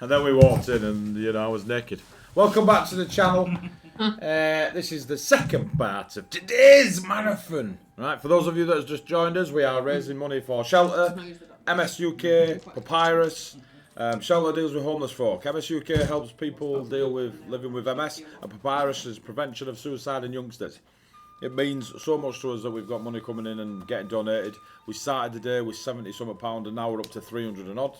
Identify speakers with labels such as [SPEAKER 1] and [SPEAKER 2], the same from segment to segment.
[SPEAKER 1] And then we walked in and, you know, I was naked. Welcome back to the channel. This is the second part of today's marathon. Right, for those of you that have just joined us, we are raising money for Shelter, MS UK, Papyrus. Shelter deals with homeless folk. MS UK helps people deal with living with MS, and Papyrus is prevention of suicide in youngsters. It means so much to us that we've got money coming in and getting donated. We started the day with 70-something pound, and now we're up to 300 and odd.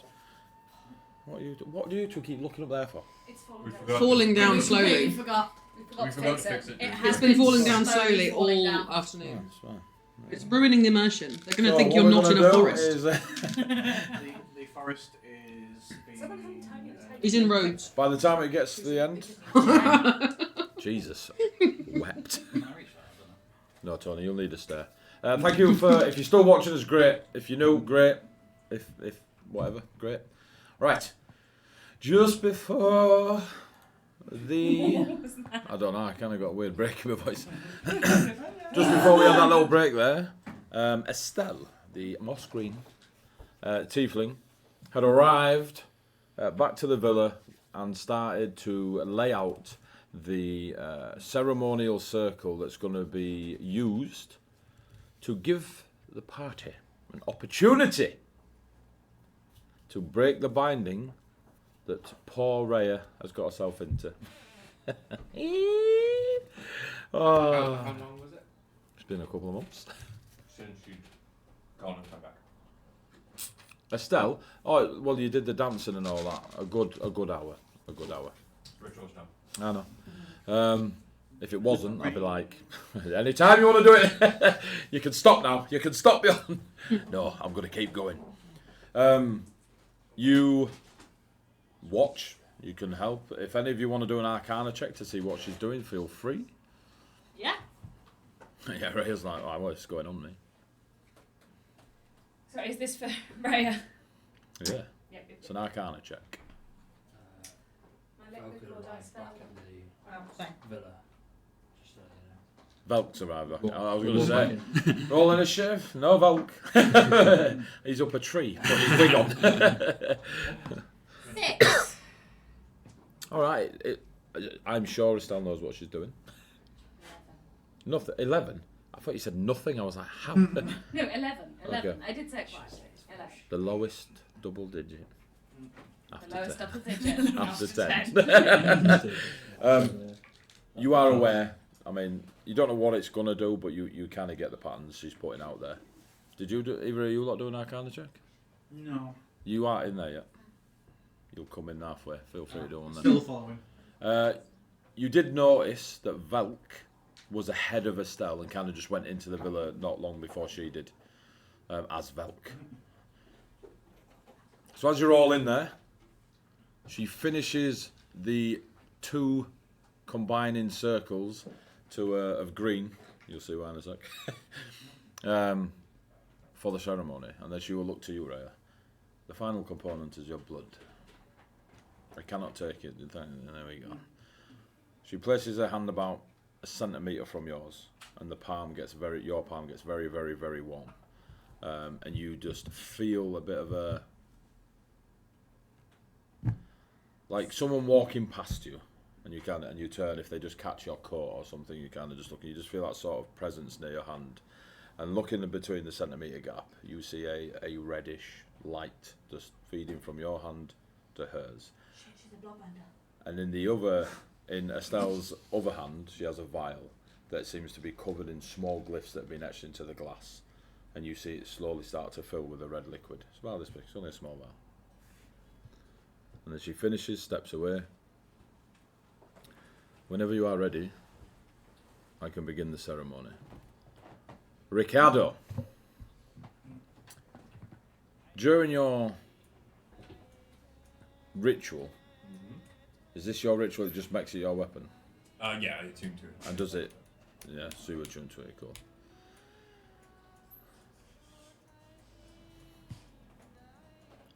[SPEAKER 1] What do you two keep looking up there for?
[SPEAKER 2] It's
[SPEAKER 3] falling down slowly.
[SPEAKER 2] We forgot to fix it.
[SPEAKER 3] It's been falling down slowly all afternoon.
[SPEAKER 1] That's fine.
[SPEAKER 3] It's ruining the immersion. They're going to think you're not in a forest.
[SPEAKER 4] The forest is being...
[SPEAKER 3] He's in Rhodes.
[SPEAKER 1] By the time it gets to the end... Jesus. Wept. No, Tony, you'll need a stare. Thank you for... If you're still watching us, great. If you're new, great. If whatever, great. Right. Just before the... I don't know, I kind of got a weird break in my voice. Just before we had that little break there, Estelle, the moss green tiefling, had arrived back to the villa and started to lay out the ceremonial circle that's going to be used to give the party an opportunity to break the binding that poor Rhea has got herself into.
[SPEAKER 5] How long was it?
[SPEAKER 1] It's been a couple of months.
[SPEAKER 5] Since you'd gone and come back.
[SPEAKER 1] Estelle, oh well, you did the dancing and all that. A good hour.
[SPEAKER 5] Ritual's done.
[SPEAKER 1] I know. If it wasn't, I'd be like, anytime you want to do it, you can stop now. You can stop me on. No, I'm going to keep going. You watch. You can help. If any of you want to do an Arcana check to see what she's doing, feel free.
[SPEAKER 2] Yeah.
[SPEAKER 1] Yeah, Rhea's like, oh, what's going on, mate?
[SPEAKER 2] So is this for Rhea?
[SPEAKER 1] Yeah.
[SPEAKER 2] Yeah.
[SPEAKER 1] It's an Arcana check.
[SPEAKER 2] My liquid or dice spell.
[SPEAKER 4] Villa. Just
[SPEAKER 1] Velk's arrived. I was going to say, roll initiative. No Velk. He's up a tree, put his wig on.
[SPEAKER 2] 6.
[SPEAKER 1] All right. I'm sure Estelle knows what she's doing. Nothing. 11. I thought you said nothing. I was like, how?
[SPEAKER 2] No, 11.
[SPEAKER 1] Okay.
[SPEAKER 2] I did say it twice. 11.
[SPEAKER 1] The lowest double digit.
[SPEAKER 2] The lowest
[SPEAKER 1] 10.
[SPEAKER 2] double digit.
[SPEAKER 1] After 10. You are aware. I mean, you don't know what it's going to do, but you kind of get the patterns she's putting out there. Did you do, either of you lot do an Arcana check?
[SPEAKER 4] No.
[SPEAKER 1] You are in there yet? You'll come in halfway. Feel free to do one then.
[SPEAKER 4] Still following.
[SPEAKER 1] You did notice that Velk was ahead of Estelle and kind of just went into the villa not long before she did, as Velk. So as you're all in there, she finishes the 2 combining circles to of green. You'll see why in a sec. For the ceremony, and then she will look to you, Rhea. The final component is your blood. I cannot take it. There we go. She places her hand about a centimetre from yours, and your palm gets very, very, very warm, and you just feel a bit of a, like someone walking past you, and you turn. If they just catch your coat or something, you kind of just look, and you just feel that sort of presence near your hand, and looking in between the centimetre gap, you see a reddish light just feeding from your hand to hers.
[SPEAKER 2] She's a bloodbender.
[SPEAKER 1] And in Estelle's other hand, she has a vial that seems to be covered in small glyphs that have been etched into the glass. And you see it slowly start to fill with a red liquid. It's about this big, it's only a small vial. And then she finishes, steps away. Whenever you are ready, I can begin the ceremony. Ricardo, during your ritual, is this your ritual that just makes it your weapon?
[SPEAKER 5] Yeah, I attuned to it.
[SPEAKER 1] And does it? Yeah, so you attune to it, cool.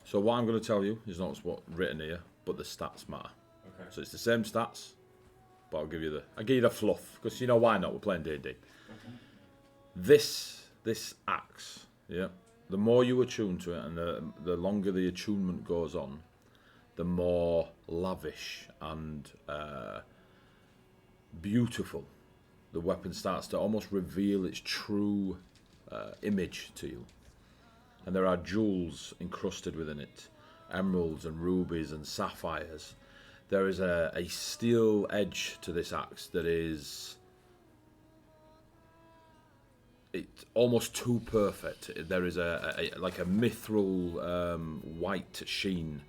[SPEAKER 1] So what I'm going to tell you is not what's written here, but the stats matter.
[SPEAKER 5] Okay.
[SPEAKER 1] So it's the same stats, but I'll give you the fluff, because you know why not? We're playing D&D. Okay. This axe, yeah. The more you attune to it, and the longer the attunement goes on, the more lavish and beautiful the weapon starts to almost reveal its true image to you. And there are jewels encrusted within it, emeralds and rubies and sapphires. There is a steel edge to this axe that is almost too perfect. There is like a mithril white sheen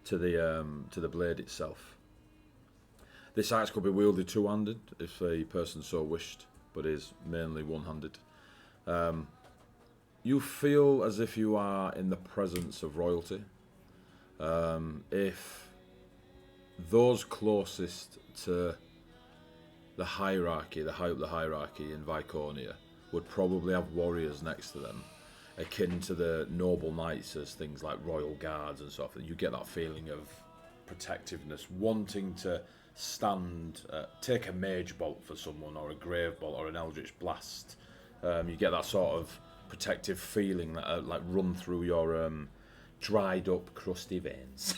[SPEAKER 1] to the blade itself. This axe could be wielded two-handed if a person so wished, but is mainly one-handed. You feel as if you are in the presence of royalty. If those closest to the hierarchy, the high up the hierarchy in Viconia, would probably have warriors next to them, akin to the noble knights as things like royal guards and stuff. And you get that feeling of protectiveness, wanting to stand, take a mage bolt for someone, or a grave bolt, or an eldritch blast. You get that sort of protective feeling that like run through your dried up, crusty veins.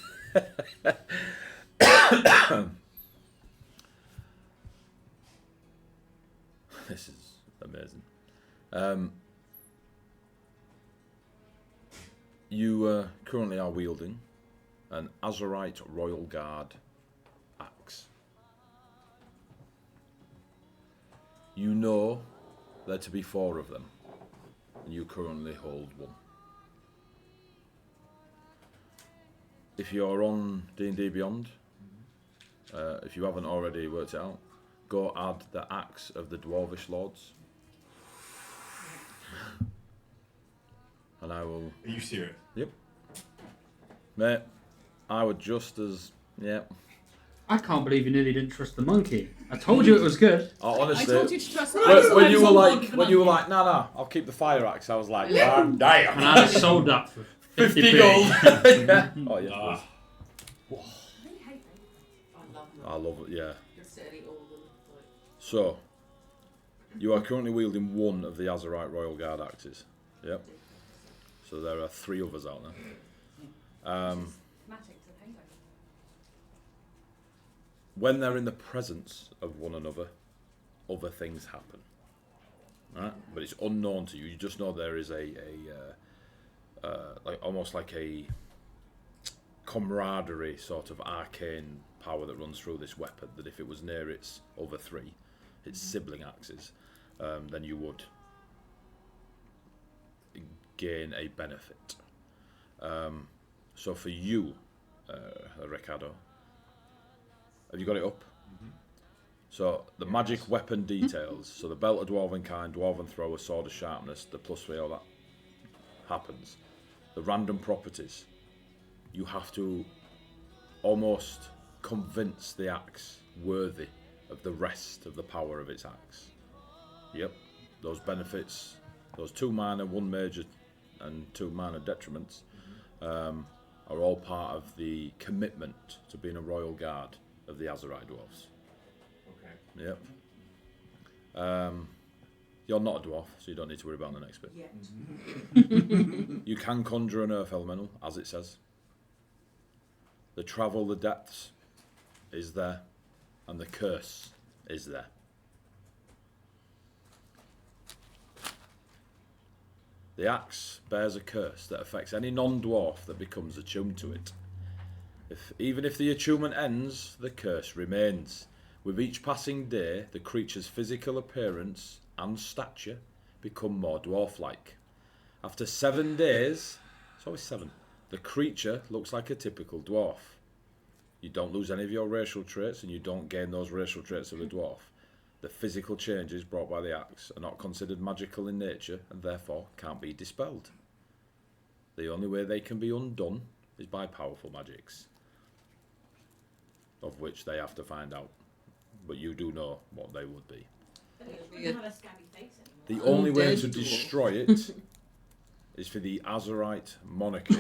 [SPEAKER 1] This is amazing. You currently are wielding an Azurite Royal Guard axe. You know there to be 4 of them, and you currently hold 1. If you're on D&D Beyond, if you haven't already worked it out, go add the axe of the Dwarvish Lords. And I will...
[SPEAKER 5] Are you serious?
[SPEAKER 1] Yep. Mate, I would just as... Yep.
[SPEAKER 6] I can't believe you nearly didn't trust the monkey. I told you it was good.
[SPEAKER 1] Oh, honestly,
[SPEAKER 3] I told you to trust me.
[SPEAKER 1] when you were like, nah, I'll keep the fire axe. I was like, damn.
[SPEAKER 6] And I sold that for
[SPEAKER 1] 50
[SPEAKER 6] 50p.
[SPEAKER 1] gold. Yeah. Oh yeah.
[SPEAKER 5] Ah.
[SPEAKER 2] I really hate them.
[SPEAKER 3] I love them.
[SPEAKER 1] I love it. Yeah.
[SPEAKER 3] You're certainly all of them. Like,
[SPEAKER 1] So, you are currently wielding 1 of the Azurite Royal Guard axes. Yep. So there are 3 others out there.
[SPEAKER 2] Matic to the paint.
[SPEAKER 1] When they're in the presence of one another, other things happen. Right? But it's unknown to you. You just know there is like almost like a camaraderie sort of arcane power that runs through this weapon, that if it was near its other 3, its sibling axes, then you would gain a benefit. So for you, Ricardo, have you got it up?
[SPEAKER 5] Mm-hmm.
[SPEAKER 1] So the magic weapon details. So the belt of dwarven kind, dwarven thrower, sword of sharpness, the +3, all that happens. The random properties. You have to almost convince the axe worthy of the rest of the power of its axe. Yep. Those benefits, those 2 minor, 1 major, and 2 minor detriments, are all part of the commitment to being a royal guard of the Azurite dwarves.
[SPEAKER 5] Okay.
[SPEAKER 1] Yep. You're not a dwarf, so you don't need to worry about the next bit. You can conjure an earth elemental, as it says. The travel the depths is there, and the curse is there. The axe bears a curse that affects any non-dwarf that becomes attuned to it. Even if the attunement ends, the curse remains. With each passing day, the creature's physical appearance and stature become more dwarf-like. After 7 days, it's always 7, the creature looks like a typical dwarf. You don't lose any of your racial traits, and you don't gain those racial traits of a dwarf. The physical changes brought by the axe are not considered magical in nature, and therefore can't be dispelled. The only way they can be undone is by powerful magics, of which they have to find out. But you do know what they would be.
[SPEAKER 2] But it wouldn't have a scabby face anymore.
[SPEAKER 1] The only way
[SPEAKER 3] Undead
[SPEAKER 1] to
[SPEAKER 3] dwarf.
[SPEAKER 1] destroy it is for the Azurite monarchy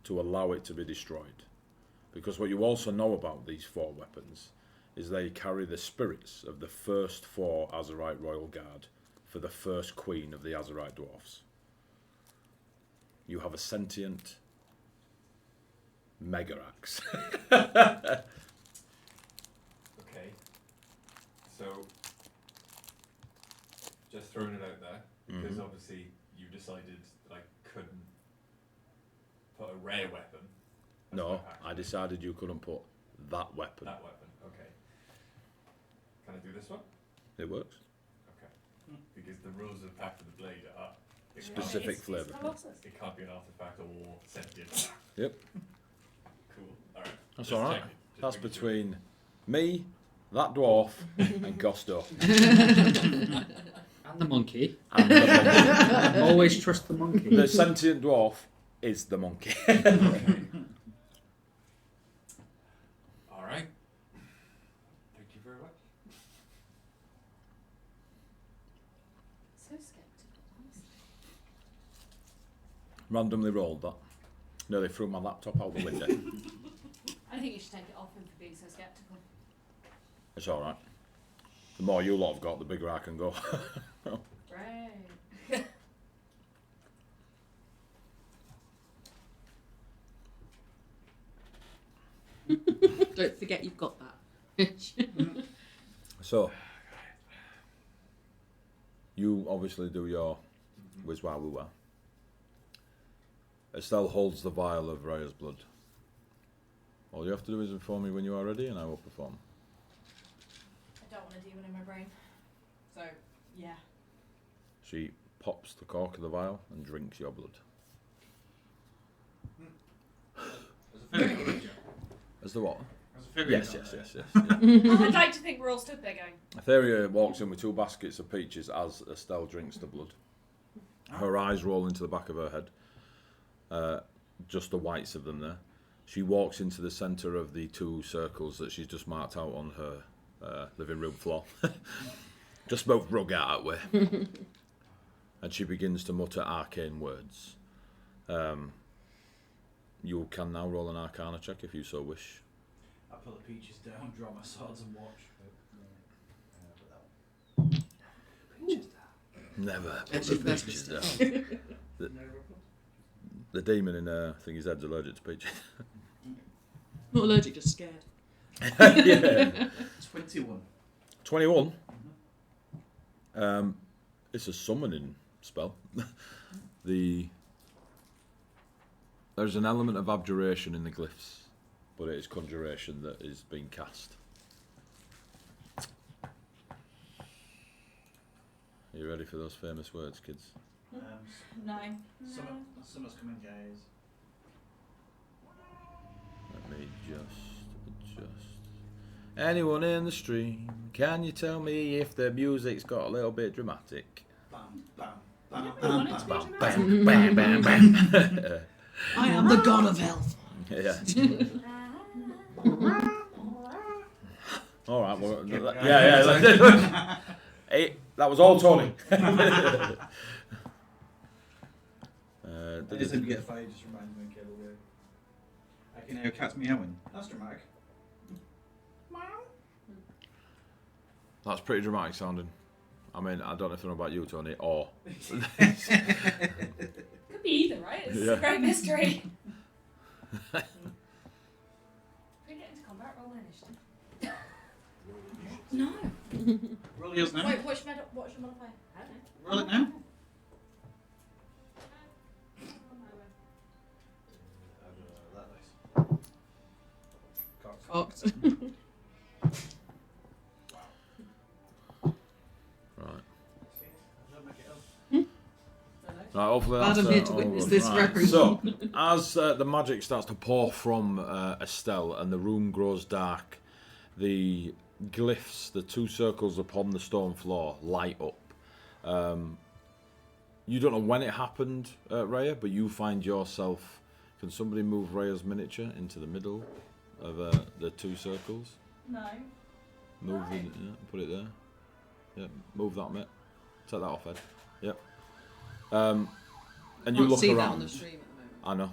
[SPEAKER 1] to allow it to be destroyed. Because what you also know about these 4 weapons is they carry the spirits of the first 4 Azurite Royal Guard for the first queen of the Azurite dwarfs. You have a sentient Mega axe.
[SPEAKER 5] Okay. So, just throwing it out there, because obviously you decided that I couldn't put a rare weapon. as
[SPEAKER 1] No,
[SPEAKER 5] my pack.
[SPEAKER 1] I decided you couldn't put that weapon.
[SPEAKER 5] That weapon, okay. Can I do this one?
[SPEAKER 1] It works.
[SPEAKER 5] Okay. Because the rules of Pact of the Blade are
[SPEAKER 1] Specific flavour.
[SPEAKER 5] It can't be an artifact or sentient.
[SPEAKER 1] Yep.
[SPEAKER 5] Cool. Alright.
[SPEAKER 1] That's
[SPEAKER 5] Just
[SPEAKER 1] alright.
[SPEAKER 5] checking, just
[SPEAKER 1] That's
[SPEAKER 5] making sure.
[SPEAKER 1] between me, that dwarf, and Gosto.
[SPEAKER 6] And the monkey.
[SPEAKER 1] And the monkey.
[SPEAKER 6] Always trust the monkey.
[SPEAKER 1] The sentient dwarf is the monkey.
[SPEAKER 5] Alright. Thank you very much.
[SPEAKER 2] So skeptical, honestly.
[SPEAKER 1] Randomly rolled that. No, they threw my laptop out the window.
[SPEAKER 2] I think you should take it off him for being so skeptical.
[SPEAKER 1] It's alright. The more you lot have got, the bigger I can go.
[SPEAKER 2] Right.
[SPEAKER 3] Don't forget you've got that.
[SPEAKER 1] So, you obviously do your whiz while we were. Estelle holds the vial of Raya's blood. All you have to do is inform me when you are ready and I will perform.
[SPEAKER 2] I don't want to demon in my brain. So, yeah.
[SPEAKER 1] She pops the cork of the vial and drinks your blood. As the what? Yes.
[SPEAKER 2] I'd like to think we're all stood there going,
[SPEAKER 1] Etheria walks in with 2 baskets of peaches as Estelle drinks the blood. Her eyes roll into the back of her head. Just the whites of them there. She walks into the centre of the 2 circles that she's just marked out on her living room floor. Just both rug out that way. And she begins to mutter arcane words. You can now roll an Arcana check if you so wish.
[SPEAKER 4] I put the peaches down, draw my swords and watch.
[SPEAKER 1] Never put
[SPEAKER 3] That's
[SPEAKER 1] the
[SPEAKER 3] your first
[SPEAKER 1] peaches
[SPEAKER 3] mistake.
[SPEAKER 1] down. The demon in I think his head's allergic to peaches.
[SPEAKER 3] Not allergic, just scared.
[SPEAKER 1] Yeah.
[SPEAKER 4] 21.
[SPEAKER 1] 21. It's a summoning spell. There's an element of abjuration in the glyphs, but it is conjuration that is being cast. Are you ready for those famous words, kids?
[SPEAKER 2] no.
[SPEAKER 4] Summer's coming, guys.
[SPEAKER 1] Let me just adjust. Anyone in the stream, can you tell me if the music's got a little bit dramatic?
[SPEAKER 4] Bam, bam, bam,
[SPEAKER 2] I want it to be
[SPEAKER 1] Bam,
[SPEAKER 2] dramatic.
[SPEAKER 1] bam, bam, bam, bam.
[SPEAKER 3] I am the god of health.
[SPEAKER 1] Yeah. All right. Well,
[SPEAKER 4] Yeah.
[SPEAKER 1] yeah. Hey, that was all Tony.
[SPEAKER 4] Anytime you get a fire, just remind me of Cable Way. I can hear cats meowing. That's dramatic.
[SPEAKER 1] That's pretty dramatic sounding. I mean, I don't know if I know about you, Tony, or
[SPEAKER 2] Could be either, right? It's
[SPEAKER 1] Yeah.
[SPEAKER 2] a great mystery. If we get into combat, roll initiative. No.
[SPEAKER 4] Roll yours now.
[SPEAKER 2] Wait, what's your modifier? I don't know.
[SPEAKER 4] Roll it now.
[SPEAKER 3] Cocked.
[SPEAKER 1] right. Right, hopefully
[SPEAKER 3] Glad
[SPEAKER 1] that's
[SPEAKER 3] I'm here to
[SPEAKER 1] all
[SPEAKER 3] witness
[SPEAKER 1] good.
[SPEAKER 3] this
[SPEAKER 1] Right,
[SPEAKER 3] very
[SPEAKER 1] so, as the magic starts to pour from Estelle and the room grows dark, the glyphs, the 2 circles upon the stone floor, light up. You don't know when it happened, Rhea, but you find yourself... Can somebody move Rhea's miniature into the middle of the 2 circles?
[SPEAKER 2] No.
[SPEAKER 1] Move the, yeah, put it there. Yep, move that, mate. Take that off, Ed. Yep. And you
[SPEAKER 3] Can't
[SPEAKER 1] look
[SPEAKER 3] see
[SPEAKER 1] around.
[SPEAKER 3] that on the stream at the moment.
[SPEAKER 1] I know.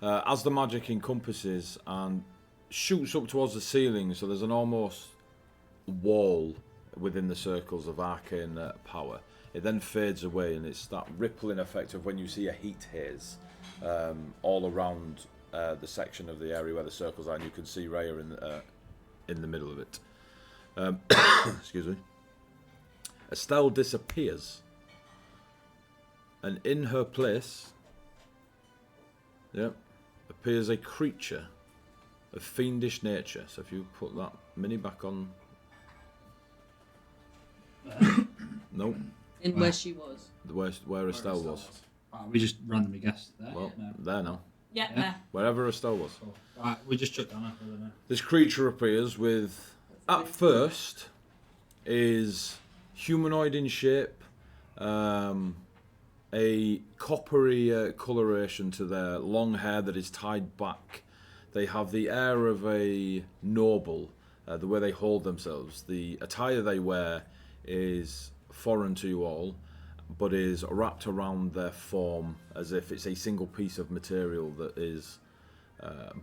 [SPEAKER 3] Alright.
[SPEAKER 1] As the magic encompasses and shoots up towards the ceiling, so there's an almost wall within the circles of arcane power. It then fades away, and it's that rippling effect of when you see a heat haze all around the section of the area where the circles are, and you can see Rhea in the middle of it. Excuse me. Estelle disappears, and in her place, appears a creature of fiendish nature. So if you put that mini back on, nope.
[SPEAKER 3] In where she was.
[SPEAKER 1] Where Estelle was.
[SPEAKER 6] Oh, we just randomly guessed there.
[SPEAKER 1] Well,
[SPEAKER 6] No.
[SPEAKER 1] there now.
[SPEAKER 2] Yeah,
[SPEAKER 6] Yeah.
[SPEAKER 2] there.
[SPEAKER 1] Wherever Estelle was.
[SPEAKER 6] Cool. Right, we just chucked on after the
[SPEAKER 1] This creature appears with, at first, is humanoid in shape, a coppery coloration to their long hair that is tied back. They have the air of a noble, the way they hold themselves. The attire they wear is foreign to you all, but is wrapped around their form as if it's a single piece of material that is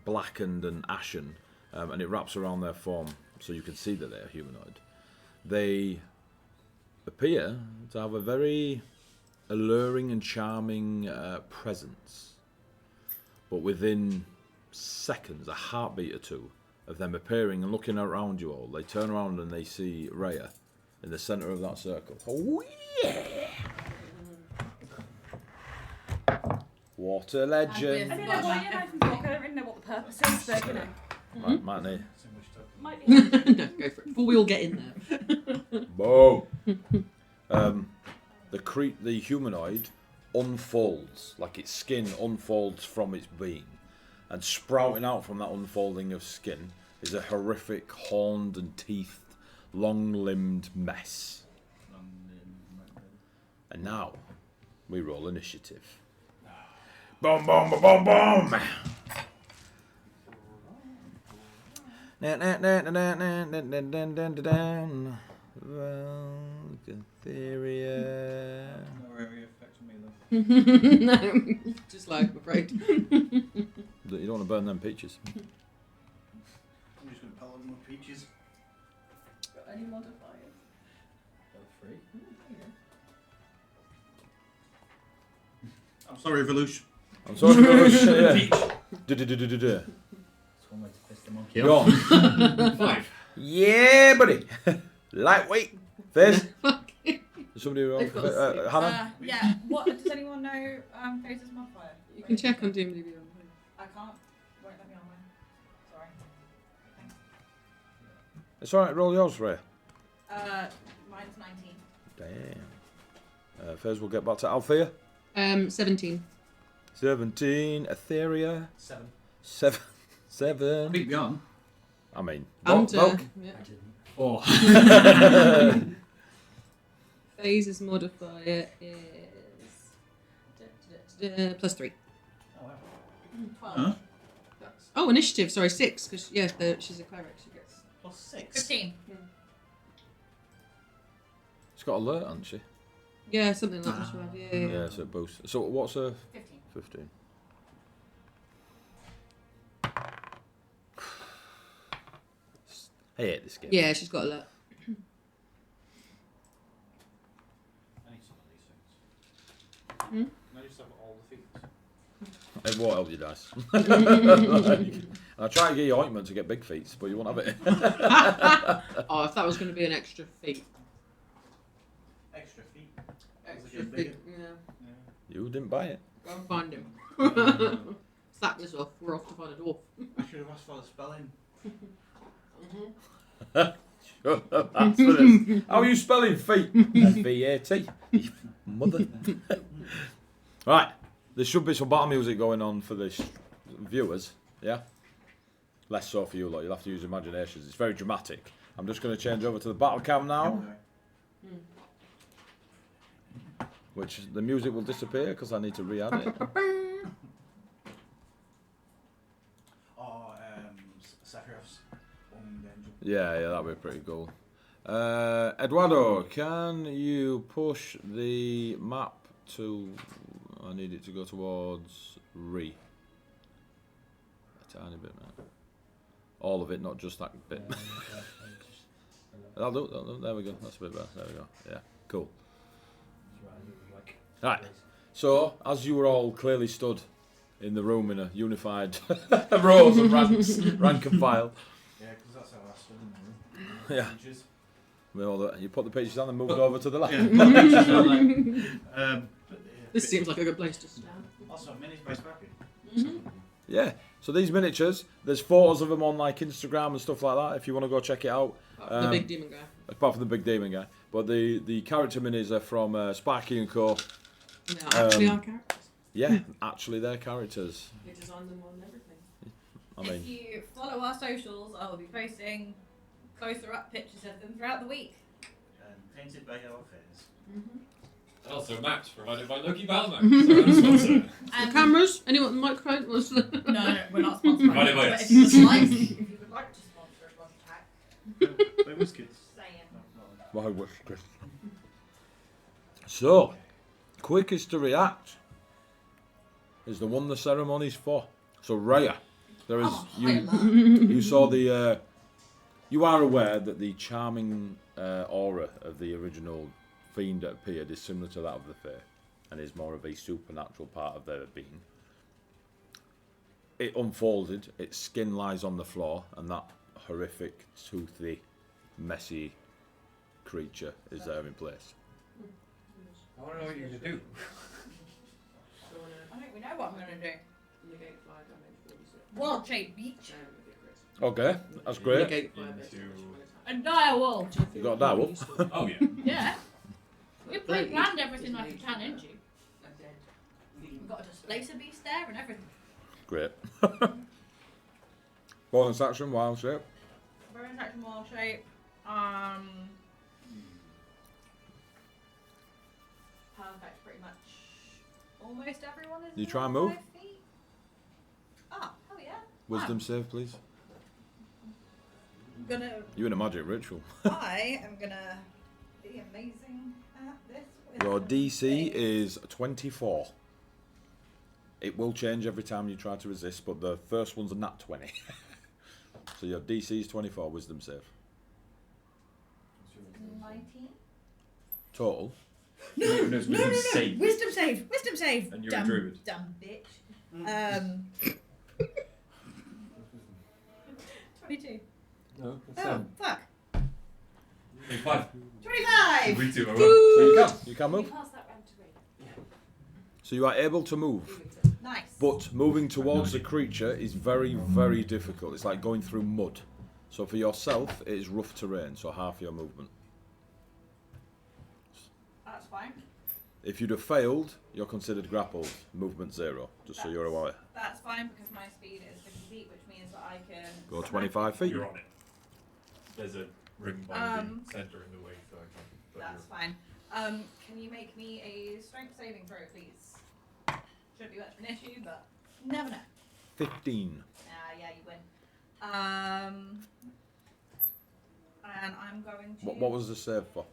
[SPEAKER 1] blackened and ashen, and it wraps around their form so you can see that they are humanoid. They appear to have a very alluring and charming presence, but within seconds, a heartbeat or two of them appearing and looking around you all, they turn around and they see Rhea in the centre of that circle. Oh yeah! What a legend!
[SPEAKER 2] I don't know why you're knife and fork. I don't really know what the purpose is, but you know.
[SPEAKER 1] Might need.
[SPEAKER 2] Might be.
[SPEAKER 3] No, go for it. Before we all get in there.
[SPEAKER 1] Boom. The humanoid unfolds, like its skin unfolds from its being, and sprouting out from that unfolding of skin is a horrific, horned and teethed, long-limbed mess. And now we roll initiative. Boom, boom, boom, boom, boom. Etheria.
[SPEAKER 4] No area affecting me though.
[SPEAKER 3] No, just like, I'm afraid.
[SPEAKER 1] You don't want to burn them peaches.
[SPEAKER 4] I'm just going to pellet them with peaches.
[SPEAKER 2] Got any modifiers?
[SPEAKER 4] Free. I'm sorry, Velush.
[SPEAKER 1] I'm sorry,
[SPEAKER 6] Peach.
[SPEAKER 1] yeah.
[SPEAKER 6] That's one way to piss the monkey
[SPEAKER 1] Go
[SPEAKER 6] off.
[SPEAKER 1] on.
[SPEAKER 6] 5.
[SPEAKER 1] Yeah, buddy. Lightweight. Fizz. Somebody wrong.
[SPEAKER 3] They've got a
[SPEAKER 1] Hannah?
[SPEAKER 2] Yeah. What does anyone know? Phases modifier.
[SPEAKER 3] You can check on DnD5e.
[SPEAKER 2] I can't. Won't let me on mine. Sorry.
[SPEAKER 1] It's alright, roll yours, Ray.
[SPEAKER 2] Mine's 19.
[SPEAKER 1] Damn. Fizz, we'll get back to Althea.
[SPEAKER 3] 17.
[SPEAKER 1] 17. Etheria.
[SPEAKER 5] 7.
[SPEAKER 1] 7.
[SPEAKER 6] Beat me on.
[SPEAKER 1] I mean,
[SPEAKER 3] And,
[SPEAKER 1] Volk.
[SPEAKER 3] yeah.
[SPEAKER 6] 4.
[SPEAKER 3] Phases modifier is +3.
[SPEAKER 4] Oh, wow.
[SPEAKER 2] 12.
[SPEAKER 4] Huh?
[SPEAKER 3] Oh, initiative. Sorry, 6. Because she's a cleric. She gets.
[SPEAKER 4] Plus 6.
[SPEAKER 2] 15.
[SPEAKER 1] She's got alert, hasn't she?
[SPEAKER 3] Yeah, something like that. Yeah.
[SPEAKER 1] Yeah, so it boosts. So what's her?
[SPEAKER 2] 15.
[SPEAKER 1] 15. I hate this game.
[SPEAKER 3] Yeah, she's got alert.
[SPEAKER 4] I need some of these things. Can I just have all the feet?
[SPEAKER 1] It won't help you, dice. I'll try to get you ointment to get big feet, but you won't have it.
[SPEAKER 3] Oh, if that was going to be an extra feat.
[SPEAKER 4] Extra feet.
[SPEAKER 3] Extra
[SPEAKER 4] get
[SPEAKER 3] feat.
[SPEAKER 4] bigger.
[SPEAKER 3] Yeah.
[SPEAKER 1] You didn't buy it.
[SPEAKER 3] Go and find him. Sack this off. We're off to find a dwarf.
[SPEAKER 4] I should have asked for the spelling.
[SPEAKER 1] Shut up, that's for this. How are you spelling feet? F-E-A-T. You mother. Right. There should be some battle music going on for the viewers. Yeah? Less so for you lot. You'll have to use imaginations. It's very dramatic. I'm just going to change over to the battle cam now. Which the music will disappear because I need to re-add it.
[SPEAKER 4] Or Sephiroth's Winged Angel.
[SPEAKER 1] Yeah, that'd be pretty cool. Eduardo, can you push the map to... I need it to go towards Re. A tiny bit, man. All of it, not just that bit. That'll do. There we go. That's a bit better. There we go. Yeah, cool. Right. So, as you were all clearly stood in the room in a unified rows and ranks, rank and file.
[SPEAKER 4] Yeah, because that's how I stood in the room.
[SPEAKER 1] Yeah.
[SPEAKER 4] Pages.
[SPEAKER 1] With all the, you put the pages down and moved over to the left.
[SPEAKER 4] Yeah, pages are like,
[SPEAKER 3] This seems like a good place to start.
[SPEAKER 4] also, mini space packet.
[SPEAKER 1] Yeah. So these miniatures, there's photos of them on like Instagram and stuff like that. If you want to go check it out.
[SPEAKER 3] The big demon guy.
[SPEAKER 1] Apart from the big demon guy, but the character minis are from Sparky and Co.
[SPEAKER 3] They are actually our characters.
[SPEAKER 1] Yeah, actually they're characters.
[SPEAKER 3] We designed them on everything.
[SPEAKER 1] I
[SPEAKER 2] If
[SPEAKER 1] mean,
[SPEAKER 2] you follow our socials, I will be posting closer up pictures of them throughout the week.
[SPEAKER 4] And painted by our fairs.
[SPEAKER 5] And also maps provided by Loki Battle Maps. Our sponsor.
[SPEAKER 3] The cameras? Anyone? Microphone? Was the...
[SPEAKER 2] No, we're not sponsored by
[SPEAKER 5] Provided by
[SPEAKER 2] them,
[SPEAKER 5] us.
[SPEAKER 2] but if you would like to sponsor a contact,
[SPEAKER 4] By Whiskets.
[SPEAKER 2] saying.
[SPEAKER 1] my wish, Chris. So, quickest to react is the one the ceremony's for. So Raya, there is you saw the. You are aware that the charming aura of the original fiend that appeared is similar to that of the Fae, and is more of a supernatural part of their being. It unfolded, its skin lies on the floor, and that horrific, toothy, messy creature is there in place.
[SPEAKER 5] I want to know what you're going to do.
[SPEAKER 2] I think we know what I'm going to do. Wild shape beach.
[SPEAKER 1] Okay, that's great.
[SPEAKER 2] And dire wolf.
[SPEAKER 1] You got that one?
[SPEAKER 5] Oh, yeah.
[SPEAKER 2] Yeah. We planned everything like a can, didn't you? We've got a displacer beast there and everything.
[SPEAKER 1] Great. Bonus action, wild shape.
[SPEAKER 2] Bonus action, wild shape. Perfect, pretty much. Almost everyone is.
[SPEAKER 1] You try and
[SPEAKER 2] within
[SPEAKER 1] move?
[SPEAKER 2] 5 feet. Oh, hell yeah.
[SPEAKER 1] Wisdom save, please.
[SPEAKER 2] I'm gonna.
[SPEAKER 1] You in a magic ritual.
[SPEAKER 2] I am gonna be amazing at this.
[SPEAKER 1] Your DC is 24. It will change every time you try to resist, but the first one's a nat 20. So your DC is 24, wisdom save.
[SPEAKER 2] 19.
[SPEAKER 1] Total.
[SPEAKER 2] No,
[SPEAKER 5] No, wisdom save.
[SPEAKER 2] Wisdom save. Wisdom save.
[SPEAKER 5] And you're a
[SPEAKER 2] dumb,
[SPEAKER 5] druid.
[SPEAKER 2] Dumb bitch. 22.
[SPEAKER 5] No,
[SPEAKER 2] Oh, fuck.
[SPEAKER 5] 25.
[SPEAKER 2] 25!
[SPEAKER 5] We two are
[SPEAKER 1] So you can move.
[SPEAKER 2] pass that round to me.
[SPEAKER 1] So you are able to move,
[SPEAKER 2] Nice.
[SPEAKER 1] but moving towards the creature is very, very difficult. It's like going through mud. So for yourself, it is rough terrain, so half your movement.
[SPEAKER 2] That's fine.
[SPEAKER 1] If you'd have failed, you're considered grappled, movement 0, just so you're aware.
[SPEAKER 2] That's fine because my speed is 50 feet, which means that I can.
[SPEAKER 1] Go 25 feet.
[SPEAKER 5] You're on it. There's a ring binding centre in the way, so I can't. But
[SPEAKER 2] That's fine. Can you make me a strength saving throw, please? Shouldn't be much of an issue, but never know.
[SPEAKER 1] 15.
[SPEAKER 2] Yeah, you win. And I'm going to.
[SPEAKER 1] What was the save for?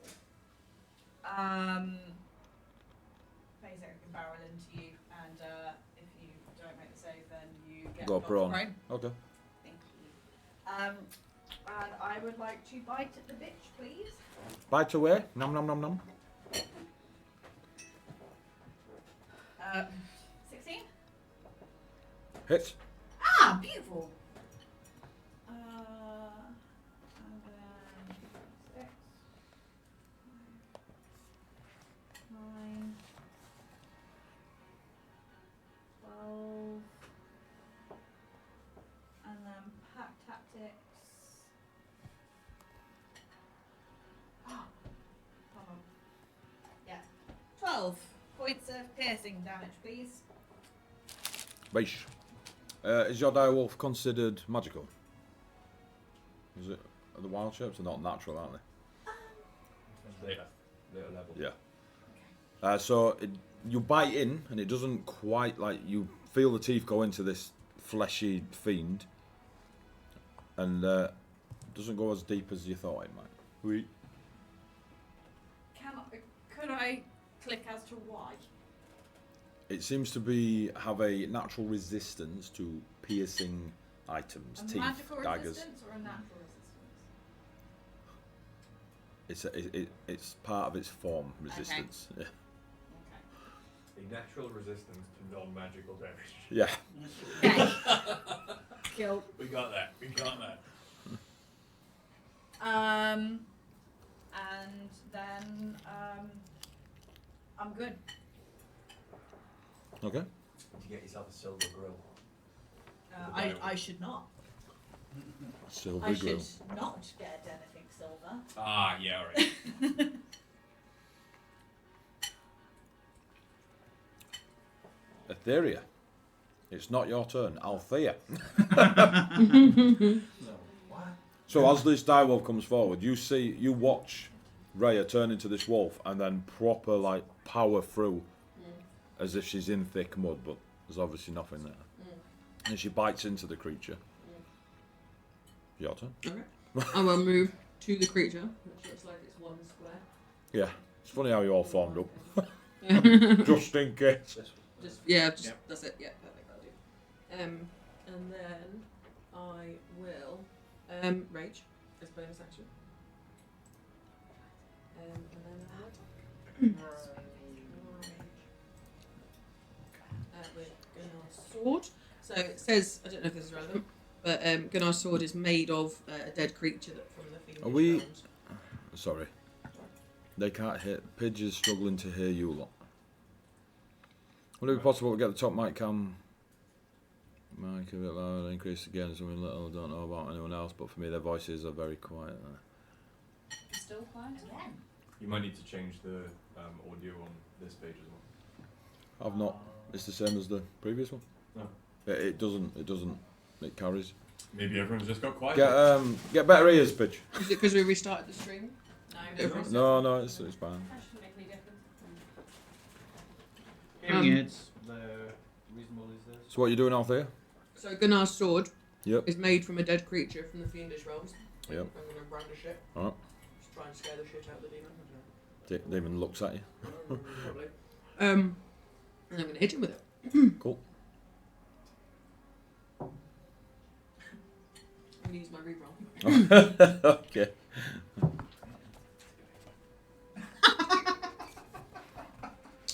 [SPEAKER 2] Phase Eric can barrel into you, and if you don't make the save, then you get
[SPEAKER 1] Go
[SPEAKER 2] knocked
[SPEAKER 1] prone.
[SPEAKER 2] prone.
[SPEAKER 1] Okay.
[SPEAKER 2] Thank you. And I would like to bite at the bitch, please.
[SPEAKER 1] Bite away. Nom nom nom nom.
[SPEAKER 2] 16.
[SPEAKER 1] Hit.
[SPEAKER 2] Ah, beautiful. And then 6, 9, 12, and then pack tactics. Ah, hold on. Yeah, 12 points of piercing damage, please.
[SPEAKER 1] Baish. Is your direwolf considered magical? Is it? Are the wild shapes are not natural, aren't they?
[SPEAKER 5] later level.
[SPEAKER 1] Yeah. So you bite in, and it doesn't quite like you feel the teeth go into this fleshy fiend, and doesn't go as deep as you thought it might. Oui.
[SPEAKER 2] Could I click as to why?
[SPEAKER 1] It seems to have a natural resistance to piercing items,
[SPEAKER 2] A
[SPEAKER 1] teeth,
[SPEAKER 2] magical
[SPEAKER 1] daggers.
[SPEAKER 2] resistance or a natural resistance?
[SPEAKER 1] It's part of its form resistance. Yeah.
[SPEAKER 2] Okay.
[SPEAKER 5] A natural resistance to non-magical damage.
[SPEAKER 1] Yeah.
[SPEAKER 2] Okay. Kill.
[SPEAKER 5] We got that. We got that.
[SPEAKER 2] And then I'm good.
[SPEAKER 1] Okay.
[SPEAKER 5] Did you get yourself a silver grill?
[SPEAKER 2] I should not.
[SPEAKER 1] Silver
[SPEAKER 2] I
[SPEAKER 1] grill.
[SPEAKER 2] should not get anything silver.
[SPEAKER 5] Ah, yeah, alright.
[SPEAKER 1] Etheria. It's not your turn. Althea.
[SPEAKER 5] No. What?
[SPEAKER 1] So as this direwolf comes forward, you watch Rhea turn into this wolf and then proper like power through as if she's in thick mud, but there's obviously nothing there. And she bites into the creature. Your turn.
[SPEAKER 3] Okay. I will move to the creature, which looks like it's one square.
[SPEAKER 1] Yeah. It's funny how you all formed up. Just in case.
[SPEAKER 3] Just yeah, just
[SPEAKER 4] Yep.
[SPEAKER 3] that's it. Yeah, perfect. That'll do. And then I will rage as bonus action. And then with Gunnar's sword. So it says, I don't know if this is relevant, but Gunnar's sword is made of a dead creature that from the fiendish
[SPEAKER 1] Are we-
[SPEAKER 3] realms.
[SPEAKER 1] Sorry. They can't hear. Pidge is struggling to hear you lot. Would it be possible to get the top mic cam mic a bit louder, increase again something little? I don't know about anyone else, but for me their voices are very quiet there.
[SPEAKER 2] Still quiet again.
[SPEAKER 5] You might need to change the audio on this page as well.
[SPEAKER 1] I've not. It's the same as the previous one.
[SPEAKER 5] No.
[SPEAKER 1] It doesn't. It carries.
[SPEAKER 5] Maybe everyone's just got quiet.
[SPEAKER 1] Get better ears, Pidge.
[SPEAKER 3] Is it because we restarted the stream?
[SPEAKER 2] No.
[SPEAKER 1] No, it's fine.
[SPEAKER 2] That shouldn't make any difference.
[SPEAKER 4] Hearing aids, the reasonable is this.
[SPEAKER 1] So what are you doing, Althea?
[SPEAKER 3] So Gunnar's sword
[SPEAKER 1] Yep.
[SPEAKER 3] is made from a dead creature from the fiendish realms.
[SPEAKER 1] Yep.
[SPEAKER 3] I'm gonna brandish it.
[SPEAKER 1] Alright.
[SPEAKER 3] Just try and scare the shit out of the demon.
[SPEAKER 1] Demon looks at you.
[SPEAKER 3] Probably. And I'm gonna hit him with it.
[SPEAKER 1] Cool.
[SPEAKER 3] I'm gonna use my reroll.
[SPEAKER 1] Okay.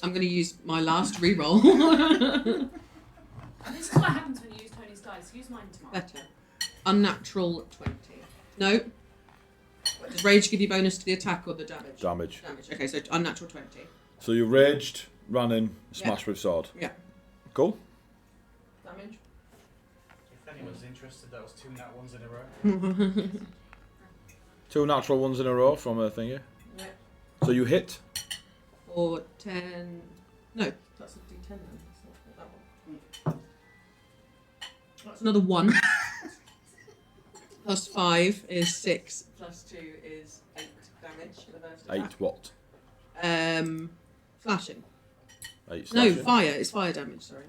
[SPEAKER 3] I'm gonna use my last reroll.
[SPEAKER 2] This is what happens when you use Tony's dice. Use mine tomorrow.
[SPEAKER 3] Better. Unnatural 20. No. Does rage give you bonus to the attack or the damage?
[SPEAKER 1] Damage.
[SPEAKER 3] Damage. Okay, so unnatural 20.
[SPEAKER 1] So you raged, ran in, smashed with sword.
[SPEAKER 3] Yeah.
[SPEAKER 1] Cool.
[SPEAKER 3] Damage.
[SPEAKER 4] If anyone's interested, that was 2 nat ones in a row.
[SPEAKER 1] 2 natural ones in a row from a thingy.
[SPEAKER 3] Yeah.
[SPEAKER 1] So you hit.
[SPEAKER 3] Or 10. No, that's a d10 then. That's not that one. That's another 1. Plus 5 is 6. Plus 2 is 8 damage for the first attack.
[SPEAKER 1] 8 what?
[SPEAKER 3] Slashing.
[SPEAKER 1] 8
[SPEAKER 3] No,
[SPEAKER 1] slashing.
[SPEAKER 3] fire. It's fire damage, sorry.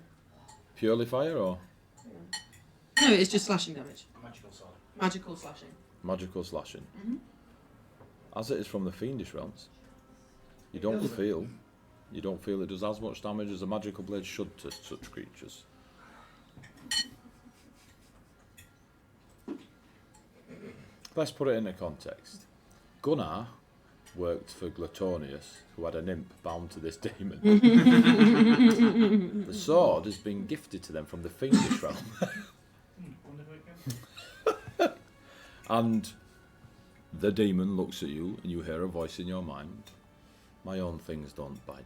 [SPEAKER 1] Purely fire or
[SPEAKER 3] No, it's just slashing damage.
[SPEAKER 4] Magical sword.
[SPEAKER 3] Magical slashing.
[SPEAKER 1] magical slashing?
[SPEAKER 3] Mhm.
[SPEAKER 1] As it is from the fiendish realms. You don't feel it does as much damage as a magical blade should to such creatures. Let's put it into context. Gunnar worked for Gluttonius, who had a nymph bound to this demon. The sword has been gifted to them from the fiendish realm.
[SPEAKER 4] Wonder who it goes.
[SPEAKER 1] And the demon looks at you and you hear a voice in your mind. My own things don't bite.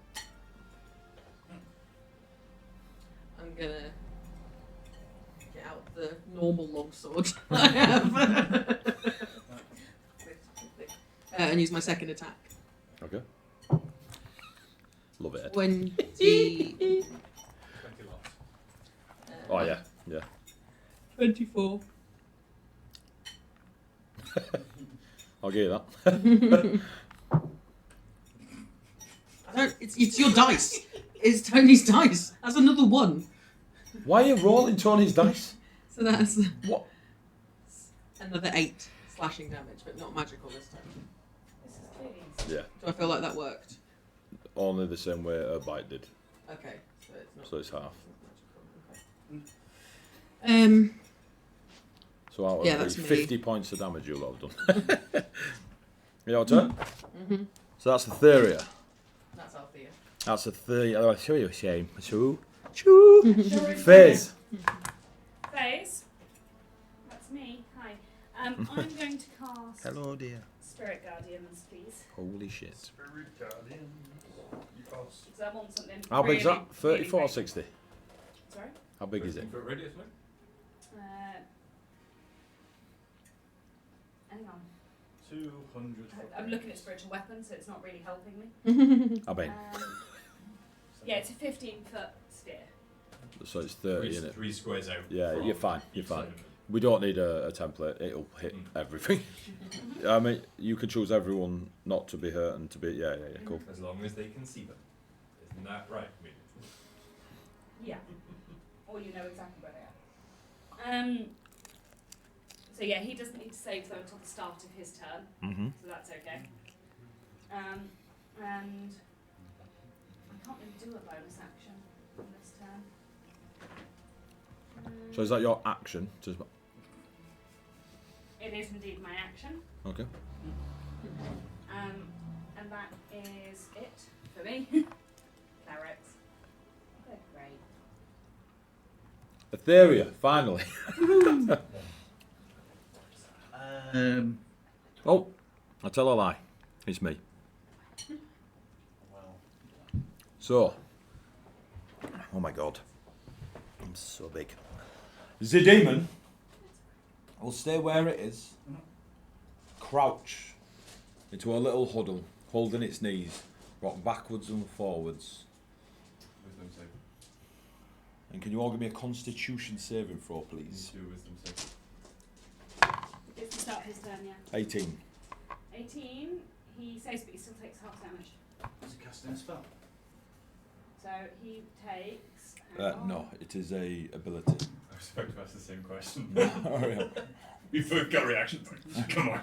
[SPEAKER 3] I'm gonna get out the normal longsword I have. And use my second attack.
[SPEAKER 1] Okay. Love it.
[SPEAKER 3] 20.
[SPEAKER 5] 20 lots.
[SPEAKER 1] Oh yeah, yeah.
[SPEAKER 3] 24.
[SPEAKER 1] I'll give you that.
[SPEAKER 3] It's your dice. It's Tony's dice. That's another 1.
[SPEAKER 1] Why are you rolling Tony's dice?
[SPEAKER 3] So that's
[SPEAKER 1] What?
[SPEAKER 3] another 8 slashing damage, but not magical this time.
[SPEAKER 2] This is clearly.
[SPEAKER 1] Yeah.
[SPEAKER 3] Do I feel like that worked?
[SPEAKER 1] Only the same way a bite did.
[SPEAKER 3] Okay, so it's not.
[SPEAKER 1] So it's half.
[SPEAKER 3] Okay.
[SPEAKER 1] So out of
[SPEAKER 3] Yeah,
[SPEAKER 1] the
[SPEAKER 3] that's me.
[SPEAKER 1] 50 points of damage you'll have done. Your turn?
[SPEAKER 3] Mhm.
[SPEAKER 1] So that's Etheria.
[SPEAKER 3] That's Althea.
[SPEAKER 1] That's a 30. Oh, I'll show you a shame. Choo. Fizz.
[SPEAKER 7] Phase. That's me. Hi. I'm going to cast
[SPEAKER 1] Hello, dear.
[SPEAKER 7] Spirit Guardians, please.
[SPEAKER 1] Holy shit.
[SPEAKER 4] Spirit Guardian.
[SPEAKER 7] Because I want something.
[SPEAKER 1] How big's
[SPEAKER 7] really,
[SPEAKER 1] that? 34 or
[SPEAKER 7] really
[SPEAKER 1] 60?
[SPEAKER 7] Sorry?
[SPEAKER 1] How big is it?
[SPEAKER 5] 15 foot radius, mate?
[SPEAKER 7] Hang on.
[SPEAKER 4] 200.
[SPEAKER 7] I'm looking at spiritual weapons, so it's not really helping me.
[SPEAKER 1] I mean,
[SPEAKER 7] Yeah, it's a 15-foot sphere.
[SPEAKER 1] so it's 30, isn't it?
[SPEAKER 5] 3 squares out.
[SPEAKER 1] Yeah,
[SPEAKER 5] from
[SPEAKER 1] you're fine. You're
[SPEAKER 5] each
[SPEAKER 1] fine.
[SPEAKER 5] side of it.
[SPEAKER 1] We don't need a template. It'll hit everything. I mean, you can choose everyone not to be hurt and to be. Yeah, cool.
[SPEAKER 5] As long as they can see them. Isn't that right? I mean,
[SPEAKER 7] Yeah. Or you know exactly where they are. So yeah, he doesn't need to save them until the start of his turn,
[SPEAKER 1] Mm-hmm.
[SPEAKER 7] so that's okay. And I can't really do a bonus action on this turn.
[SPEAKER 1] So is that your action? Just
[SPEAKER 7] It is indeed my action.
[SPEAKER 1] okay.
[SPEAKER 7] And that is it for me. Clerics. They're great.
[SPEAKER 1] Etheria, finally. Oh, I tell a lie. It's me.
[SPEAKER 4] Well,
[SPEAKER 1] So, oh my god, I'm so big. The demon will stay where it is, crouch into a little huddle, holding its knees, rock backwards and forwards.
[SPEAKER 5] wisdom save.
[SPEAKER 1] And can you all give me a Constitution saving throw, please?
[SPEAKER 5] Do a wisdom save.
[SPEAKER 7] It's the start of his turn, yeah.
[SPEAKER 1] 18.
[SPEAKER 7] 18, he saves, but he still takes half damage.
[SPEAKER 4] is it casting a spell?
[SPEAKER 7] So he takes.
[SPEAKER 1] No, it is a ability.
[SPEAKER 5] I was about to ask the same question.
[SPEAKER 1] Oh, yeah.
[SPEAKER 5] We both got reaction points. Come on.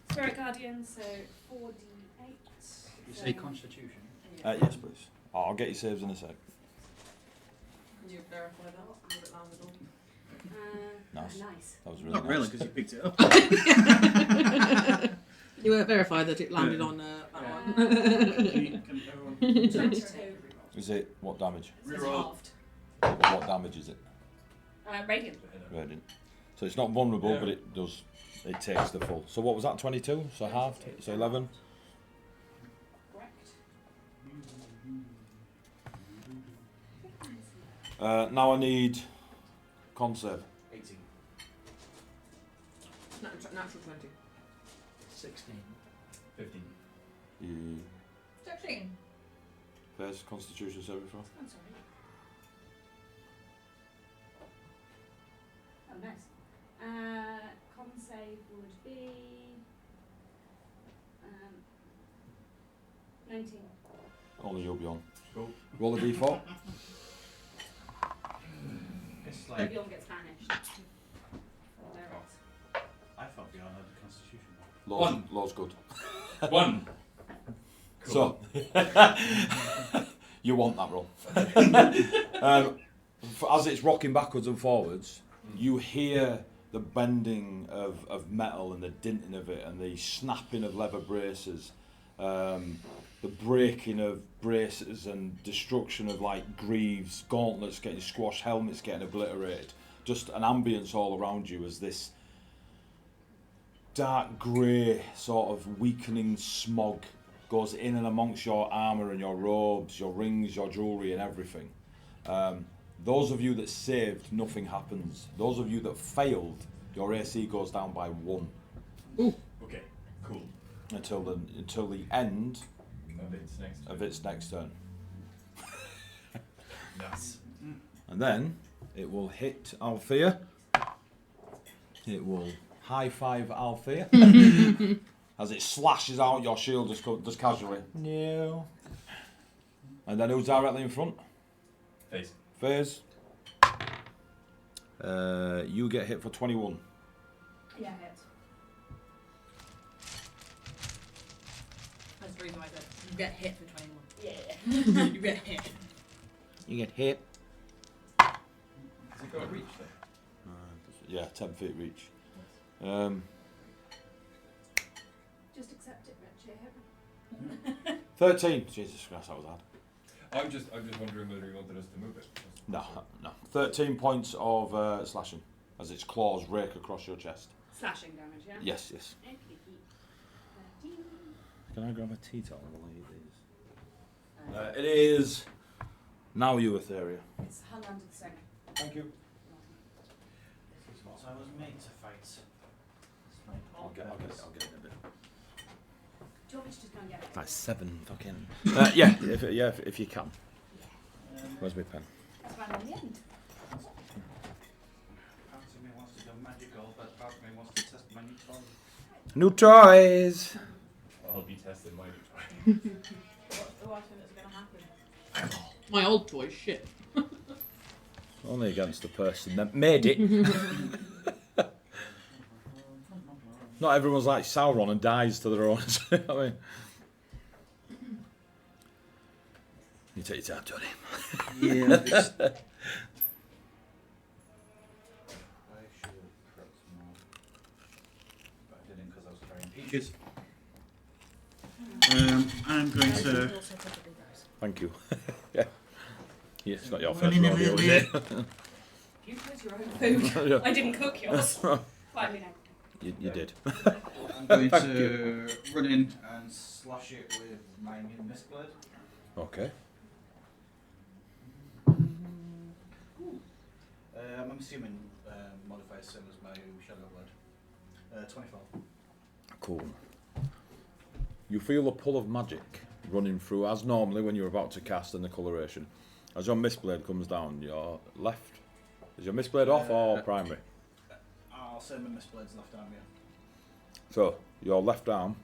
[SPEAKER 7] Spirit Guardian, so 4d8.
[SPEAKER 6] You say Constitution.
[SPEAKER 1] Yes, please. I'll get your saves in a sec.
[SPEAKER 3] Can you verify that? Have it landed on?
[SPEAKER 1] Nice.
[SPEAKER 7] Nice.
[SPEAKER 1] That was really
[SPEAKER 6] Not
[SPEAKER 1] nice.
[SPEAKER 6] really, because you picked it up.
[SPEAKER 3] Can you verify that it landed on that one?
[SPEAKER 4] Can everyone
[SPEAKER 7] 22.
[SPEAKER 1] Is it what damage?
[SPEAKER 7] So it's
[SPEAKER 4] Reroll.
[SPEAKER 7] halved.
[SPEAKER 1] What damage is it?
[SPEAKER 7] Radiant.
[SPEAKER 1] Radiant. So it's not vulnerable,
[SPEAKER 5] Yeah.
[SPEAKER 1] but it does. It takes the full. So what was that? 22. So halved. So 11.
[SPEAKER 7] Correct.
[SPEAKER 1] Now I need con save.
[SPEAKER 4] 18.
[SPEAKER 3] Natural 20.
[SPEAKER 6] 16.
[SPEAKER 5] 15.
[SPEAKER 2] 13.
[SPEAKER 1] First Constitution saving throw.
[SPEAKER 7] I'm sorry. Oh, nice. Con save would be 19.
[SPEAKER 1] Only you'll be on.
[SPEAKER 5] Cool.
[SPEAKER 1] Roll a d4.
[SPEAKER 4] It's
[SPEAKER 7] So
[SPEAKER 4] like,
[SPEAKER 7] Bjorn gets banished. Thereabouts.
[SPEAKER 4] I thought Bjorn had the Constitution.
[SPEAKER 1] Law's good.
[SPEAKER 5] 1.
[SPEAKER 1] So you want that roll. As it's rocking backwards and forwards, you hear the bending of metal and the dinting of it and the snapping of leather braces, the breaking of braces and destruction of like greaves, gauntlets getting squashed, helmets getting obliterated. Just an ambience all around you as this dark grey sort of weakening smog goes in and amongst your armour and your robes, your rings, your jewellery and everything. Those of you that saved, nothing happens. Those of you that failed, your AC goes down by 1
[SPEAKER 5] Okay, cool.
[SPEAKER 1] until the end
[SPEAKER 5] Of its next
[SPEAKER 1] of its next turn.
[SPEAKER 5] Nice.
[SPEAKER 1] And then it will hit Althea. It will high five Althea. As it slashes out your shield just casually. No. And then who's directly in front?
[SPEAKER 5] Face.
[SPEAKER 1] Faze. You get hit for 21.
[SPEAKER 7] Yeah, hit.
[SPEAKER 2] That's the reason why I said you get hit for 21.
[SPEAKER 7] Yeah.
[SPEAKER 2] You get hit.
[SPEAKER 1] You get hit.
[SPEAKER 5] Has it got a reach there?
[SPEAKER 1] Yeah, 10 feet reach.
[SPEAKER 7] Just accept it, Richie.
[SPEAKER 1] 13. Jesus Christ, that was hard.
[SPEAKER 5] I'm just wondering whether he wanted us to move it.
[SPEAKER 1] No. 13 points of slashing as its claws rake across your chest.
[SPEAKER 7] Slashing damage, yeah?
[SPEAKER 1] Yes.
[SPEAKER 7] Okay.
[SPEAKER 1] Can I grab a tea towel while you do this? It is now you, Etheria.
[SPEAKER 2] It's hung under the sink.
[SPEAKER 1] Thank you.
[SPEAKER 4] This is what I was made to fight.
[SPEAKER 1] I'll get it in a bit.
[SPEAKER 7] Do you want me to just go and get it?
[SPEAKER 1] That's 7 fucking. If you can. Where's my pen?
[SPEAKER 7] That's right on the end.
[SPEAKER 4] Part of me wants to go magical, but part of me wants to test my new toy.
[SPEAKER 1] New toys.
[SPEAKER 5] I'll be testing my new toy.
[SPEAKER 2] What do you think is going to happen?
[SPEAKER 3] My old toy, shit.
[SPEAKER 1] Only against the person that made it. Not everyone's like Sauron and dies to their own. I mean, you take your time, Johnny.
[SPEAKER 4] Yeah. I should have prepped more. But I didn't because I was carrying peaches. I'm going to.
[SPEAKER 1] Thank you. Yeah, it's not your first
[SPEAKER 4] Running a
[SPEAKER 1] rodeo,
[SPEAKER 4] little
[SPEAKER 1] is it?
[SPEAKER 7] You chose your own food.
[SPEAKER 1] Yeah.
[SPEAKER 7] I didn't cook yours. Finally, no.
[SPEAKER 1] You did.
[SPEAKER 4] I'm going
[SPEAKER 1] Thank
[SPEAKER 4] to run in and slash it with my new mistblade.
[SPEAKER 1] Okay.
[SPEAKER 4] I'm assuming modifier same as my shadow blade. 24.
[SPEAKER 1] Cool. You feel a pull of magic running through, as normally when you're about to cast an coloration. As your mistblade comes down, your left. Is your mistblade off or primary?
[SPEAKER 4] I'll say my mistblade's left arm, yeah.
[SPEAKER 1] So, your left arm,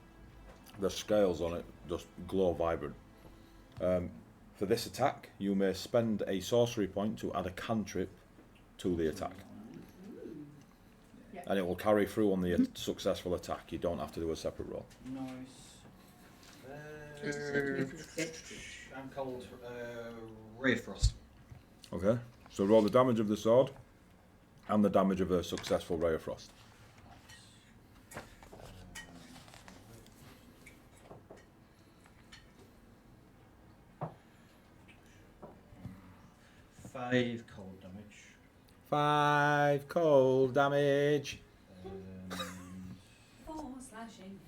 [SPEAKER 1] the scales on it just glow vibrant. For this attack, you may spend a sorcery point to add a cantrip to the attack.
[SPEAKER 7] Yeah.
[SPEAKER 1] And it will carry through on the successful attack. You don't have to do a separate roll.
[SPEAKER 4] Nice. I'm called Ray Frost.
[SPEAKER 1] Okay. So roll the damage of the sword and the damage of a successful ray of frost.
[SPEAKER 4] Five cold damage.
[SPEAKER 1] 5 cold damage.
[SPEAKER 7] 4 slashing.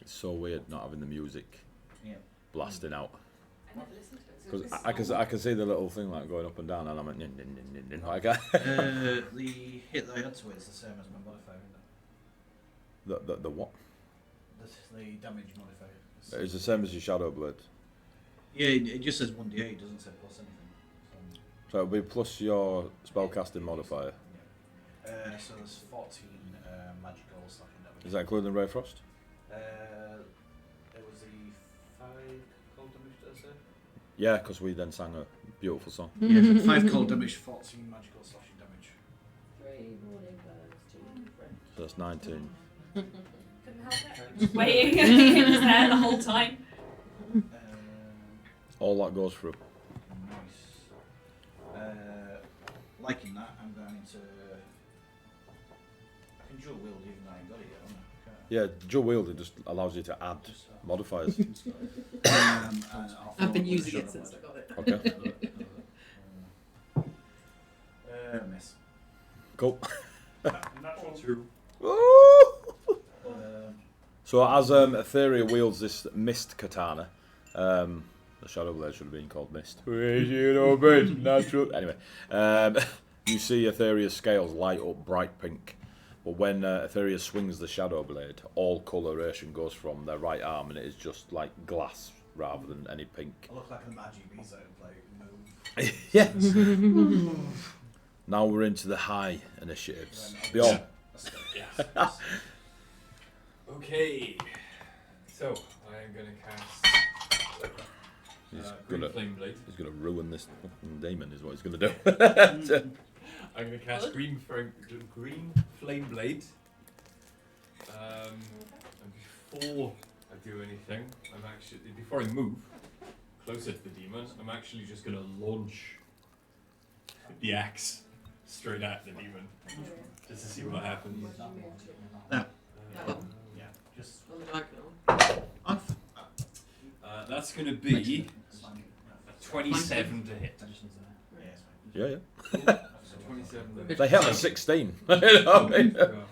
[SPEAKER 1] It's so weird not having the music
[SPEAKER 4] Yeah.
[SPEAKER 1] blasting out.
[SPEAKER 7] I never listened to it.
[SPEAKER 1] Because I can see the little thing like going up and down, and I'm like, nin, nin, nin, nin, nin. Like,
[SPEAKER 4] The hit that I had to it is the same as my modifier, isn't it?
[SPEAKER 1] the what?
[SPEAKER 4] The damage modifier.
[SPEAKER 1] It's the same as your shadow blade.
[SPEAKER 4] Yeah, it just says 1d8, it doesn't say plus anything.
[SPEAKER 1] So it'll be plus your spellcasting modifier.
[SPEAKER 4] So there's 14 magical slashing damage.
[SPEAKER 1] Is that including ray of frost?
[SPEAKER 4] It was the 5 cold damage, did I say?
[SPEAKER 1] Yeah, because we then sang a beautiful song.
[SPEAKER 4] Yeah, 5 cold damage, 14 magical slashing damage.
[SPEAKER 3] 3 morning birds, 2 friends.
[SPEAKER 1] So that's 19.
[SPEAKER 7] Couldn't help it. Just waiting. It was there the whole time.
[SPEAKER 1] All that goes through.
[SPEAKER 4] Nice. Liking that, I'm going to. I can dual wield even though I ain't got it yet, haven't I?
[SPEAKER 1] Yeah, dual wielding just allows you to add modifiers.
[SPEAKER 3] I've been using it since I got it.
[SPEAKER 1] Okay.
[SPEAKER 4] Miss.
[SPEAKER 1] Cool.
[SPEAKER 5] Natural 2.
[SPEAKER 1] So as Etheria wields this mist katana, the shadow blade should have been called mist. Natural. Anyway, you see Etheria's scales light up bright pink, but when Etheria swings the shadow blade, all coloration goes from their right arm, and it is just like glass rather than any pink.
[SPEAKER 4] I look like a magic beast out of like move.
[SPEAKER 1] Yes. Now we're into the high initiatives. Beyond.
[SPEAKER 5] Yes. Okay. So, I am going to cast Green Flame Blade.
[SPEAKER 1] He's gonna ruin this fucking demon, is what he's gonna do.
[SPEAKER 5] I'm going to cast Green Flame Blade. And before I do anything, before I move closer to the demon, I'm actually just going to launch the axe straight at the demon, just to see what happens.
[SPEAKER 3] That one.
[SPEAKER 4] Yeah, just
[SPEAKER 3] On the diagonal.
[SPEAKER 4] off.
[SPEAKER 5] That's going to be 27 to hit.
[SPEAKER 1] Yeah, yeah.
[SPEAKER 5] So 27 to hit.
[SPEAKER 1] They hit a 16. You know what I mean?
[SPEAKER 5] D10.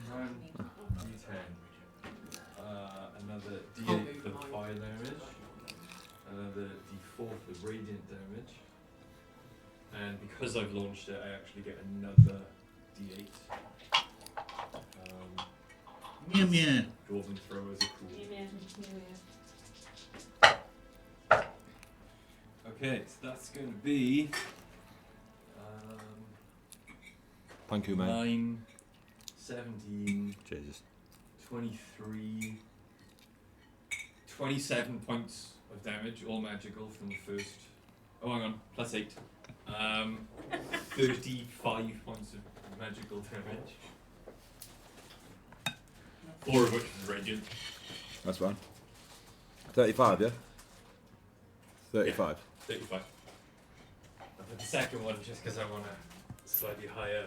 [SPEAKER 5] Another D8 for fire damage. Another D4 for radiant damage. And because I've launched it, I actually get another D8.
[SPEAKER 4] Meow meow.
[SPEAKER 5] Dwarven throwers are cool. Okay, so that's going to be
[SPEAKER 1] Thank you, mate.
[SPEAKER 5] 9, 17,
[SPEAKER 1] Jesus.
[SPEAKER 5] 23, 27 points of damage, all magical from the first. Oh, hang on, plus 8. 35 points of magical damage. 4 of which is radiant.
[SPEAKER 1] That's fine. 35, yeah? 35.
[SPEAKER 5] 35. And for the second one, just because I want a slightly higher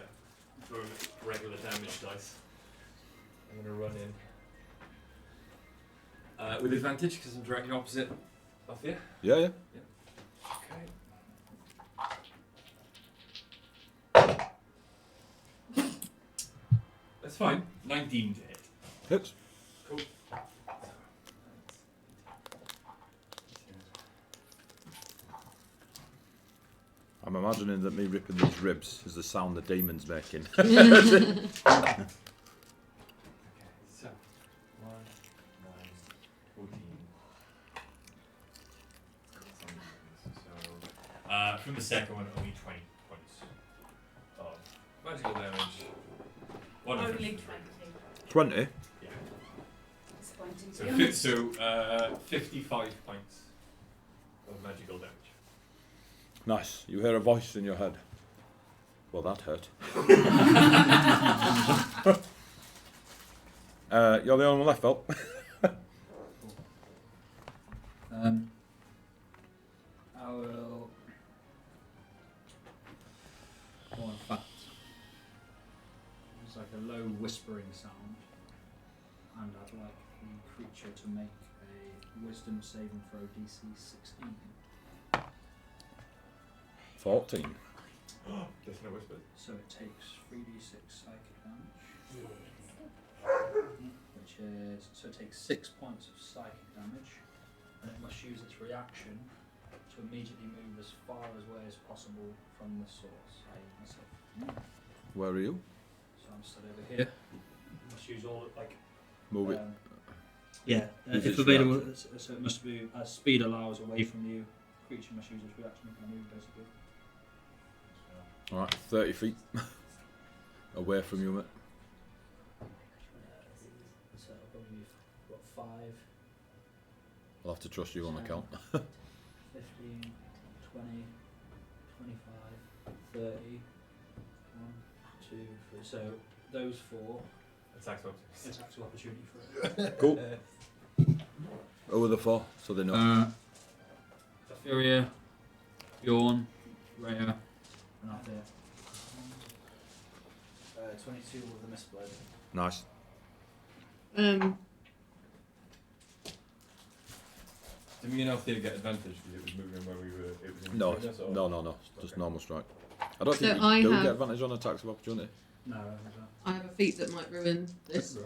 [SPEAKER 5] regular damage dice, I'm going to run in with advantage because I'm directly opposite of you.
[SPEAKER 1] Yeah, yeah.
[SPEAKER 5] Okay. That's fine. 19 to hit.
[SPEAKER 1] Hits.
[SPEAKER 5] Cool.
[SPEAKER 1] I'm imagining that me ripping these ribs is the sound the demon's making.
[SPEAKER 5] Okay, so 1, 9, 14. So, from the second one, only 20 points of magical damage. One of
[SPEAKER 7] Only
[SPEAKER 5] which is
[SPEAKER 7] 20.
[SPEAKER 1] 20?
[SPEAKER 5] yeah.
[SPEAKER 7] Disappointing.
[SPEAKER 5] So, 55 points of magical damage.
[SPEAKER 1] Nice. You hear a voice in your head. Well, that hurt. You're the only one left, Phil.
[SPEAKER 6] I will. Oh, in fact, it's like a low whispering sound, and I'd like the creature to make a Wisdom saving throw DC 16.
[SPEAKER 1] 14.
[SPEAKER 5] Just no whisper.
[SPEAKER 6] So it takes 3d6 psychic damage, which is so it takes 6 points of psychic damage, and it must use its reaction to immediately move as far away as possible from the source, i.e. myself.
[SPEAKER 1] Where are you?
[SPEAKER 6] So I'm stood over here. Must use all like.
[SPEAKER 1] Move it.
[SPEAKER 6] Yeah,
[SPEAKER 1] Use
[SPEAKER 6] if
[SPEAKER 1] its
[SPEAKER 6] available, so it must be as speed allows away from you. Creature must use its reaction to move basically.
[SPEAKER 1] Alright, 30 feet. Away from you, mate.
[SPEAKER 6] So I'll probably what 5,
[SPEAKER 1] I'll have to trust you on the count.
[SPEAKER 6] 15, 20, 25, 30, 1, 2, 3. So those 4
[SPEAKER 5] Attacks up.
[SPEAKER 6] attacks of opportunity for it.
[SPEAKER 1] Cool. Who are the 4? So they know.
[SPEAKER 6] Furia, Bjorn, Rhea, and up there.
[SPEAKER 4] 22 with the mistblade.
[SPEAKER 1] Nice.
[SPEAKER 5] Did me and Althea get advantage because it was moving where we were? It was in
[SPEAKER 1] No,
[SPEAKER 5] between us, or-
[SPEAKER 1] no. Just normal strike. I don't
[SPEAKER 3] So
[SPEAKER 1] think
[SPEAKER 3] I
[SPEAKER 1] you do
[SPEAKER 3] have-
[SPEAKER 1] get advantage on attacks of opportunity.
[SPEAKER 6] No,
[SPEAKER 3] I have a feat that might ruin this.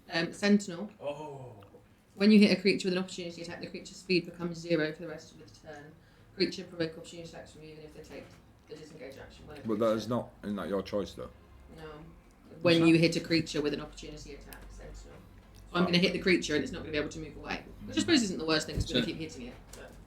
[SPEAKER 6] actually.
[SPEAKER 3] Sentinel.
[SPEAKER 5] Oh.
[SPEAKER 3] When you hit a creature with an opportunity attack, the creature's speed becomes 0 for the rest of its turn. Creature provoke opportunity attacks from you even if they take the disengage action. When a
[SPEAKER 1] But that
[SPEAKER 3] creature-
[SPEAKER 1] is not, isn't that your choice though?
[SPEAKER 3] No. When you hit a creature with an opportunity attack, Sentinel. So I'm going to hit the creature and it's not going to be able to move away. Which I suppose isn't the worst thing, it's going to keep hitting it.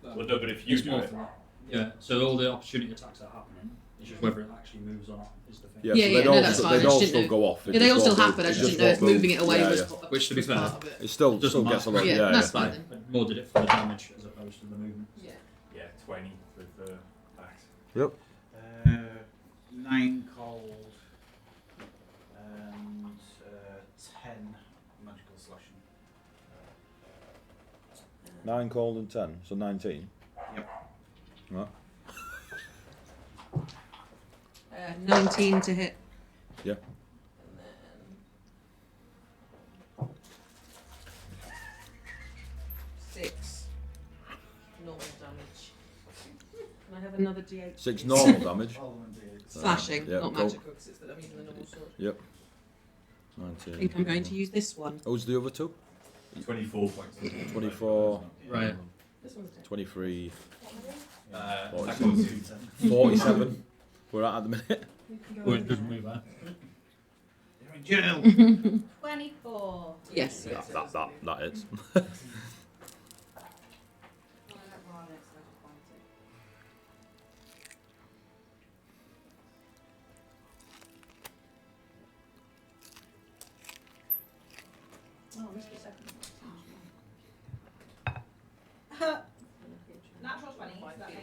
[SPEAKER 3] But
[SPEAKER 5] Well, no, but if you
[SPEAKER 6] It's
[SPEAKER 5] do
[SPEAKER 6] more
[SPEAKER 5] it,
[SPEAKER 6] than that. Yeah, so all the opportunity attacks are happening. It's just whether it actually moves or not is the thing.
[SPEAKER 1] Yeah,
[SPEAKER 3] Yeah,
[SPEAKER 1] so
[SPEAKER 3] yeah,
[SPEAKER 1] they'd
[SPEAKER 3] no,
[SPEAKER 1] all,
[SPEAKER 3] that's fine, I
[SPEAKER 1] they'd
[SPEAKER 3] just
[SPEAKER 1] all
[SPEAKER 3] didn't
[SPEAKER 1] still
[SPEAKER 3] know.
[SPEAKER 1] go off. It
[SPEAKER 3] yeah, they
[SPEAKER 1] just
[SPEAKER 3] all still
[SPEAKER 1] won't move-
[SPEAKER 3] happen, I
[SPEAKER 1] it
[SPEAKER 3] just didn't know if
[SPEAKER 1] won't
[SPEAKER 3] moving it away
[SPEAKER 1] yeah,
[SPEAKER 3] was,
[SPEAKER 1] yeah.
[SPEAKER 6] Which, to be fair,
[SPEAKER 3] part of it.
[SPEAKER 1] It still
[SPEAKER 6] Doesn't
[SPEAKER 1] gets a lot.
[SPEAKER 6] matter.
[SPEAKER 3] Yeah, that's fine
[SPEAKER 6] I
[SPEAKER 3] then.
[SPEAKER 6] more did it for the damage as opposed to the movement.
[SPEAKER 3] Yeah.
[SPEAKER 5] yeah, 20 with the axe.
[SPEAKER 1] Yep.
[SPEAKER 4] 9 cold and 10 magical slashing.
[SPEAKER 1] 9 cold and 10, so 19.
[SPEAKER 4] Yep.
[SPEAKER 1] Right.
[SPEAKER 3] 19 to hit.
[SPEAKER 1] Yeah.
[SPEAKER 3] And then 6 normal damage. Can I have another D8?
[SPEAKER 1] 6 normal damage.
[SPEAKER 3] Slashing,
[SPEAKER 1] Yeah,
[SPEAKER 3] not
[SPEAKER 1] cool.
[SPEAKER 3] magical, because it's I'm using the normal sword.
[SPEAKER 1] Yep.
[SPEAKER 3] I
[SPEAKER 1] 19.
[SPEAKER 3] think I'm going to use this one.
[SPEAKER 1] What was the other two?
[SPEAKER 5] 24 points.
[SPEAKER 1] 24,
[SPEAKER 6] Right.
[SPEAKER 3] This one's 10.
[SPEAKER 1] 23,
[SPEAKER 5] Attack
[SPEAKER 1] 47. We're at the minute.
[SPEAKER 6] Well, it doesn't move, huh?
[SPEAKER 4] You're in jail.
[SPEAKER 2] 24.
[SPEAKER 3] Yes,
[SPEAKER 1] That is.
[SPEAKER 2] Oh, I don't roll on it, so I just find it. Oh, risky second. Natural 20, so that makes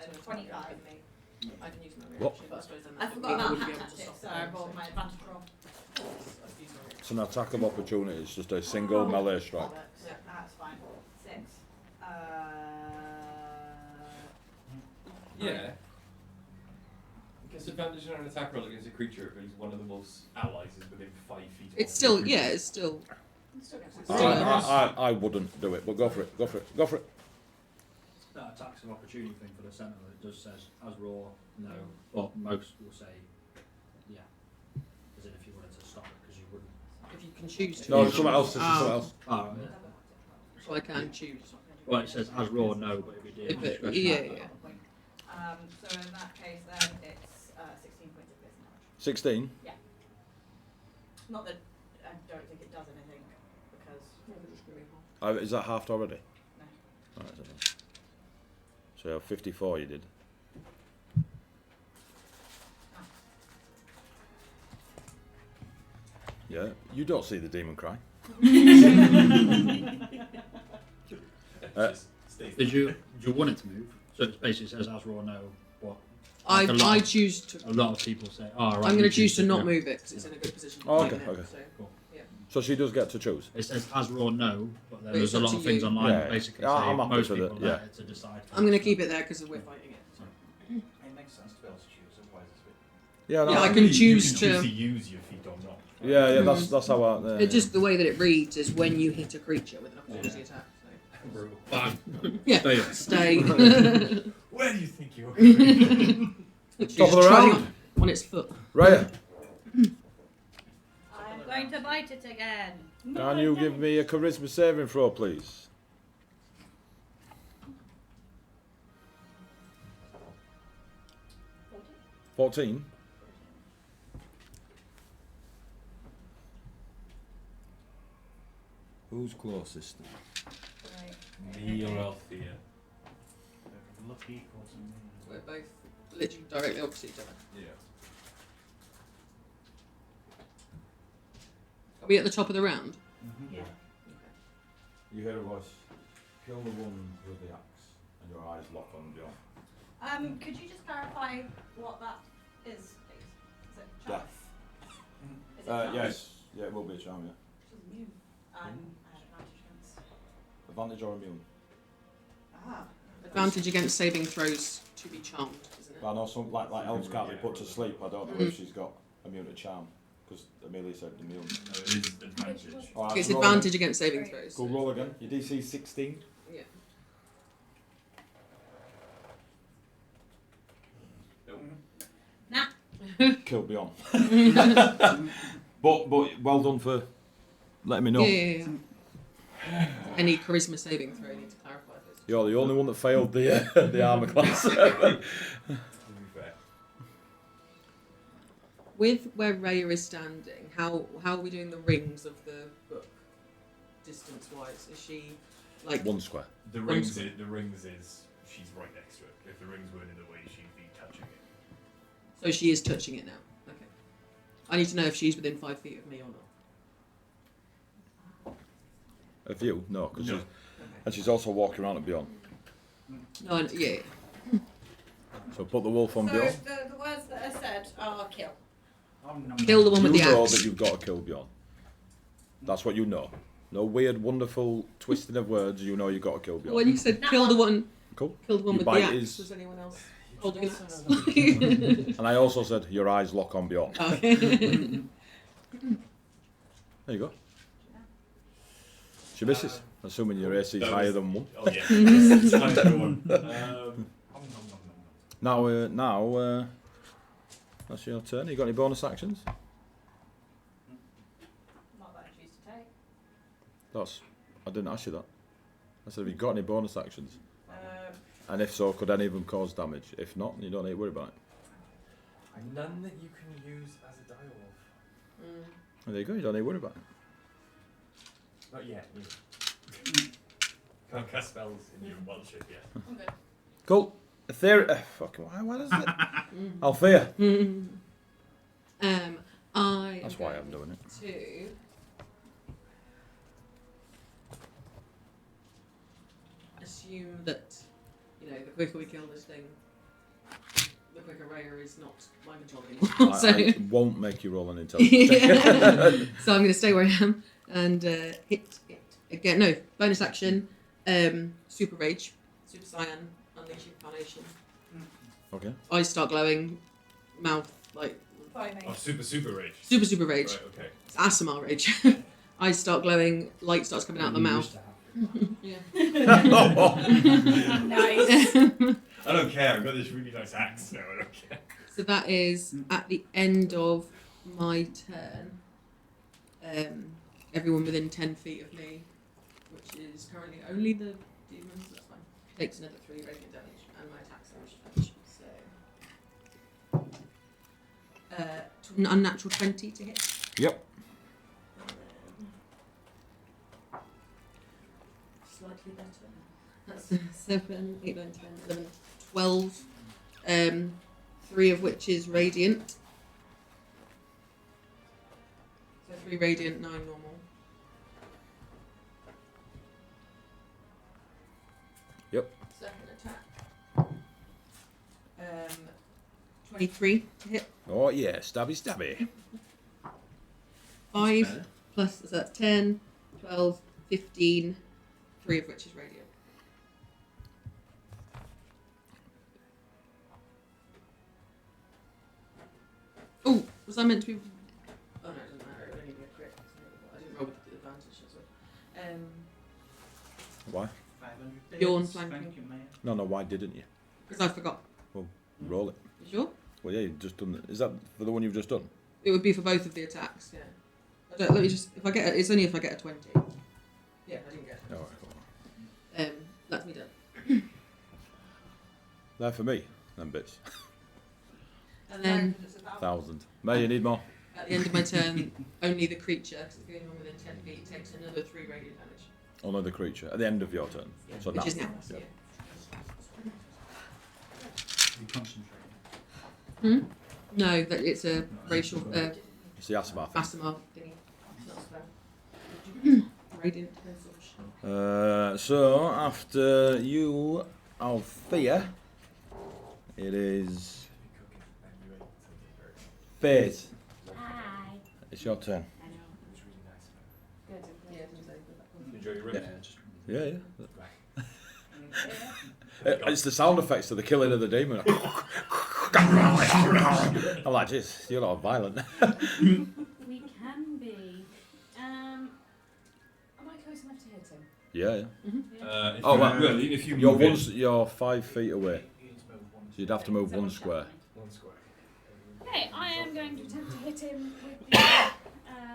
[SPEAKER 2] it 25.
[SPEAKER 3] I can use my
[SPEAKER 1] What?
[SPEAKER 3] reaction, but I suppose then
[SPEAKER 2] I
[SPEAKER 3] that
[SPEAKER 2] forgot
[SPEAKER 3] would
[SPEAKER 2] about
[SPEAKER 3] be
[SPEAKER 2] hack
[SPEAKER 3] able to
[SPEAKER 2] tactics,
[SPEAKER 3] stop
[SPEAKER 2] so
[SPEAKER 3] them,
[SPEAKER 2] I rolled my advantage roll.
[SPEAKER 1] It's an attack of opportunity. It's just a single melee strike.
[SPEAKER 2] Yeah, that's fine. 6.
[SPEAKER 5] Yeah. Gets advantage on an attack roll against a creature if he's one of the most allies is within 5 feet.
[SPEAKER 3] It's
[SPEAKER 5] of
[SPEAKER 3] still,
[SPEAKER 5] the creature.
[SPEAKER 3] yeah, it's still.
[SPEAKER 2] Still gets
[SPEAKER 1] I wouldn't do it, but go for it. Go for it. Go for it.
[SPEAKER 6] That attacks of opportunity thing for the sentinel, it just says as raw, no. But most will say, yeah. As in if you wanted to stop it, because you wouldn't.
[SPEAKER 3] If you can choose to.
[SPEAKER 1] No, it's something else. This is something else.
[SPEAKER 6] Oh, yeah.
[SPEAKER 3] So I can choose.
[SPEAKER 6] Well, it says as raw, no, but if you did,
[SPEAKER 3] If it-
[SPEAKER 6] discretion.
[SPEAKER 3] yeah.
[SPEAKER 2] So in that case, then it's 16 points of piercing damage.
[SPEAKER 1] 16.
[SPEAKER 2] Not that I don't think it does anything, because
[SPEAKER 1] Is that halved already?
[SPEAKER 2] No.
[SPEAKER 1] Alright, so 54 you did. Yeah, you don't see the demon cry.
[SPEAKER 6] Did you want it to move? So it basically says as raw, no. What?
[SPEAKER 3] I
[SPEAKER 6] Like a lot
[SPEAKER 3] I
[SPEAKER 6] of-
[SPEAKER 3] choose to.
[SPEAKER 6] A lot of people say, oh, right.
[SPEAKER 3] I'm going
[SPEAKER 6] you
[SPEAKER 3] to choose to not
[SPEAKER 6] yeah.
[SPEAKER 3] move it because it's in a good position. to
[SPEAKER 1] Oh,
[SPEAKER 3] move
[SPEAKER 1] okay,
[SPEAKER 3] it,
[SPEAKER 1] okay.
[SPEAKER 3] So,
[SPEAKER 6] Cool.
[SPEAKER 3] yeah.
[SPEAKER 1] So she does get to choose.
[SPEAKER 6] It says as raw, no, but then
[SPEAKER 3] But
[SPEAKER 6] there's
[SPEAKER 3] it's
[SPEAKER 6] a
[SPEAKER 3] up
[SPEAKER 6] lot
[SPEAKER 3] to
[SPEAKER 6] of things
[SPEAKER 3] you.
[SPEAKER 6] online
[SPEAKER 1] Yeah,
[SPEAKER 6] that basically
[SPEAKER 1] yeah,
[SPEAKER 6] say
[SPEAKER 1] I'm happy
[SPEAKER 6] most
[SPEAKER 1] with
[SPEAKER 6] people
[SPEAKER 1] it,
[SPEAKER 6] let
[SPEAKER 1] yeah.
[SPEAKER 6] it to decide.
[SPEAKER 3] I'm going to keep it there because we're fighting it. So.
[SPEAKER 4] It makes sense to be able to choose, otherwise it's a bit.
[SPEAKER 1] Yeah, no,
[SPEAKER 3] Yeah, I
[SPEAKER 1] I-
[SPEAKER 3] can
[SPEAKER 5] You
[SPEAKER 3] choose
[SPEAKER 5] can
[SPEAKER 3] to.
[SPEAKER 5] choose to use your feet or not.
[SPEAKER 1] yeah, that's how I.
[SPEAKER 3] It just the way that it reads is when you hit a creature with an opportunity attack. So.
[SPEAKER 6] Bang.
[SPEAKER 3] Yeah.
[SPEAKER 6] There you go.
[SPEAKER 3] Stay.
[SPEAKER 5] Where do you think you're going?
[SPEAKER 1] Top of the round.
[SPEAKER 3] On its foot.
[SPEAKER 1] Raya,
[SPEAKER 2] I'm going to bite it again.
[SPEAKER 1] can you give me a charisma saving throw, please? 14. Who's closest?
[SPEAKER 2] Right.
[SPEAKER 5] Me or Althea?
[SPEAKER 4] Lucky equals me.
[SPEAKER 3] We're both literally directly opposite each other.
[SPEAKER 5] Yeah.
[SPEAKER 3] Are we at the top of the round?
[SPEAKER 2] Yeah.
[SPEAKER 1] You hear a voice. Kill the one with the axe, and your eyes lock on Bjorn.
[SPEAKER 2] Could you just clarify what that is, please? Is it charm? Is it charm?
[SPEAKER 1] Yes. Yeah, it will be a charm, yeah.
[SPEAKER 2] She's immune. I had advantage against.
[SPEAKER 1] Advantage or immune?
[SPEAKER 2] Ah.
[SPEAKER 3] Advantage against saving throws to be charmed, isn't it?
[SPEAKER 1] I know some like elves can't be put to sleep. I don't know if she's got immune to charm because Amelia said immune.
[SPEAKER 5] No, it is advantage.
[SPEAKER 1] All right,
[SPEAKER 3] It's
[SPEAKER 1] roll
[SPEAKER 3] advantage against saving
[SPEAKER 2] Great.
[SPEAKER 3] throws.
[SPEAKER 1] Again. Go roll again. Your DC 16.
[SPEAKER 3] Yeah.
[SPEAKER 2] Nah.
[SPEAKER 1] Kill Beyond. but well done for letting me know.
[SPEAKER 3] Yeah. Any charisma saving throw, you need to clarify this.
[SPEAKER 1] You're the only one that failed the the armor class.
[SPEAKER 5] To be fair.
[SPEAKER 3] With where Rhea is standing, how are we doing the rings of the book, distance wise? Is she like?
[SPEAKER 1] One square.
[SPEAKER 5] The rings is she's right next to it. If the rings weren't in the way, she'd be touching it.
[SPEAKER 3] So she is touching it now. Okay. I need to know if she's within 5 feet of me or not.
[SPEAKER 1] Of you? No, because
[SPEAKER 5] No.
[SPEAKER 1] and she's also walking around at Beyond.
[SPEAKER 3] No, yeah.
[SPEAKER 1] So put the wolf on
[SPEAKER 2] So
[SPEAKER 1] Beyond.
[SPEAKER 2] the words that are said are kill.
[SPEAKER 3] Kill the one with
[SPEAKER 1] You
[SPEAKER 3] the
[SPEAKER 1] know
[SPEAKER 3] axe.
[SPEAKER 1] that you've got to kill Beyond. That's what you know. No weird, wonderful twisting of words. You know you've got to kill Beyond.
[SPEAKER 3] When you said kill the one,
[SPEAKER 1] Cool.
[SPEAKER 3] kill the one
[SPEAKER 1] Your
[SPEAKER 3] with the
[SPEAKER 1] bite
[SPEAKER 3] axe.
[SPEAKER 1] is-
[SPEAKER 3] Was anyone else? holding an axe.
[SPEAKER 1] And I also said, your eyes lock on Bjorn.
[SPEAKER 3] Okay.
[SPEAKER 1] There you go. She misses, assuming your AC is
[SPEAKER 5] that
[SPEAKER 1] higher
[SPEAKER 5] was-
[SPEAKER 1] than 1.
[SPEAKER 5] Oh yeah, it's higher than 1.
[SPEAKER 1] Now, that's your turn. You got any bonus actions?
[SPEAKER 2] Not that I choose to take.
[SPEAKER 1] I didn't ask you that. I said, have you got any bonus actions?
[SPEAKER 2] Um,
[SPEAKER 1] And if so, could any of them cause damage? If not, you don't need to worry about it.
[SPEAKER 5] None that you can use as a dire wolf.
[SPEAKER 1] Well, there you go, you don't need to worry about it.
[SPEAKER 5] Not yet. Can't cast spells in your one ship yet.
[SPEAKER 2] I'm good.
[SPEAKER 1] Cool. Fucking, why does it? Althea.
[SPEAKER 3] I.
[SPEAKER 1] That's
[SPEAKER 3] am
[SPEAKER 1] why
[SPEAKER 3] going
[SPEAKER 1] I'm doing it.
[SPEAKER 3] To assume that, you know, the quicker we kill this thing, the quicker Rhea is not mind control anymore. So.
[SPEAKER 1] I won't make you roll an intelligence check.
[SPEAKER 3] Yeah. So I'm going to stay where I am and hit it again. No, bonus action, super rage, super cyan, unleash incarnation.
[SPEAKER 1] Okay.
[SPEAKER 3] Eyes start glowing, mouth like
[SPEAKER 2] Foaming.
[SPEAKER 5] Oh, super rage.
[SPEAKER 3] super rage.
[SPEAKER 5] Right, okay.
[SPEAKER 3] It's ASMR rage. Eyes start glowing, light starts coming out the
[SPEAKER 6] You
[SPEAKER 3] mouth.
[SPEAKER 6] used to have.
[SPEAKER 3] Yeah.
[SPEAKER 2] Nice.
[SPEAKER 5] I don't care, I've got this really nice axe, so I don't care.
[SPEAKER 3] So that is at the end of my turn. Everyone within 10 feet of me, which is currently only the demons, that's fine, takes another 3 radiant damage, and my attack's damage. So, an unnatural 20 to hit.
[SPEAKER 1] Yep.
[SPEAKER 3] Slightly better. That's 7, 8, 9, 10, 11, 12. 3 of which is radiant. So 3 radiant, 9 normal.
[SPEAKER 1] Yep.
[SPEAKER 3] Second attack. 23 to hit.
[SPEAKER 1] Oh yeah, stabby stabby.
[SPEAKER 3] 5 plus, so that's 10, 12, 15. 3 of which is radiant. Oh, was that meant to be? Oh no, it doesn't matter. It would only be a crit. I didn't roll with the advantage. That's all.
[SPEAKER 1] Why?
[SPEAKER 6] 500
[SPEAKER 3] Yawn
[SPEAKER 6] bits.
[SPEAKER 3] flanking.
[SPEAKER 6] Thank you, mate.
[SPEAKER 1] No, why didn't you?
[SPEAKER 3] Because I forgot.
[SPEAKER 1] Roll it.
[SPEAKER 3] You sure?
[SPEAKER 1] Well, yeah, you've just done it. Is that for the one you've just done?
[SPEAKER 3] It would be for both of the attacks. Yeah. I don't, let me just. If I get, it's only if I get a 20. Yeah, I didn't get.
[SPEAKER 1] Oh, right, cool.
[SPEAKER 3] That's me done.
[SPEAKER 1] They're for me, them bits.
[SPEAKER 3] And then
[SPEAKER 2] Just about-
[SPEAKER 1] 1,000. May, you need more?
[SPEAKER 3] at the end of my turn, only the creature, because it's the only one within 10 feet, takes another 3 radiant damage.
[SPEAKER 1] Only the creature. At the end of your turn.
[SPEAKER 3] Yeah,
[SPEAKER 1] So
[SPEAKER 3] which
[SPEAKER 1] now.
[SPEAKER 3] is now.
[SPEAKER 1] Yeah.
[SPEAKER 3] Yeah.
[SPEAKER 6] You concentrate.
[SPEAKER 3] Hmm? No, that it's a racial
[SPEAKER 1] It's the asthma thing.
[SPEAKER 3] ASMR thingy. It's not a spell. Radiant.
[SPEAKER 1] So, after you, Althea, it is Faith.
[SPEAKER 7] Hi.
[SPEAKER 1] It's your turn.
[SPEAKER 7] I know.
[SPEAKER 5] It was really nice.
[SPEAKER 7] Good.
[SPEAKER 3] Yeah,
[SPEAKER 5] Enjoy your
[SPEAKER 1] Yeah.
[SPEAKER 5] ribs?
[SPEAKER 1] Yeah, yeah. It's the sound effects to the killing of the demon. I'm like, jeez, you're not violent.
[SPEAKER 7] We can be. Am I close enough to hit him?
[SPEAKER 1] Yeah, yeah.
[SPEAKER 7] Yeah.
[SPEAKER 5] If
[SPEAKER 1] Oh,
[SPEAKER 5] you,
[SPEAKER 1] well,
[SPEAKER 5] well, if you
[SPEAKER 1] You're
[SPEAKER 5] move in-
[SPEAKER 1] you're 5 feet away.
[SPEAKER 4] You need to move one.
[SPEAKER 1] So you'd have to move
[SPEAKER 7] So
[SPEAKER 1] one
[SPEAKER 7] one
[SPEAKER 1] square.
[SPEAKER 5] One square.
[SPEAKER 7] Okay, I am going to attempt to hit him with the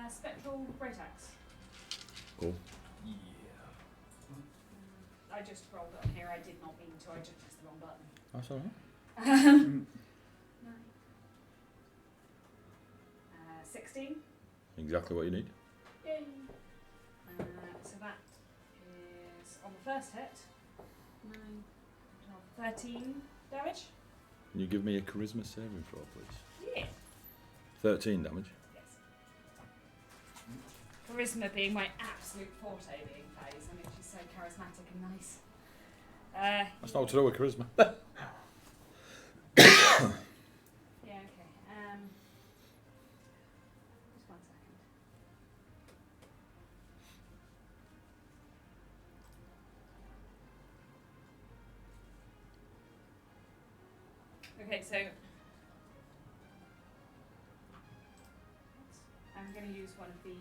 [SPEAKER 7] spectral great axe.
[SPEAKER 1] Cool.
[SPEAKER 5] Yeah.
[SPEAKER 7] I just rolled it on here. I did not mean to. I just pressed the wrong button.
[SPEAKER 1] That's alright.
[SPEAKER 7] 16.
[SPEAKER 1] Exactly what you need.
[SPEAKER 7] Yay. So that is on the first hit. 9, 12, 13 damage.
[SPEAKER 1] Can you give me a charisma saving throw, please?
[SPEAKER 7] Yeah.
[SPEAKER 1] 13 damage.
[SPEAKER 7] Yes. Charisma being my absolute forte being phase. I mean, she's so charismatic and nice.
[SPEAKER 1] That's not what to do with charisma.
[SPEAKER 7] Yeah, okay. Just 1 second. Okay, so I'm going to use one of the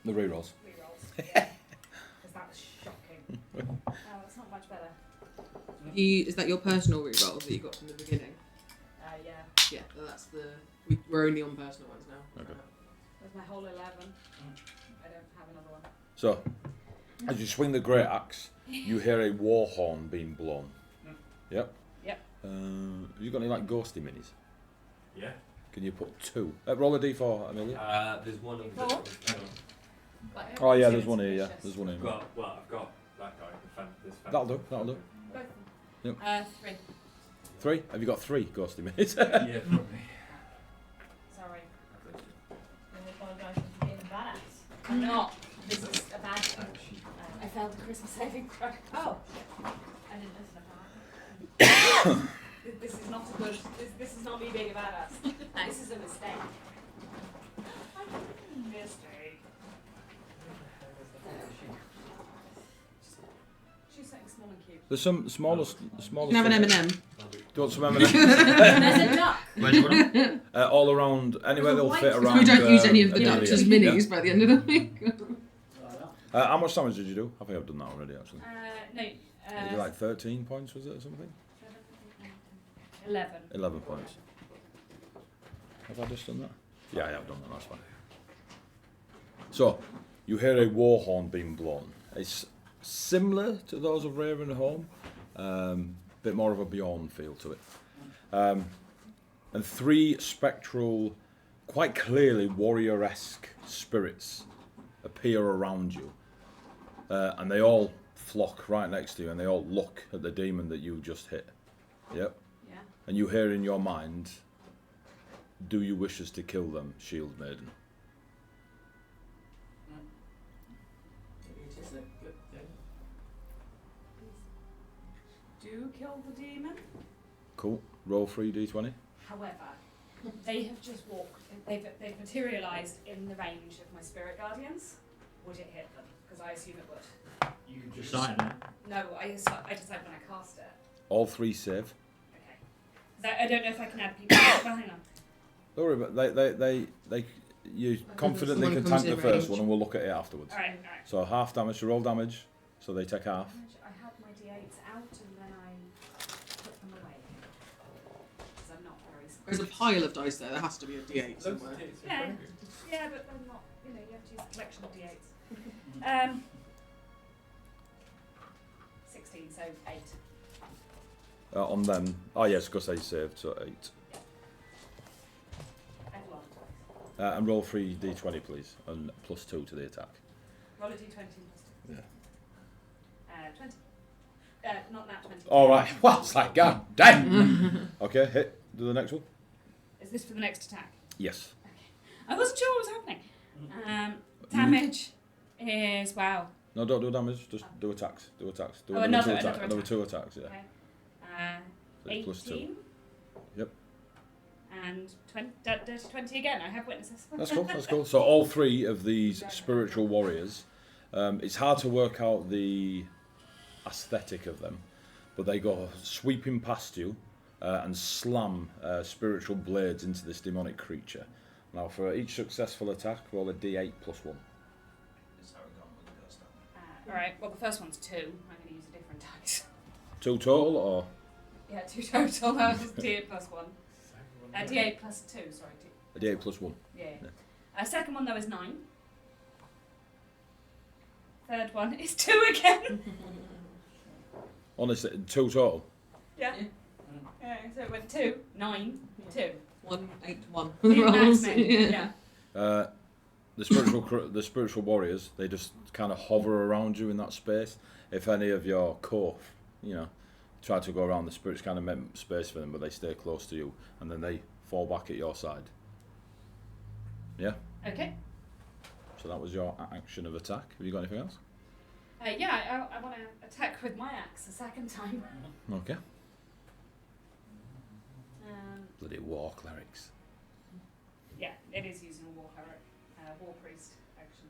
[SPEAKER 1] The rerolls.
[SPEAKER 7] rerolls. Yeah. Because that was shocking. Oh, it's not much better.
[SPEAKER 3] Is that your personal reroll that you got from the beginning?
[SPEAKER 7] Yeah.
[SPEAKER 3] Yeah, well, that's the. We're only on personal ones now.
[SPEAKER 1] Okay.
[SPEAKER 7] That's my whole 11. I don't have another one.
[SPEAKER 1] So, as you swing the great axe, you hear a war horn being blown. Yep.
[SPEAKER 7] Yep.
[SPEAKER 1] Have you got any like ghosty minis?
[SPEAKER 5] Yeah.
[SPEAKER 1] Can you put 2? Roll a d4, Amelia.
[SPEAKER 5] There's one of
[SPEAKER 7] Four?
[SPEAKER 5] the.
[SPEAKER 1] Oh yeah, there's one here. Yeah, there's one here.
[SPEAKER 5] I've got that guy. This
[SPEAKER 1] That'll do. That'll do.
[SPEAKER 7] Both of them.
[SPEAKER 1] Yep.
[SPEAKER 7] 3.
[SPEAKER 1] 3? Have you got 3 ghosty minis?
[SPEAKER 5] Yeah, probably.
[SPEAKER 7] Sorry.
[SPEAKER 2] I apologise for being a badass.
[SPEAKER 7] I'm not. This is a bad thing. I failed the Christmas saving throw.
[SPEAKER 2] Oh. I didn't listen apparently.
[SPEAKER 7] This is not a good. This is not me being a badass. This is a mistake. Mistake. Choose something small and cute.
[SPEAKER 1] There's some smaller.
[SPEAKER 3] You can have an M&M.
[SPEAKER 1] Do you want some M&Ms?
[SPEAKER 7] There's a duck.
[SPEAKER 4] Where do you want them?
[SPEAKER 1] All around, anywhere they'll fit
[SPEAKER 2] Because
[SPEAKER 1] around.
[SPEAKER 3] We don't use any of the
[SPEAKER 1] Amelia.
[SPEAKER 3] ducks as minis by the end of the week.
[SPEAKER 1] How much damage did you do? I think I've done that already actually.
[SPEAKER 7] No.
[SPEAKER 1] Did you like 13 points, was it, or something?
[SPEAKER 7] 11.
[SPEAKER 1] 11 points. Have I just done that? Yeah, I have done that, that's fine. So, you hear a war horn being blown. It's similar to those of Raven Home, bit more of a Bjorn feel to it. And 3 spectral, quite clearly warrior-esque spirits appear around you. And they all flock right next to you, and they all look at the demon that you just hit. Yep.
[SPEAKER 7] Yeah.
[SPEAKER 1] And you hear in your mind, do you wish us to kill them, Shield Maiden?
[SPEAKER 6] It is a good thing.
[SPEAKER 7] Do kill the demon.
[SPEAKER 1] Cool. Roll 3d20.
[SPEAKER 7] However, they have just walked. They've materialised in the range of my spirit guardians. Would it hit them? Because I assume it would.
[SPEAKER 6] You can just
[SPEAKER 4] Decide.
[SPEAKER 7] No, I decide when I cast it.
[SPEAKER 1] All 3 save.
[SPEAKER 7] Okay. I don't know if I can add people behind them.
[SPEAKER 1] Don't worry about they you confidently
[SPEAKER 3] Someone
[SPEAKER 1] can
[SPEAKER 3] comes
[SPEAKER 1] tank the
[SPEAKER 3] in
[SPEAKER 1] first
[SPEAKER 3] range.
[SPEAKER 1] one and we'll look at it afterwards.
[SPEAKER 7] Alright.
[SPEAKER 1] So half damage to roll damage, so they take half.
[SPEAKER 7] I had my d8s out and then I put them away. Because I'm not very smart.
[SPEAKER 3] There's a pile of dice there. There has to be a D8 somewhere.
[SPEAKER 7] Yeah, but I'm not, you have to use a collection of d8s. 16, so 8.
[SPEAKER 1] On them. Oh yes, because they saved, so 8.
[SPEAKER 7] I have a lot of dice.
[SPEAKER 1] And roll 3d20 please, and plus 2 to the attack.
[SPEAKER 7] Roll a d20 plus 2.
[SPEAKER 1] Yeah.
[SPEAKER 7] 20. Not that 20.
[SPEAKER 1] Alright, well it's like, god damn! Okay, hit. Do the next one.
[SPEAKER 7] Is this for the next attack?
[SPEAKER 1] Yes.
[SPEAKER 7] I wasn't sure what was happening. Damage is, wow.
[SPEAKER 1] No, don't do damage, just do attacks. Do attacks. Do
[SPEAKER 7] Oh,
[SPEAKER 1] another
[SPEAKER 7] another
[SPEAKER 1] attack. Another
[SPEAKER 7] attack.
[SPEAKER 1] 2 attacks, yeah.
[SPEAKER 7] Okay.
[SPEAKER 1] So it's plus 2.
[SPEAKER 7] 18.
[SPEAKER 1] Yep.
[SPEAKER 7] And 20, dirty 20 again. I have witnesses.
[SPEAKER 1] That's cool, that's cool. So all 3 of these spiritual warriors, it's hard to work out the aesthetic of them, but they go sweeping past you and slam spiritual blades into this demonic creature. Now for each successful attack, roll a d8 plus 1.
[SPEAKER 6] Is how it gone with the first time.
[SPEAKER 7] Alright, well, the first one's 2. I'm going to use a different dice.
[SPEAKER 1] 2 total, or?
[SPEAKER 7] Yeah, 2 total. That was d8 plus 1. D8 plus 2, sorry.
[SPEAKER 1] A d8 plus 1.
[SPEAKER 7] Yeah. Second one, though, is 9. Third one is 2 again.
[SPEAKER 1] Honestly, 2 total.
[SPEAKER 7] Yeah. Yeah, so it went 2, 9, 2.
[SPEAKER 3] 1, 8, 1.
[SPEAKER 7] It
[SPEAKER 3] The rolls.
[SPEAKER 7] maxed me, yeah.
[SPEAKER 1] The spiritual warriors, they just kind of hover around you in that space. If any of your core, try to go around, the spirits kind of make space for them, but they stay close to you, and then they fall back at your side. Yeah?
[SPEAKER 7] Okay.
[SPEAKER 1] So that was your action of attack. Have you got anything else?
[SPEAKER 7] Yeah, I want to attack with my axe a second time.
[SPEAKER 1] Okay. Bloody war clerics.
[SPEAKER 7] Yeah, it is using a war cleric, war priest action.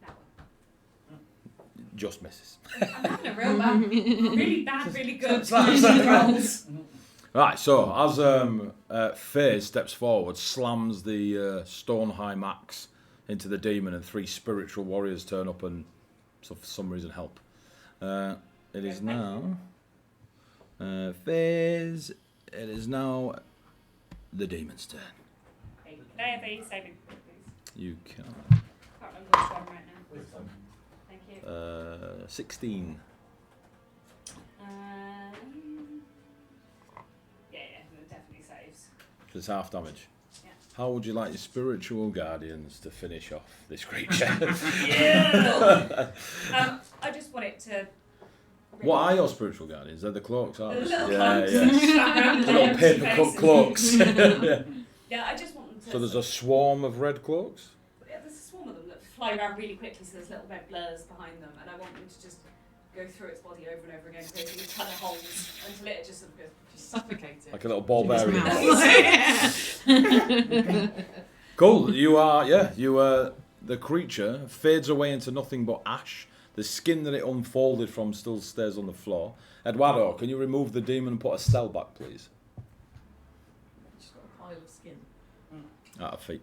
[SPEAKER 7] That one.
[SPEAKER 1] just misses.
[SPEAKER 7] I'm having a real bad, really bad, really good
[SPEAKER 1] Slaps
[SPEAKER 7] rolls.
[SPEAKER 1] Right, so as FaZe steps forward, slams the stone high max into the demon, and 3 spiritual warriors turn up and, so for some reason, help. It is now FaZe. It is now the demon's turn.
[SPEAKER 7] Hey, can I have a saving throw, please?
[SPEAKER 1] You can.
[SPEAKER 7] Can't remember which one right now.
[SPEAKER 4] Wisdom.
[SPEAKER 7] Thank you.
[SPEAKER 1] 16.
[SPEAKER 7] Yeah, it definitely saves.
[SPEAKER 1] It's half damage.
[SPEAKER 7] Yeah.
[SPEAKER 1] How would you like your spiritual guardians to finish off this creature?
[SPEAKER 7] Yeah. I just want it to.
[SPEAKER 1] What are your spiritual guardians? They're the cloaks, aren't
[SPEAKER 7] The
[SPEAKER 1] they?
[SPEAKER 7] little
[SPEAKER 1] Yeah,
[SPEAKER 7] cloaks.
[SPEAKER 1] yeah.
[SPEAKER 7] The
[SPEAKER 1] Little paper cut cloaks. Yeah.
[SPEAKER 7] Yeah, I just want them to.
[SPEAKER 1] So there's a swarm of red cloaks?
[SPEAKER 7] Yeah, there's a swarm of them that fly around really quickly, so there's little red blurs behind them, and I want them to just go through its body over and over again, creating a ton of holes until it just sort of goes.
[SPEAKER 3] Just suffocate it.
[SPEAKER 1] Like a little ball
[SPEAKER 3] In his
[SPEAKER 1] bearing.
[SPEAKER 3] mouth.
[SPEAKER 1] Cool. You the creature fades away into nothing but ash. The skin that it unfolded from still stays on the floor. Eduardo, can you remove the demon and put a stell back, please?
[SPEAKER 3] Just got a pile of skin.
[SPEAKER 1] Out of feet.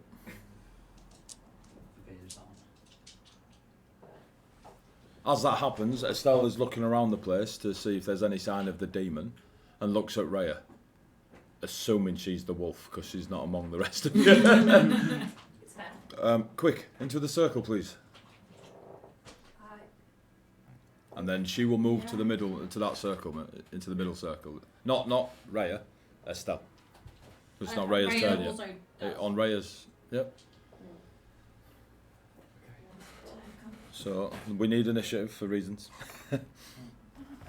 [SPEAKER 1] As that happens, Estelle is looking around the place to see if there's any sign of the demon, and looks at Rhea, assuming she's the wolf because she's not among the rest of you.
[SPEAKER 7] It's fair.
[SPEAKER 1] Quick, into the circle, please. And then she will move to the middle, to that circle, into the middle circle. Not Rhea, Estelle. It's not Rhea's
[SPEAKER 2] Rhea
[SPEAKER 1] turn
[SPEAKER 2] also
[SPEAKER 1] yet. On Rhea's, yep. So we need initiative for reasons.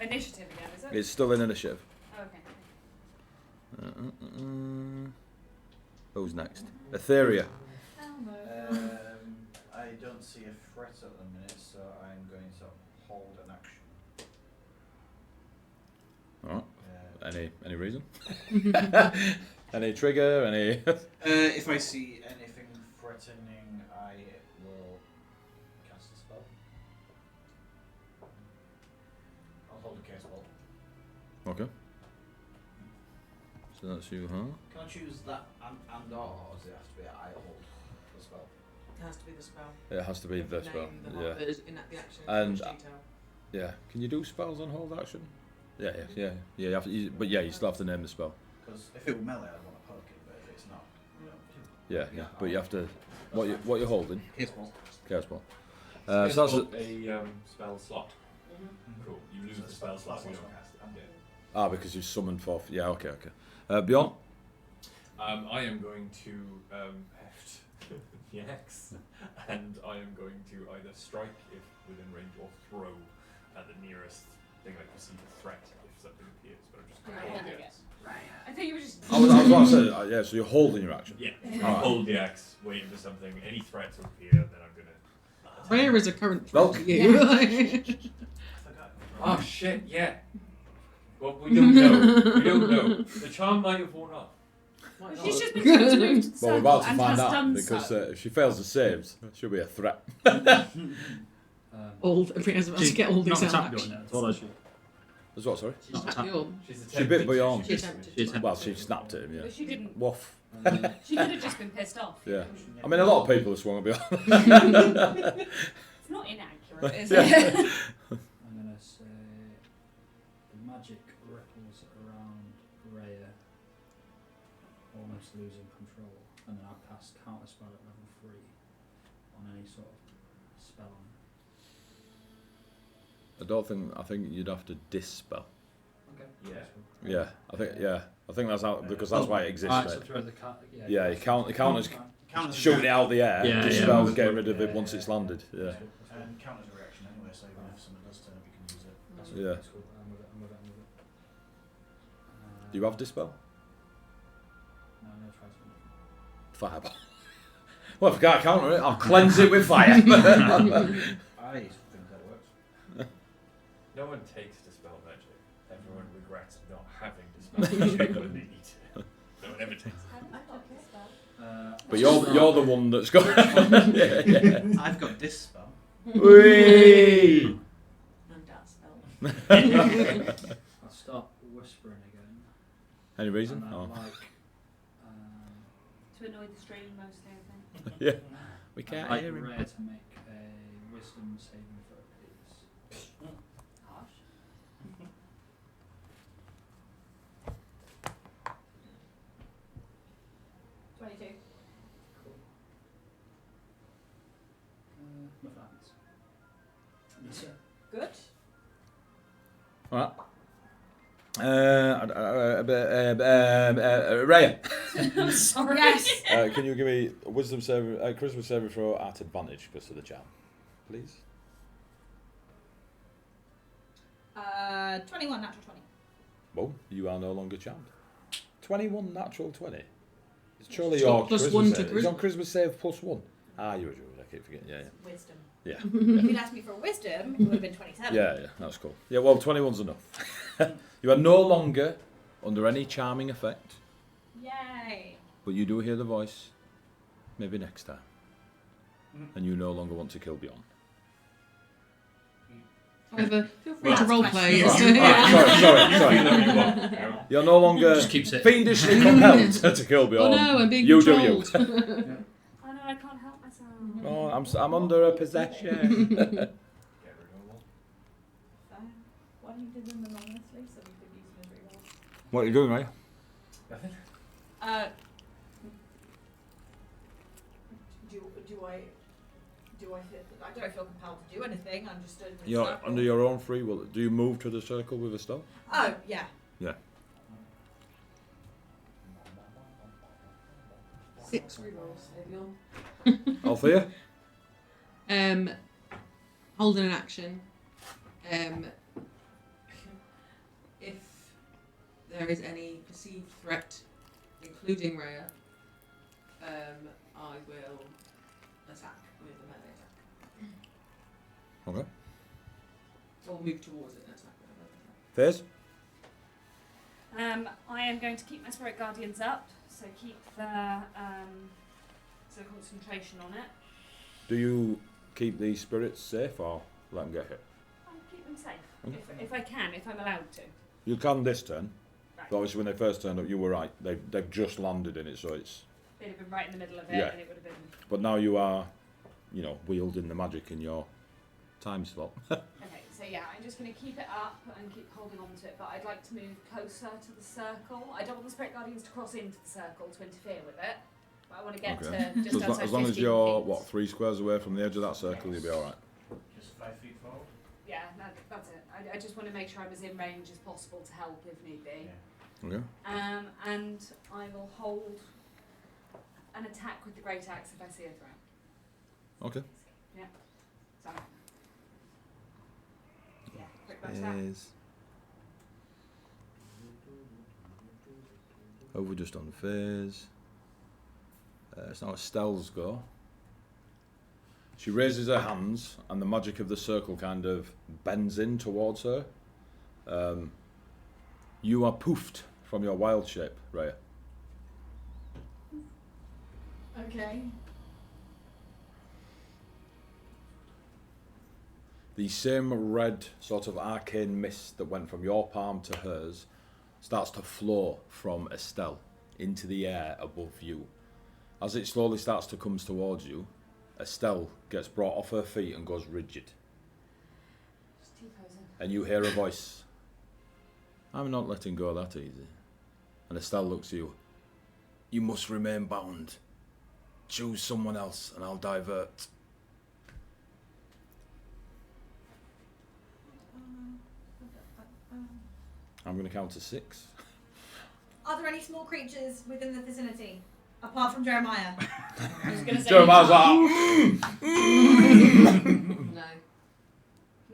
[SPEAKER 7] Initiative again, is it?
[SPEAKER 1] It's still in initiative.
[SPEAKER 7] Oh, okay.
[SPEAKER 1] Who's next? Etheria.
[SPEAKER 4] I don't see a threat at the minute, so I'm going to hold an action.
[SPEAKER 1] Alright. Any reason? Any trigger? Any?
[SPEAKER 4] If I see anything threatening, I will cast a spell. I'll hold a case ball.
[SPEAKER 1] Okay. So that's you, huh?
[SPEAKER 4] Can I choose that and or does it have to be I hold the spell?
[SPEAKER 3] It has to be the spell.
[SPEAKER 1] It has to be the spell.
[SPEAKER 3] Name, the
[SPEAKER 1] Yeah.
[SPEAKER 3] mark that is in the action.
[SPEAKER 1] And-
[SPEAKER 3] Detail.
[SPEAKER 1] Yeah. Can you do spells on hold action? Yeah. You have to, but yeah, you still have to name the spell.
[SPEAKER 4] Because if it were melee, I'd want to poke it, but if it's not, you know.
[SPEAKER 1] Yeah. But you have to. What you're holding?
[SPEAKER 4] Case ball.
[SPEAKER 1] Chaos ball.
[SPEAKER 5] It's
[SPEAKER 1] So that's
[SPEAKER 5] got a spell slot. Cool. You lose the spell slot. You don't cast it.
[SPEAKER 1] because you summoned forth. Yeah. Okay. Beyond.
[SPEAKER 5] I am going to heft the axe, and I am going to either strike if within range or throw at the nearest thing I perceive a threat if something appears. But I'm just going to hold the axe.
[SPEAKER 7] Right. I think you were just.
[SPEAKER 1] I was about to say. Yeah. So you're holding your action.
[SPEAKER 5] Yeah.
[SPEAKER 1] Alright.
[SPEAKER 5] Hold the axe, waiting for something. Any threat to appear, then I'm going to.
[SPEAKER 3] Rhea is a current
[SPEAKER 1] Well,
[SPEAKER 3] threat to you.
[SPEAKER 4] I forgot.
[SPEAKER 5] Oh shit! Yeah. Well, we don't know. We don't know. The charm might have worn off.
[SPEAKER 7] She's just been told to move to the
[SPEAKER 1] Well, we're
[SPEAKER 7] circle
[SPEAKER 1] about to
[SPEAKER 7] and
[SPEAKER 1] find
[SPEAKER 7] has
[SPEAKER 1] out
[SPEAKER 7] done
[SPEAKER 1] because
[SPEAKER 7] so.
[SPEAKER 1] if she fails the saves, she'll be a threat.
[SPEAKER 3] All Rhea's about to get all
[SPEAKER 6] Not
[SPEAKER 3] these out.
[SPEAKER 6] attacked Bjorn yet, that's all I should.
[SPEAKER 1] As what? Sorry.
[SPEAKER 3] She's attacked Bjorn.
[SPEAKER 1] She bit Bjorn.
[SPEAKER 3] She attempted.
[SPEAKER 6] She attempted.
[SPEAKER 1] Well, she snapped at him. Yeah.
[SPEAKER 7] But she didn't.
[SPEAKER 1] Woof.
[SPEAKER 7] She could have just been pissed off.
[SPEAKER 1] Yeah. I mean, a lot of people have swung a bit.
[SPEAKER 7] It's not inaccurate, is it?
[SPEAKER 6] I'm going to say the magic ripples around Rhea, almost losing control, and then I'll cast counter spell at level 3 on any sort of spell on
[SPEAKER 1] I think you'd have to dispel.
[SPEAKER 6] it. Okay.
[SPEAKER 5] Yeah.
[SPEAKER 1] I think that's how, because that's why it exists.
[SPEAKER 6] Alright,
[SPEAKER 1] Mate.
[SPEAKER 6] so throw the cat.
[SPEAKER 1] Yeah, you counters
[SPEAKER 4] Count as a
[SPEAKER 1] shooting it out the air.
[SPEAKER 6] Yeah,
[SPEAKER 1] Dispel,
[SPEAKER 6] yeah.
[SPEAKER 1] getting rid of it
[SPEAKER 6] Yeah,
[SPEAKER 1] once
[SPEAKER 6] yeah.
[SPEAKER 1] it's landed. Yeah.
[SPEAKER 4] And count as a reaction anyway, so even if someone does turn up, you can use it.
[SPEAKER 6] That's
[SPEAKER 1] Yeah.
[SPEAKER 6] That's cool. I'm with it.
[SPEAKER 1] Do you have dispel?
[SPEAKER 6] No, I'm going to try something.
[SPEAKER 1] Fireball. Well, if I can't counter it, I'll cleanse it with fire.
[SPEAKER 4] I think that works.
[SPEAKER 5] No one takes dispel magic. Everyone regrets not having dispel magic when they need it. No one ever takes it.
[SPEAKER 1] But you're the one that's got.
[SPEAKER 4] I've got this spell.
[SPEAKER 1] Whee!
[SPEAKER 6] I'll start whispering again.
[SPEAKER 1] Any reason?
[SPEAKER 6] And I'd
[SPEAKER 1] Oh.
[SPEAKER 6] like,
[SPEAKER 7] To annoy the stream mostly, I think.
[SPEAKER 1] Yeah. We
[SPEAKER 6] I'd
[SPEAKER 1] can't
[SPEAKER 6] like
[SPEAKER 1] hear him.
[SPEAKER 6] Rhea to make a wisdom saving throw, please.
[SPEAKER 7] Harsh.
[SPEAKER 2] 22.
[SPEAKER 6] Cool. Nothing happens. That's it.
[SPEAKER 2] Good.
[SPEAKER 1] Alright. Raya,
[SPEAKER 7] Sorry.
[SPEAKER 2] Yes.
[SPEAKER 1] can you give me a wisdom saving, charisma saving throw at advantage because of the charm, please?
[SPEAKER 2] 21, natural 20.
[SPEAKER 1] Well, you are no longer charmed. 21 natural 20. It's surely
[SPEAKER 3] It's
[SPEAKER 1] your
[SPEAKER 3] got plus
[SPEAKER 1] charisma
[SPEAKER 3] one to
[SPEAKER 1] save. It's on
[SPEAKER 3] charisma.
[SPEAKER 1] charisma save plus 1. Ah, you're a druid. I keep forgetting. Yeah,
[SPEAKER 2] Wisdom.
[SPEAKER 1] yeah.
[SPEAKER 2] If you'd asked me for wisdom, it would have been 27.
[SPEAKER 1] Yeah, that's cool. Yeah, well, 21's enough. You are no longer under any charming effect,
[SPEAKER 2] Yay.
[SPEAKER 1] but you do hear the voice. Maybe next time. And you no longer want to kill Bjorn.
[SPEAKER 3] However, feel free
[SPEAKER 2] Right.
[SPEAKER 3] to roleplay.
[SPEAKER 2] Right.
[SPEAKER 1] Sorry. You're no longer
[SPEAKER 6] Just keeps it.
[SPEAKER 1] fiendishly compelled to kill
[SPEAKER 3] Oh
[SPEAKER 1] Bjorn.
[SPEAKER 3] no, I'm being
[SPEAKER 1] You
[SPEAKER 3] controlled.
[SPEAKER 1] do you.
[SPEAKER 7] I know, I can't help myself.
[SPEAKER 1] Oh, I'm under a possession.
[SPEAKER 5] Get rid of them all.
[SPEAKER 2] Why don't you do them anonymously so we could use them as rewards?
[SPEAKER 1] What are you doing, right?
[SPEAKER 5] Nothing.
[SPEAKER 2] Do I feel? I don't feel compelled to do anything. I'm just stood in the
[SPEAKER 1] You're
[SPEAKER 2] circle.
[SPEAKER 1] under your own free will. Do you move to the circle with a stone?
[SPEAKER 2] Oh yeah.
[SPEAKER 1] Yeah.
[SPEAKER 3] 6 rerolls.
[SPEAKER 1] Althea?
[SPEAKER 3] Holding an action. If there is any perceived threat, including Rhea, I will attack with a melee attack.
[SPEAKER 1] Okay.
[SPEAKER 3] Or move towards it and attack with a melee attack.
[SPEAKER 1] Fairs?
[SPEAKER 7] I am going to keep my spirit guardians up, so keep the concentration on it.
[SPEAKER 1] Do you keep these spirits safe or let them get hit?
[SPEAKER 7] I'll keep them safe
[SPEAKER 1] Okay.
[SPEAKER 7] if I can, if I'm allowed to.
[SPEAKER 1] You can this turn.
[SPEAKER 7] Right.
[SPEAKER 1] But obviously when they first turned up, you were right. They've just landed in it, so it's...
[SPEAKER 7] They'd have been right in the middle of it,
[SPEAKER 1] Yeah.
[SPEAKER 7] and it would have been.
[SPEAKER 1] But now you are, wielding the magic in your time slot.
[SPEAKER 7] Okay, so yeah, I'm just going to keep it up and keep holding on to it, but I'd like to move closer to the circle. I don't want the spirit guardians to cross into the circle to interfere with it, but I want to get
[SPEAKER 1] Okay.
[SPEAKER 7] to just
[SPEAKER 1] So
[SPEAKER 7] outside
[SPEAKER 1] as long as
[SPEAKER 7] 15
[SPEAKER 1] you're,
[SPEAKER 7] feet.
[SPEAKER 1] 3 squares away from the edge of that circle, you'll be alright.
[SPEAKER 4] Just 5 feet forward.
[SPEAKER 7] Yeah, that's it. I just want to make sure I'm as in range as possible to help if need be.
[SPEAKER 4] Yeah.
[SPEAKER 1] Okay.
[SPEAKER 7] And I will hold an attack with the great axe if I see a threat.
[SPEAKER 1] Okay.
[SPEAKER 7] So, yeah, quick back attack.
[SPEAKER 1] Is over just on the phase. It's now Estelle's go. She raises her hands, and the magic of the circle kind of bends in towards her. You are poofed from your wild shape, Rhea.
[SPEAKER 2] Okay.
[SPEAKER 1] The same red sort of arcane mist that went from your palm to hers starts to flow from Estelle into the air above you. As it slowly starts to come towards you, Estelle gets brought off her feet and goes rigid.
[SPEAKER 7] Just T-posing.
[SPEAKER 1] And you hear a voice. I'm not letting go that easy. And Estelle looks at you. You must remain bound. Choose someone else and I'll divert. I'm going to count to 6.
[SPEAKER 2] Are there any small creatures within the vicinity apart from Jeremiah?
[SPEAKER 7] I was going to say.
[SPEAKER 1] Jeremiah's like,
[SPEAKER 3] No.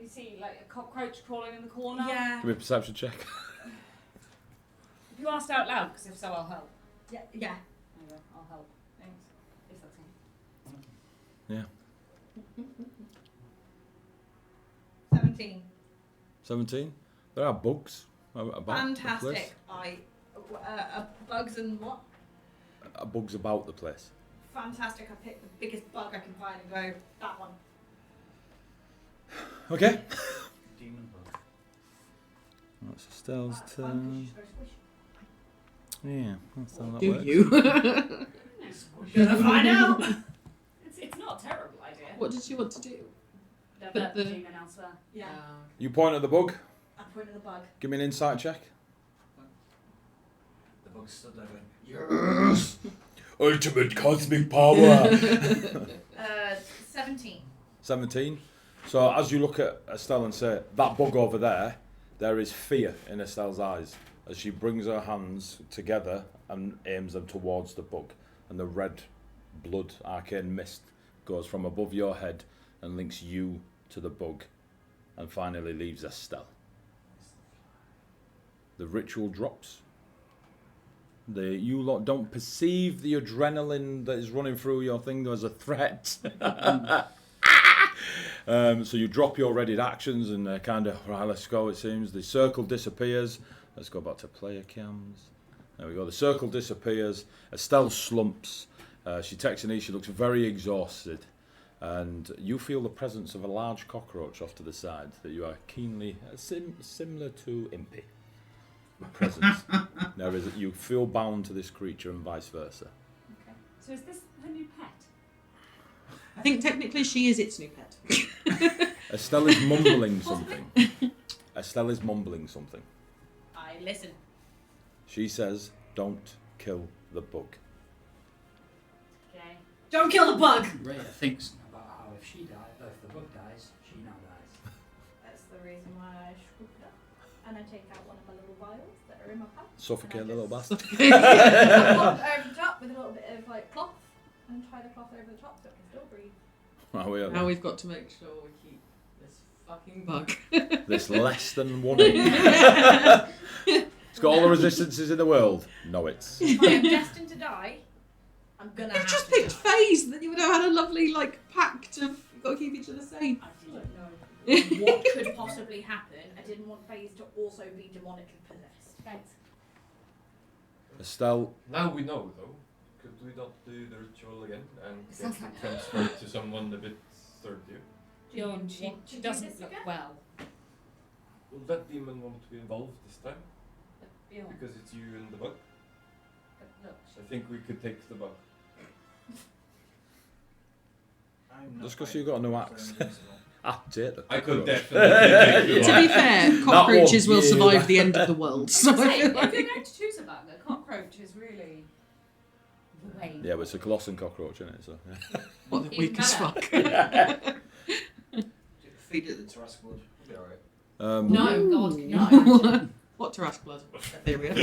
[SPEAKER 7] You see, like a cockroach crawling in the corner.
[SPEAKER 2] Yeah.
[SPEAKER 1] give me a perception check.
[SPEAKER 7] If you asked out loud, because if so, I'll help.
[SPEAKER 2] Yeah. Yeah.
[SPEAKER 7] There you go, I'll help. Thanks. If that's him.
[SPEAKER 1] Yeah.
[SPEAKER 2] 17.
[SPEAKER 1] 17. There are bugs about the place.
[SPEAKER 2] Fantastic. Bugs and what?
[SPEAKER 1] Bugs about the place.
[SPEAKER 2] Fantastic. I pick the biggest bug I can find and go, that one.
[SPEAKER 1] Okay.
[SPEAKER 4] Demon bug.
[SPEAKER 1] That's Estelle's turn. Yeah, that's how that
[SPEAKER 3] Do
[SPEAKER 1] works.
[SPEAKER 3] you?
[SPEAKER 2] Gonna find out.
[SPEAKER 7] It's not a terrible idea.
[SPEAKER 3] What did she want to do?
[SPEAKER 7] Divert the demon elsewhere.
[SPEAKER 2] Yeah.
[SPEAKER 1] You point at the bug.
[SPEAKER 2] I point at the bug.
[SPEAKER 1] Give me an insight check.
[SPEAKER 6] The bug's stood there going,
[SPEAKER 1] Yes! Ultimate cosmic power!
[SPEAKER 2] 17.
[SPEAKER 1] 17. So as you look at Estelle and say, that bug over there, there is fear in Estelle's eyes as she brings her hands together and aims them towards the bug. And the red blood arcane mist goes from above your head and links you to the bug and finally leaves Estelle. The ritual drops. You lot don't perceive the adrenaline that is running through your thing as a threat. So you drop your readied actions and kind of, right, let's go, it seems. The circle disappears. Let's go back to player cams. There we go. The circle disappears. Estelle slumps. She takes a knee. She looks very exhausted. And you feel the presence of a large cockroach off to the side that you are keenly, similar to Impy. Presence. There is, you feel bound to this creature and vice versa.
[SPEAKER 7] Okay. So is this her new pet?
[SPEAKER 3] I think technically she is its new pet.
[SPEAKER 1] Estelle is mumbling something. Estelle is mumbling something.
[SPEAKER 2] I listen.
[SPEAKER 1] She says, "Don't kill the bug."
[SPEAKER 7] Okay.
[SPEAKER 2] Don't kill the bug!
[SPEAKER 6] Rhea thinks about how if she dies, if the bug dies, she now dies.
[SPEAKER 2] That's the reason why I scoop it up. And I take out one of my little vials that are in my pouch.
[SPEAKER 1] Suffocate the little bastard.
[SPEAKER 2] I pop it over the top with a little bit of like cloth and tie the cloth over the top so it can still breathe.
[SPEAKER 1] Now we are
[SPEAKER 3] Now we've got to make sure we keep this fucking bug.
[SPEAKER 1] this less than one. It's got all the resistances in the world. No, it's.
[SPEAKER 2] If I am destined to die, I'm gonna
[SPEAKER 3] You
[SPEAKER 2] have
[SPEAKER 3] just
[SPEAKER 2] to
[SPEAKER 3] picked
[SPEAKER 2] die.
[SPEAKER 3] phase, that you would have had a lovely like pact of you've got to keep each other safe.
[SPEAKER 2] I didn't know what could possibly happen. I didn't want FaZe to also be demonically possessed.
[SPEAKER 7] Thanks.
[SPEAKER 1] Estelle,
[SPEAKER 5] Now we know, though. Could we not do the ritual again and
[SPEAKER 7] Sounds
[SPEAKER 5] get
[SPEAKER 7] like-
[SPEAKER 5] transferred to someone a bit sturdier?
[SPEAKER 2] Do you want
[SPEAKER 7] She
[SPEAKER 2] to do
[SPEAKER 7] doesn't
[SPEAKER 2] this
[SPEAKER 7] look
[SPEAKER 2] again?
[SPEAKER 7] well.
[SPEAKER 5] Will that demon want to be involved this time?
[SPEAKER 7] But Bjorn,
[SPEAKER 5] Because it's you and the bug?
[SPEAKER 7] but look.
[SPEAKER 5] I think we could take the bug.
[SPEAKER 6] I'm not
[SPEAKER 1] Just 'cause
[SPEAKER 6] fighting
[SPEAKER 1] you got a new
[SPEAKER 6] because
[SPEAKER 1] axe.
[SPEAKER 6] I'm invincible.
[SPEAKER 1] take the
[SPEAKER 5] I could
[SPEAKER 1] cockroach.
[SPEAKER 5] definitely take the
[SPEAKER 3] To be
[SPEAKER 5] bug.
[SPEAKER 3] fair, cockroaches will
[SPEAKER 1] yeah.
[SPEAKER 3] survive the end of the world. So I
[SPEAKER 7] Say,
[SPEAKER 3] feel
[SPEAKER 7] if
[SPEAKER 3] like
[SPEAKER 7] you're going to choose a bug, a cockroach is really the way.
[SPEAKER 1] Yeah, but it's a colossal cockroach, isn't it? So, yeah.
[SPEAKER 3] what,
[SPEAKER 7] Even
[SPEAKER 3] weak as
[SPEAKER 7] better.
[SPEAKER 3] fuck.
[SPEAKER 6] Feed it the Tarrasque wood. We'll be alright.
[SPEAKER 7] No, God, can you not imagine?
[SPEAKER 3] What Tarrasque blood? There we go.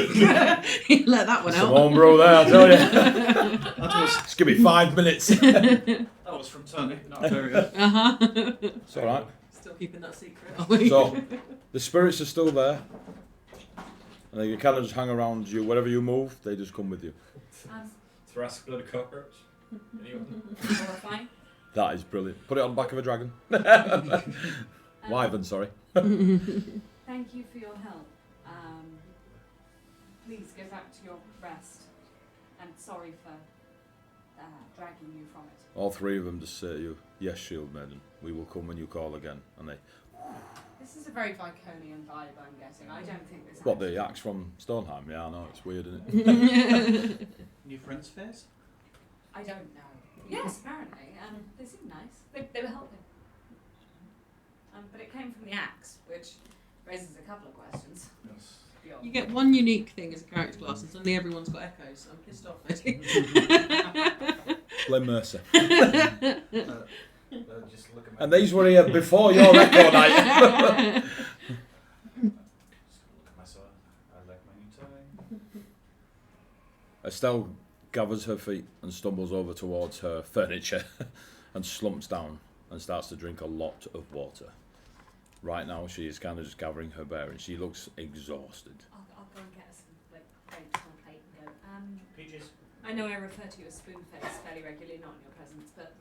[SPEAKER 3] Let that one
[SPEAKER 1] Some
[SPEAKER 3] out.
[SPEAKER 1] homebrew there, I tell you.
[SPEAKER 6] That was,
[SPEAKER 1] Just give me 5 minutes.
[SPEAKER 6] that was from Tony, not Terry.
[SPEAKER 3] Uh-huh.
[SPEAKER 1] It's alright.
[SPEAKER 3] Still keeping that secret, are we?
[SPEAKER 1] So, the spirits are still there. And they kind of just hang around you. Wherever you move, they just come with you.
[SPEAKER 5] Tarrasque blood cockroach? Anyone?
[SPEAKER 7] Horrifying.
[SPEAKER 1] That is brilliant. Put it on the back of a dragon. Wyvern, sorry.
[SPEAKER 7] Thank you for your help. Please go back to your rest. And sorry for dragging you from it.
[SPEAKER 1] All three of them just say to you, "Yes, Shield Maiden, we will come when you call again." And they,
[SPEAKER 7] This is a very Viconian vibe, I'm getting. I don't think this.
[SPEAKER 1] what,
[SPEAKER 7] actually-
[SPEAKER 1] the axe from Stoneham? Yeah, I know, it's weird, isn't it?
[SPEAKER 6] New friends face?
[SPEAKER 7] I don't know. Yes, apparently. They seem nice. They were helping. But it came from the axe, which raises a couple of questions.
[SPEAKER 6] Yes.
[SPEAKER 7] Beyond.
[SPEAKER 3] You get one unique thing as a character class, and suddenly everyone's got echoes. I'm pissed off, Eddie.
[SPEAKER 1] Blame Mercer.
[SPEAKER 6] Just look at my
[SPEAKER 1] And these were here before your record night.
[SPEAKER 6] Just look at my sword. I like my new toy.
[SPEAKER 1] Estelle gathers her feet and stumbles over towards her furniture and slumps down and starts to drink a lot of water. Right now, she is kind of just gathering her bearings. She looks exhausted.
[SPEAKER 7] I'll go and get us some like grapes on a plate and go.
[SPEAKER 6] Peaches.
[SPEAKER 7] I know I refer to you as Spoonface fairly regularly, not in your presence, but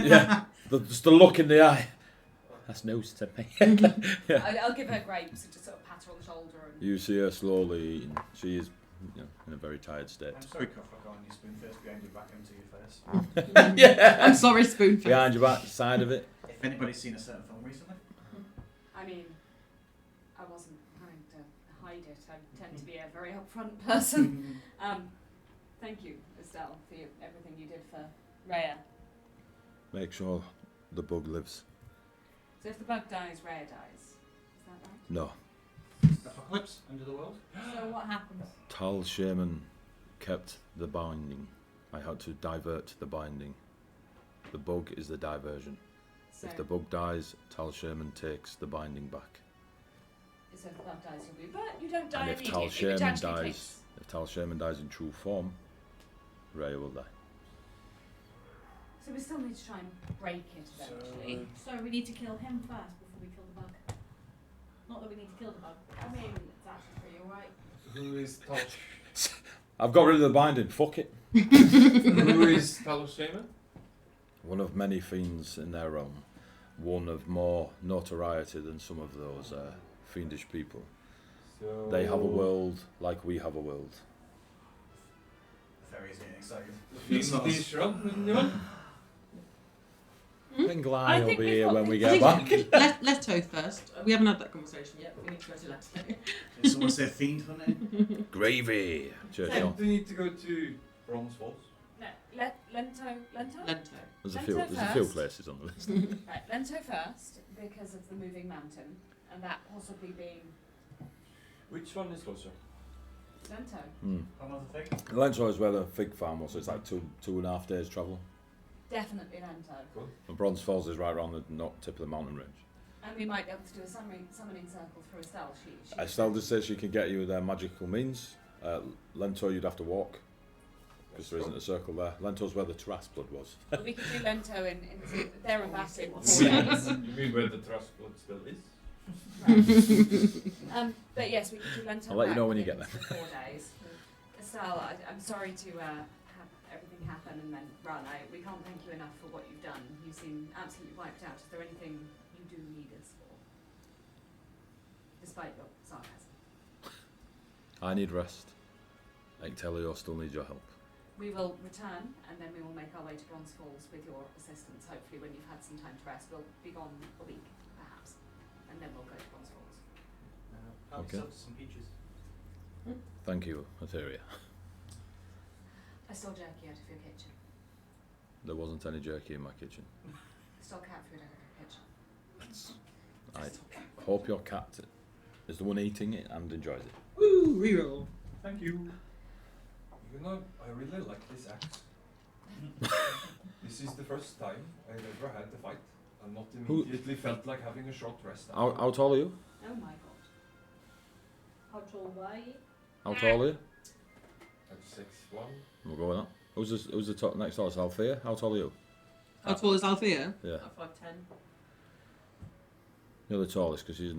[SPEAKER 1] Yeah, just the look in the eye. That's news to me. Yeah.
[SPEAKER 7] I'll give her grapes and just sort of pat her on the shoulder and.
[SPEAKER 1] You see her slowly eating. She is, in a very tired state.
[SPEAKER 6] I'm sorry, Cuff, for calling you spoon face behind your back into your face.
[SPEAKER 1] Yeah.
[SPEAKER 3] I'm sorry, Spoonface.
[SPEAKER 1] Behind your back, side of it.
[SPEAKER 6] If anybody's seen a certain film recently,
[SPEAKER 7] I mean, I wasn't trying to I tend to be a very upfront person. Thank you, Estelle, for everything you did for Rhea.
[SPEAKER 1] Make sure the bug lives.
[SPEAKER 7] So if the bug dies, Rhea dies. Is that right?
[SPEAKER 1] No.
[SPEAKER 4] Apocalypse, end of the world.
[SPEAKER 2] So what happens?
[SPEAKER 1] Tal Shaman kept the binding. I had to divert the binding. The bug is the diversion.
[SPEAKER 7] So,
[SPEAKER 1] If the bug dies, Tal Shaman takes the binding back.
[SPEAKER 7] so if the bug dies, you'll be. But you don't die
[SPEAKER 1] And if
[SPEAKER 7] immediately.
[SPEAKER 1] Tal Shaman
[SPEAKER 7] which actually
[SPEAKER 1] dies,
[SPEAKER 7] takes-
[SPEAKER 1] if Tal Shaman dies in true form, Rhea will die.
[SPEAKER 7] So we still need to try and break it eventually.
[SPEAKER 2] So we need to kill him first before we kill the bug. Not that we need to kill the bug. I mean, it's actually pretty alright.
[SPEAKER 5] Who is Tal?
[SPEAKER 1] I've got rid of the binding. Fuck it.
[SPEAKER 5] Who is Tal Shaman?
[SPEAKER 1] One of many fiends in their realm. One of more notoriety than some of those fiendish people.
[SPEAKER 5] So
[SPEAKER 1] They have a world like we have a world.
[SPEAKER 4] The fairies getting excited.
[SPEAKER 5] Fiendish shrub, anyone?
[SPEAKER 1] I think
[SPEAKER 2] I
[SPEAKER 1] Lai will
[SPEAKER 2] think
[SPEAKER 1] be
[SPEAKER 2] we've
[SPEAKER 1] here
[SPEAKER 2] got
[SPEAKER 1] when we
[SPEAKER 2] things
[SPEAKER 1] get back.
[SPEAKER 3] Leto first. We haven't had that conversation yet, but we need to go to Leto.
[SPEAKER 4] Did someone say fiend for name?
[SPEAKER 1] Gravy. Churchill.
[SPEAKER 5] Do we need to go to Bronze Falls?
[SPEAKER 7] No, Lento.
[SPEAKER 3] Lento.
[SPEAKER 1] There's a
[SPEAKER 7] Lento
[SPEAKER 1] few. There's a few
[SPEAKER 7] first.
[SPEAKER 1] places on the list.
[SPEAKER 7] Right, Lento first because of the moving mountain, and that possibly being
[SPEAKER 5] Which one is closer?
[SPEAKER 7] Lento.
[SPEAKER 4] Another thing?
[SPEAKER 1] Lento is where the fig farm was. So it's like 2.5 days travel.
[SPEAKER 7] Definitely Lento.
[SPEAKER 1] And Bronze Falls is right around the tip of the mountain range.
[SPEAKER 7] And we might be able to do a summoning circle through Estelle. She
[SPEAKER 1] Estelle just says she can get you their magical means. Lento you'd have to walk because there isn't a circle there. Lento's where the Taras blood was.
[SPEAKER 7] But we could do Lento in there and back in 4
[SPEAKER 5] You
[SPEAKER 7] days.
[SPEAKER 5] mean where the trust blood still is?
[SPEAKER 7] But yes, we could do Lento.
[SPEAKER 1] I'll let you know
[SPEAKER 7] back
[SPEAKER 1] when you
[SPEAKER 7] in
[SPEAKER 1] get there.
[SPEAKER 7] 4 days. Estelle, I'm sorry to have everything happen and then run. We can't thank you enough for what you've done. You seem absolutely wiped out. Is there anything you do need us for? Despite your sarcasm.
[SPEAKER 1] I need rest. Ectelio still needs your help.
[SPEAKER 7] We will return and then we will make our way to Bronze Falls with your assistance. Hopefully when you've had some time to rest, we'll be gone a week, perhaps. And then we'll go to Bronze Falls.
[SPEAKER 4] Help
[SPEAKER 1] Okay.
[SPEAKER 4] yourself to some peaches.
[SPEAKER 1] Thank you, Etheria.
[SPEAKER 7] I stole jerky out of your kitchen.
[SPEAKER 1] There wasn't any jerky in my kitchen.
[SPEAKER 7] I stole cat food out of your kitchen.
[SPEAKER 1] I hope your cat is the one eating it and enjoys it.
[SPEAKER 3] Woo! Reroll.
[SPEAKER 5] Thank you. You know, I really like this axe. This is the first time I've ever had a fight and not immediately felt like having a short rest.
[SPEAKER 1] How tall are you?
[SPEAKER 7] Oh my god.
[SPEAKER 2] How tall were you?
[SPEAKER 1] How tall are you?
[SPEAKER 5] I'm 6'1".
[SPEAKER 1] We'll go with that. Who's the top next tallest? Althea? How tall are you?
[SPEAKER 3] How tall is Althea?
[SPEAKER 1] Yeah.
[SPEAKER 3] 5'10".
[SPEAKER 1] You're the tallest because she's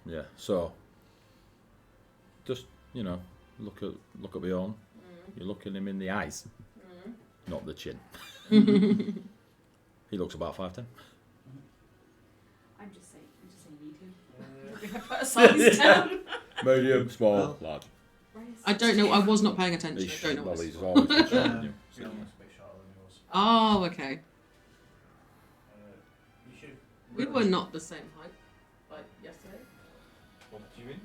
[SPEAKER 1] yeah. So just look at Bjorn. You're looking him in the eyes, not the chin. He looks about 5'10".
[SPEAKER 7] I'm just saying medium. If I put a size down.
[SPEAKER 1] Medium, small, large.
[SPEAKER 3] I don't know. I was not paying attention. I don't know.
[SPEAKER 1] Well,
[SPEAKER 3] What's...
[SPEAKER 1] he's always been shorter than you.
[SPEAKER 4] He's almost a bit shorter than yours.
[SPEAKER 3] Oh, okay.
[SPEAKER 4] You should.
[SPEAKER 3] We were not the same height, like yesterday.
[SPEAKER 5] What do you mean?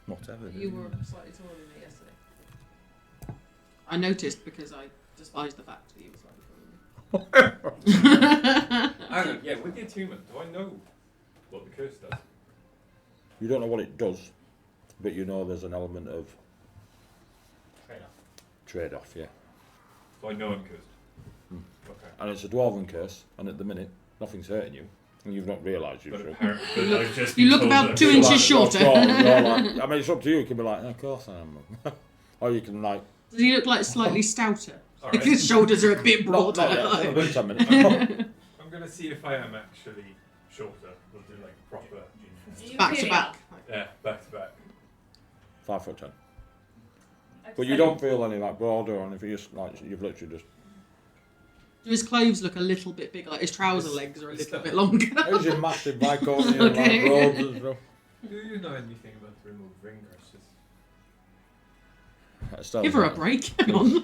[SPEAKER 1] Whatever.
[SPEAKER 3] You were slightly taller than me yesterday. I noticed because I despised the fact that you were slightly taller than me.
[SPEAKER 5] Hang on, yeah, with the attunement, do I know what the curse does?
[SPEAKER 1] You don't know what it does, but you know there's an element of trade-off, yeah.
[SPEAKER 5] So I know I'm cursed. Okay.
[SPEAKER 1] And it's a dwarven curse, and at the minute, nothing's hurting you. And you've not realised you've
[SPEAKER 5] But
[SPEAKER 1] sure.
[SPEAKER 5] apparently, I've just
[SPEAKER 3] You
[SPEAKER 5] been
[SPEAKER 3] look
[SPEAKER 5] told
[SPEAKER 3] about
[SPEAKER 5] I'm
[SPEAKER 3] 2
[SPEAKER 5] cursed.
[SPEAKER 3] inches shorter.
[SPEAKER 1] You're like, I mean, it's up to you. You can be like, of course I am. Or you can like,
[SPEAKER 3] Does he look like slightly stouter?
[SPEAKER 5] All
[SPEAKER 3] Like
[SPEAKER 5] right.
[SPEAKER 3] his shoulders are a bit broader.
[SPEAKER 1] not yet. Wait 10 minutes.
[SPEAKER 5] I'm gonna see if I am actually shorter. We'll do like proper.
[SPEAKER 3] Back to back.
[SPEAKER 5] Yeah, back to back.
[SPEAKER 1] 5'10". But you don't feel any like broader or anything. Just like you've literally just.
[SPEAKER 3] Do his clothes look a little bit bigger? Like his trouser legs are a
[SPEAKER 5] It's
[SPEAKER 3] little
[SPEAKER 5] that-
[SPEAKER 3] bit longer.
[SPEAKER 1] How's your massive Viconian
[SPEAKER 3] Okay.
[SPEAKER 1] like robes and stuff?
[SPEAKER 5] Do you know anything about remove ring curses?
[SPEAKER 1] Estelle's
[SPEAKER 3] Give her a
[SPEAKER 1] like
[SPEAKER 3] break. Hang on.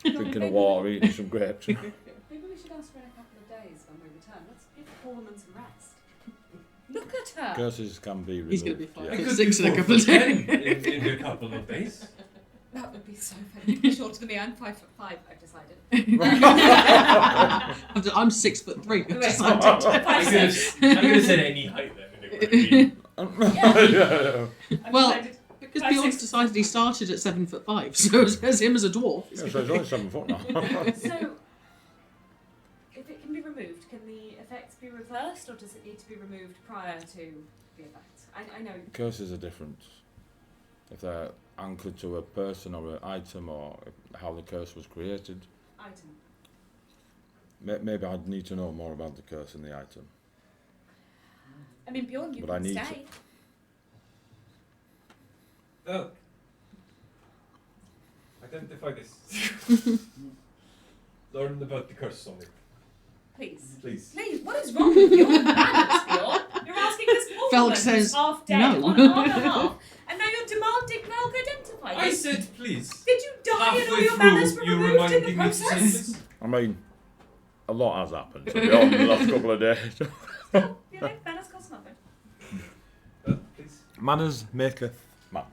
[SPEAKER 1] drinking of water, eating some grapes.
[SPEAKER 7] Maybe we should ask for in a couple of days when we return. Let's give Coleman some rest. Look at her.
[SPEAKER 1] Curses can be removed.
[SPEAKER 3] He's going to be 5
[SPEAKER 1] yeah.
[SPEAKER 5] It
[SPEAKER 3] foot
[SPEAKER 5] could
[SPEAKER 3] 6
[SPEAKER 5] be
[SPEAKER 3] in a
[SPEAKER 5] 4
[SPEAKER 3] couple of
[SPEAKER 5] foot 10
[SPEAKER 3] days.
[SPEAKER 5] in a couple of days.
[SPEAKER 7] That would be so funny. You're shorter than me. I'm 5'5". I've decided.
[SPEAKER 3] I'm 6'3". I've
[SPEAKER 7] Wait.
[SPEAKER 3] decided.
[SPEAKER 5] I'm gonna say any height then.
[SPEAKER 1] Yeah.
[SPEAKER 3] Well, because Bjorn's decided he started at 7'5", so as him as a dwarf.
[SPEAKER 1] Yeah, so he's only 7 foot now.
[SPEAKER 7] So, if it can be removed, can the effects be reversed, or does it need to be removed prior to the effects? I know.
[SPEAKER 1] Curses are different. If they're anchored to a person or an item or how the curse was created.
[SPEAKER 7] Item.
[SPEAKER 1] Maybe I'd need to know more about the curse and the item.
[SPEAKER 7] I mean, Bjorn, you
[SPEAKER 1] But I
[SPEAKER 7] can
[SPEAKER 1] need
[SPEAKER 7] stay.
[SPEAKER 5] Oh. Identify this. Learn about the curse on it,
[SPEAKER 7] Please.
[SPEAKER 5] please.
[SPEAKER 7] Please, what is wrong with your manners, Bjorn? You're asking this poor
[SPEAKER 3] Felk
[SPEAKER 7] woman
[SPEAKER 3] says
[SPEAKER 7] who's half dead
[SPEAKER 3] no.
[SPEAKER 7] on our behalf, and now you're demanding Felk identify
[SPEAKER 5] I
[SPEAKER 7] this.
[SPEAKER 5] said please.
[SPEAKER 7] Did you die and all
[SPEAKER 5] Halfway
[SPEAKER 7] your manners were
[SPEAKER 5] through, you
[SPEAKER 7] removed in the
[SPEAKER 5] reminding me to say
[SPEAKER 7] process?
[SPEAKER 5] please.
[SPEAKER 1] I mean, a lot has happened to be honest in the last couple of days.
[SPEAKER 7] You know, manners cost nothing.
[SPEAKER 5] Please.
[SPEAKER 1] Manners maketh man.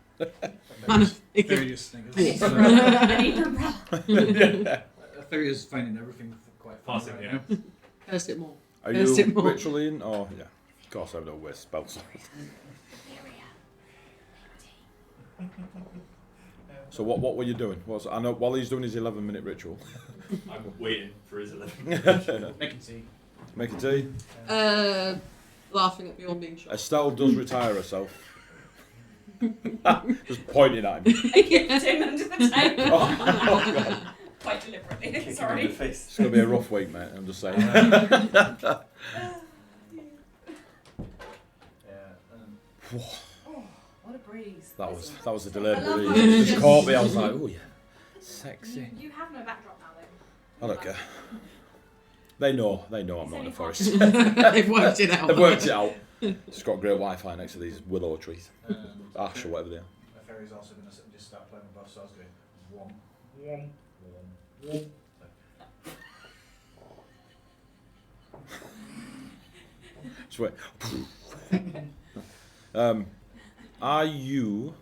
[SPEAKER 3] Man,
[SPEAKER 6] Furious sniggers.
[SPEAKER 7] I need an umbrella.
[SPEAKER 6] Furious finding everything quite fun
[SPEAKER 5] Passing,
[SPEAKER 6] right
[SPEAKER 5] yeah.
[SPEAKER 6] now.
[SPEAKER 3] Curse it more.
[SPEAKER 1] Are
[SPEAKER 3] Curse
[SPEAKER 1] you
[SPEAKER 3] it more.
[SPEAKER 1] ritually in? Oh, yeah. Of course I have no waste spells. So what were you doing? I know while he's doing his 11-minute ritual.
[SPEAKER 5] I'm waiting for his 11.
[SPEAKER 6] Making tea.
[SPEAKER 1] Make a tea.
[SPEAKER 3] Laughing at Bjorn being shot.
[SPEAKER 1] Estelle does retire herself. Just pointing at him.
[SPEAKER 7] I kicked him under the table.
[SPEAKER 1] Oh, God.
[SPEAKER 7] Quite deliberately,
[SPEAKER 5] Kick him in
[SPEAKER 7] sorry.
[SPEAKER 5] the face.
[SPEAKER 1] It's going to be a rough week, mate. I'm just saying.
[SPEAKER 6] Yeah.
[SPEAKER 7] What a breeze.
[SPEAKER 1] That
[SPEAKER 7] Listen.
[SPEAKER 1] was a delayed
[SPEAKER 2] I love
[SPEAKER 1] breeze.
[SPEAKER 2] how
[SPEAKER 1] It
[SPEAKER 2] it's
[SPEAKER 1] just caught me. I was like, oh yeah, sexy.
[SPEAKER 2] You have no backdrop now, though.
[SPEAKER 1] I don't care. They know I'm not in the forest.
[SPEAKER 3] They've worked it out.
[SPEAKER 1] They've worked it out. It's got great Wi-Fi next to these willow trees, ash or whatever they are.
[SPEAKER 6] My fairy's also going to just start playing with both swords going one, one, one, one.
[SPEAKER 1] Just wait. Are you,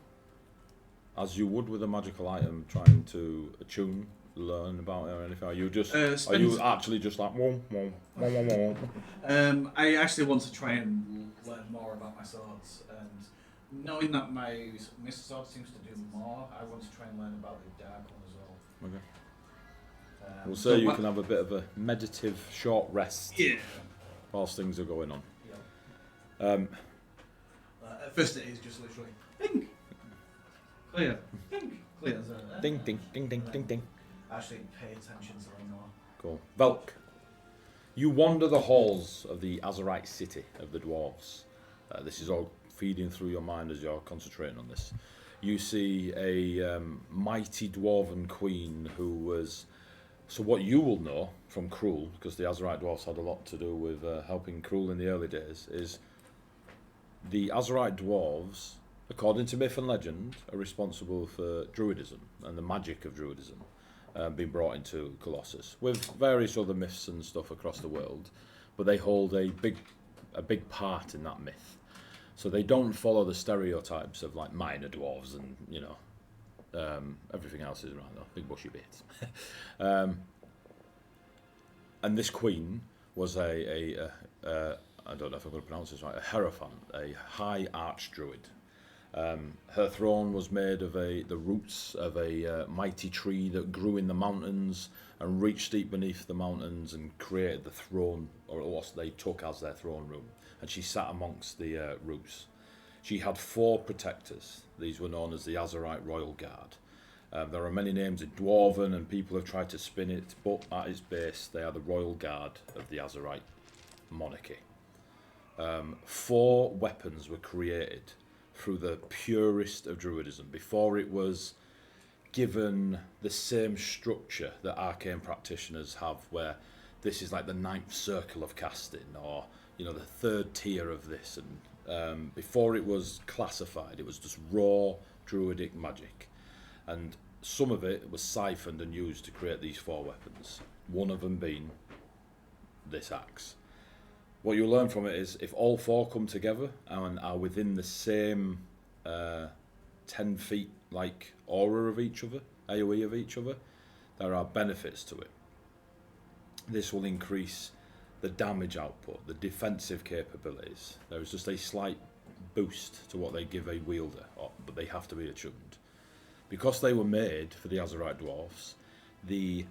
[SPEAKER 1] as you would with a magical item, trying to attune, learn about it or anything? Are you just? Are you actually just like wom, wom, wom, wom, wom?
[SPEAKER 6] I actually want to try and learn more about my swords, and knowing that my mist sword seems to do more, I want to try and learn about the dark one as well.
[SPEAKER 1] Okay. We'll
[SPEAKER 6] So
[SPEAKER 1] say you
[SPEAKER 6] what-
[SPEAKER 1] can have a bit of a meditative short rest
[SPEAKER 6] Yeah.
[SPEAKER 1] whilst things are going on.
[SPEAKER 6] Yeah. At first, it is just literally think, clear, think, clear. So,
[SPEAKER 1] Ding, ding, ding, ding, ding, ding.
[SPEAKER 6] Actually, pay attention to them more.
[SPEAKER 1] Cool. Velk, you wander the halls of the Azurite city of the dwarves. This is all feeding through your mind as you're concentrating on this. You see a mighty dwarven queen who was... So what you will know from Cruel, because the Azurite dwarves had a lot to do with helping Cruel in the early days, is the Azurite dwarves, according to myth and legend, are responsible for druidism and the magic of druidism being brought into Colossus, with various other myths and stuff across the world, but they hold a big part in that myth. So they don't follow the stereotypes of like minor dwarves and everything else is around though, big bushy beards. And this queen was I don't know if I'm going to pronounce this right, a hierophant, a high archdruid. Her throne was made of the roots of a mighty tree that grew in the mountains and reached deep beneath the mountains and created the throne, or what they took as their throne room. And she sat amongst the roots. She had 4 protectors. These were known as the Azurite Royal Guard. There are many names in Dwarven and people have tried to spin it, but at its base they are the Royal Guard of the Azurite monarchy. 4 weapons were created through the purest of druidism before it was given the same structure that arcane practitioners have, where this is like the 9th circle of casting, or the 3rd tier of this, and before it was classified it was just raw druidic magic, and some of it was siphoned and used to create these 4 weapons, one of them being this axe. what you'll learn from it is if all four come together and are within the same 10 feet like aura of each other, AoE of each other, there are benefits to it. This will increase the damage output, the defensive capabilities. There is just a slight boost to what they give a wielder, but they have to be attuned. Because they were made for the Azerite dwarfs, it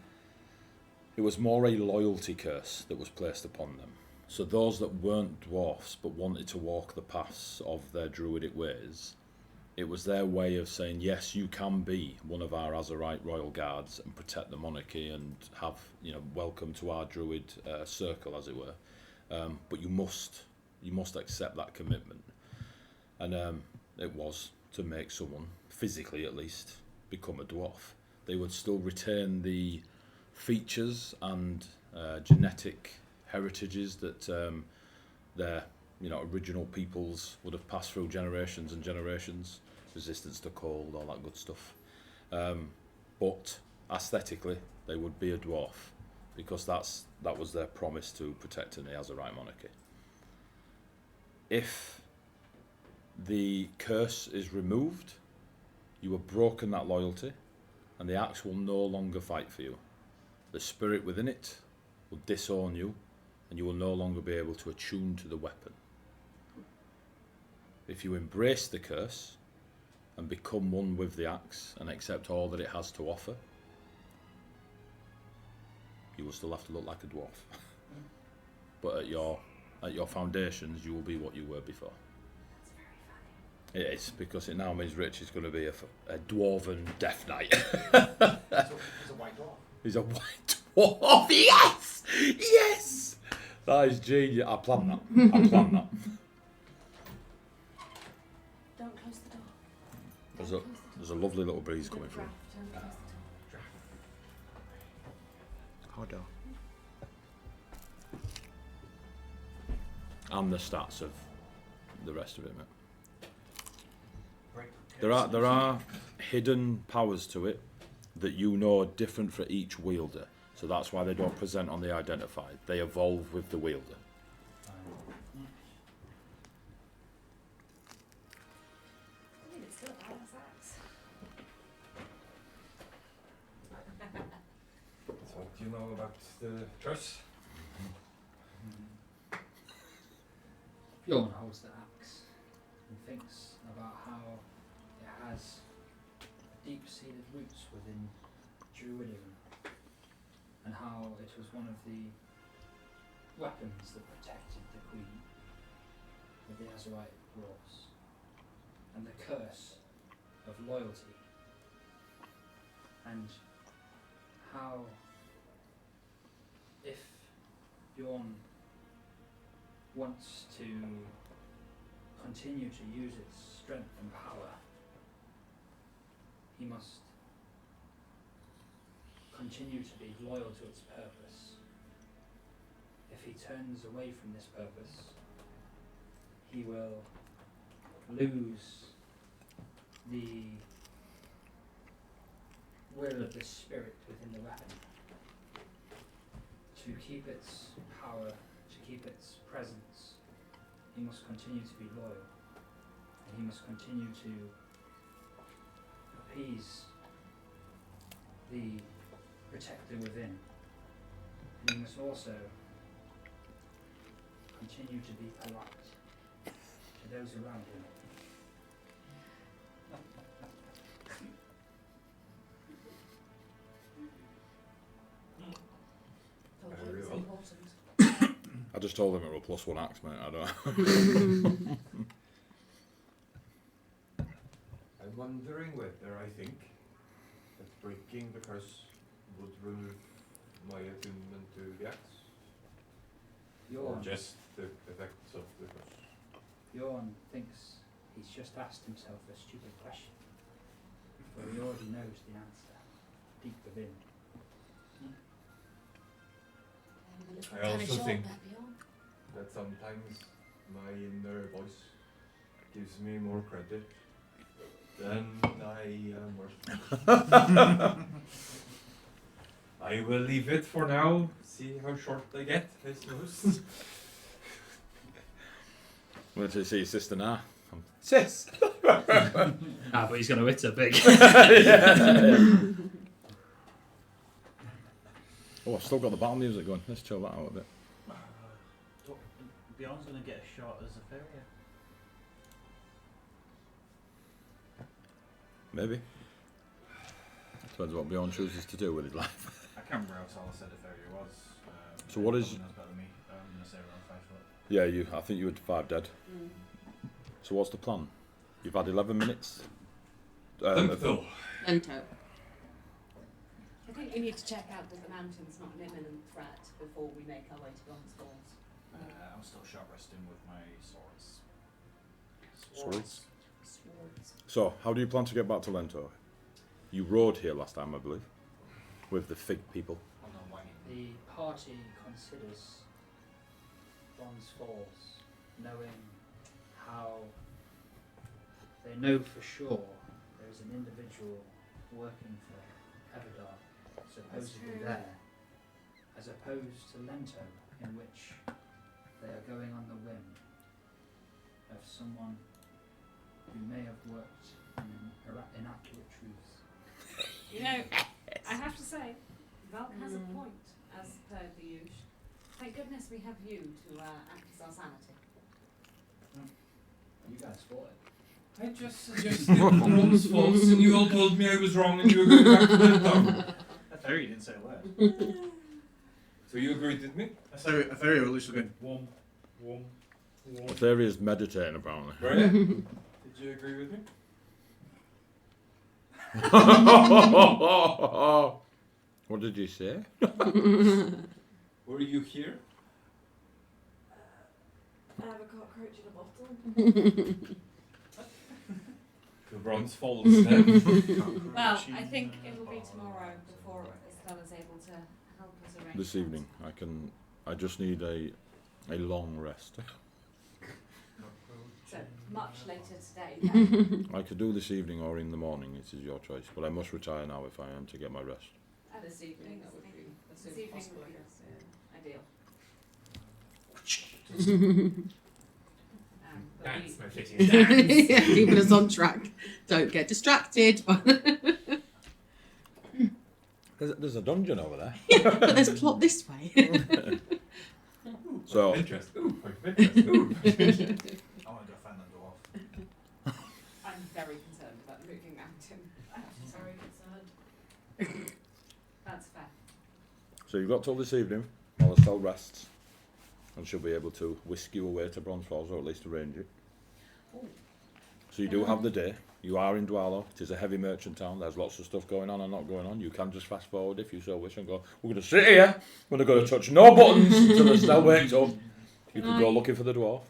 [SPEAKER 1] was more a loyalty curse that was placed upon them. So those that weren't dwarfs but wanted to walk the paths of their druidic ways, it was their way of saying, yes, you can be one of our Azerite royal guards and protect the monarchy and have, welcome to our druid circle, as it were. But you must accept that commitment. And it was to make someone, physically at least, become a dwarf. They would still retain the features and genetic heritages that their original peoples would have passed through generations and generations, resistance to cold, all that good stuff. But aesthetically, they would be a dwarf because that was their promise to protecting the Azerite monarchy. If the curse is removed, you have broken that loyalty, and the axe will no longer fight for you. The spirit within it will disown you, and you will no longer be able to attune to the weapon. If you embrace the curse and become one with the axe and accept all that it has to offer, you will still have to look like a dwarf. But at your foundations, you will be what you were before. It is, because it now means Rich is going to be a dwarven death knight.
[SPEAKER 4] He's a white dwarf.
[SPEAKER 1] He's a white dwarf. Yes! Yes! That is genius. I planned that.
[SPEAKER 7] Don't close the door.
[SPEAKER 1] There's a lovely little breeze coming through.
[SPEAKER 7] Don't close the door.
[SPEAKER 1] Hold on. And the stats of the rest of it, mate. There are hidden powers to it that are different for each wielder. So that's why they don't present on the identified. They evolve with the wielder.
[SPEAKER 7] I mean, it's still a badass axe.
[SPEAKER 5] So what do you know about the curse?
[SPEAKER 6] Bjorn holds the axe and thinks about how it has deep-seated roots within Druidium, and how it was one of the weapons that protected the Queen of the Azerite dwarfs, and the curse of loyalty, and how if Bjorn wants to continue to use its strength and power, he must continue to be loyal to its purpose. If he turns away from this purpose, he will lose the will of the spirit within the weapon to keep its power, to keep its presence. He must continue to be loyal, and he must continue to appease the protector within. And he must also continue to be polite to those around him.
[SPEAKER 5] Very well.
[SPEAKER 2] Important.
[SPEAKER 1] I just told him it was +1 axe, mate. I don't know.
[SPEAKER 5] I'm wondering whether I think that breaking the curse would remove my attunement to the axe, or
[SPEAKER 6] Bjorn,
[SPEAKER 5] just the effects of the curse.
[SPEAKER 6] Bjorn thinks he's just asked himself a stupid question, for he already knows the answer deep within.
[SPEAKER 5] I also think that sometimes my inner voice gives me more credit than I am worth. I will leave it for now. See how short I get, I suppose.
[SPEAKER 1] Wait till you see your sister now. Sis!
[SPEAKER 6] But he's going to hit her big.
[SPEAKER 1] Oh, I've still got the battle music going. Let's chill that out a bit.
[SPEAKER 4] Bjorn's going to get a shot as a farrier.
[SPEAKER 1] Maybe. Depends what Bjorn chooses to do with his life.
[SPEAKER 4] I can't remember how tall I said a farrier was.
[SPEAKER 1] So what is-
[SPEAKER 4] Probably knows better than me. I'm going to say around 5 foot.
[SPEAKER 1] Yeah, I think you had 5 dead.
[SPEAKER 3] Mm.
[SPEAKER 1] So what's the plan? You've had 11 minutes.
[SPEAKER 5] Lento.
[SPEAKER 3] Lento.
[SPEAKER 7] I think we need to check out that the mountain's not an imminent threat before we make our way to Bronze Falls.
[SPEAKER 4] I'm still short resting with my swords.
[SPEAKER 1] Swords?
[SPEAKER 7] Swords.
[SPEAKER 1] So, how do you plan to get back to Lento? You rode here last time, I believe, with the fig people.
[SPEAKER 4] On the wagon.
[SPEAKER 6] The party considers Bronze Falls, knowing how they know for sure there is an individual working for Everdar supposedly
[SPEAKER 7] true.
[SPEAKER 6] there, as opposed to Lento, in which they are going on the whim of someone who may have worked in inaccurate truth.
[SPEAKER 7] You know, I have to say, Valk has a point, as per the usual. Thank goodness we have you to act as our sanity.
[SPEAKER 6] You guys fought it.
[SPEAKER 5] I just suggested Bronze Falls and you all told me I was wrong and you were going back to Lento.
[SPEAKER 4] A farrier didn't say a word.
[SPEAKER 5] So you agreed with me?
[SPEAKER 4] A farrier was literally going, wom, wom, wom.
[SPEAKER 1] The theory is meditating, apparently.
[SPEAKER 5] Right? Did you agree with me?
[SPEAKER 1] What did you say?
[SPEAKER 5] Were you here?
[SPEAKER 2] I have a cockroach in a bottle.
[SPEAKER 5] The Bronze Falls then.
[SPEAKER 7] Well, I think it will be tomorrow before Estelle is able to help us arrange
[SPEAKER 1] This
[SPEAKER 7] that.
[SPEAKER 1] evening. I just need a long rest.
[SPEAKER 7] So, much later today then.
[SPEAKER 1] I could do this evening or in the morning, it is your choice. But I must retire now if I am to get my rest.
[SPEAKER 7] This evening, that would be as soon as possible, I guess. Ideal. But
[SPEAKER 5] Dance,
[SPEAKER 7] we-
[SPEAKER 5] my fitting dance.
[SPEAKER 3] Keeping us on track. Don't get distracted.
[SPEAKER 1] There's a dungeon over there.
[SPEAKER 3] But there's plot this way.
[SPEAKER 1] So,
[SPEAKER 5] Interest. Ooh, point of interest. Ooh.
[SPEAKER 4] I want to go find that dwarf.
[SPEAKER 7] I'm very concerned about the moving mountain. I'm very concerned. That's fair.
[SPEAKER 1] so you've got till this evening while Estelle rests. And she'll be able to whisk you away to Bronze Falls, or at least arrange it.
[SPEAKER 7] Ooh.
[SPEAKER 1] So you do have the day. You are in Dwallow. It is a heavy merchant town. There's lots of stuff going on and not going on. You can just fast forward if you so wish and go, we're going to sit here. We're going to touch no buttons until Estelle wakes up. You could go looking for the dwarf.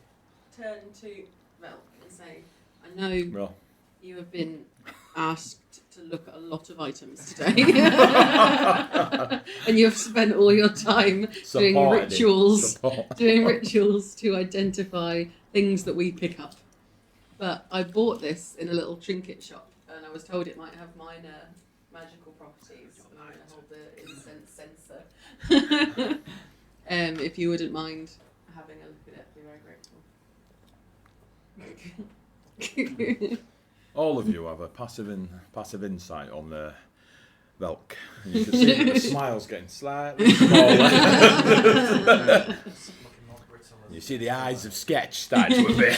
[SPEAKER 3] Turn to Mel and say, I know
[SPEAKER 1] Well,
[SPEAKER 3] you have been asked to look at a lot of items today. And you've spent all your time doing
[SPEAKER 1] supported him.
[SPEAKER 3] rituals.
[SPEAKER 1] Support.
[SPEAKER 3] Doing rituals to identify things that we pick up. But I bought this in a little trinket shop, and I was told it might have minor magical properties. And I'm going to hold the incense sensor. If you wouldn't mind having a look at it, I'd be very grateful.
[SPEAKER 1] All of you have a passive insight on the Velk. And you can see that the smile's getting slightly smaller.
[SPEAKER 4] Looking more brittle as
[SPEAKER 1] You see the eyes of Sketch starting to appear.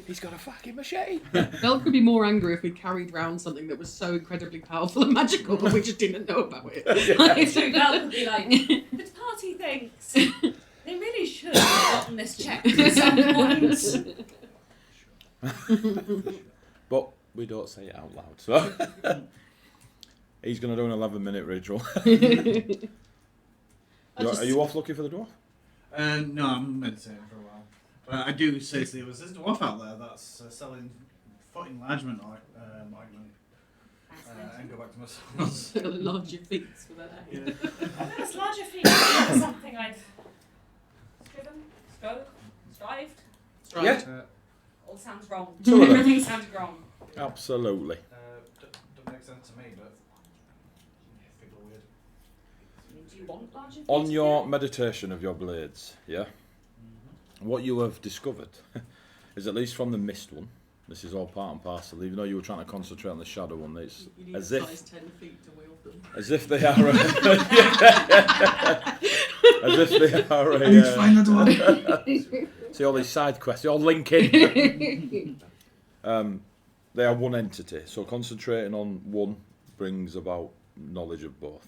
[SPEAKER 1] He's got a fucking machete.
[SPEAKER 3] Mel could be more angry if we carried round something that was so incredibly powerful and magical, but we just didn't know about it.
[SPEAKER 7] So Val would be like, the party thinks they really should have gotten this checked at some point.
[SPEAKER 1] But we don't say it out loud, so. He's going to do an 11-minute ritual. Are you off looking for the dwarf?
[SPEAKER 4] no, I'm meditating for a while. But I do say to the others, there's a dwarf out there that's selling foot enlargement ointment. And go back to my swords.
[SPEAKER 3] Enlarge your feet for that.
[SPEAKER 4] Yeah.
[SPEAKER 7] That's larger feet than something I've striven, strived.
[SPEAKER 1] Yeah.
[SPEAKER 7] All sounds wrong.
[SPEAKER 1] Two of them.
[SPEAKER 7] Everything sounded wrong.
[SPEAKER 1] Absolutely.
[SPEAKER 4] Don't make sense to me, but I feel weird.
[SPEAKER 7] Do you want larger feet?
[SPEAKER 1] On your meditation of your blades, yeah? what you have discovered is, at least from the mist one, this is all part and parcel. Even though you were trying to concentrate on the shadow one, it's
[SPEAKER 3] You need
[SPEAKER 1] as
[SPEAKER 3] a
[SPEAKER 1] if
[SPEAKER 3] size 10 feet to wield them.
[SPEAKER 1] as if they are as if they are
[SPEAKER 4] I need to
[SPEAKER 1] a.
[SPEAKER 4] find the door.
[SPEAKER 1] See all these side quests, they all link in. They are one entity, so concentrating on one brings about knowledge of both.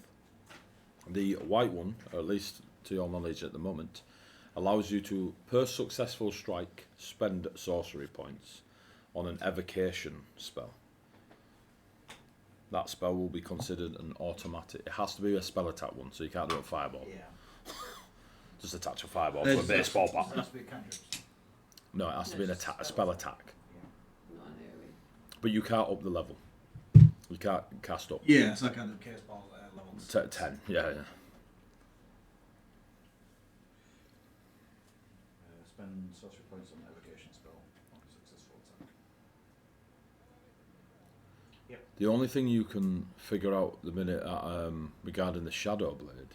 [SPEAKER 1] The white one, or at least to your knowledge at the moment, allows you to, per successful strike, spend sorcery points on an evocation spell. That spell will be considered an automatic. It has to be a spell attack one, so you can't do a fireball.
[SPEAKER 4] Yeah.
[SPEAKER 1] Just attach a fireball to a baseball bat.
[SPEAKER 4] It has to be cantrips.
[SPEAKER 1] No, it has to be an attack, a spell attack.
[SPEAKER 3] Not an AoE.
[SPEAKER 1] But you can't up the level. You can't cast up.
[SPEAKER 4] Yeah, so I can do case ball level
[SPEAKER 1] 10, yeah.
[SPEAKER 6] Spend sorcery points on evocation spell on a successful attack.
[SPEAKER 1] The only thing you can figure out the minute regarding the Shadow Blade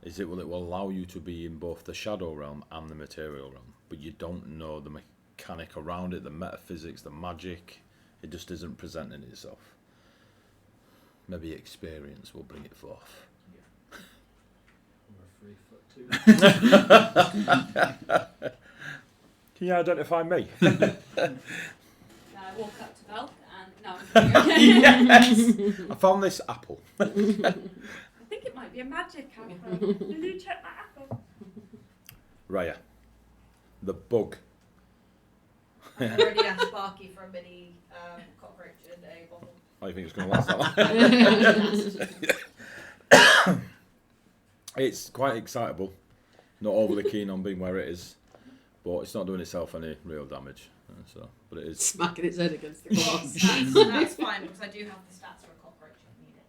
[SPEAKER 1] is it will allow you to be in both the Shadow Realm and the Material Realm, but you don't know the mechanic around it, the metaphysics, the magic. It just isn't presenting itself. Maybe experience will bring it forth.
[SPEAKER 6] Or a 3'2".
[SPEAKER 1] Can you identify me?
[SPEAKER 7] Now I walk up to Belk and no.
[SPEAKER 1] Yes! I found this apple.
[SPEAKER 7] I think it might be a magic apple. Will you check my apple?
[SPEAKER 1] Raya. The bug.
[SPEAKER 2] I've already asked Sparky for a mini cockroach in a bottle.
[SPEAKER 1] Oh, you think it's going to last that long? It's quite excitable. Not overly keen on being where it is, but it's not doing itself any real damage. But it is.
[SPEAKER 3] Smacking its head against the glass.
[SPEAKER 2] That's fine because I do have the stats for a cockroach if needed.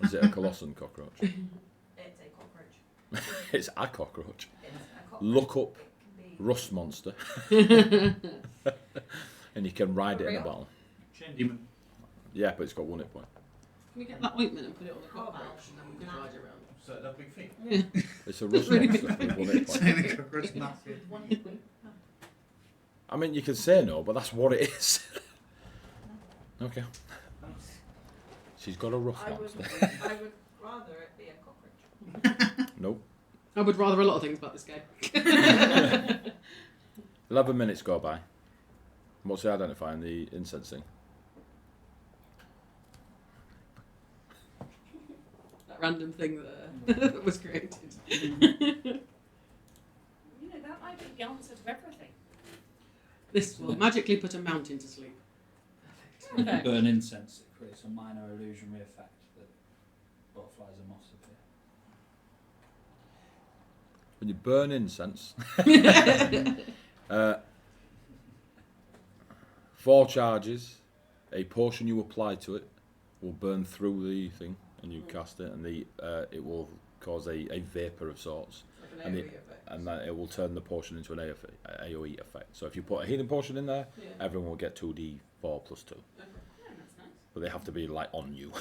[SPEAKER 1] Is it a Colossan cockroach?
[SPEAKER 2] It's a cockroach.
[SPEAKER 1] It's a cockroach.
[SPEAKER 2] It's a cockroach.
[SPEAKER 1] Look up
[SPEAKER 2] It can be
[SPEAKER 1] Rust Monster, and you can ride it in a
[SPEAKER 2] Real?
[SPEAKER 1] battle.
[SPEAKER 4] Chain demon.
[SPEAKER 1] Yeah, but it's got 1 hit point.
[SPEAKER 3] Can we get that ointment and put it on the cockroach and then we can ride it around?
[SPEAKER 4] So that big feet.
[SPEAKER 3] Yeah.
[SPEAKER 1] It's a Rust
[SPEAKER 3] Really
[SPEAKER 1] Monster with 1 hit point.
[SPEAKER 4] Tiny cockroach, massive.
[SPEAKER 2] one hit point.
[SPEAKER 1] I mean, you can say no, but that's what it is. Okay. She's got a rough
[SPEAKER 2] I
[SPEAKER 1] monster.
[SPEAKER 2] would rather it be a cockroach.
[SPEAKER 1] Nope.
[SPEAKER 3] I would rather a lot of things about this game.
[SPEAKER 1] 11 minutes go by. What's the identifying? The incense thing.
[SPEAKER 3] That random thing that was created.
[SPEAKER 7] You know, that might be the answer to everything.
[SPEAKER 3] This will magically put a mountain to sleep.
[SPEAKER 6] When you burn incense, it creates a minor illusionary effect that butterflies and moths appear.
[SPEAKER 1] When you burn incense, 4 charges, a portion you apply to it will burn through the thing, and you cast it, and it will cause a vapour of sorts,
[SPEAKER 3] Like
[SPEAKER 1] and
[SPEAKER 3] an
[SPEAKER 1] it,
[SPEAKER 3] AoE effect.
[SPEAKER 1] and that it will turn the portion into an AoE effect. So if you put a healing potion in there,
[SPEAKER 3] Yeah.
[SPEAKER 1] everyone will get 2d4 plus 2,
[SPEAKER 3] Okay.
[SPEAKER 7] Yeah, that's nice.
[SPEAKER 1] but they have to be like on you.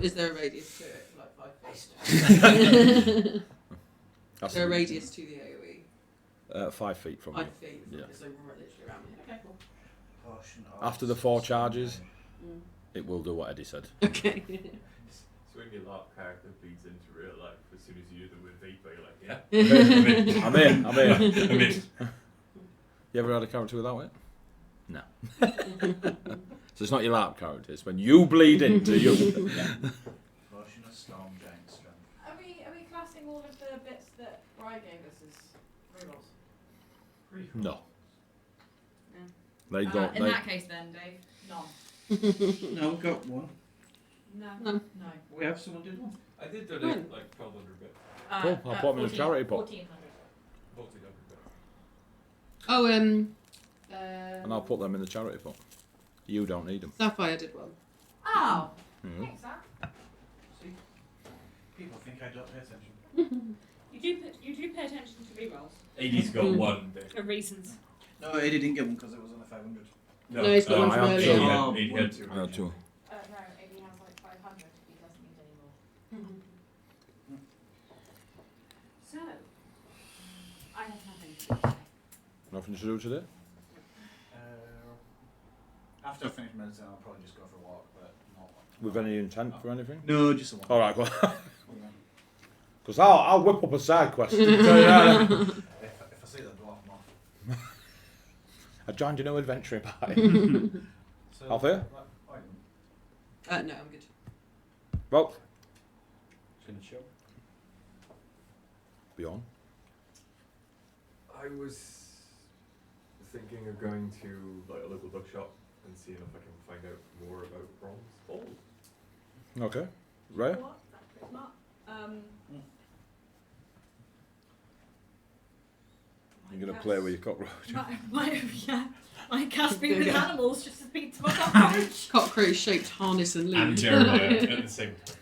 [SPEAKER 3] Is there a radius to it? Like 5 feet?
[SPEAKER 1] That's
[SPEAKER 3] Is there a radius to the AoE?
[SPEAKER 1] 5 feet from
[SPEAKER 3] 5
[SPEAKER 1] you.
[SPEAKER 3] feet.
[SPEAKER 1] Yeah.
[SPEAKER 3] So we're literally around me. Okay, cool.
[SPEAKER 4] Portion of
[SPEAKER 1] After the 4 charges,
[SPEAKER 3] Mm.
[SPEAKER 1] it will do what Eddie said.
[SPEAKER 3] Okay.
[SPEAKER 5] So when your LARP character bleeds into real life, as soon as you hear the word vapor, you're like, yeah,
[SPEAKER 1] I'm in.
[SPEAKER 5] I'm in.
[SPEAKER 1] You ever had a character without it? No. So it's not your LARP character, it's when you bleed into you.
[SPEAKER 4] Portion of storm giant strength.
[SPEAKER 2] Are we classing all of the bits that Rye gave us as rerolls?
[SPEAKER 1] No.
[SPEAKER 7] Yeah.
[SPEAKER 1] They don't.
[SPEAKER 2] In
[SPEAKER 1] They,
[SPEAKER 2] that case then, Dave, none.
[SPEAKER 4] No, we've got one.
[SPEAKER 7] No.
[SPEAKER 3] No.
[SPEAKER 2] No.
[SPEAKER 4] We have someone did one.
[SPEAKER 5] I did donate like 1,200 bits.
[SPEAKER 1] Cool, I'll put 'em in a charity pot.
[SPEAKER 2] 1,400.
[SPEAKER 5] 1,400 bits.
[SPEAKER 3] Oh,
[SPEAKER 1] and I'll put them in the charity pot. You don't need them.
[SPEAKER 3] Sapphire did one.
[SPEAKER 2] Oh,
[SPEAKER 1] Mhm.
[SPEAKER 2] thanks, Zach.
[SPEAKER 4] See? People think I don't pay attention.
[SPEAKER 7] You do pay attention to rerolls
[SPEAKER 5] AD's got one bit.
[SPEAKER 7] for reasons.
[SPEAKER 4] No, Eddie didn't get one because it was on a 500.
[SPEAKER 3] No, he's got one
[SPEAKER 1] I
[SPEAKER 3] from
[SPEAKER 1] have
[SPEAKER 3] earlier.
[SPEAKER 1] two.
[SPEAKER 4] Oh,
[SPEAKER 5] AD had 2.
[SPEAKER 1] I had 2.
[SPEAKER 2] No, AB has like 500. He doesn't need any more.
[SPEAKER 7] So, I have nothing.
[SPEAKER 1] Nothing to do today?
[SPEAKER 4] After I finish medicine, I'll probably just go for a walk, but not.
[SPEAKER 1] With any intent for anything?
[SPEAKER 4] No, just a walk.
[SPEAKER 1] Alright, well. Because I'll whip up a side quest. Tell you that.
[SPEAKER 4] If I see the dwarf, I'm off.
[SPEAKER 1] I joined your no adventuring party.
[SPEAKER 4] So,
[SPEAKER 1] Althea?
[SPEAKER 3] No, I'm good.
[SPEAKER 1] Well,
[SPEAKER 6] Gonna show.
[SPEAKER 1] Beyond.
[SPEAKER 5] I was thinking of going to like a local bookshop and seeing if I can find out more about bronze ball.
[SPEAKER 1] Okay. Ray?
[SPEAKER 2] What? That's not.
[SPEAKER 1] You're going to play with your cockroach.
[SPEAKER 2] My cast being with animals just to beat to my cockroach.
[SPEAKER 3] Cockroach shaped harness and loop.
[SPEAKER 5] And Jeremiah at the same time.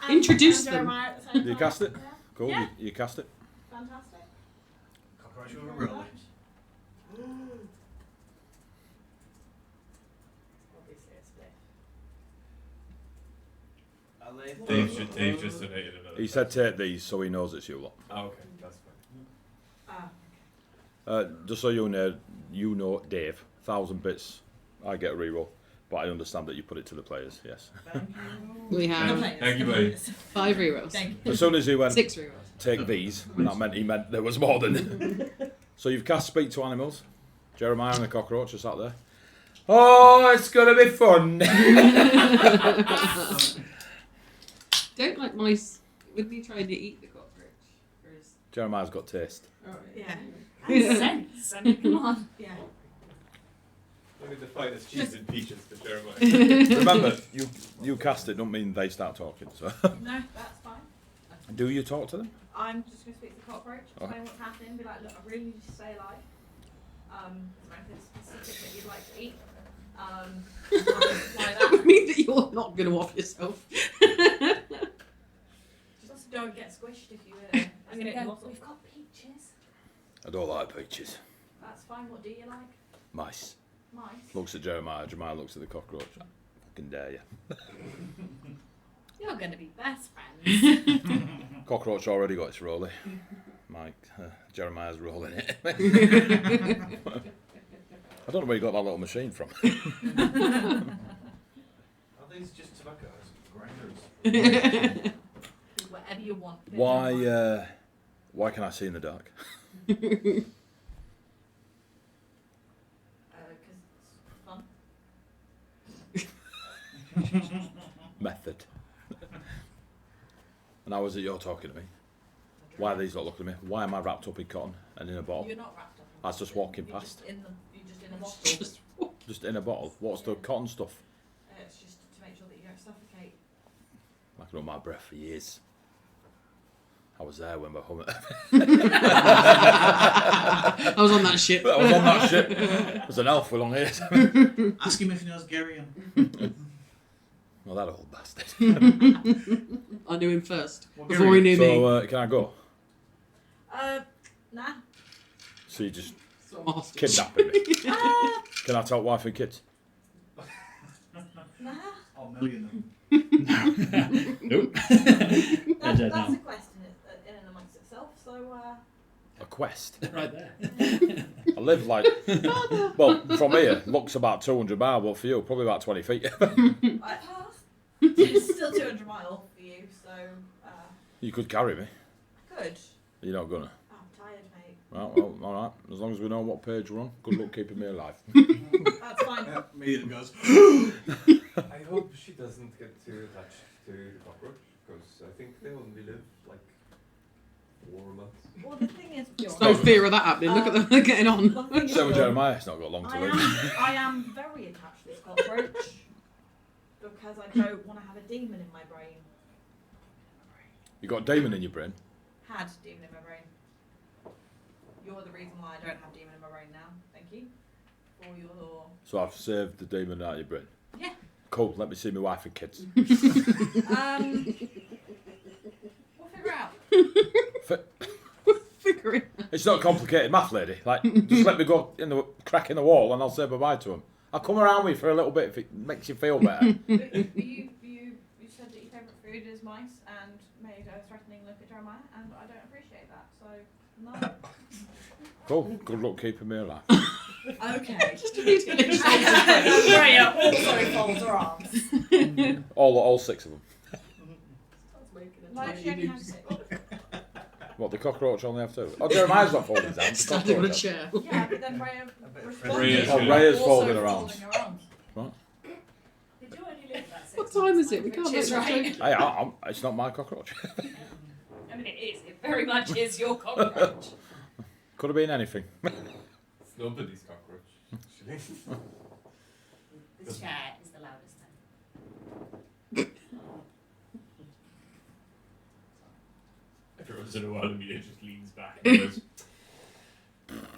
[SPEAKER 3] Introduce them.
[SPEAKER 2] Jeremiah at the same
[SPEAKER 1] Do you
[SPEAKER 2] time.
[SPEAKER 1] cast it?
[SPEAKER 2] Yeah.
[SPEAKER 1] Cool.
[SPEAKER 2] Yeah.
[SPEAKER 1] You cast it?
[SPEAKER 2] Fantastic.
[SPEAKER 4] Cockroach with a roll.
[SPEAKER 2] Obviously a split.
[SPEAKER 5] Dave just donated another.
[SPEAKER 1] He said take these so he knows it's you lot.
[SPEAKER 5] Oh, okay, that's fine.
[SPEAKER 1] Just so you know, Dave, 1,000 bits, I get a reroll. But I understand that you put it to the players, yes.
[SPEAKER 3] We have
[SPEAKER 5] Thank you, buddy.
[SPEAKER 3] 5 rerolls.
[SPEAKER 2] Thank you.
[SPEAKER 1] As soon as he went,
[SPEAKER 3] 6 rerolls.
[SPEAKER 1] take these, that meant he meant there was more than. So you've cast Speak to Animals. Jeremiah and the cockroach are sat there. Oh, it's going to be fun.
[SPEAKER 3] Don't like mice with me trying to eat the cockroach. Or is...
[SPEAKER 1] Jeremiah's got taste.
[SPEAKER 2] Yeah.
[SPEAKER 3] Yeah.
[SPEAKER 7] Sense. I mean, come on.
[SPEAKER 2] Yeah.
[SPEAKER 5] Only the finest cheese and peaches for Jeremiah.
[SPEAKER 1] Remember, you cast it, don't mean they start talking. So,
[SPEAKER 2] No, that's fine.
[SPEAKER 1] do you talk to them?
[SPEAKER 2] I'm just going to speak to the cockroach, explain
[SPEAKER 1] Okay.
[SPEAKER 2] what's happening, be like, look, I really need you to stay alive. Is there anything specific that you'd like to eat? Like
[SPEAKER 3] That would mean that you're not going to off yourself.
[SPEAKER 2] Just don't get squished if you
[SPEAKER 7] I'm gonna go.
[SPEAKER 2] We've
[SPEAKER 7] We've got peaches.
[SPEAKER 1] I don't like peaches.
[SPEAKER 2] That's fine. What do you like?
[SPEAKER 1] Mice.
[SPEAKER 2] Mice.
[SPEAKER 1] Looks at Jeremiah. Jeremiah looks at the cockroach. I fucking dare you.
[SPEAKER 2] You're going to be best friends.
[SPEAKER 1] Cockroach already got its rolly. Jeremiah's rolling it. I don't know where you got that little machine from.
[SPEAKER 4] Are these just tobacco grinders?
[SPEAKER 2] Whatever you want.
[SPEAKER 1] Why can I see in the dark?
[SPEAKER 2] Because it's fun.
[SPEAKER 1] Method. And how is it you're talking to me? Why are these not looking at me? Why am I wrapped up in cotton and in a bottle?
[SPEAKER 2] You're not wrapped up.
[SPEAKER 1] I was just walking
[SPEAKER 2] You're
[SPEAKER 1] past.
[SPEAKER 2] You're just in a bottle.
[SPEAKER 1] Just in a bottle. What's the cotton stuff?
[SPEAKER 2] It's just to make sure that you don't suffocate.
[SPEAKER 1] I can hold my breath for years. I was there when my hum.
[SPEAKER 3] I was on that ship.
[SPEAKER 1] I was on that ship. There's an elf with long ears.
[SPEAKER 4] Ask him if he knows Garion.
[SPEAKER 1] Well, that old bastard.
[SPEAKER 3] I knew him first.
[SPEAKER 4] Well,
[SPEAKER 3] Before he knew me.
[SPEAKER 1] So, can I go?
[SPEAKER 2] Nah.
[SPEAKER 1] So you just
[SPEAKER 3] So I'm a hostage.
[SPEAKER 1] kidnapping me? Can I talk wife and kids?
[SPEAKER 2] Nah.
[SPEAKER 4] Oh, million of them.
[SPEAKER 6] Nope.
[SPEAKER 2] That's
[SPEAKER 6] dead
[SPEAKER 2] a
[SPEAKER 6] now.
[SPEAKER 2] quest in and amongst itself, so
[SPEAKER 1] A quest.
[SPEAKER 6] Right there.
[SPEAKER 1] I live like, well, from here, looks about 200 miles, but for you, probably about 20 feet.
[SPEAKER 2] it's still 200 miles for you, so
[SPEAKER 1] You could carry me.
[SPEAKER 2] I could.
[SPEAKER 1] You're not gonna.
[SPEAKER 2] I'm tired, mate.
[SPEAKER 1] Well, all right. As long as we know what page we're on. Good luck keeping me alive.
[SPEAKER 2] That's fine.
[SPEAKER 4] Yeah, immediately goes.
[SPEAKER 5] I hope she doesn't get too attached to the cockroach, because I think they only live like 4 months.
[SPEAKER 2] Well, the thing is,
[SPEAKER 3] There's no fear of that happening. Look at them they're getting on.
[SPEAKER 2] the thing is,
[SPEAKER 1] So with
[SPEAKER 2] Bjorn,
[SPEAKER 1] Jeremiah, it's not got long to live.
[SPEAKER 2] I am very attached to this cockroach because I don't want to have a demon in my brain.
[SPEAKER 1] You got a demon in your brain.
[SPEAKER 2] Had demon in my brain. You're the reason why I don't have demon in my brain now. Thank you for your.
[SPEAKER 1] So I've saved the demon out of your brain.
[SPEAKER 2] Yeah.
[SPEAKER 1] Cool. Let me see my wife and kids.
[SPEAKER 2] We'll figure out.
[SPEAKER 3] Figure it out.
[SPEAKER 1] It's not complicated math, lady. Like, just let me go in the crack in the wall and I'll say bye-bye to him. I'll come around with you for a little bit if it makes you feel better.
[SPEAKER 2] you said that your favourite food is mice and made a threatening look at Jeremiah, and I don't appreciate that. So No.
[SPEAKER 1] Cool. Good luck keeping me alive.
[SPEAKER 2] Okay.
[SPEAKER 3] Just immediately
[SPEAKER 2] Raya also folds her arms.
[SPEAKER 1] All 6 of them.
[SPEAKER 2] Why does she only have 6?
[SPEAKER 1] What, the cockroach only have 2? Oh, Jeremiah's not folding his arms. the
[SPEAKER 3] standing on a
[SPEAKER 1] cockroach has.
[SPEAKER 3] chair.
[SPEAKER 2] Yeah, but then Raya
[SPEAKER 5] Raya's
[SPEAKER 1] Oh,
[SPEAKER 5] gonna-
[SPEAKER 1] Raya's
[SPEAKER 2] also
[SPEAKER 1] folding her arms.
[SPEAKER 2] folding her arms.
[SPEAKER 7] They do only live about 6
[SPEAKER 3] What time is it? We can't
[SPEAKER 2] Which
[SPEAKER 3] make
[SPEAKER 2] is
[SPEAKER 3] that
[SPEAKER 2] right.
[SPEAKER 3] joke.
[SPEAKER 1] Hey, it's not my cockroach.
[SPEAKER 7] I mean, it is. It very much is your cockroach.
[SPEAKER 1] Could have been anything.
[SPEAKER 5] It's nobody's cockroach. Actually.
[SPEAKER 7] This chair is the loudest then.
[SPEAKER 5] Every once in a while, Amelia just leans back and goes,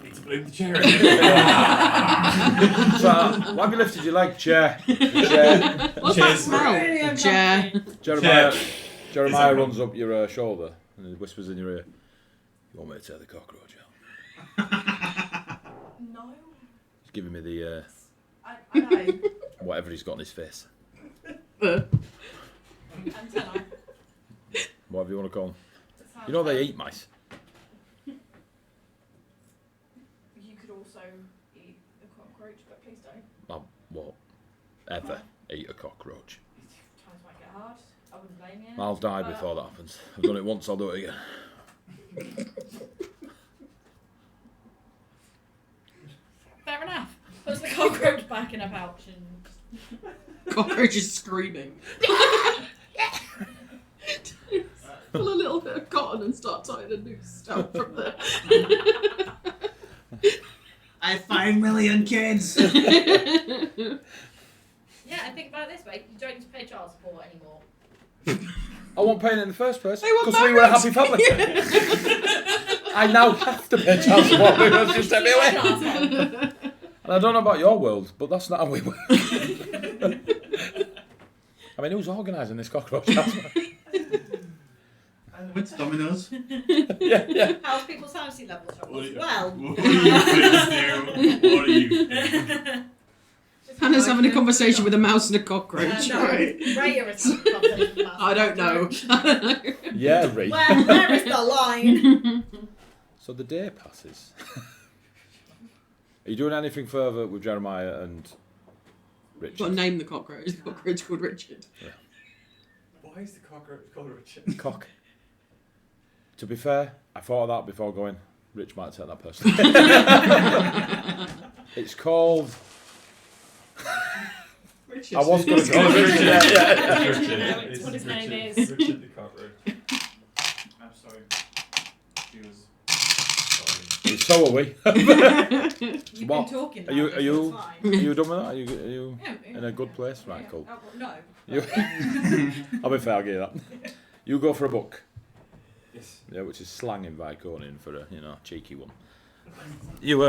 [SPEAKER 5] need to blame the chair again.
[SPEAKER 1] So, why have you lifted your leg, chair? Chair.
[SPEAKER 3] What's
[SPEAKER 5] Cheers.
[SPEAKER 3] that
[SPEAKER 2] Really
[SPEAKER 3] smell? Chair.
[SPEAKER 1] Jeremiah runs up your shoulder and he whispers in your ear, "You want me to take the cockroach out?"
[SPEAKER 2] No.
[SPEAKER 1] He's giving me the
[SPEAKER 2] I know.
[SPEAKER 1] whatever he's got on his face.
[SPEAKER 2] Antenna.
[SPEAKER 1] Whatever you want to call them. You know they eat mice.
[SPEAKER 2] You could also eat a cockroach, but please don't.
[SPEAKER 1] I won't ever eat a cockroach.
[SPEAKER 2] Times might get hard. I wouldn't blame you.
[SPEAKER 1] I'll die before that happens. I've done it once, I'll do it again.
[SPEAKER 2] Fair enough. Puts the cockroach back in her pouch and.
[SPEAKER 3] Cockroach is screaming. Pull a little bit of cotton and start tying a noose out from there.
[SPEAKER 4] I find million kids.
[SPEAKER 2] Yeah, and think about it this way: you don't need to pay child support anymore.
[SPEAKER 1] I won't pay it in the first place
[SPEAKER 3] They were
[SPEAKER 1] because we were a
[SPEAKER 3] married.
[SPEAKER 1] happy family. I now have to pay child support because you sent me away. And I don't know about your world, but that's not how we work. I mean, who's organising this cockroach?
[SPEAKER 4] I went to Domino's.
[SPEAKER 1] yeah.
[SPEAKER 2] How's people's sanity levels?
[SPEAKER 5] What are you-
[SPEAKER 2] Well.
[SPEAKER 5] What are you things there? What are you things?
[SPEAKER 3] Hannah's having a conversation with a mouse and a cockroach.
[SPEAKER 2] No, Raya is having a conversation with
[SPEAKER 3] I don't know.
[SPEAKER 1] Yeah, Ree.
[SPEAKER 2] Well, there is the line.
[SPEAKER 1] So the day passes. Are you doing anything further with Jeremiah and
[SPEAKER 3] You've got to
[SPEAKER 1] Richard?
[SPEAKER 3] name the cockroach. The cockroach called Richard.
[SPEAKER 5] Why is the cockroach called Richard?
[SPEAKER 1] Cock. To be fair, I thought of that before going, Rich might take that person. It's called...
[SPEAKER 3] Richard.
[SPEAKER 1] I was going to go with Richard. Yeah.
[SPEAKER 5] Richard.
[SPEAKER 7] It's what his name
[SPEAKER 5] Richard.
[SPEAKER 7] is.
[SPEAKER 5] Richard the cockroach.
[SPEAKER 4] I'm sorry. She was.
[SPEAKER 1] So are we.
[SPEAKER 2] You've
[SPEAKER 1] What?
[SPEAKER 2] been talking.
[SPEAKER 1] Are you-
[SPEAKER 2] now,
[SPEAKER 1] are you-
[SPEAKER 2] it's fine.
[SPEAKER 1] Are you done with that? Are you
[SPEAKER 2] Yeah,
[SPEAKER 1] in a good place? Right, cool.
[SPEAKER 2] Oh, well, no.
[SPEAKER 1] You, I'll be fair, I'll give you that. You go for a book.
[SPEAKER 5] Yes.
[SPEAKER 1] Yeah, which is slang in Viconian for a cheeky one. You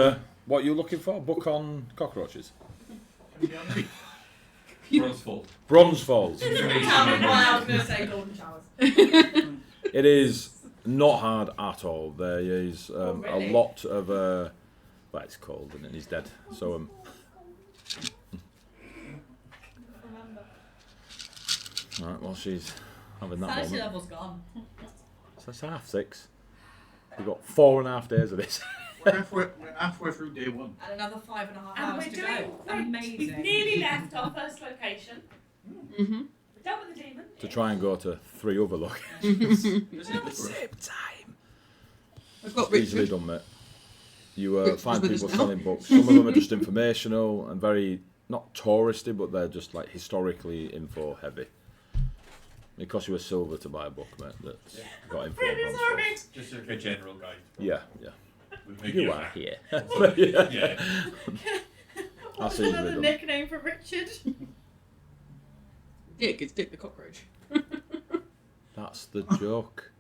[SPEAKER 1] what are you looking for? A book on cockroaches?
[SPEAKER 5] Bronzefold.
[SPEAKER 1] Bronze Falls.
[SPEAKER 2] Tell me why I was going to say golden showers.
[SPEAKER 1] It is not hard at all. There is
[SPEAKER 2] really?
[SPEAKER 1] a lot of well, it's cold and he's dead. So
[SPEAKER 2] Remember.
[SPEAKER 1] right, well she's having that
[SPEAKER 2] Sanity
[SPEAKER 1] moment.
[SPEAKER 2] level's gone.
[SPEAKER 1] So it's 6:30. We've got 4.5 days of this.
[SPEAKER 4] We're halfway through day one.
[SPEAKER 2] And another 5.5
[SPEAKER 7] And
[SPEAKER 2] hours
[SPEAKER 7] we're
[SPEAKER 2] to
[SPEAKER 7] doing
[SPEAKER 2] go.
[SPEAKER 7] great.
[SPEAKER 2] Amazing.
[SPEAKER 7] We've nearly left our first location.
[SPEAKER 3] Mm-hmm.
[SPEAKER 7] We're done with the demon.
[SPEAKER 1] To try and go to 3 other locations at the same time.
[SPEAKER 3] I've got
[SPEAKER 1] Easily
[SPEAKER 3] Richard.
[SPEAKER 1] done, mate. You
[SPEAKER 3] Richard's
[SPEAKER 1] find
[SPEAKER 3] with us
[SPEAKER 1] people
[SPEAKER 3] now.
[SPEAKER 1] selling books. Some of them are just informational and very, not touristy, but they're just like historically info heavy. It costs you a silver to buy a book, mate, that's got info.
[SPEAKER 7] Really
[SPEAKER 1] on
[SPEAKER 7] sorry.
[SPEAKER 1] stuff.
[SPEAKER 5] Just like a general guide.
[SPEAKER 1] Yeah, yeah.
[SPEAKER 5] We'll make
[SPEAKER 1] You
[SPEAKER 5] it
[SPEAKER 1] are
[SPEAKER 5] back.
[SPEAKER 1] here.
[SPEAKER 5] Yeah.
[SPEAKER 2] What's
[SPEAKER 1] easily
[SPEAKER 2] another
[SPEAKER 1] done.
[SPEAKER 2] nickname for Richard?
[SPEAKER 3] Dick, it's Dick the cockroach.
[SPEAKER 1] That's the joke.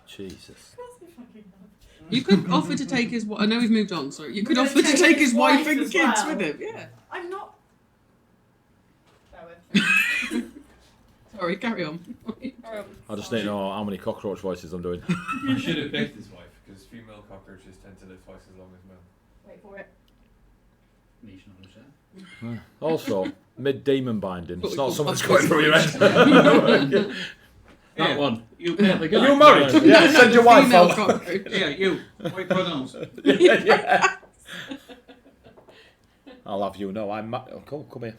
[SPEAKER 1] Jesus.
[SPEAKER 3] You could offer to take his. I know he's moved on. Sorry, you could
[SPEAKER 2] We're
[SPEAKER 3] offer
[SPEAKER 2] gonna
[SPEAKER 3] to take his wife and
[SPEAKER 2] as
[SPEAKER 3] kids
[SPEAKER 2] well.
[SPEAKER 3] with him. Yeah.
[SPEAKER 2] I'm not.
[SPEAKER 3] Sorry, carry on.
[SPEAKER 1] I just need to know how many cockroach voices I'm doing.
[SPEAKER 5] I should have picked his wife because female cockroaches tend to live twice as long as male.
[SPEAKER 2] Wait for it.
[SPEAKER 6] Niche knowledge there.
[SPEAKER 1] Also, mid-demon binding. It's not
[SPEAKER 3] What we
[SPEAKER 1] something
[SPEAKER 3] call
[SPEAKER 1] that's going through your head.
[SPEAKER 6] That one.
[SPEAKER 4] You
[SPEAKER 3] Yeah, the
[SPEAKER 4] Bill.
[SPEAKER 3] guy.
[SPEAKER 1] Are you married? Yeah, send your wife
[SPEAKER 3] Female
[SPEAKER 1] out.
[SPEAKER 3] cockroach.
[SPEAKER 4] Yeah, you. White pronouns.
[SPEAKER 1] Yeah. I'll have you know I'm oh, come here.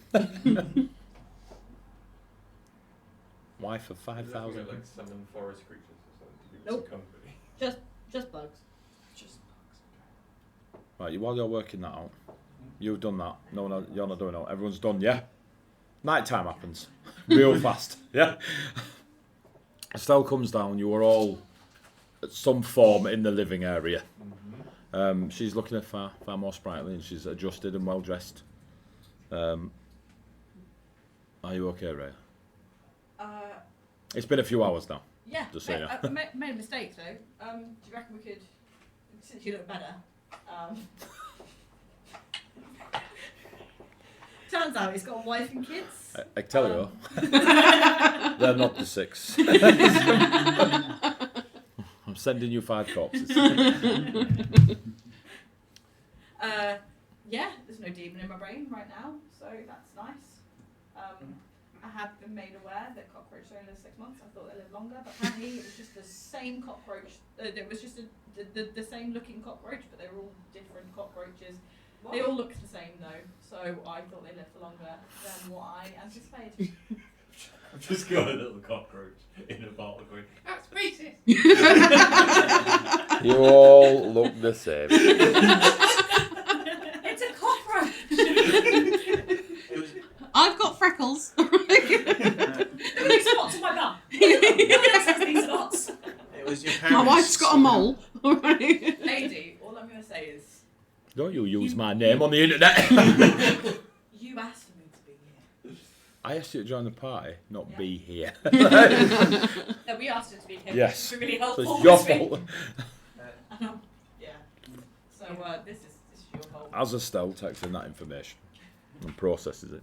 [SPEAKER 1] Wife of 5,000.
[SPEAKER 5] Like summon forest creatures or something to give
[SPEAKER 2] Nope.
[SPEAKER 5] us some company.
[SPEAKER 2] Just bugs.
[SPEAKER 6] Just bugs.
[SPEAKER 1] Right, while you're working that out, you've done that. No, you're not doing it. Everyone's done, yeah? Night time happens. Real fast, yeah? Estelle comes down, you are all at some form in the living area. She's looking far more sprightly and she's adjusted and well dressed. Are you okay, Ray? It's been a few hours now.
[SPEAKER 2] Yeah.
[SPEAKER 1] Just so you know.
[SPEAKER 2] Made a mistake though. Do you reckon we could, since you look better? Turns out he's got a wife and kids.
[SPEAKER 1] I tell you, they're not the 6. I'm sending you 5 corpses.
[SPEAKER 2] Yeah, there's no demon in my brain right now, so that's nice. I have been made aware that cockroaches only live 6 months. I thought they lived longer, but apparently it was just the same cockroach. It was just the same looking cockroach, but they were all different cockroaches.
[SPEAKER 7] What?
[SPEAKER 2] They all looked the same though, so I thought they lived for longer than what I anticipated.
[SPEAKER 5] I've just got a little cockroach in a bottle going, that's racist!
[SPEAKER 1] You all look the same.
[SPEAKER 7] It's a cockroach!
[SPEAKER 3] I've got freckles.
[SPEAKER 7] Look at these spots on my bum! Nobody else has these spots!
[SPEAKER 4] It was your
[SPEAKER 3] My
[SPEAKER 4] parents.
[SPEAKER 3] wife's got a mole. Alright.
[SPEAKER 2] Lady, all I'm going to say is,
[SPEAKER 1] Don't you use my name on the internet.
[SPEAKER 2] you asked for me to be here.
[SPEAKER 1] I asked you to join the party, not
[SPEAKER 2] Yeah.
[SPEAKER 1] be here.
[SPEAKER 2] No, we asked her to be here.
[SPEAKER 1] Yes.
[SPEAKER 2] It's really
[SPEAKER 1] So
[SPEAKER 2] helpful.
[SPEAKER 1] it's your
[SPEAKER 2] with me.
[SPEAKER 1] fault.
[SPEAKER 2] Yeah. So this is your fault.
[SPEAKER 1] As Estelle takes in that information and processes it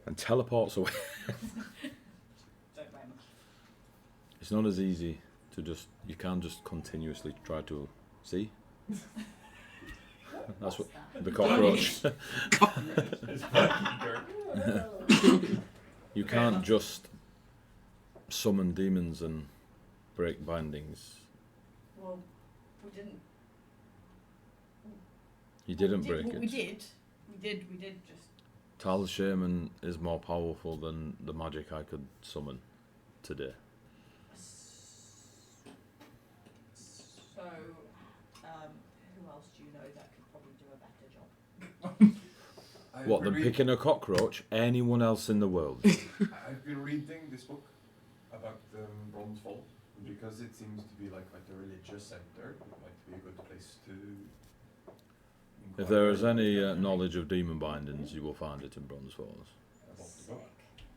[SPEAKER 1] and teleports away.
[SPEAKER 2] Don't blame her.
[SPEAKER 1] It's not as easy to just, you can't just continuously try to see. That's what the cockroach.
[SPEAKER 5] It's fucking dirt.
[SPEAKER 1] You can't just summon demons and break bindings.
[SPEAKER 2] Well, we didn't.
[SPEAKER 1] You didn't
[SPEAKER 2] we
[SPEAKER 1] break
[SPEAKER 2] did,
[SPEAKER 1] it.
[SPEAKER 2] We did just.
[SPEAKER 1] Tal Shaman is more powerful than the magic I could summon today.
[SPEAKER 2] So, who else do you know that could probably do a better job?
[SPEAKER 1] What, than picking a cockroach? Anyone else in the world?
[SPEAKER 8] I've been reading this book about Bronze Fall because it seems to be like quite a religious center. It might be a good place to.
[SPEAKER 1] If there is any knowledge of demon bindings, you will find it in Bronze Falls.
[SPEAKER 8] About the book.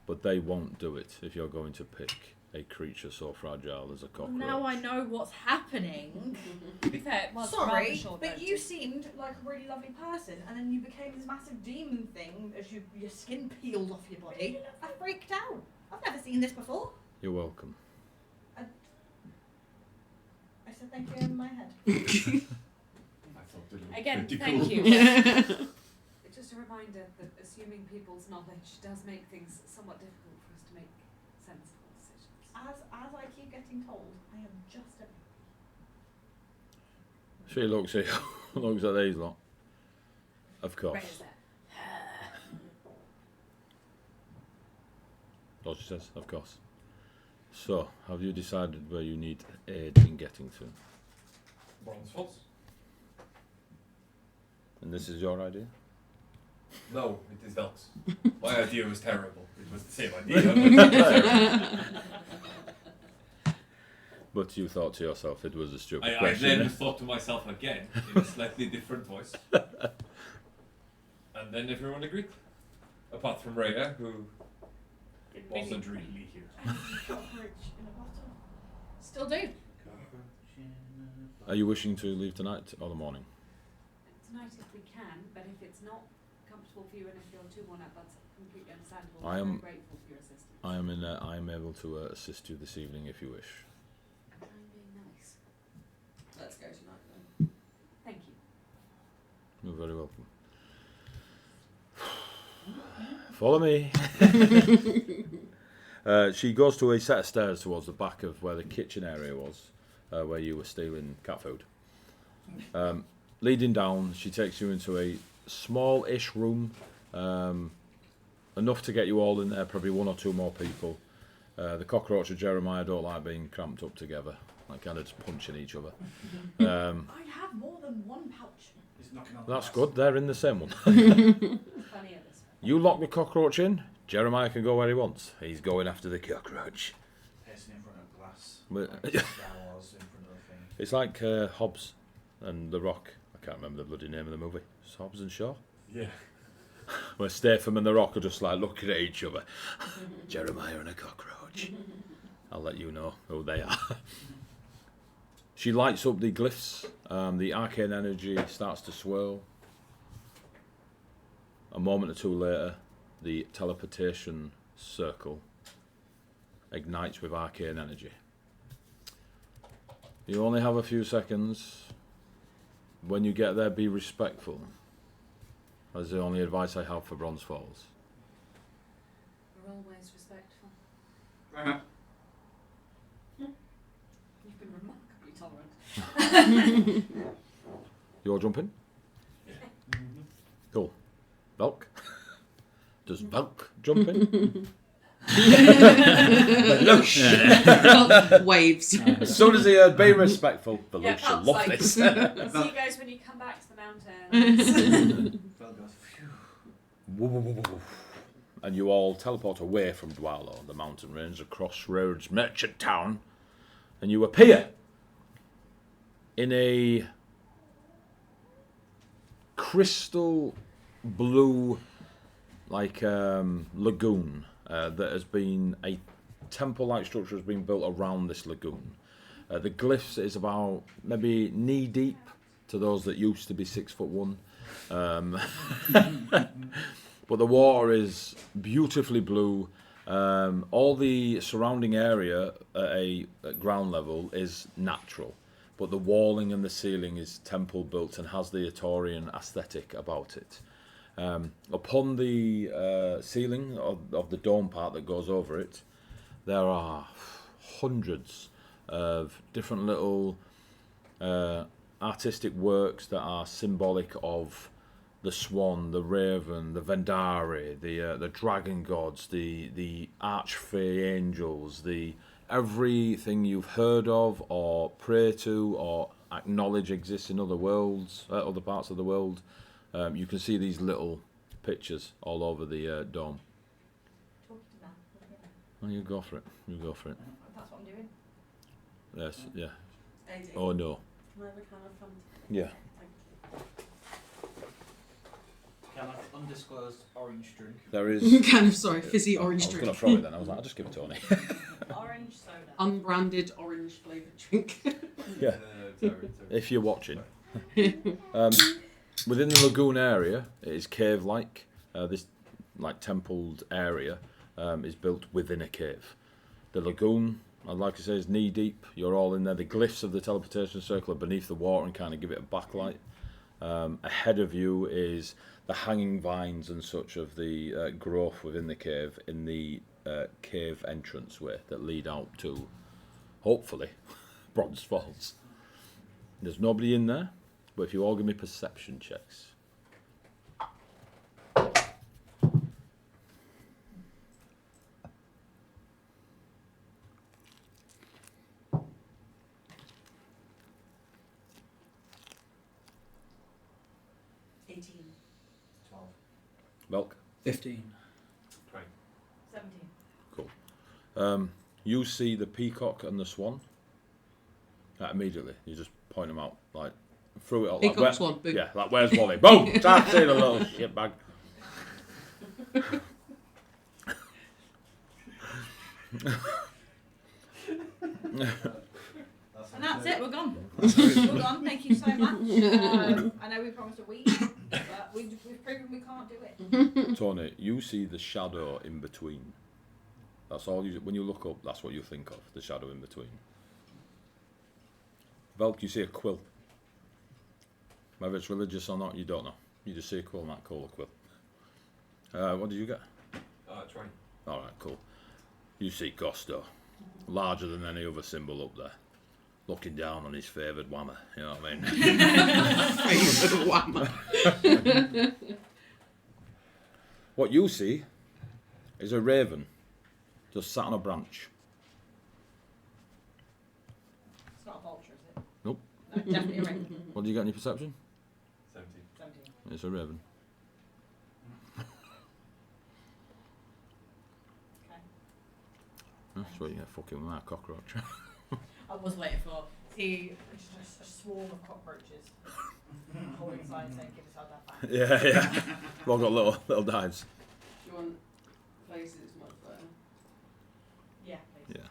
[SPEAKER 1] But they won't do it if you're going to pick a creature so fragile as a cockroach.
[SPEAKER 2] Now I know what's happening.
[SPEAKER 7] To be fair, it was rather
[SPEAKER 2] Sorry,
[SPEAKER 7] short
[SPEAKER 2] but
[SPEAKER 7] notice.
[SPEAKER 2] you seemed like a really lovely person, and then you became this massive demon thing as your skin peeled off your body. I freaked out. I've never seen this before.
[SPEAKER 1] You're welcome.
[SPEAKER 2] I said thank you in my head.
[SPEAKER 8] I thought it looked
[SPEAKER 7] Again,
[SPEAKER 8] pretty
[SPEAKER 7] thank
[SPEAKER 8] cool.
[SPEAKER 7] you. Just a reminder that assuming people's knowledge does make things somewhat difficult for us to make sensible decisions.
[SPEAKER 2] As I keep getting told, I am just a.
[SPEAKER 1] She looks at you, looks at these lot. Of course.
[SPEAKER 7] Right, is that?
[SPEAKER 1] What she says, of course. So, have you decided where you need aid in getting to?
[SPEAKER 5] Bronze Falls?
[SPEAKER 1] And this is your idea?
[SPEAKER 5] No, it is not. My idea was terrible. It was the same idea. but it was terrible.
[SPEAKER 1] But you thought to yourself it was a stupid
[SPEAKER 5] I
[SPEAKER 1] question.
[SPEAKER 5] then thought to myself again in a slightly different voice. And then everyone agreed. Apart from Rhea, who wasn't really here.
[SPEAKER 2] Cockroach in a bottle. Still do.
[SPEAKER 1] Are you wishing to leave tonight or the morning?
[SPEAKER 7] Tonight if we can, but if it's not comfortable for you and if you're too worn out, that's completely understandable.
[SPEAKER 1] I
[SPEAKER 7] We're
[SPEAKER 1] am-
[SPEAKER 7] very grateful for your assistance.
[SPEAKER 1] I am able to assist you this evening if you wish.
[SPEAKER 7] I'm being nice.
[SPEAKER 2] Let's go tonight then.
[SPEAKER 7] Thank you.
[SPEAKER 1] You're very welcome. Follow me. She goes to a set of stairs towards the back of where the kitchen area was, where you were stealing cat food. Leading down, she takes you into a small-ish room, enough to get you all in there, probably one or two more people. The cockroach and Jeremiah don't like being cramped up together, like kind of just punching each other.
[SPEAKER 2] I have more than one pouch.
[SPEAKER 4] He's knocking on
[SPEAKER 1] That's
[SPEAKER 4] glass.
[SPEAKER 1] good, they're in the same one.
[SPEAKER 7] Funny at this point.
[SPEAKER 1] You lock the cockroach in, Jeremiah can go where he wants. He's going after the cockroach.
[SPEAKER 4] Pacing in front of glass.
[SPEAKER 1] But-
[SPEAKER 4] Like Star Wars in front of the thing.
[SPEAKER 1] It's like Hobbs and The Rock. I can't remember the bloody name of the movie. It's Hobbs and Shaw.
[SPEAKER 5] Yeah.
[SPEAKER 1] Where Statham and The Rock are just like looking at each other. Jeremiah and a cockroach. I'll let you know who they are. She lights up the glyphs. The arcane energy starts to swirl. A moment or two later, the teleportation circle ignites with arcane energy. You only have a few seconds. When you get there, be respectful. That's the only advice I have for Bronze Falls.
[SPEAKER 7] We're always respectful.
[SPEAKER 4] Right.
[SPEAKER 7] You've been remarkably tolerant.
[SPEAKER 1] You're jumping? Cool. Velk? Does Velk jump in?
[SPEAKER 3] Waves.
[SPEAKER 1] As soon as he heard be respectful,
[SPEAKER 7] Yeah,
[SPEAKER 1] Velusha
[SPEAKER 7] Velk's
[SPEAKER 1] loved
[SPEAKER 7] like-
[SPEAKER 1] this.
[SPEAKER 7] We'll see you guys when you come back to the mountains.
[SPEAKER 4] Bell goes, phew.
[SPEAKER 1] Woo, woo, woo, woo, woo. And you all teleport away from Dwalo, the mountain range, across Roads Merchant Town, and you appear in a crystal blue, like lagoon that has been a temple-like structure has been built around this lagoon. The glyphs is about maybe knee deep to those that used to be 6'1". But the water is beautifully blue. All the surrounding area at ground level is natural, but the walling and the ceiling is temple built and has the Etorian aesthetic about it. Upon the ceiling of the dome part that goes over it, there are hundreds of different little artistic works that are symbolic of the swan, the raven, the Vendari, the dragon gods, the archfey angels, everything you've heard of or pray to or acknowledge exists in other worlds, other parts of the world. You can see these little pictures all over the dome.
[SPEAKER 2] Talking to that.
[SPEAKER 1] Oh, you go for it. You go for it.
[SPEAKER 2] That's what I'm doing.
[SPEAKER 1] Yes. Yeah.
[SPEAKER 3] AD.
[SPEAKER 1] Oh no.
[SPEAKER 3] Can I have a can of fun?
[SPEAKER 1] Yeah.
[SPEAKER 6] Can I undisclosed orange drink?
[SPEAKER 1] There is.
[SPEAKER 3] Kind of, sorry, fizzy
[SPEAKER 1] I
[SPEAKER 3] orange
[SPEAKER 1] was going
[SPEAKER 3] drink.
[SPEAKER 1] to throw it then. I was like, I'll just give it to Tony.
[SPEAKER 2] Orange soda.
[SPEAKER 3] Unbranded orange flavoured drink.
[SPEAKER 1] Yeah.
[SPEAKER 5] Sorry.
[SPEAKER 1] If you're watching. Within the lagoon area, it is cave-like. This like templed area is built within a cave. The lagoon, I'd like to say, is knee deep. You're all in there. The glyphs of the teleportation circle are beneath the water and kind of give it a backlight. Ahead of you is the hanging vines and such of the growth within the cave in the cave entranceway that lead out to, hopefully, Bronze Falls. There's nobody in there, but if you all give me perception checks. Velk,
[SPEAKER 6] 15.
[SPEAKER 2] 17.
[SPEAKER 1] you see the peacock and the swan. Immediately, you just point them out, like through it all.
[SPEAKER 3] Peacock,
[SPEAKER 1] like,
[SPEAKER 3] swan, boom.
[SPEAKER 1] Yeah, like where's Wally? Boom! That's it, a little shitbag.
[SPEAKER 2] And that's it, we're gone. We're gone, thank you so much. I know we promised a week, but we've proven we can't do it.
[SPEAKER 1] Tony, you see the shadow in between. That's all you. When you look up, that's what you think of, the shadow in between. Velk, you see a quill. Whether it's religious or not, you don't know. You just see a quill, and that call a quill. What did you get?
[SPEAKER 5] 20.
[SPEAKER 1] All right, cool. You see Costo, larger than any other symbol up there, looking down on his favoured whammer. You know what I mean?
[SPEAKER 3] Favoured whammer.
[SPEAKER 1] What you see is a raven just sat on a branch.
[SPEAKER 2] It's not a vulture, is it?
[SPEAKER 1] Nope.
[SPEAKER 2] No, definitely a raven.
[SPEAKER 1] What do you get in your perception?
[SPEAKER 5] 17.
[SPEAKER 2] 17.
[SPEAKER 1] It's a raven.
[SPEAKER 2] Okay.
[SPEAKER 1] That's what you get fucking with that cockroach.
[SPEAKER 2] I was waiting for just a swarm of cockroaches holding signs saying, "Give us our dad back."
[SPEAKER 1] yeah. We've all got little dives.
[SPEAKER 3] Do you want places modifier?
[SPEAKER 2] Yeah, please.
[SPEAKER 1] Yeah.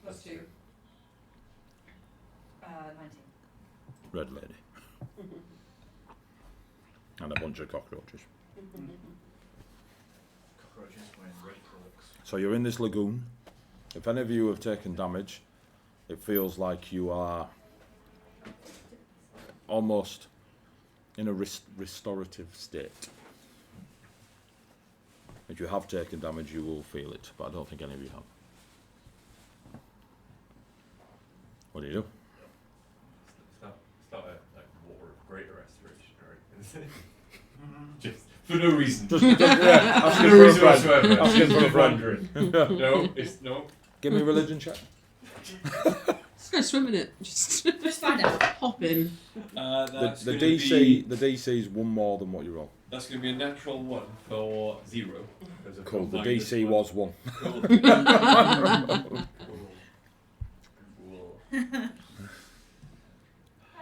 [SPEAKER 3] Plus 2.
[SPEAKER 2] 19.
[SPEAKER 1] Red lady. And a bunch of cockroaches.
[SPEAKER 4] Cockroaches wearing red cloaks.
[SPEAKER 1] So you're in this lagoon. If any of you have taken damage, it feels like you are almost in a restorative state. If you have taken damage, you will feel it, but I don't think any of you have. What do you do?
[SPEAKER 5] It's not a like water of greater restoration or anything. Just for no reason.
[SPEAKER 1] Just yeah,
[SPEAKER 5] For no reason whatsoever.
[SPEAKER 1] Asking for a
[SPEAKER 5] Just
[SPEAKER 1] friend.
[SPEAKER 5] wondering. No, it's no.
[SPEAKER 1] Give me a religion check.
[SPEAKER 3] Just go swim in it. Just
[SPEAKER 2] Just find out.
[SPEAKER 3] hop in.
[SPEAKER 5] That's
[SPEAKER 1] The
[SPEAKER 5] gonna
[SPEAKER 1] DC
[SPEAKER 5] be,
[SPEAKER 1] the DC is one more than what you roll.
[SPEAKER 5] that's going to be a natural 1 for 0. because I've
[SPEAKER 1] Cool.
[SPEAKER 5] got
[SPEAKER 1] The
[SPEAKER 5] minus
[SPEAKER 1] DC
[SPEAKER 5] 1.
[SPEAKER 1] was 1.
[SPEAKER 5] Cool. Cool.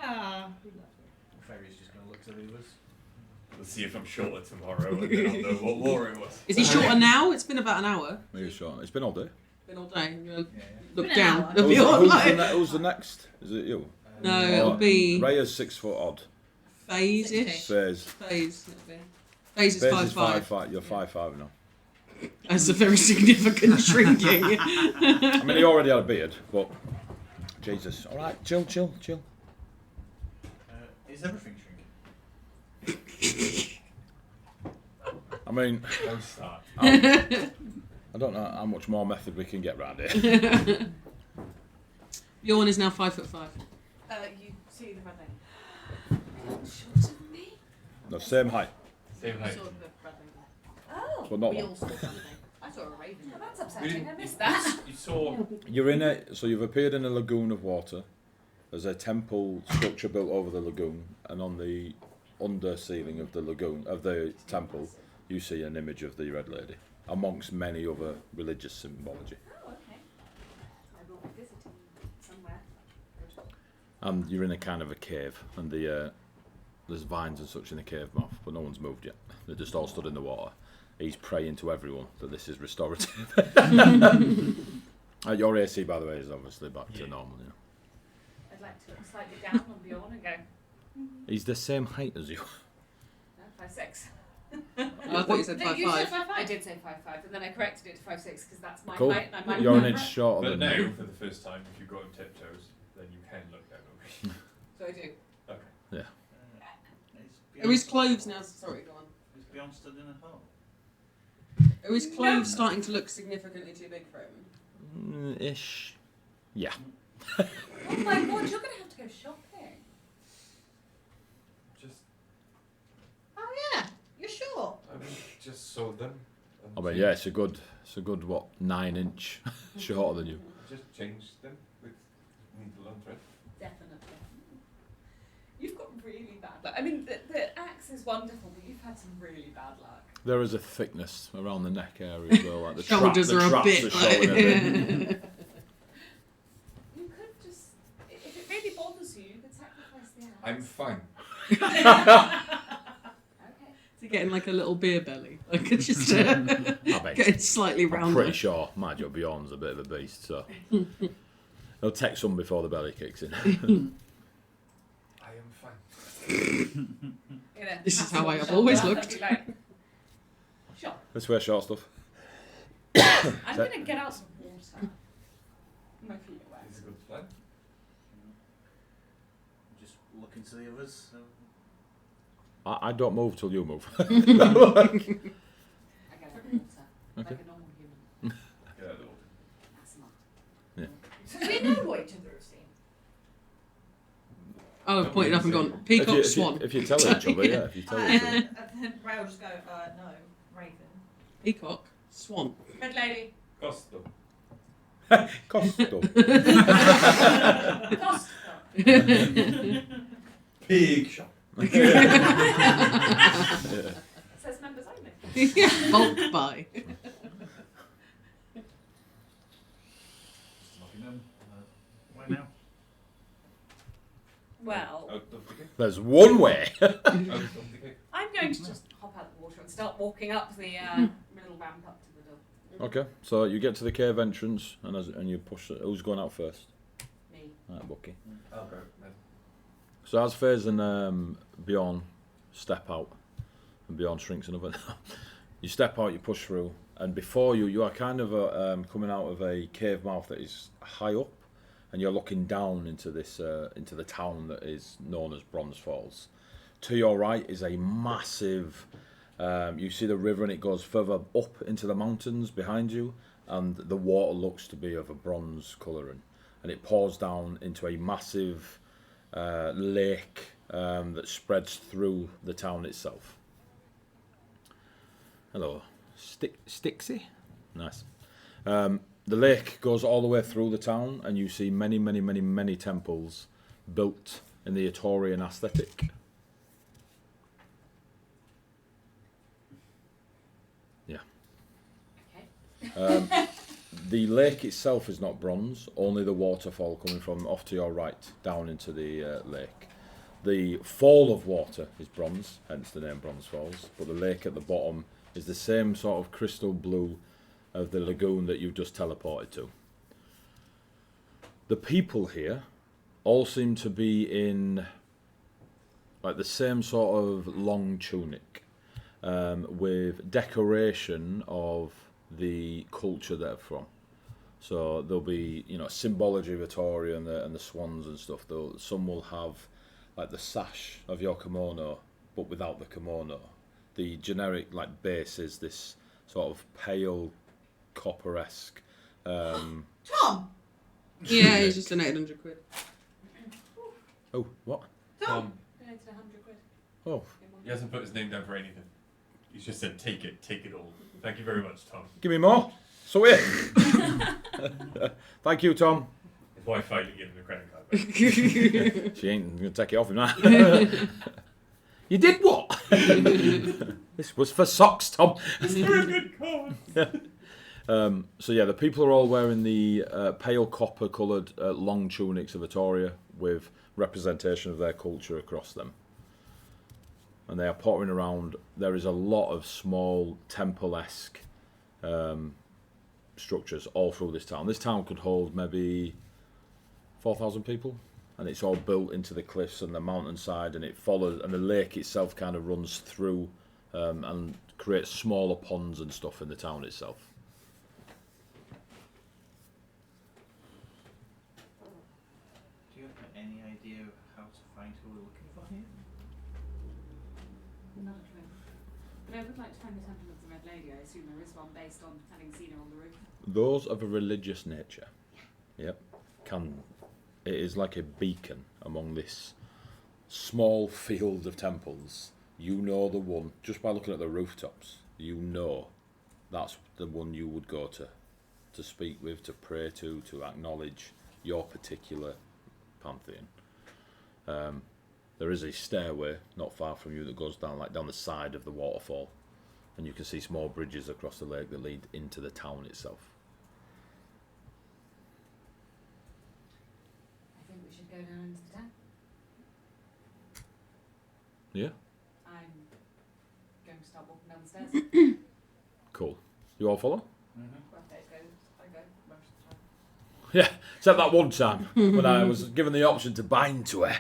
[SPEAKER 2] Ah.
[SPEAKER 4] Fairy's just going to look to the others.
[SPEAKER 5] Let's see if I'm shorter tomorrow and then I'll know what war it was.
[SPEAKER 3] Is he shorter now? It's been about an hour.
[SPEAKER 1] Maybe short. It's been all day.
[SPEAKER 3] Been all day. You're gonna
[SPEAKER 4] Yeah,
[SPEAKER 3] look
[SPEAKER 2] Been an
[SPEAKER 3] down.
[SPEAKER 2] hour.
[SPEAKER 3] They'll be all like,
[SPEAKER 1] Who's the next? Is it you?
[SPEAKER 3] no, it'll be
[SPEAKER 1] Raya's 6 foot odd.
[SPEAKER 3] phase-ish.
[SPEAKER 1] Phase.
[SPEAKER 3] Phase. It'll be. Phase is
[SPEAKER 1] Phase
[SPEAKER 3] 5'5".
[SPEAKER 1] is 5'5". You're 5'5" now.
[SPEAKER 3] That's a very significant shrinking.
[SPEAKER 1] I mean, he already had a beard, but Jesus. All right, chill.
[SPEAKER 4] Is everything shrinking?
[SPEAKER 1] I mean,
[SPEAKER 5] Don't start.
[SPEAKER 1] I don't know how much more method we can get round here.
[SPEAKER 3] Bjorn is now 5'5".
[SPEAKER 2] You see the red lady.
[SPEAKER 7] Shorter than me?
[SPEAKER 1] No, same height,
[SPEAKER 5] Same height.
[SPEAKER 2] Saw the red lady.
[SPEAKER 7] Oh.
[SPEAKER 1] but not
[SPEAKER 2] We
[SPEAKER 1] one.
[SPEAKER 2] all saw something. I saw a raven.
[SPEAKER 7] Well, that's
[SPEAKER 5] We
[SPEAKER 7] upsetting.
[SPEAKER 5] didn't-
[SPEAKER 7] I missed that.
[SPEAKER 5] You saw.
[SPEAKER 1] You're in a. So you've appeared in a lagoon of water. There's a temple structure built over the lagoon, and on the under ceiling of the lagoon of the temple, you see an image of the Red Lady, amongst many other religious symbology.
[SPEAKER 7] Oh, okay. I will be visiting somewhere.
[SPEAKER 1] And you're in a kind of a cave, and there's vines and such in the cave mouth, but no one's moved yet. They're just all stood in the water. He's praying to everyone that this is restorative. Your AC, by the way, is obviously back to normal. Yeah.
[SPEAKER 7] I'd like to look slightly down on Bjorn and go,
[SPEAKER 1] He's the same height as you.
[SPEAKER 7] no, 5'6".
[SPEAKER 3] I thought you said
[SPEAKER 2] No, you said
[SPEAKER 3] 5'5".
[SPEAKER 2] 5'5".
[SPEAKER 7] I did say 5'5", and then I corrected it to 5'6" because that's my
[SPEAKER 1] Cool.
[SPEAKER 7] height. And I might
[SPEAKER 1] You're an
[SPEAKER 7] remember
[SPEAKER 1] inch
[SPEAKER 7] it.
[SPEAKER 1] shorter
[SPEAKER 5] But
[SPEAKER 1] than
[SPEAKER 5] now,
[SPEAKER 1] me.
[SPEAKER 5] for the first time, if you go on tiptoes, then you can look down over.
[SPEAKER 7] So I do.
[SPEAKER 5] Okay.
[SPEAKER 3] Are his clothes now? Sorry, go on.
[SPEAKER 4] Is Beyond stood in a hole?
[SPEAKER 3] Are his clothes starting to look significantly too big for him?
[SPEAKER 1] Ish. Yeah.
[SPEAKER 7] Oh my god, you're going to have to go shopping.
[SPEAKER 5] Just,
[SPEAKER 2] Oh yeah, you're sure?
[SPEAKER 5] I mean, just sold them. and
[SPEAKER 1] I mean, yeah, it's a good what 9 inch shorter than you.
[SPEAKER 5] Just changed them with needle and thread.
[SPEAKER 7] Definitely. You've got really bad luck. I mean, the axe is wonderful, but you've had some really bad luck.
[SPEAKER 1] There is a thickness around the neck area as well, like the
[SPEAKER 3] Shoulders
[SPEAKER 1] the
[SPEAKER 3] are a
[SPEAKER 1] traps
[SPEAKER 3] bit
[SPEAKER 1] are showing a bit.
[SPEAKER 3] like...
[SPEAKER 7] You could just, if it really bothers you, you could sacrifice the axe.
[SPEAKER 5] I'm fine.
[SPEAKER 7] Okay.
[SPEAKER 3] to getting like a little beer belly. Like it's just
[SPEAKER 1] I bet.
[SPEAKER 3] getting slightly
[SPEAKER 1] I'm
[SPEAKER 3] rounder.
[SPEAKER 1] pretty sure Majo Bjorn's a bit of a beast, so he'll take some before the belly kicks in.
[SPEAKER 5] I am fine.
[SPEAKER 7] You know,
[SPEAKER 3] This is
[SPEAKER 7] tap
[SPEAKER 3] how
[SPEAKER 7] on
[SPEAKER 3] I
[SPEAKER 7] the
[SPEAKER 3] have
[SPEAKER 7] shoulder
[SPEAKER 3] always
[SPEAKER 7] and
[SPEAKER 3] looked.
[SPEAKER 7] be like, sure.
[SPEAKER 1] Let's wear short stuff.
[SPEAKER 7] I'm going to get out some water. My feet are wet.
[SPEAKER 5] It's a good plan.
[SPEAKER 4] Just looking to the others. So.
[SPEAKER 1] I don't move till you move.
[SPEAKER 7] I get it. like
[SPEAKER 1] Okay.
[SPEAKER 7] a normal human.
[SPEAKER 8] Yeah, the
[SPEAKER 7] That's not.
[SPEAKER 2] Do we know what each other have seen?
[SPEAKER 3] Oh, I've pointed up and gone,
[SPEAKER 1] If
[SPEAKER 3] peacock,
[SPEAKER 1] you,
[SPEAKER 3] swan.
[SPEAKER 1] if you tell each other, yeah, if you tell each other.
[SPEAKER 2] And then Ray will just go, no, Raven.
[SPEAKER 3] Peacock, swan.
[SPEAKER 2] Red lady.
[SPEAKER 5] Costo.
[SPEAKER 1] Costo.
[SPEAKER 2] Costa.
[SPEAKER 8] pig shop.
[SPEAKER 7] Says members only.
[SPEAKER 3] Bulk buy.
[SPEAKER 4] Nottingham. Where now?
[SPEAKER 7] Well,
[SPEAKER 5] Out of the gate.
[SPEAKER 1] There's one way.
[SPEAKER 5] Out of the gate.
[SPEAKER 7] I'm going to just hop out the water and start walking up the little ramp up to the door.
[SPEAKER 1] Okay, so you get to the cave entrance and you push it. Who's going out first?
[SPEAKER 7] Me.
[SPEAKER 1] Right, Bucky.
[SPEAKER 5] I'll go then.
[SPEAKER 1] So as Faze and Bjorn step out, and Bjorn shrinks another. You step out, you push through, and before you are kind of coming out of a cave mouth that is high up, and you're looking down into this into the town that is known as Bronze Falls. To your right is a massive. You see the river, and it goes further up into the mountains behind you, and the water looks to be of a bronze colouring, and it pours down into a massive lake that spreads through the town itself. Hello, Stixie. Nice. The lake goes all the way through the town, and you see many, many, many, many temples built in the Etorian aesthetic. Yeah.
[SPEAKER 7] Okay.
[SPEAKER 1] The lake itself is not bronze, only the waterfall coming from off to your right down into the lake. The fall of water is bronze, hence the name Bronze Falls, but the lake at the bottom is the same sort of crystal blue of the lagoon that you've just teleported to. The people here all seem to be in like the same sort of long tunic with decoration of the culture they're from. So there'll be, symbology of Atoria and the swans and stuff. Some will have like the sash of your kimono, but without the kimono. The generic like base is this sort of pale copper-esque.
[SPEAKER 2] Tom!
[SPEAKER 3] Yeah, he's just donated 100 quid.
[SPEAKER 1] Oh, what?
[SPEAKER 2] Tom!
[SPEAKER 7] Donated 100 quid.
[SPEAKER 1] Oh,
[SPEAKER 5] He hasn't put his name down for anything. He's just said, take it all. Thank you very much, Tom.
[SPEAKER 1] give me more. So here. Thank you, Tom.
[SPEAKER 5] His wife finally gave him a credit card back.
[SPEAKER 1] She ain't gonna take it off him now. You did what? This was for socks, Tom.
[SPEAKER 5] It's for a good cause.
[SPEAKER 1] So yeah, the people are all wearing the pale copper-coloured long tunics of Atoria with representation of their culture across them. And they are pottering around. There is a lot of small temple-esque structures all through this town. This town could hold maybe 4,000 people, and it's all built into the cliffs and the mountainside, and it follows, and the lake itself kind of runs through and creates smaller ponds and stuff in the town itself.
[SPEAKER 4] Do you have any idea how to find who we're looking for here?
[SPEAKER 7] Not a clue. But I would like to find the Temple of the Red Lady. I assume there is one based on having seen her on the roof.
[SPEAKER 1] Those of a religious nature, yep, it is like a beacon among this small field of temples. You know the one, just by looking at the rooftops, you know that's the one you would go to speak with, to pray to acknowledge your particular pantheon. There is a stairway not far from you that goes down the side of the waterfall, and you can see small bridges across the lake that lead into the town itself.
[SPEAKER 7] I think we should go down into the town.
[SPEAKER 1] Yeah,
[SPEAKER 7] I'm going to start walking down the stairs.
[SPEAKER 1] cool. You all follow?
[SPEAKER 7] Birthdays go, I go most of the time.
[SPEAKER 1] Yeah, except that one time when I was given the option to bind to her,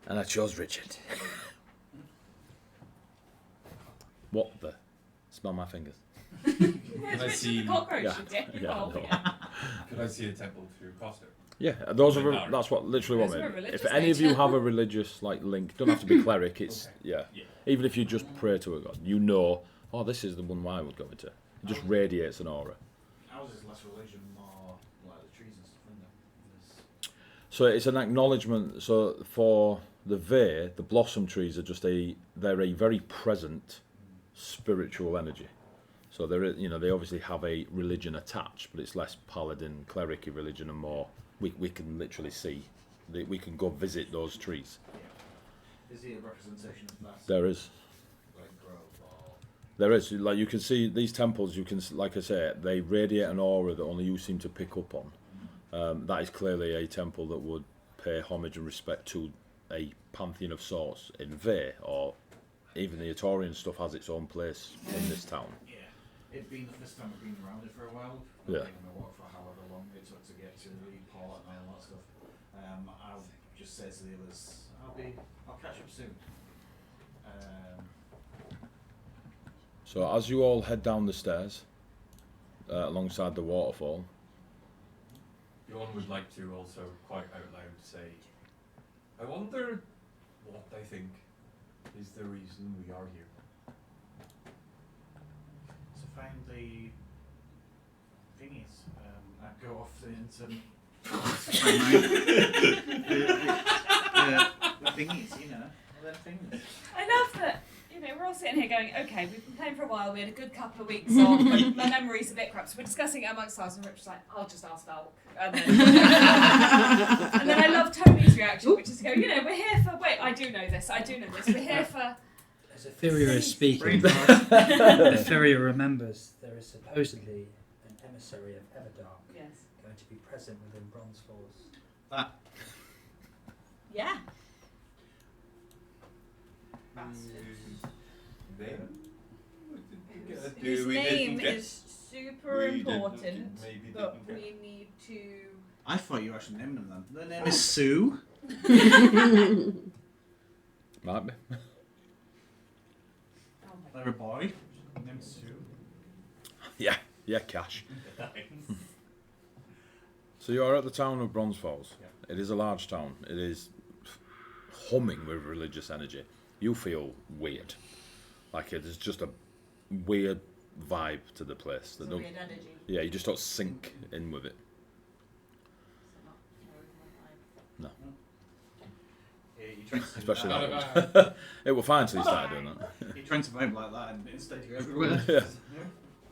[SPEAKER 1] and I chose Richard. What the? Smell my fingers.
[SPEAKER 5] Can I
[SPEAKER 7] Richard
[SPEAKER 5] see?
[SPEAKER 7] the cockroach,
[SPEAKER 1] Yeah,
[SPEAKER 7] you dick.
[SPEAKER 1] yeah,
[SPEAKER 7] Oh,
[SPEAKER 1] no.
[SPEAKER 7] yeah.
[SPEAKER 5] Could I see a temple through Costa?
[SPEAKER 1] Yeah, those
[SPEAKER 5] Like
[SPEAKER 1] are.
[SPEAKER 5] that.
[SPEAKER 1] That's what literally what
[SPEAKER 7] Those
[SPEAKER 1] I
[SPEAKER 7] are
[SPEAKER 1] mean.
[SPEAKER 7] religious
[SPEAKER 1] If any of you
[SPEAKER 7] nature.
[SPEAKER 1] have a religious link, don't have to be cleric. It's
[SPEAKER 5] Okay.
[SPEAKER 1] yeah.
[SPEAKER 5] Yeah.
[SPEAKER 1] Even if you just pray to a god, you know. Oh, this is the one I would go into. It just radiates an aura.
[SPEAKER 4] Ours is less religion, more like the trees and stuff, isn't it?
[SPEAKER 1] So it's an acknowledgement. So for the Vey, the blossom trees are just they're a very present spiritual energy. So there is, they obviously have a religion attached, but it's less paladin, cleric religion, and more. We can literally see, we can go visit those trees.
[SPEAKER 4] Is he a representation of that?
[SPEAKER 1] There is.
[SPEAKER 4] Like grove or...
[SPEAKER 1] There is. Like you can see these temples. You can, like I say, they radiate an aura that only you seem to pick up on. That is clearly a temple that would pay homage and respect to a pantheon of sorts in Vey, or even the Etorian stuff has its own place in this town.
[SPEAKER 4] Yeah. It'd been the first time I've been around it for a while.
[SPEAKER 1] Yeah.
[SPEAKER 4] I've been on a walk for however long it took to get to the port and all that stuff. I'll just say to the others, I'll catch up soon.
[SPEAKER 1] So as you all head down the stairs, alongside the waterfall,
[SPEAKER 5] Bjorn would like to also quite out loud say, I wonder what they think is the reason we are here.
[SPEAKER 4] To find the thingies, I go off into the thingies, all them things.
[SPEAKER 7] I love that. We're all sitting here going, okay, we've been playing for a while, we had a good couple of weeks off, and my memory's a bit corrupt, so we're discussing it amongst ourselves, and Rich was like, I'll just ask Valk. And then, and then I love Tony's reaction, which is to go, we're here for, wait, I do know this, we're here for...
[SPEAKER 6] As Etheria is speaking, Etheria remembers there is supposedly an emissary of Everdark going to be present within Bronze Falls.
[SPEAKER 7] Yeah.
[SPEAKER 2] His name is super important, but we need to...
[SPEAKER 4] I thought you were actually naming them then. Their name is Sue.
[SPEAKER 1] might be.
[SPEAKER 4] They're a boy. Named Sue.
[SPEAKER 1] Yeah, Cash. So you are at the town of Bronze Falls.
[SPEAKER 4] Yeah.
[SPEAKER 1] It is a large town. It is humming with religious energy. You feel weird. Like it is just a weird vibe to the place.
[SPEAKER 2] It's a weird energy.
[SPEAKER 1] Yeah, you just don't sink in with it. No.
[SPEAKER 4] Yeah, you're trying to
[SPEAKER 1] Especially
[SPEAKER 4] that.
[SPEAKER 1] that one. It will fine until you start doing that.
[SPEAKER 4] You're trying to vibe like that and instead you're everywhere.
[SPEAKER 1] Yeah.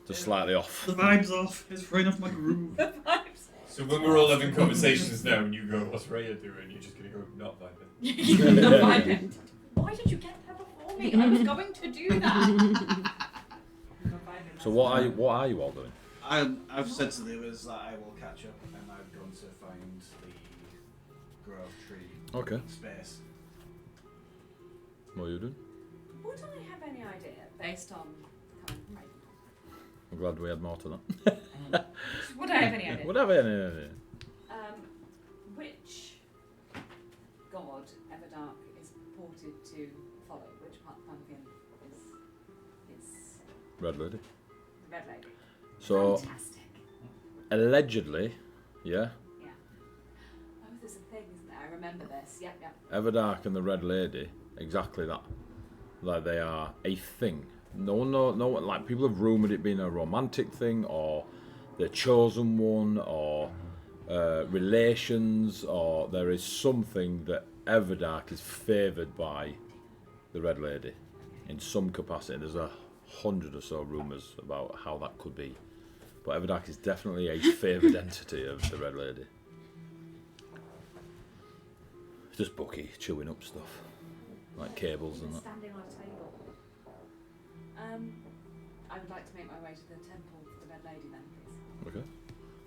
[SPEAKER 1] Just slightly off.
[SPEAKER 4] The vibe's off. It's throwing off my groove.
[SPEAKER 7] The vibes.
[SPEAKER 5] So when we're all having conversations now and you go, what's Rhea doing? You're just going to go, not vibing.
[SPEAKER 2] Not vibing. Why did you get there before me? I was going to do that.
[SPEAKER 1] So what are you all doing?
[SPEAKER 4] I've said to the others that I will catch up and I've gone to find the grove tree space.
[SPEAKER 1] What are you doing?
[SPEAKER 7] Would I have any idea, based on coming from Raven?
[SPEAKER 1] I'm glad we had more to that.
[SPEAKER 7] Would I have any idea?
[SPEAKER 1] Whatever. Yeah.
[SPEAKER 7] Which god Everdark is purported to follow? Which pantheon is
[SPEAKER 1] Red Lady.
[SPEAKER 7] the Red Lady?
[SPEAKER 1] So
[SPEAKER 7] Fantastic.
[SPEAKER 1] allegedly, yeah,
[SPEAKER 7] Yeah. Oh, there's a thing, isn't there? I remember this. Yep.
[SPEAKER 1] Everdark and the Red Lady, exactly that. Like they are a thing. No, like people have rumoured it being a romantic thing, or the chosen one, or relations, or there is something that Everdark is favoured by the Red Lady in some capacity. There's 100 or so rumours about how that could be, but Everdark is definitely a favoured entity of the Red Lady. It's just Bucky chewing up stuff like cables and that.
[SPEAKER 7] Standing on a table. I would like to make my way to the temple of the Red Lady then, please.
[SPEAKER 1] Okay.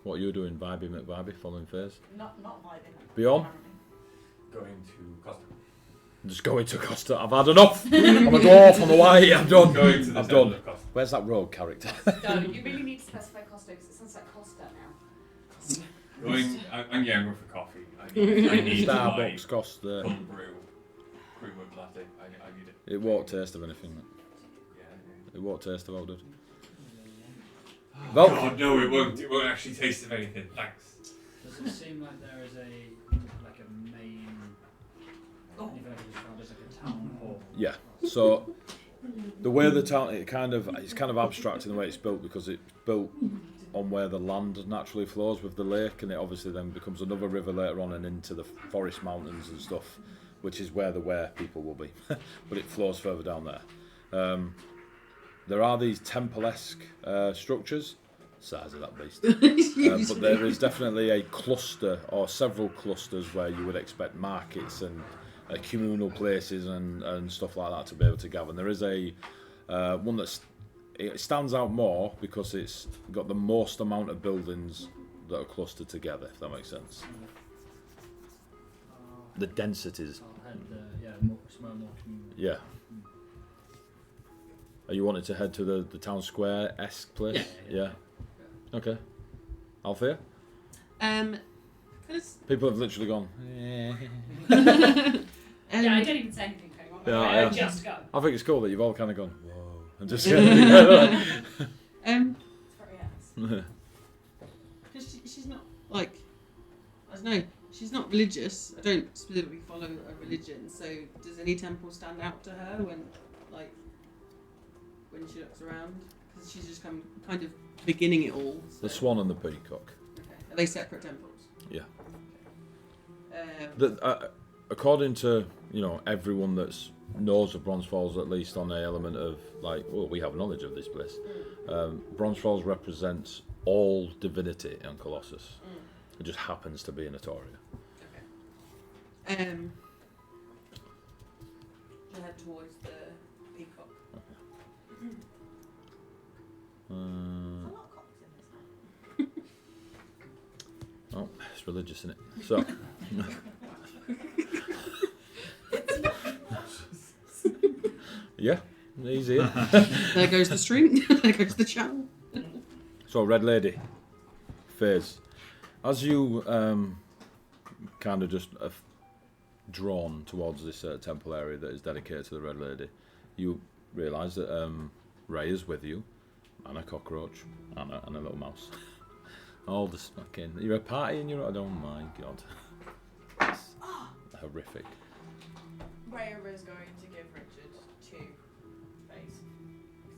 [SPEAKER 1] What are you doing, Vibey McVibey, following phase?
[SPEAKER 2] Not vibing.
[SPEAKER 1] Beyond?
[SPEAKER 5] Going to Costa.
[SPEAKER 1] Just going to Costa. I've had enough. I'm a dwarf on the way. I'm done.
[SPEAKER 5] Going to the
[SPEAKER 1] I'm
[SPEAKER 5] temple
[SPEAKER 1] done.
[SPEAKER 5] of Costa.
[SPEAKER 1] Where's that rogue character?
[SPEAKER 7] No, you really need to specify Costa because it sounds like Costa now.
[SPEAKER 5] I'm going for coffee. I need to buy
[SPEAKER 1] Starbucks Costa.
[SPEAKER 5] cold brew, cream whipped latte. I need it.
[SPEAKER 1] It won't taste of anything.
[SPEAKER 5] Yeah.
[SPEAKER 1] It won't taste of all good.
[SPEAKER 5] Oh,
[SPEAKER 1] Well-
[SPEAKER 5] God, no, it won't. It won't actually taste of anything. Thanks.
[SPEAKER 6] Does it seem like there is a main, even if it's described as like a town hall?
[SPEAKER 1] Yeah. So the way the town, it's kind of abstract in the way it's built because it's built on where the land naturally flows with the lake, and it obviously then becomes another river later on and into the forest mountains and stuff, which is where the were people will be, but it flows further down there. There are these temple-esque structures, size of that beast, but there is definitely a cluster or several clusters where you would expect markets and communal places and stuff like that to be able to gather. And there is a one it stands out more because it's got the most amount of buildings that are clustered together, if that makes sense. The densities.
[SPEAKER 6] I'll head, more communal.
[SPEAKER 1] Yeah. Are you wanting to head to the town square-esque place? Yeah. Okay. Althea? People have literally gone.
[SPEAKER 7] Yeah, I don't even say anything to anyone.
[SPEAKER 1] Yeah.
[SPEAKER 7] Just go.
[SPEAKER 1] I think it's cool that you've all kind of gone, whoa, and just
[SPEAKER 7] It's very nice.
[SPEAKER 3] Because she's not like, I don't know, she's not religious. I don't specifically follow a religion. So does any temple stand out to her when she looks around? Because she's just kind of beginning it all. So.
[SPEAKER 1] The swan and the peacock.
[SPEAKER 3] Okay. Are they separate temples?
[SPEAKER 1] Yeah. According to everyone that knows of Bronze Falls, at least on the element of we have knowledge of this place. Bronze Falls represents all divinity in Colossus. It just happens to be in Atoria.
[SPEAKER 3] Okay. She'll head towards the peacock.
[SPEAKER 2] There's a lot of cocks in this house.
[SPEAKER 1] Oh, it's religious, isn't it? So. Yeah, easy.
[SPEAKER 3] There goes the string. There goes the channel.
[SPEAKER 1] So, Red Lady, Faze, as you kind of just have drawn towards this temple area that is dedicated to the Red Lady, you realise that Ray is with you, and a cockroach, and a little mouse. All this fucking... You're a party and you're... Oh my god. It's horrific.
[SPEAKER 2] Rhea is going to give Richard 2 Faze.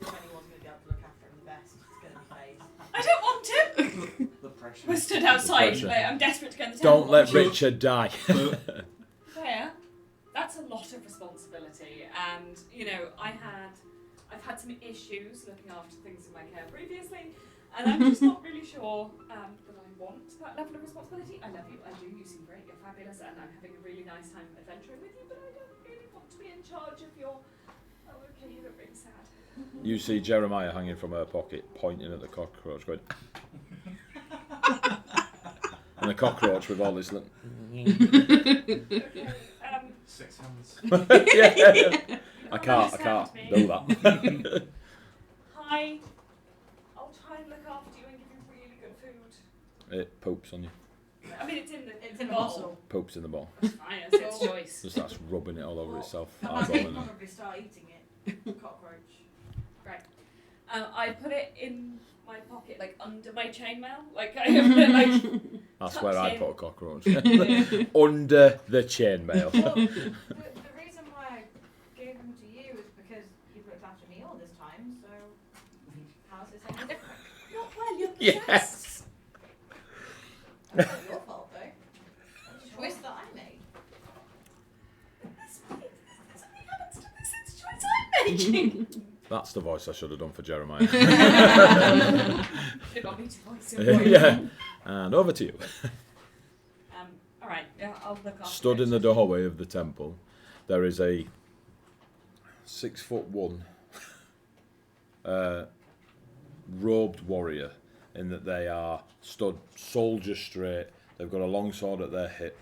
[SPEAKER 2] If anyone's going to be able to look after him the best, it's going to be Faze.
[SPEAKER 7] I don't want to.
[SPEAKER 4] The pressure.
[SPEAKER 7] We're stood outside.
[SPEAKER 1] pressure.
[SPEAKER 7] I'm desperate to go in the temple.
[SPEAKER 1] Don't let Richard die.
[SPEAKER 7] Fair. That's a lot of responsibility, and I've had some issues looking after things in my care previously, and I'm just not really sure that I want that level of responsibility. I love you, I do, you seem great, you're fabulous, and I'm having a really nice time adventuring with you, but I don't really want to be in charge of your... Oh, okay, you look really sad.
[SPEAKER 1] You see Jeremiah hanging from her pocket, pointing at the cockroach, going... and the cockroach with all this...
[SPEAKER 7] Okay,
[SPEAKER 4] 6 hands.
[SPEAKER 1] yeah. I can't
[SPEAKER 7] understand
[SPEAKER 1] do
[SPEAKER 7] me.
[SPEAKER 1] that.
[SPEAKER 7] Hi. I'll try and look after you and give you really good food.
[SPEAKER 1] It poops on you.
[SPEAKER 7] I mean, it's in the
[SPEAKER 2] bottle.
[SPEAKER 7] bottle.
[SPEAKER 1] Poops in the bottle.
[SPEAKER 7] It's fine, it's its choice.
[SPEAKER 1] Just starts rubbing it all over itself.
[SPEAKER 2] I
[SPEAKER 1] Eyeballing
[SPEAKER 2] might
[SPEAKER 1] it.
[SPEAKER 2] probably start eating it. Cockroach.
[SPEAKER 7] Right. I put it in my pocket, like under my chainmail. Like I have it, like.
[SPEAKER 1] That's where I
[SPEAKER 7] tucked
[SPEAKER 1] put a cockroach. Under the chainmail.
[SPEAKER 2] Well, the reason why I gave him to you is because you've looked after me all this time, so how's this any different?
[SPEAKER 7] Not well, you're
[SPEAKER 1] Yes.
[SPEAKER 7] possessed.
[SPEAKER 2] That's not your fault, though. That's a choice that I made.
[SPEAKER 7] Something happens to this. It's a choice I'm making.
[SPEAKER 1] That's the voice I should have done for Jeremiah.
[SPEAKER 7] Should want me to voice your voice.
[SPEAKER 1] Yeah. And over to you.
[SPEAKER 7] All right. Yeah, I'll look after
[SPEAKER 1] Stood
[SPEAKER 7] it.
[SPEAKER 1] in the doorway of the temple, there is a 6'1" robed warrior, in that they are stood soldier straight. They've got a long sword at their hip.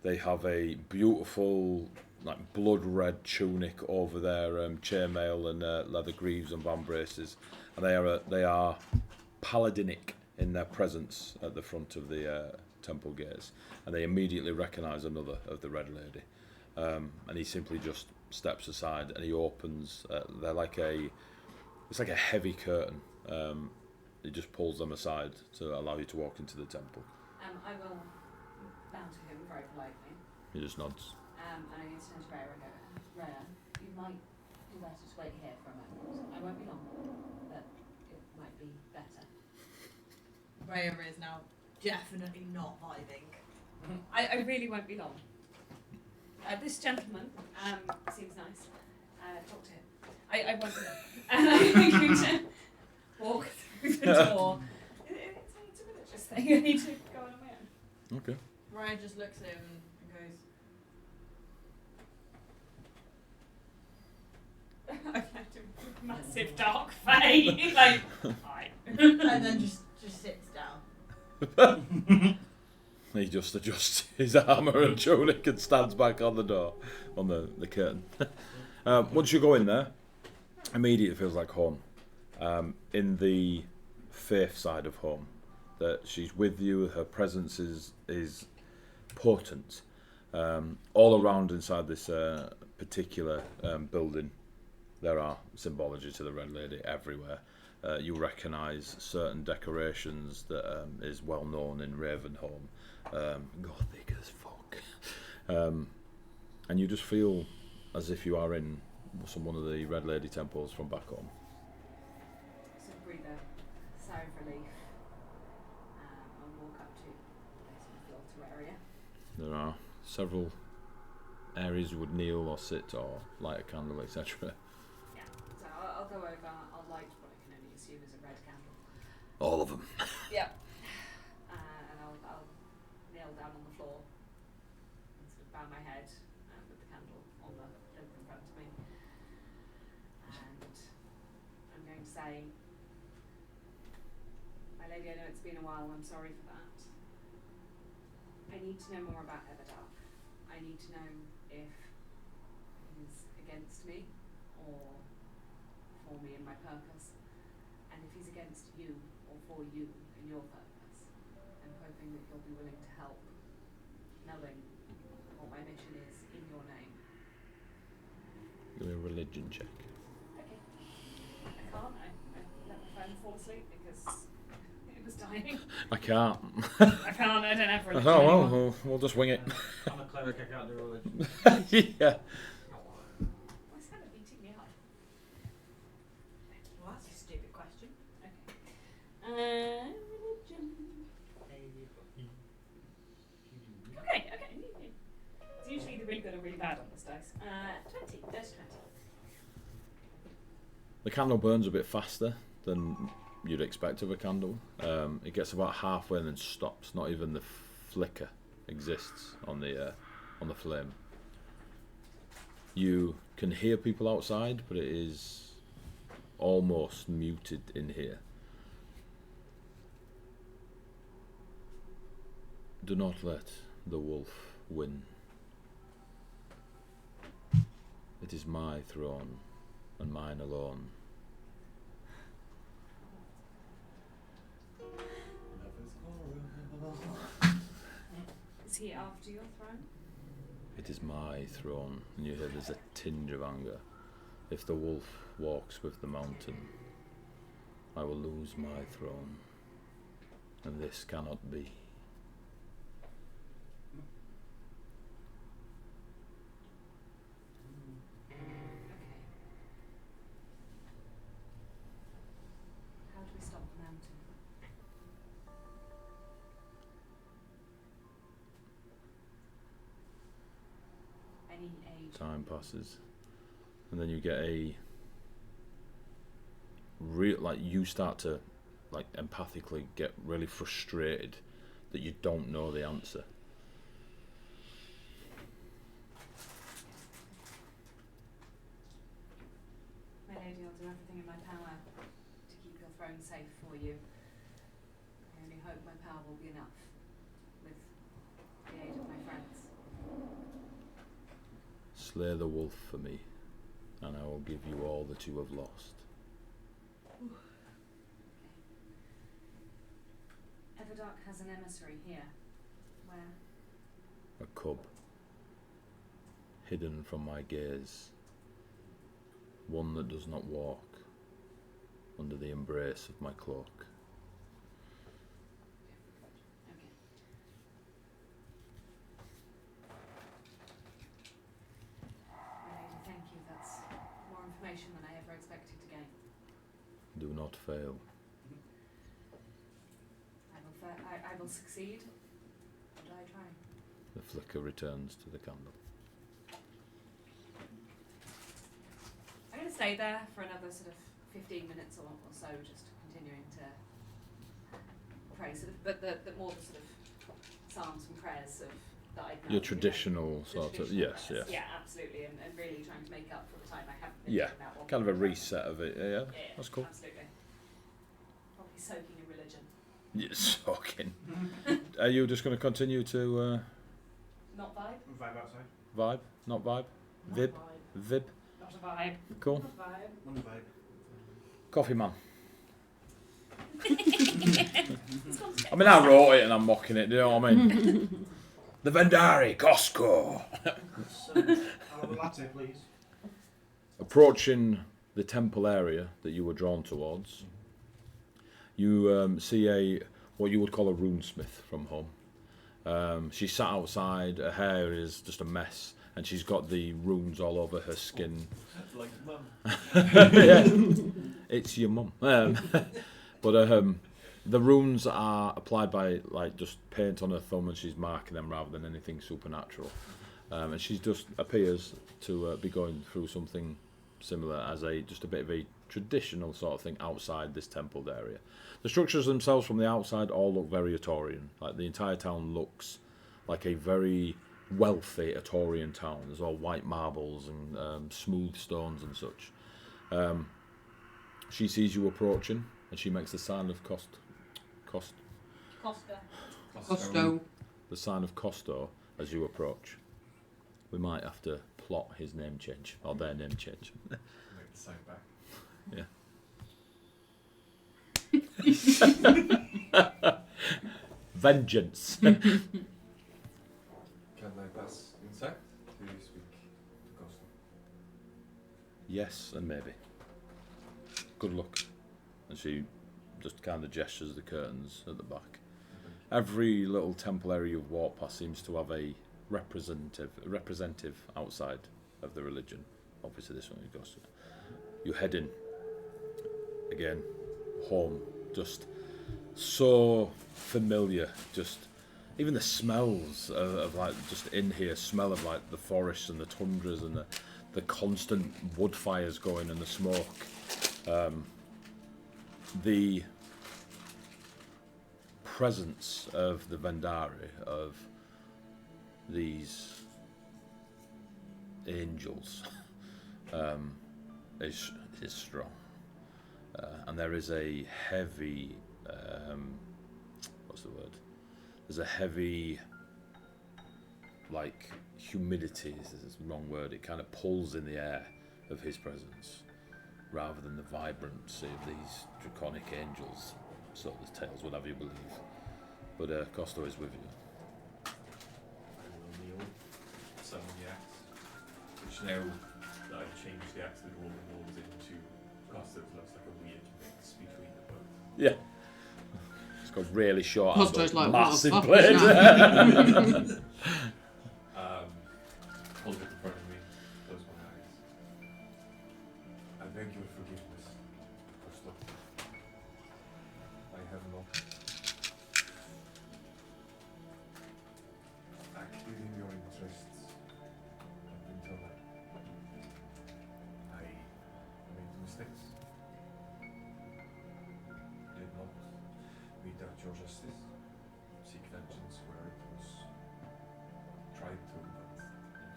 [SPEAKER 1] They have a beautiful, like, blood red tunic over their chainmail and leather greaves and vambraces, and they are paladinic in their presence at the front of the temple gates, and they immediately recognise another of the Red Lady, and he simply just steps aside and he opens. They're like it's like a heavy curtain. He just pulls them aside to allow you to walk into the temple.
[SPEAKER 7] I will bow to him very politely.
[SPEAKER 1] He just nods.
[SPEAKER 7] And I need to turn to Rhea and go, Rhea, you might prefer to just wait here for a moment. I won't be long, but it might be better.
[SPEAKER 2] Rhea is now definitely not vibing.
[SPEAKER 7] I really won't be long. This gentleman seems nice. Talk to him. I won't be long. And I'm going to walk through the door. It's a religious thing. I need to go on my own.
[SPEAKER 1] Okay.
[SPEAKER 2] Rhea just looks at him and goes,
[SPEAKER 7] I've left a massive dark fade. Like, hi.
[SPEAKER 2] and then just sits down.
[SPEAKER 1] He just adjusts his armour and tunic and stands back on the door, on the curtain. Once you go in there, immediately it feels like home. In the faith side of home, that she's with you, her presence is potent. All around inside this particular building, there are symbology to the Red Lady everywhere. You recognise certain decorations that is well known in Ravenholm. Gothic as fuck. And you just feel as if you are in one of the Red Lady temples from back home.
[SPEAKER 7] So breathe a sigh of relief and walk up to the altar area.
[SPEAKER 1] There are several areas you would kneel or sit or light a candle, etc.
[SPEAKER 7] Yeah, so I'll go over, I'll light what I can only assume is a red candle.
[SPEAKER 1] All of them.
[SPEAKER 7] Yeah. And I'll kneel down on the floor and sort of bow my head with the candle on the oak in front of me. And I'm going to say, my lady, I know it's been a while, I'm sorry for that. I need to know more about Everdark. I need to know if he's against me or for me and my purpose. And if he's against you or for you and your purpose, I'm hoping that you'll be willing to help, knowing what my mission is in your name.
[SPEAKER 1] Give me a religion check.
[SPEAKER 7] Okay. I can't. I let my phone fall asleep because it was dying.
[SPEAKER 1] I can't.
[SPEAKER 7] I can't. I don't have religion
[SPEAKER 1] Oh
[SPEAKER 7] anymore.
[SPEAKER 1] well, we'll just wing it.
[SPEAKER 4] I'm a cleric, I can't do religion.
[SPEAKER 1] Yeah.
[SPEAKER 7] Why is Hannah beating me up?
[SPEAKER 2] Well, that's a stupid question.
[SPEAKER 7] Okay. Religion. Okay. It's usually the really good or really bad on this dice. 20. There's 20.
[SPEAKER 1] The candle burns a bit faster than you'd expect of a candle. It gets about halfway and then stops. Not even the flicker exists on the flame. You can hear people outside, but it is almost muted in here. Do not let the wolf win. It is my throne and mine alone.
[SPEAKER 7] Is he after your throne?
[SPEAKER 1] It is my throne, and you hear there's a tinge of anger. If the wolf walks with the mountain, I will lose my throne, and this cannot be.
[SPEAKER 7] Okay. How do we stop the mountain? Any age?
[SPEAKER 1] Time passes, and then you get a real, like, you start to, like, empathically get really frustrated that you don't know the answer.
[SPEAKER 7] My lady, I'll do everything in my power to keep your throne safe for you. I only hope my power will be enough, with the aid of my friends.
[SPEAKER 1] Slay the wolf for me, and I will give you all that you have lost.
[SPEAKER 7] Everdark has an emissary here. Where?
[SPEAKER 1] A cub, hidden from my gaze. One that does not walk under the embrace of my cloak.
[SPEAKER 7] Okay. My lady, thank you. That's more information expected to gain.
[SPEAKER 1] Do not fail.
[SPEAKER 7] I will succeed. Or die trying.
[SPEAKER 1] The flicker returns to the candle.
[SPEAKER 7] I'm going to stay there for another sort of 15 minutes or so, just continuing to pray. Sort of, but the more the sort of psalms and prayers of that I know.
[SPEAKER 1] Your traditional sort of, yes,
[SPEAKER 7] prayers.
[SPEAKER 1] yes.
[SPEAKER 7] Yeah, absolutely, and really trying to make up for the time I haven't been
[SPEAKER 1] Yeah,
[SPEAKER 7] doing that one.
[SPEAKER 1] kind of a reset of it. Yeah, that's cool.
[SPEAKER 7] Absolutely. Probably soaking in religion.
[SPEAKER 1] Yes, fucking. Are you just going to continue to
[SPEAKER 7] Not vibe.
[SPEAKER 4] Vibe outside.
[SPEAKER 1] vibe? Not vibe? Vib? Vib?
[SPEAKER 7] Not a vibe.
[SPEAKER 1] Cool.
[SPEAKER 7] Not a vibe.
[SPEAKER 4] One vibe.
[SPEAKER 1] Coffee man. I mean, I wrote it and I'm mocking it, do you know what I mean? The Vendari, Costco.
[SPEAKER 4] I'll have a latte, please.
[SPEAKER 1] Approaching the temple area that you were drawn towards, you see what you would call a runesmith from home. She sat outside, her hair is just a mess, and she's got the runes all over her skin.
[SPEAKER 5] Like mum.
[SPEAKER 1] Yeah. It's your mum. But the runes are applied by like just paint on her thumb, and she's marking them rather than anything supernatural. And she just appears to be going through something similar as just a bit of a traditional sort of thing outside this templed area. The structures themselves from the outside all look very Atorian. Like the entire town looks like a very wealthy Atorian town. There's all white marbles and smooth stones and such. She sees you approaching, and she makes the sign of Costo. The sign of Costo as you approach. We might have to plot his name change, or their name change.
[SPEAKER 5] Make the sign back.
[SPEAKER 1] Vengeance.
[SPEAKER 5] Can I pass inside to speak to Costa?
[SPEAKER 1] Yes, and maybe. Good luck. And she just kind of gestures the curtains at the back. Every little temple area you've walked past seems to have a representative outside of the religion. Obviously this one goes to. You head in. Again, home. Just so familiar. Just even the smells of like just in here smell of like the forests and the tundras and the constant wood fires going and the smoke. The presence of the Vendari, of these angels, is strong, and there is a heavy what's the word? There's a heavy like humidity. This is the wrong word. It kind of pulls in the air of his presence, rather than the vibrancy of these draconic angels. So the tales would have you believe. But Costo is with you.
[SPEAKER 5] I will kneel, summon the axe, which now that I've changed the axe that Roman rolls into Costa, it looks like a weird mix between the both.
[SPEAKER 1] Yeah. It's got really short
[SPEAKER 3] Costo's
[SPEAKER 1] handles,
[SPEAKER 3] like, what the
[SPEAKER 1] massive
[SPEAKER 3] fuck
[SPEAKER 1] blade.
[SPEAKER 3] is that?
[SPEAKER 5] Hold it in front of me, close my eyes. I beg your forgiveness, Costa. I have not acted in your interests up until now. I made mistakes. Did not mete out your justice. Seek vengeance where it was tried to, but not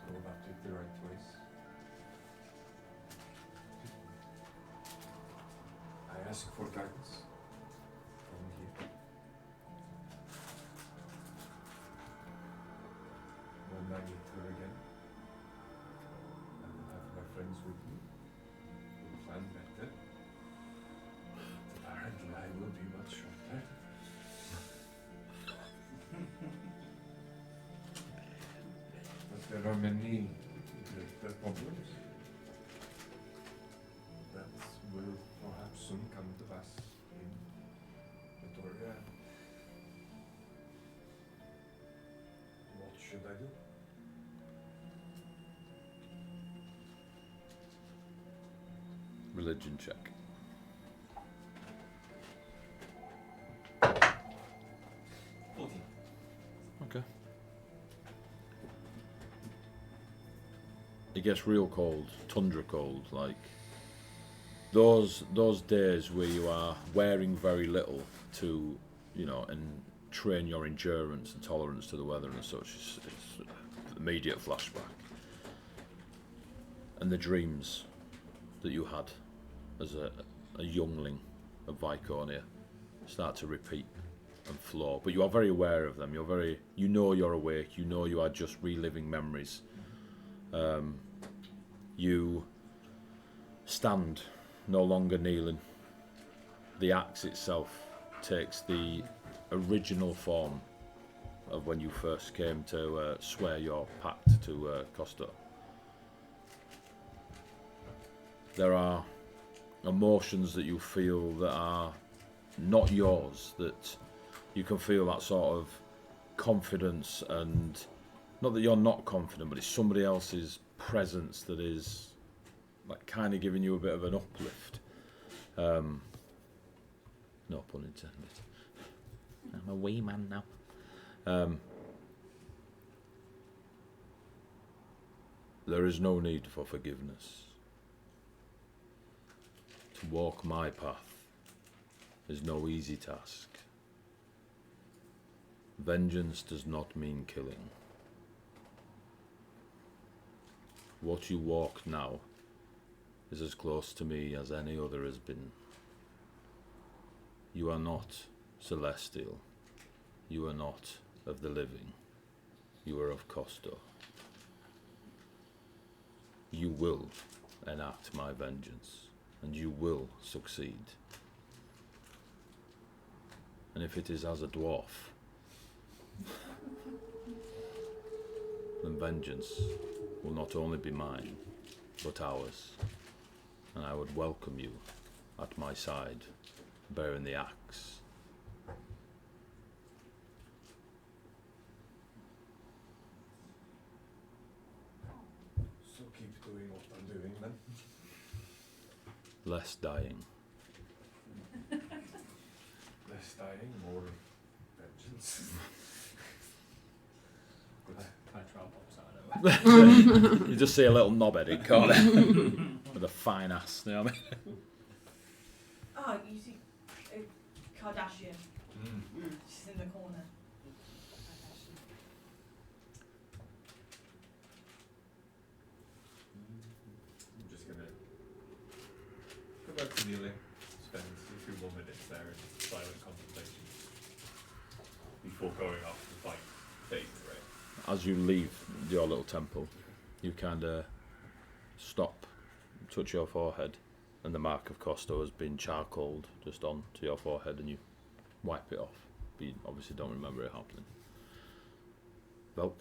[SPEAKER 5] go about it the right ways. I ask for guidance from here. When I meet her again, I will have my friends with me. We'll plan better. Apparently I will be much shorter. But there are many greater problems that will perhaps soon come to pass in Victoria. What should I do?
[SPEAKER 1] religion check.
[SPEAKER 5] 14.
[SPEAKER 1] Okay. It gets real cold, tundra cold, like those days where you are wearing very little to, you know, and train your endurance and tolerance to the weather and such. It's immediate flashback. And the dreams that you had as a youngling of Viconia start to repeat and flow. But you are very aware of them. You know you're awake. You know you are just reliving memories. You stand, no longer kneeling. The axe itself takes the original form of when you first came to swear your pact to Costa. There are emotions that you feel that are not yours, that you can feel that sort of confidence, and not that you're not confident, but it's somebody else's presence that is like kind of giving you a bit of an uplift. No pun intended. I'm a wee man now. There is no need for forgiveness. To walk my path is no easy task. Vengeance does not mean killing. What you walk now is as close to me as any other has been. You are not celestial. You are not of the living. You are of Costa. You will enact my vengeance, and you will succeed. And if it is as a dwarf, then vengeance will not only be mine, but ours. And I would welcome you at my side, bearing the axe.
[SPEAKER 8] So keep doing what I'm doing then.
[SPEAKER 1] Less dying.
[SPEAKER 8] Less dying, more vengeance.
[SPEAKER 6] I try pops out of it.
[SPEAKER 1] You just see a little knobheaded corner with a fine ass, you know what I mean?
[SPEAKER 2] Oh, you see Kardashian.
[SPEAKER 5] Mm.
[SPEAKER 2] She's in the corner.
[SPEAKER 5] I'm just gonna go back to kneeling, spend a few more minutes there in silent contemplation before going off to fight Fate, right?
[SPEAKER 1] As you leave your little temple, you kind of stop, touch your forehead, and the mark of Costa has been charcoaled just onto your forehead, and you wipe it off. But you obviously don't remember it happening. Velk,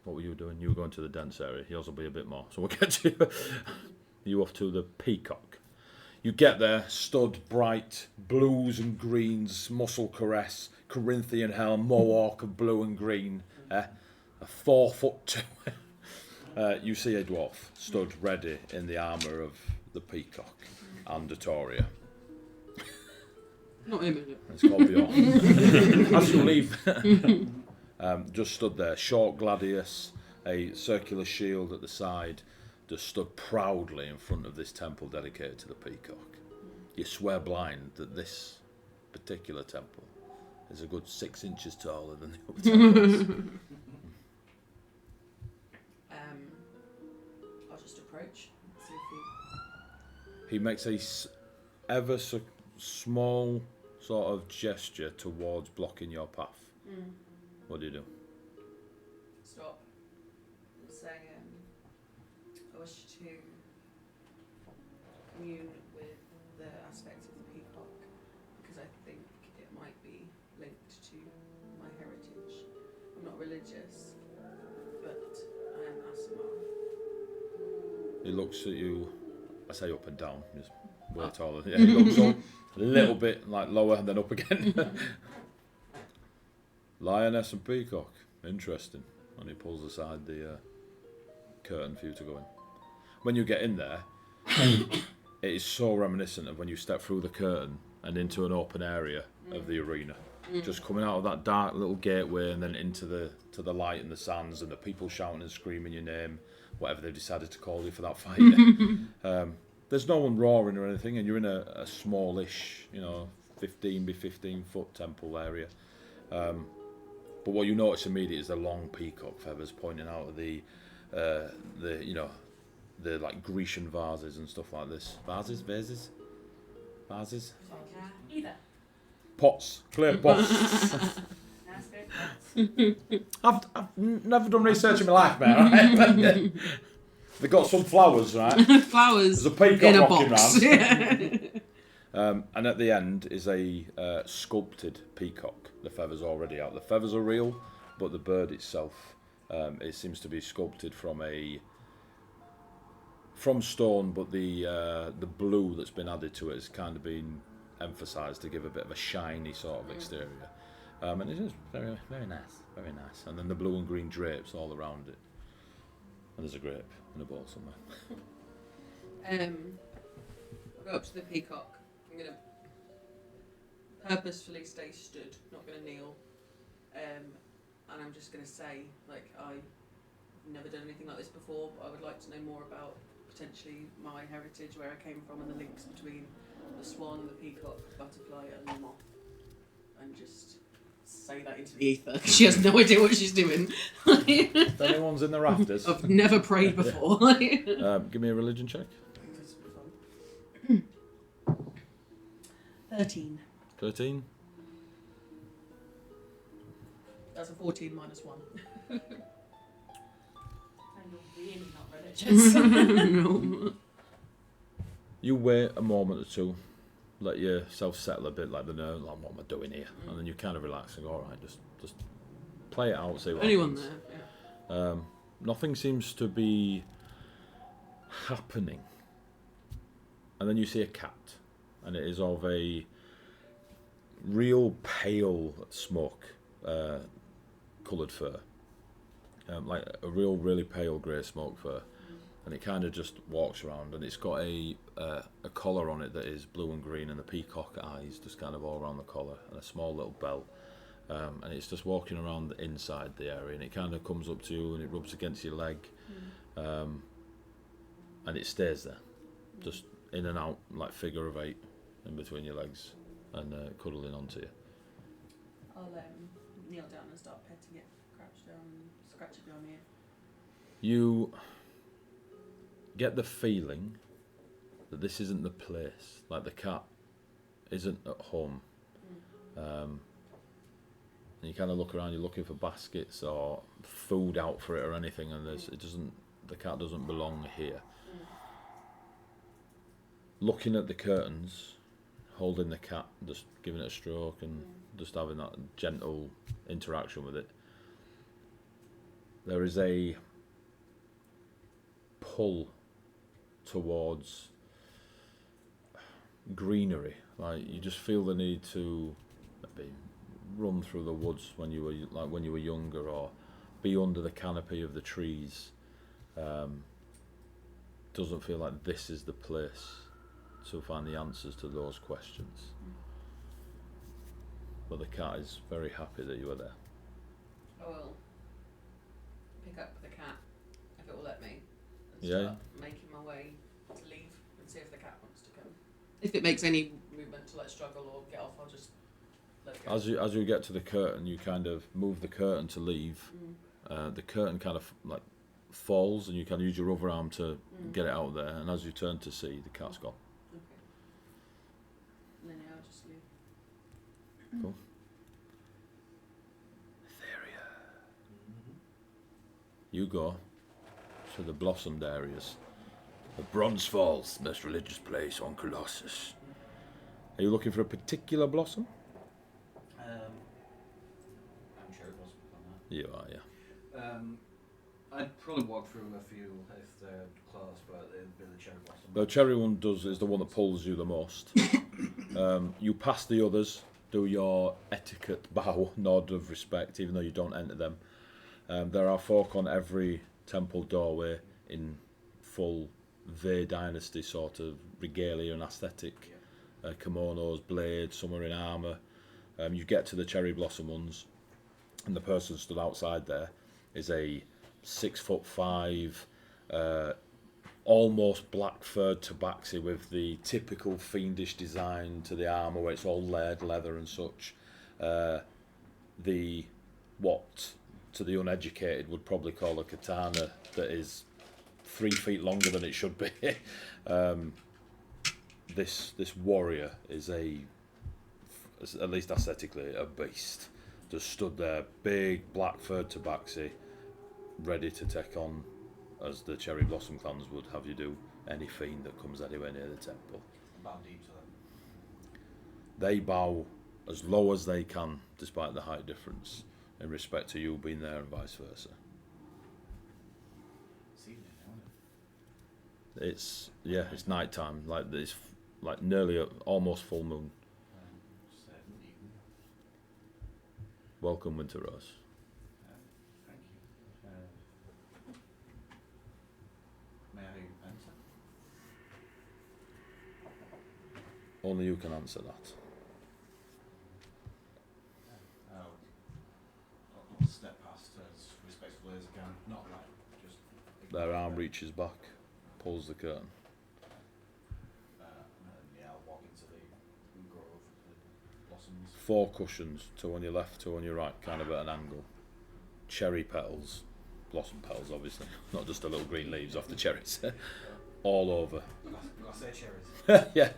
[SPEAKER 1] what were you doing? You were going to the dense area. Yours will be a bit more, so we'll get to you. You off to the Peacock. You get there, stood bright, blues and greens, muscle caress, Corinthian helm, mohawk of blue and green, a 4'2". You see a dwarf stood ready in the armour of the Peacock and Dotoria.
[SPEAKER 3] Not him, is it?
[SPEAKER 1] It's called Bjorn. As you leave, just stood there, short gladius, a circular shield at the side, just stood proudly in front of this temple dedicated to the Peacock. You swear blind that this particular temple is a good 6 inches taller than the other temples.
[SPEAKER 3] I'll just approach, see if
[SPEAKER 1] He makes a ever so small sort of gesture towards blocking your path. What do you do?
[SPEAKER 3] stop. I'm saying I wish to commune with the aspect of the peacock because I think it might be linked to my heritage. I'm not religious, but I am Asimar.
[SPEAKER 1] He looks at you, I say up and down, just way taller. Yeah, he looks up a little bit like lower and then up again. Lioness and peacock, interesting. And he pulls aside the curtain for you to go in. When you get in there, it is so reminiscent of when you step through the curtain and into an open area of the arena. Just coming out of that dark little gateway and then into the light and the sands and the people shouting and screaming your name, whatever they've decided to call you for that fight. There's no one roaring or anything, and you're in a smallish, 15 by 15 foot temple area. But what you notice immediately is the long peacock feathers pointing out of the like Grecian vases and stuff like this. Vases.
[SPEAKER 7] Either.
[SPEAKER 1] Pots, clear pots.
[SPEAKER 7] That's good.
[SPEAKER 1] I've never done research in my life, mate. Right? They've got some flowers, right?
[SPEAKER 3] Flowers
[SPEAKER 1] There's a peacock
[SPEAKER 3] in a
[SPEAKER 1] rocking
[SPEAKER 3] box.
[SPEAKER 1] round. And at the end is a sculpted peacock. The feathers already out. The feathers are real, but the bird itself, it seems to be sculpted from stone, but the blue that's been added to it has kind of been emphasised to give a bit of a shiny sort of exterior. And it is very, very nice, very nice. And then the blue and green drapes all around it. And there's a grape in a bowl somewhere.
[SPEAKER 3] I'll go up to the peacock. I'm going to purposefully stay stood, not going to kneel. And I'm just going to say, like, I've never done anything like this before, but I would like to know more about potentially my heritage, where I came from, and the links between the swan, the peacock, the butterfly, and the moth. And just say that into the ether, because she has no idea what she's doing.
[SPEAKER 1] If anyone's in the rafters.
[SPEAKER 3] I've never prayed before.
[SPEAKER 1] Give me a religion check.
[SPEAKER 3] 13.
[SPEAKER 1] 13.
[SPEAKER 3] That's a 14 minus 1.
[SPEAKER 7] And you're really not religious.
[SPEAKER 3] No.
[SPEAKER 1] You wait a moment or two, let yourself settle a bit, like the nerve, like what am I doing here? And then you kind of relax and go, all right, just play it out, see what
[SPEAKER 3] Anyone
[SPEAKER 1] happens.
[SPEAKER 3] there? Yeah.
[SPEAKER 1] Nothing seems to be happening. And then you see a cat, and it is of a real pale smoke coloured fur. Like a really pale grey smoke fur. And it kind of just walks around, and it's got a collar on it that is blue and green, and the peacock eyes just kind of all around the collar, and a small little bell. And it's just walking around inside the area, and it kind of comes up to you and it rubs against your leg, and it stays there, just in and out like figure of 8 in between your legs, and cuddling onto you.
[SPEAKER 3] I'll kneel down and start petting it, crouch down and scratch it down here.
[SPEAKER 1] You get the feeling that this isn't the place, like the cat isn't at home. And you kind of look around, you're looking for baskets or food out for it or anything, and the cat doesn't belong here. Looking at the curtains, holding the cat, just giving it a stroke and just having that gentle interaction with it, there is a pull towards greenery. Like you just feel the need to maybe run through the woods when you were younger, or be under the canopy of the trees. Doesn't feel like this is the place to find the answers to those questions. But the cat is very happy that you are there.
[SPEAKER 3] I will pick up the cat, if it will let me, and
[SPEAKER 1] Yeah.
[SPEAKER 3] start making my way to leave and see if the cat wants to come. If it makes any movement to like struggle or get off, I'll just let it go.
[SPEAKER 1] As you get to the curtain, you kind of move the curtain to leave. The curtain kind of like falls, and you can use your other arm to get it out there. And as you turn to see, the cat's gone.
[SPEAKER 3] Okay. And then yeah, I'll just leave.
[SPEAKER 1] Cool. You go to the blossomed areas. The Bronze Falls, most religious place on Colossus. Are you looking for a particular blossom?
[SPEAKER 4] I'm cherry blossom on that.
[SPEAKER 1] You are, yeah.
[SPEAKER 4] I'd probably walk through a few if they're close, but it'd be the cherry blossom.
[SPEAKER 1] The cherry one is the one that pulls you the most. You pass the others, do your etiquette bow, nod of respect, even though you don't enter them. There are folk on every temple doorway in full Vey Dynasty sort of regalia and aesthetic. Kimonos, blades, some are in armour. You get to the cherry blossom ones, and the person stood outside there is a 6'5", almost black furred tabaxi with the typical fiendish design to the armour where it's all layered leather and such. The what to the uneducated would probably call a katana that is 3 feet longer than it should be. This warrior is at least aesthetically, a beast. Just stood there, big black furred tabaxi, ready to take on, as the Cherry Blossom clans would have you do, any fiend that comes anywhere near the temple.
[SPEAKER 4] Bow deep to them.
[SPEAKER 1] They bow as low as they can, despite the height difference, in respect to you being there and vice versa.
[SPEAKER 4] It's evening now, isn't it?
[SPEAKER 1] It's night time, like nearly almost full moon.
[SPEAKER 4] Just evening.
[SPEAKER 1] Welcome, Winter Rose.
[SPEAKER 4] Thank you. May I enter?
[SPEAKER 1] Only you can answer that.
[SPEAKER 4] I'll step past as respectfully as I can. Not like just.
[SPEAKER 1] Their arm reaches back, pulls the curtain.
[SPEAKER 4] And I'll walk into the grove, the blossoms.
[SPEAKER 1] 4 cushions, 2 on your left, 2 on your right, kind of at an angle. Cherry petals, blossom petals obviously, not just the little green leaves off the cherries. All over.
[SPEAKER 4] Glacé cherries.
[SPEAKER 1] Yeah.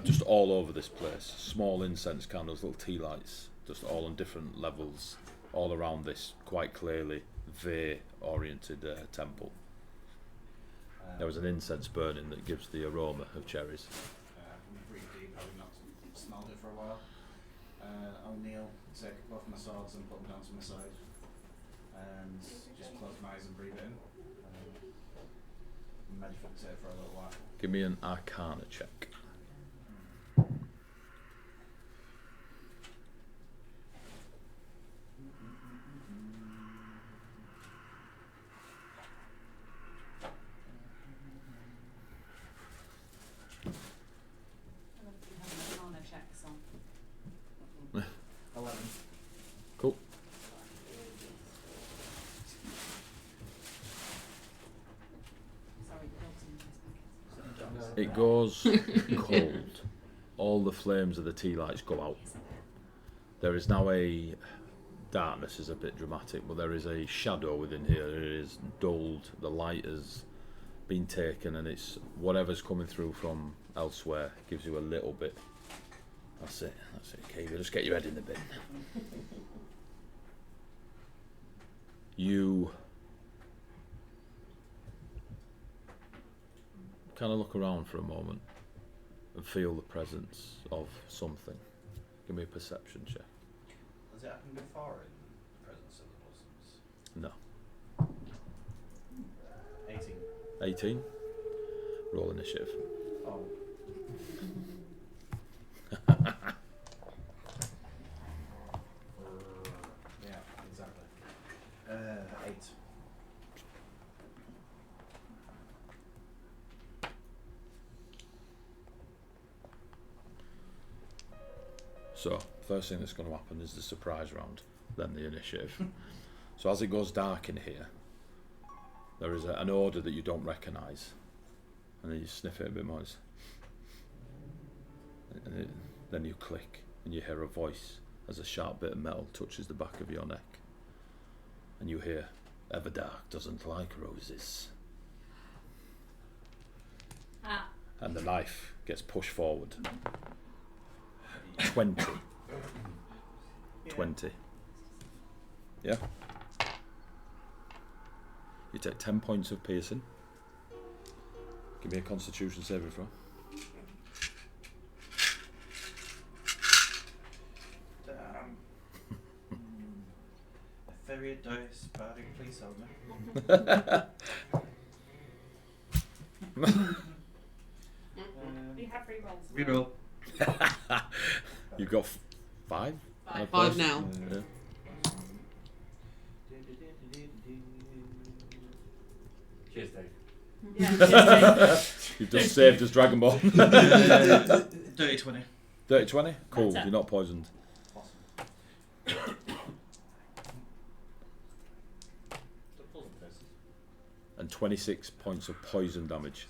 [SPEAKER 1] Just all over this place. Small incense candles, little tea lights, just all on different levels, all around this quite clearly Vey-oriented temple. There was an incense burning that gives the aroma of cherries.
[SPEAKER 4] I'm pretty deep, having not smelled it for a while. I'll kneel, take both my swords and put them down to my side, and just close my eyes and breathe it in. Meditate for a little while.
[SPEAKER 1] Give me an Arcana check.
[SPEAKER 7] Arcana checks on.
[SPEAKER 4] 11.
[SPEAKER 1] Cool.
[SPEAKER 7] Sorry, the dog's in this packet.
[SPEAKER 1] It goes cold. All the flames of the tea lights go out. There is now a darkness is a bit dramatic, but there is a shadow within here. It is dulled. The light has been taken, and it's whatever's coming through from elsewhere gives you a little bit. That's it. Okay, you just get your head in the bin. You kind of look around for a moment and feel the presence of something. Give me a perception check.
[SPEAKER 4] Has it happened before in the presence of the blossoms? 18.
[SPEAKER 1] 18. Roll initiative.
[SPEAKER 4] Oh. Yeah, exactly. 8.
[SPEAKER 1] So, first thing that's going to happen is the surprise round, then the initiative. So as it goes dark in here, there is an odour that you don't recognise. And then you sniff it a bit more. Then you click and you hear a voice as a sharp bit of metal touches the back of your neck. And you hear, "Everdark doesn't like roses."
[SPEAKER 7] Ah.
[SPEAKER 1] And the knife gets pushed forward. 20. 20. Yeah. You take 10 points of piercing. Give me a Constitution saving throw.
[SPEAKER 4] Damn. A fairy dice, Barry, please help me.
[SPEAKER 7] We have free rolls.
[SPEAKER 4] Reroll.
[SPEAKER 1] You've got 5?
[SPEAKER 3] Five now.
[SPEAKER 1] Yeah.
[SPEAKER 5] Cheers, Dave.
[SPEAKER 2] Yeah.
[SPEAKER 1] You've just saved us Dragon Ball.
[SPEAKER 4] Dirty 20.
[SPEAKER 1] Dirty 20? Cool,
[SPEAKER 2] That's it.
[SPEAKER 1] you're not poisoned. And 26 points of poison damage.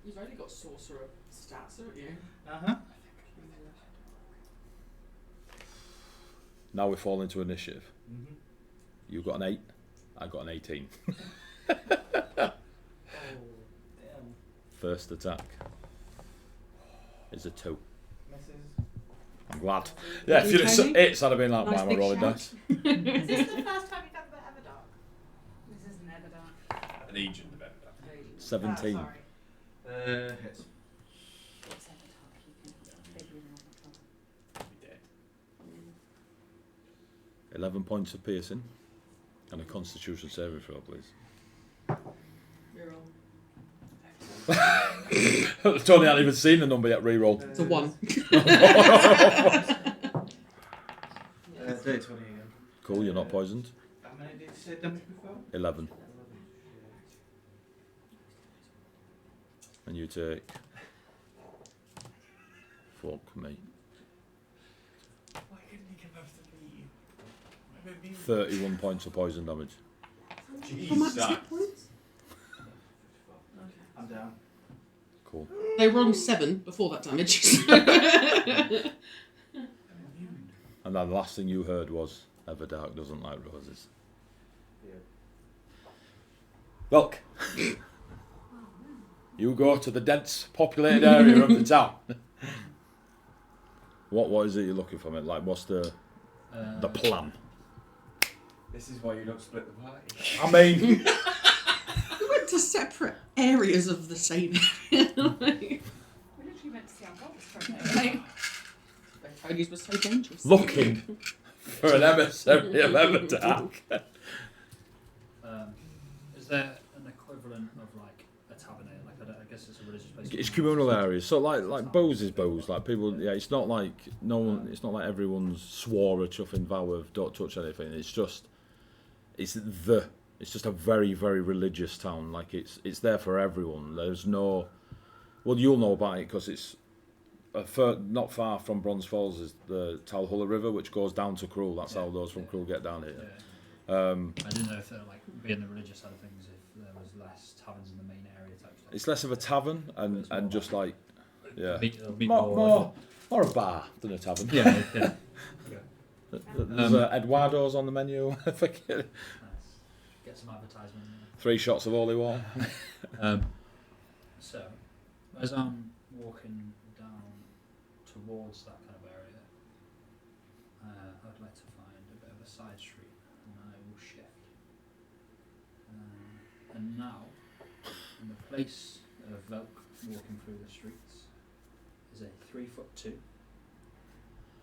[SPEAKER 3] You've only got sorcerer stats, haven't you?
[SPEAKER 4] Uh-huh.
[SPEAKER 1] Now we fall into initiative.
[SPEAKER 4] Mm-hmm.
[SPEAKER 1] You got an 8, I got an 18.
[SPEAKER 6] Oh, damn.
[SPEAKER 1] First attack is a 2.
[SPEAKER 8] Misses.
[SPEAKER 1] I'm glad. Yeah, if you'd have said 8, I'd have been like,
[SPEAKER 3] Nice
[SPEAKER 1] why am I
[SPEAKER 3] big
[SPEAKER 1] rolling
[SPEAKER 3] shout.
[SPEAKER 1] dice?
[SPEAKER 2] Is this the first time you've done the Everdark?
[SPEAKER 7] This is never done.
[SPEAKER 5] An agent of that.
[SPEAKER 1] 17.
[SPEAKER 2] Sorry.
[SPEAKER 4] Hits.
[SPEAKER 7] It's Everdark, you can figure it out.
[SPEAKER 5] Be dead.
[SPEAKER 1] 11 points of piercing. And a constitution saving throw, please.
[SPEAKER 3] Reroll.
[SPEAKER 1] Tony hadn't even seen the number yet, reroll.
[SPEAKER 3] It's a 1.
[SPEAKER 4] Dirty 20 again.
[SPEAKER 1] Cool, you're not poisoned.
[SPEAKER 4] How many did you say damage before?
[SPEAKER 1] 11. And you take... Fuck me.
[SPEAKER 4] Why couldn't you come after me?
[SPEAKER 1] 31 points of poison damage.
[SPEAKER 3] How much
[SPEAKER 5] Jesus.
[SPEAKER 3] hit points?
[SPEAKER 4] I'm down.
[SPEAKER 1] Cool.
[SPEAKER 3] They were on 7 before that damage.
[SPEAKER 1] And then the last thing you heard was, Everdark doesn't like roses. Welk. You go to the dense populated area of the town. What is it you're looking for, mate? Like, what's the plan?
[SPEAKER 8] This is why you don't split the party.
[SPEAKER 1] I mean,
[SPEAKER 3] We went to separate areas of the same area.
[SPEAKER 7] We literally went to see our goals for a day. Like,
[SPEAKER 3] Tony's was so dangerous.
[SPEAKER 1] looking for an emissary of Everdark.
[SPEAKER 6] Is there an equivalent of like a tavernier? Like I guess it's a religious place.
[SPEAKER 1] It's communal areas, so like bows is bows. Like people, yeah, it's not like no one. It's not like everyone's swore a chuffing vow of don't touch anything. It's just a very very religious town. Like it's there for everyone. There's no, well, you'll know about it because it's not far from Bronze Falls is the Talhulla River, which goes down to Cruel. That's how those from Cruel get down here.
[SPEAKER 6] Yeah. I didn't know if like being the religious side of things, if there was less taverns in the main area type stuff.
[SPEAKER 1] It's less of a tavern and just like
[SPEAKER 6] more
[SPEAKER 1] more a bar than a tavern.
[SPEAKER 6] yeah, yeah.
[SPEAKER 1] There's Eduardo's on the menu. I think.
[SPEAKER 6] Nice. Get some advertisement.
[SPEAKER 1] 3 shots of holy water.
[SPEAKER 6] So, as I'm walking down towards that kind of area, I'd like to find a bit of a side street, and I will shift. And now, in the place of Velk walking through the streets, is a 3'2",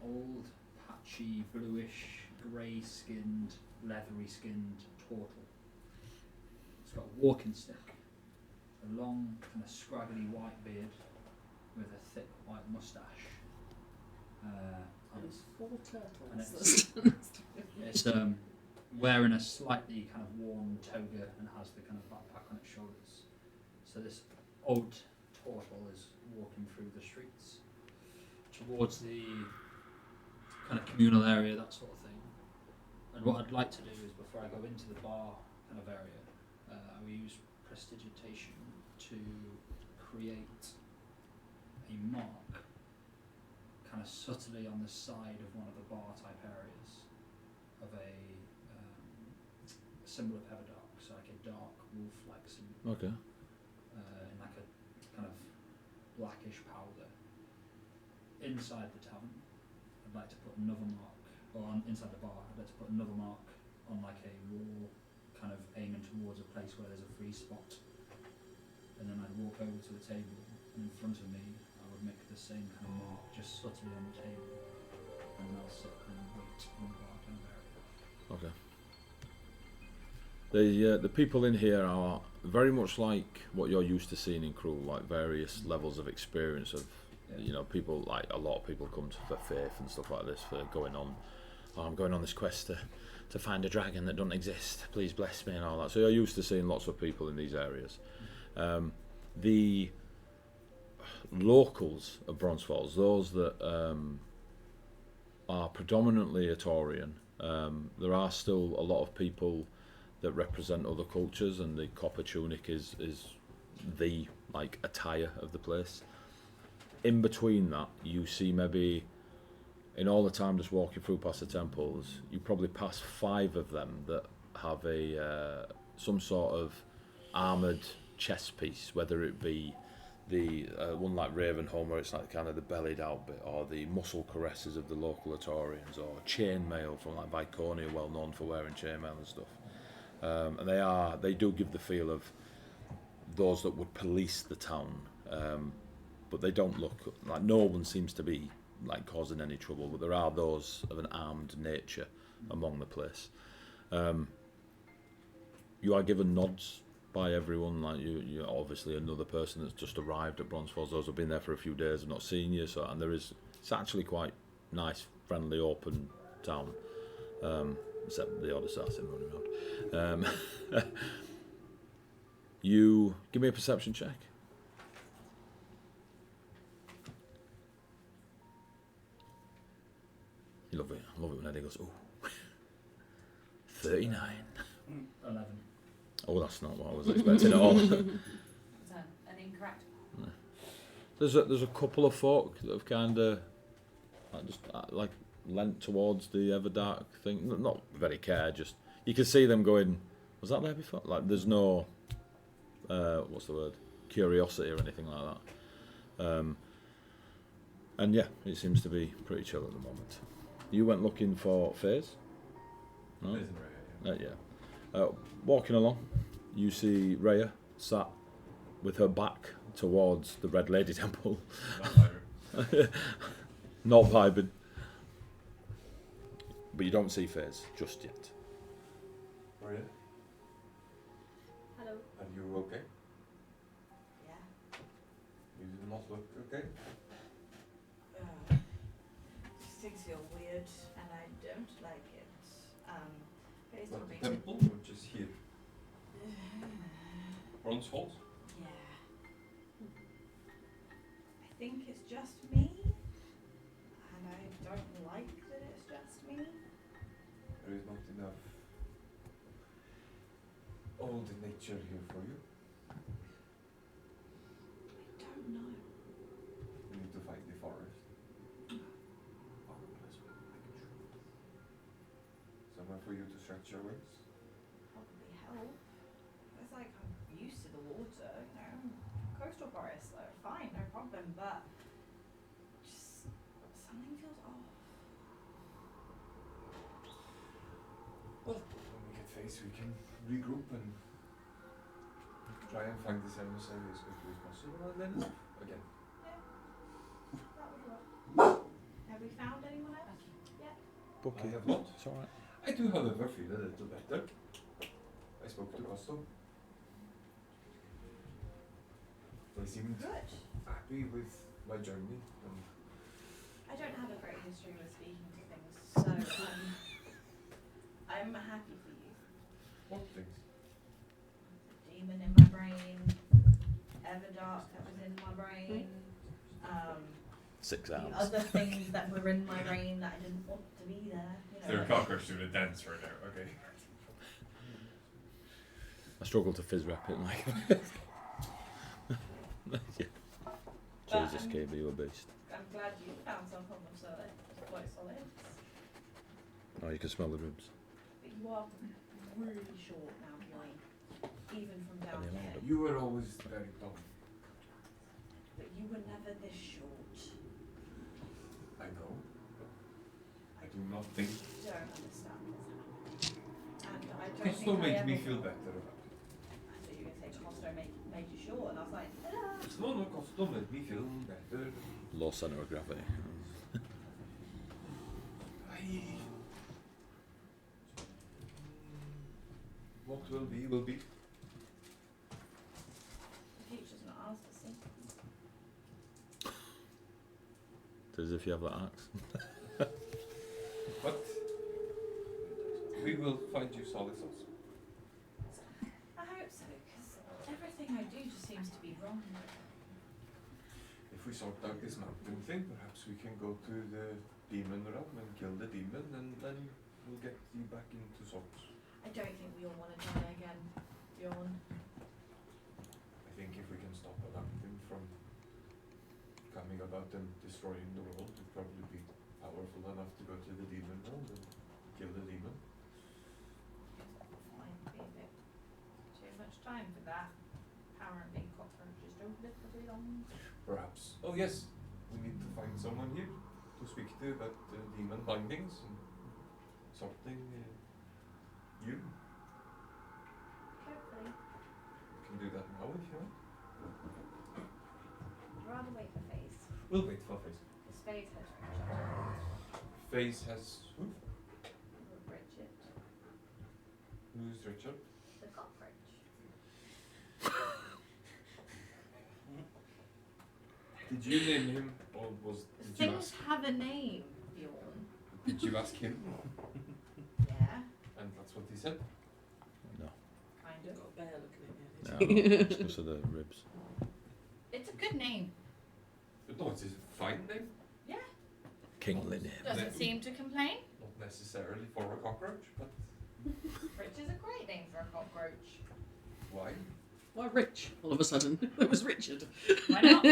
[SPEAKER 6] old, patchy, bluish, grey-skinned, leathery-skinned turtle. It's got a walking stick, a long, kind of scraggly white beard with a thick white moustache.
[SPEAKER 3] There's 4
[SPEAKER 6] And
[SPEAKER 3] turtles.
[SPEAKER 6] it's wearing a slightly kind of worn toga and has the kind of backpack on its shoulders. So this old turtle is walking through the streets towards the kind of communal area, that sort of thing. And what I'd like to do is, before I go into the bar kind of area, I will use prestidigitation to create a mark kind of subtly on the side of one of the bar type areas of a symbol of Everdark, so like a dark wolf-like symbol.
[SPEAKER 1] Okay.
[SPEAKER 6] In like a kind of blackish powder. Inside the tavern, I'd like to put another mark, or inside the bar, I'd like to put another mark on like a wall, kind of aiming towards a place where there's a free spot. And then I'd walk over to the table, and in front of me, I would make the same kind of mark, just subtly on the table. And then I'll sit and wait in the bar kind of area.
[SPEAKER 1] Okay. The people in here are very much like what you're used to seeing in Cruel, like various levels of experience of, you know, people, like a lot of people come for faith and stuff like this, for going on, I'm going on this quest to to find a dragon that doesn't exist. Please bless me and all that. So you're used to seeing lots of people in these areas. The locals of Bronze Falls, those that are predominantly Etorian, there are still a lot of people that represent other cultures, and the copper tunic is the like attire of the place. In between that, you see maybe in all the time just walking through past the temples, you probably pass 5 of them that have a some sort of armoured chest piece, whether it be the one like Ravenholm where it's like kind of the bellied out bit, or the muscle caresses of the local Etorians, or chainmail from like Viconia, well known for wearing chainmail and stuff. And they do give the feel of those that would police the town, but they don't look like, no one seems to be like causing any trouble, but there are those of an armed nature among the place. You are given nods by everyone, like you're obviously another person that's just arrived at Bronze Falls. Those have been there for a few days have not seen you, so, and it's actually quite nice, friendly, open town, except the odd assassin running around. You give me a perception check. You love it. I love it when Eddie goes, ooh. 39.
[SPEAKER 6] 11.
[SPEAKER 1] Oh, that's not what I was expecting at all.
[SPEAKER 7] Is that an incorrect?
[SPEAKER 1] There's a couple of folk that have kind of like leant towards the Everdark thing. Not very care, just you can see them going, was that there before? Like there's no what's the word? Curiosity or anything like that. And yeah, it seems to be pretty chill at the moment. You went looking for Faze? No?
[SPEAKER 5] Isn't right, yeah.
[SPEAKER 1] Yeah. Walking along, you see Rhea sat with her back towards the Red Lady Temple.
[SPEAKER 5] Not either.
[SPEAKER 1] Not vibing. But you don't see Faze just yet.
[SPEAKER 8] Maria,
[SPEAKER 2] Hello.
[SPEAKER 8] are you okay?
[SPEAKER 2] Yeah.
[SPEAKER 8] You do not look okay.
[SPEAKER 2] These things feel weird, and I don't like it. Faze
[SPEAKER 8] Not
[SPEAKER 2] told
[SPEAKER 8] the
[SPEAKER 2] me to.
[SPEAKER 8] temple, or just here? Bronze Falls?
[SPEAKER 2] Yeah. I think it's just me, and I don't like that it's just me.
[SPEAKER 8] There is not enough old nature here for you.
[SPEAKER 2] I don't know.
[SPEAKER 8] You need to find the forest. Somewhere for you to stretch your wings.
[SPEAKER 2] Probably help. It's like I'm used to the water, you know. Coastal forests are fine, no problem, but just something feels off.
[SPEAKER 8] Well, when we get faced, we can regroup and try and find this emissary as quickly as possible, and then again.
[SPEAKER 2] That would work. Have we found anyone else? Yet?
[SPEAKER 8] I have not.
[SPEAKER 1] It's alright.
[SPEAKER 8] I do, however, feel a little better. I spoke to Costo. They seemed
[SPEAKER 2] Good.
[SPEAKER 8] happy with my journey, and
[SPEAKER 2] I don't have a great history with speaking to things, so I'm happy for you.
[SPEAKER 8] what things?
[SPEAKER 2] Demon in my brain, Everdark that was in my brain,
[SPEAKER 1] 6
[SPEAKER 2] the
[SPEAKER 1] hours.
[SPEAKER 2] other things that were in my brain that I didn't want to be there. You
[SPEAKER 5] They're
[SPEAKER 2] know,
[SPEAKER 5] a cockroach doing a dance right now, okay.
[SPEAKER 1] I struggle to fizz rep it like. Yeah.
[SPEAKER 2] But
[SPEAKER 1] Jesus, KB, you a beast.
[SPEAKER 2] I'm glad you found some form of solid. It's quite solid.
[SPEAKER 1] Oh, you can smell the rooms.
[SPEAKER 2] But you are really short now, Bjorn. Even from down
[SPEAKER 1] Any
[SPEAKER 2] here.
[SPEAKER 1] longer?
[SPEAKER 8] You were always very tall.
[SPEAKER 2] But you were never this short.
[SPEAKER 8] I know. I do not think
[SPEAKER 2] You don't understand what's happening. And I don't
[SPEAKER 8] Costo
[SPEAKER 2] think I
[SPEAKER 8] made
[SPEAKER 2] ever
[SPEAKER 8] me feel
[SPEAKER 2] will.
[SPEAKER 8] better about it.
[SPEAKER 2] I thought you were going to say Costo made you short, and I was like, ah.
[SPEAKER 8] No, Costo made me feel better.
[SPEAKER 1] Low centre of gravity.
[SPEAKER 8] What will be, will be.
[SPEAKER 2] The future's not ours to see.
[SPEAKER 1] It's as if you have that axe.
[SPEAKER 8] But we will find you solid sauce.
[SPEAKER 2] I hope so, because everything I do just seems to be wrong.
[SPEAKER 8] If we sort out this mountain thing, perhaps we can go to the demon realm and kill the demon, and then we'll get you back into sorts.
[SPEAKER 2] I don't think we all want to die again, Bjorn.
[SPEAKER 8] I think if we can stop a mountain from coming about and destroying the world, we'd probably be powerful enough to go to the demon realm and kill the demon.
[SPEAKER 2] Might be a bit too much time for that. Apparently, cockroaches don't live for very long.
[SPEAKER 8] Perhaps. Oh yes, we need to find someone here to speak to about demon bindings and sorting you.
[SPEAKER 2] Hopefully.
[SPEAKER 8] We can do that now if you want.
[SPEAKER 2] I'd rather wait for Faze.
[SPEAKER 8] We'll wait for Face.
[SPEAKER 2] Because Faze has Richard.
[SPEAKER 8] Face has who?
[SPEAKER 2] Richard.
[SPEAKER 8] Who's Richard?
[SPEAKER 2] The cockroach.
[SPEAKER 8] Did you name him, or did you
[SPEAKER 2] Things
[SPEAKER 8] ask?
[SPEAKER 2] have a name, Bjorn.
[SPEAKER 8] Did you ask him?
[SPEAKER 2] Yeah,
[SPEAKER 8] And that's what he said.
[SPEAKER 1] No.
[SPEAKER 2] kind
[SPEAKER 3] You've
[SPEAKER 2] of.
[SPEAKER 3] got a bear looking
[SPEAKER 1] No,
[SPEAKER 3] at you.
[SPEAKER 1] no, it's because of the ribs.
[SPEAKER 2] It's a good name.
[SPEAKER 8] But no, it's a fine name.
[SPEAKER 2] Yeah.
[SPEAKER 1] Kingly name.
[SPEAKER 2] Doesn't seem to complain.
[SPEAKER 8] Not necessarily for a cockroach, but
[SPEAKER 2] Rich is a great name for a cockroach.
[SPEAKER 8] why?
[SPEAKER 3] Why Rich? All of a sudden, it was Richard.
[SPEAKER 2] Why not?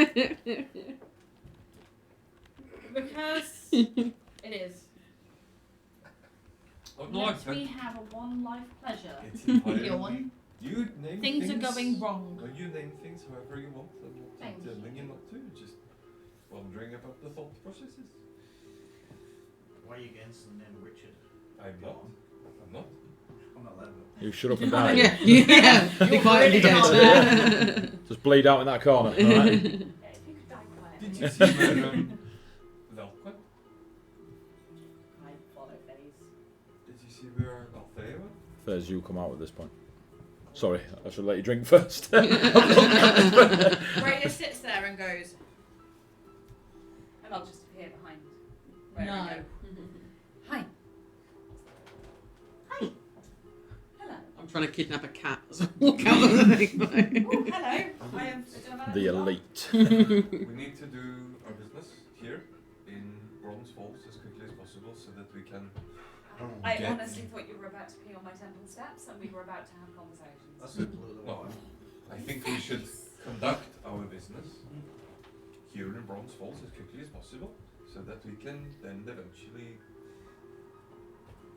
[SPEAKER 2] Because it is.
[SPEAKER 8] Oh no,
[SPEAKER 2] Let me have a one life pleasure.
[SPEAKER 8] it's entirely.
[SPEAKER 2] Bjorn.
[SPEAKER 8] You name
[SPEAKER 2] Things are going wrong.
[SPEAKER 8] No, you name things however you want. I'm not
[SPEAKER 2] Thank
[SPEAKER 8] telling
[SPEAKER 2] you.
[SPEAKER 8] you not to. Just wondering about the thought processes.
[SPEAKER 4] Why are you against the name Richard?
[SPEAKER 8] I'm not. I'm not.
[SPEAKER 4] I'm not letting
[SPEAKER 1] You shut up and die.
[SPEAKER 3] Yeah, yeah. Be
[SPEAKER 2] You're
[SPEAKER 3] quietly
[SPEAKER 2] really
[SPEAKER 3] dead.
[SPEAKER 1] Just bleed out in that corner. All right?
[SPEAKER 2] Yeah, if you could die quietly.
[SPEAKER 8] Did you see where Velquen?
[SPEAKER 2] I follow Faze.
[SPEAKER 8] Did you see where Althea went?
[SPEAKER 1] Fairs, you come out at this point. Sorry, I should let you drink first.
[SPEAKER 2] Raya sits there and goes,
[SPEAKER 7] And I'll just appear behind where I
[SPEAKER 2] no.
[SPEAKER 7] go. Hi. Hi. Hello.
[SPEAKER 3] I'm trying to kidnap a cat as I walk out of the thing.
[SPEAKER 7] Oh, hello. I am
[SPEAKER 1] The elite.
[SPEAKER 8] We need to do our business here in Bronze Falls as quickly as possible so that we can
[SPEAKER 7] I
[SPEAKER 8] get.
[SPEAKER 7] honestly thought you were about to pee on my temple steps and we were about to have conversations.
[SPEAKER 4] That's the blue the
[SPEAKER 8] No,
[SPEAKER 4] water.
[SPEAKER 8] I think we should conduct our business here in Bronze Falls as quickly as possible so that we can then eventually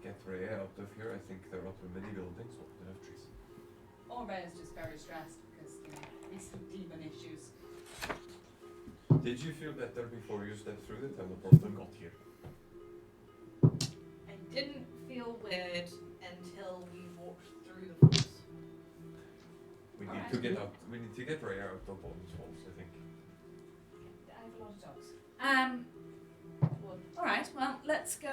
[SPEAKER 8] get Rhea out of here. I think there are too many buildings, not enough trees.
[SPEAKER 7] Or Rhea's just very stressed because, you know, these demon issues.
[SPEAKER 8] Did you feel better before you stepped through the teleport and got here?
[SPEAKER 2] I didn't feel weird until we walked through the force.
[SPEAKER 8] We need
[SPEAKER 2] Alright.
[SPEAKER 8] to get out. We need to get Rhea out of Bronze Falls, I think.
[SPEAKER 7] I have a lot of dogs. All right. Well, let's go.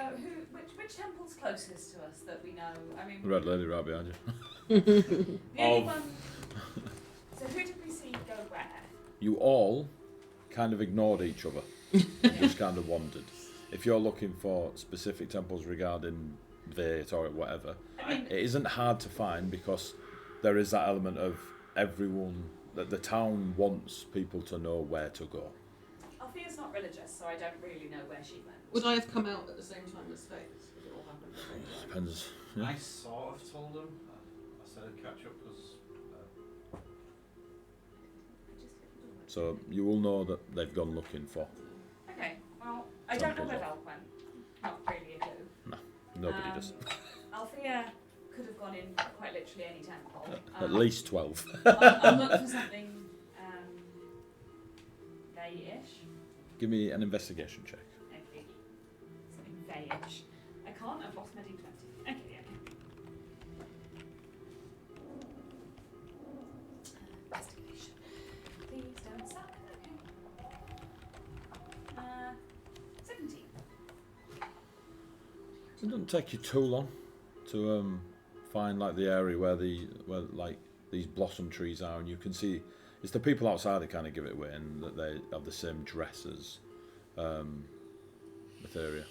[SPEAKER 7] Which temple's closest to us that we know? I mean,
[SPEAKER 1] The red lady right behind you.
[SPEAKER 7] the only
[SPEAKER 8] Of-
[SPEAKER 7] one. So who did we see go where?
[SPEAKER 1] You all kind of ignored each other and just kind of wandered. If you're looking for specific temples regarding Vate or whatever,
[SPEAKER 7] I mean,
[SPEAKER 1] it isn't hard to find because there is that element of everyone, that the town wants people to know where to go.
[SPEAKER 7] Althea's not religious, so I don't really know where she went.
[SPEAKER 3] Would I have come out at the same time as Faith? Would it all happen at the same time?
[SPEAKER 1] Depends. Yeah.
[SPEAKER 4] I sort of told him. I said I'd catch up because
[SPEAKER 1] So you will know that they've gone looking for.
[SPEAKER 7] Okay. Well, I don't know
[SPEAKER 1] Temples
[SPEAKER 7] where
[SPEAKER 1] off.
[SPEAKER 7] Val went. Not really a clue.
[SPEAKER 1] Nobody does.
[SPEAKER 7] Althea could have gone in quite literally any temple.
[SPEAKER 1] At least 12.
[SPEAKER 7] I'll look for something Vay-ish.
[SPEAKER 1] Give me an investigation check.
[SPEAKER 7] Okay. Something Vay-ish. I can't, I've lost my D20. Okay, okay. Investigation. Please don't suck. Okay. 17.
[SPEAKER 1] It doesn't take you too long to find like the area where like these blossom trees are, and you can see it's the people outside that kind of give it away, and that they have the same dress as Etheria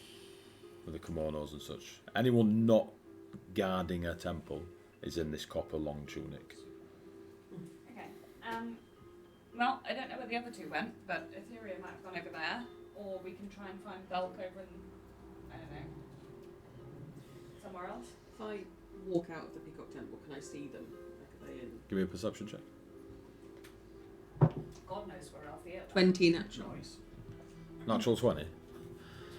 [SPEAKER 1] with the kimonos and such. Anyone not guarding a temple is in this copper long tunic.
[SPEAKER 7] Okay. Well, I don't know where the other two went, but Etheria might have gone over there, or we can try and find Belk over in, I don't know, somewhere else.
[SPEAKER 3] If I walk out of the Peacock Temple, can I see them? Like, are they in?
[SPEAKER 1] Give me a perception check.
[SPEAKER 7] God knows where else the other.
[SPEAKER 3] 20 natural.
[SPEAKER 4] Nice.
[SPEAKER 1] Natural 20.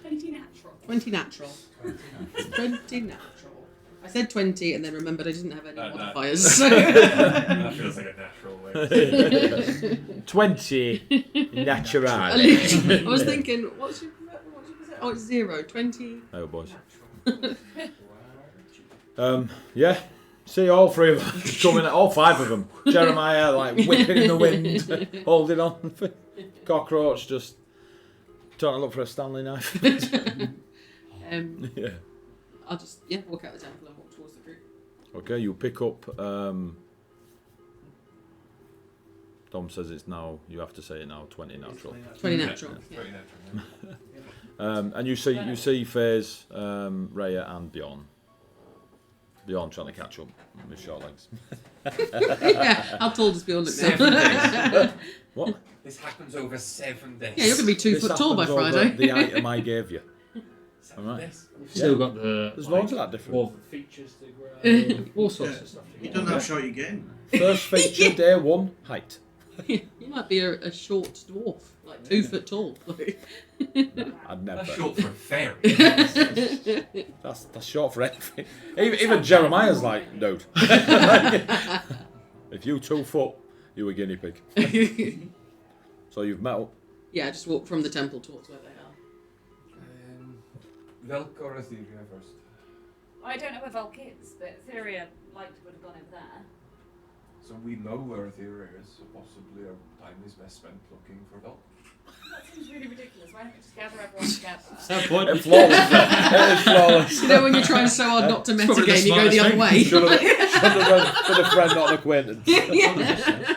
[SPEAKER 7] 20 natural.
[SPEAKER 3] 20 natural. 20 natural. I said 20 and then remembered I didn't have any modifiers. So.
[SPEAKER 5] That feels like a natural way.
[SPEAKER 1] 20 natural.
[SPEAKER 3] I was thinking, what's your percent? Oh, it's 0. 20.
[SPEAKER 1] Oh, boys. Yeah. See all three of them coming, all five of them. Jeremiah like whipping in the wind, holding on. Cockroach just trying to look for a Stanley knife. Yeah.
[SPEAKER 3] I'll just walk out the temple and walk towards the group.
[SPEAKER 1] Okay, you pick up. Dom says it's now. You have to say it now. 20 natural.
[SPEAKER 3] 20 natural.
[SPEAKER 5] Yeah,
[SPEAKER 3] Yeah.
[SPEAKER 5] very natural.
[SPEAKER 1] And you see FaZe, Rhea, and Bjorn. Bjorn trying to catch up with short legs.
[SPEAKER 3] Yeah, how tall does Bjorn look
[SPEAKER 8] 7
[SPEAKER 3] now?
[SPEAKER 8] days.
[SPEAKER 1] What?
[SPEAKER 8] This happens over 7 days.
[SPEAKER 3] Yeah, you're going to be 2
[SPEAKER 1] This
[SPEAKER 3] foot tall by
[SPEAKER 1] happens over
[SPEAKER 3] Friday.
[SPEAKER 1] The item I gave you.
[SPEAKER 8] 7
[SPEAKER 1] Alright.
[SPEAKER 8] days.
[SPEAKER 6] You've still got the
[SPEAKER 1] There's loads of that different.
[SPEAKER 6] all the features to grow, all sorts of stuff. To
[SPEAKER 4] You
[SPEAKER 6] grow.
[SPEAKER 4] don't know how short you're getting.
[SPEAKER 1] First feature, day 1, height.
[SPEAKER 3] You might be a short dwarf, like 2 foot tall.
[SPEAKER 1] I'd never.
[SPEAKER 8] That's short for a fairy.
[SPEAKER 1] That's short for anything. Even Jeremiah's like, dude. If you 2 foot, you a guinea pig. So you've met up.
[SPEAKER 3] Yeah, just walk from the temple towards where they are.
[SPEAKER 8] Velk or Etheria first?
[SPEAKER 7] I don't know where Volk is, but Etheria would have gone over there.
[SPEAKER 8] So we know where Etheria is, so possibly our time is best spent looking for Velk.
[SPEAKER 7] That seems really ridiculous. Why don't we just gather everyone together?
[SPEAKER 6] No point.
[SPEAKER 1] It's flawless. It is flawless.
[SPEAKER 3] You know when you're trying so hard not to
[SPEAKER 6] probably the
[SPEAKER 3] metagame, you go the other way.
[SPEAKER 1] Should have run for the friend, not an acquaintance.
[SPEAKER 3] Yeah.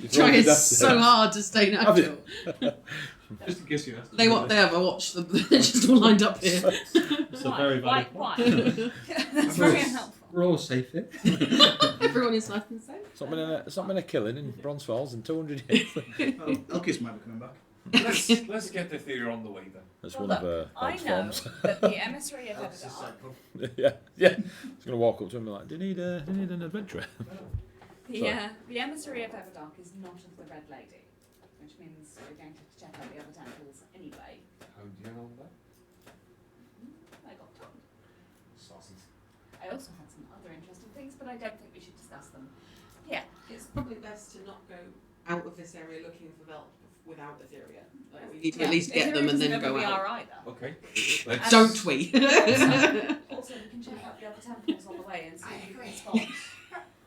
[SPEAKER 3] Trying so hard to stay
[SPEAKER 1] Have
[SPEAKER 3] natural.
[SPEAKER 4] Just in case you asked.
[SPEAKER 3] They have a watch them. They're just all lined up here.
[SPEAKER 6] It's a very valid
[SPEAKER 7] Why?
[SPEAKER 6] point.
[SPEAKER 7] That's very unhelpful.
[SPEAKER 6] We're all safe here.
[SPEAKER 3] Everyone is nice and safe.
[SPEAKER 1] It's not been a killing in Bronze Falls in 200 years.
[SPEAKER 4] Well, Elkis might be coming back.
[SPEAKER 8] Let's get Etheria on the way then.
[SPEAKER 1] That's
[SPEAKER 7] Well,
[SPEAKER 1] one of
[SPEAKER 7] look,
[SPEAKER 1] her
[SPEAKER 7] I
[SPEAKER 1] God's
[SPEAKER 7] know
[SPEAKER 1] forms.
[SPEAKER 7] that the emissary of
[SPEAKER 4] Elkis is
[SPEAKER 7] Everdark,
[SPEAKER 1] Yeah. He's going to walk up to him and be like, do you need an adventurer?
[SPEAKER 7] the emissary of Everdark is not of the Red Lady, which means we're going to have to check out the other temples anyway.
[SPEAKER 8] How do you know that?
[SPEAKER 7] I got told. I also had some other interesting things, but I don't think we should discuss them. Yeah.
[SPEAKER 3] It's probably best to not go out of this area looking for Velp without Etheria. Like, we need to at least get them and then go
[SPEAKER 7] we
[SPEAKER 3] out.
[SPEAKER 7] are either.
[SPEAKER 8] Okay.
[SPEAKER 3] Don't we?
[SPEAKER 7] Also, we can check out the other temples on the way and see if we can spot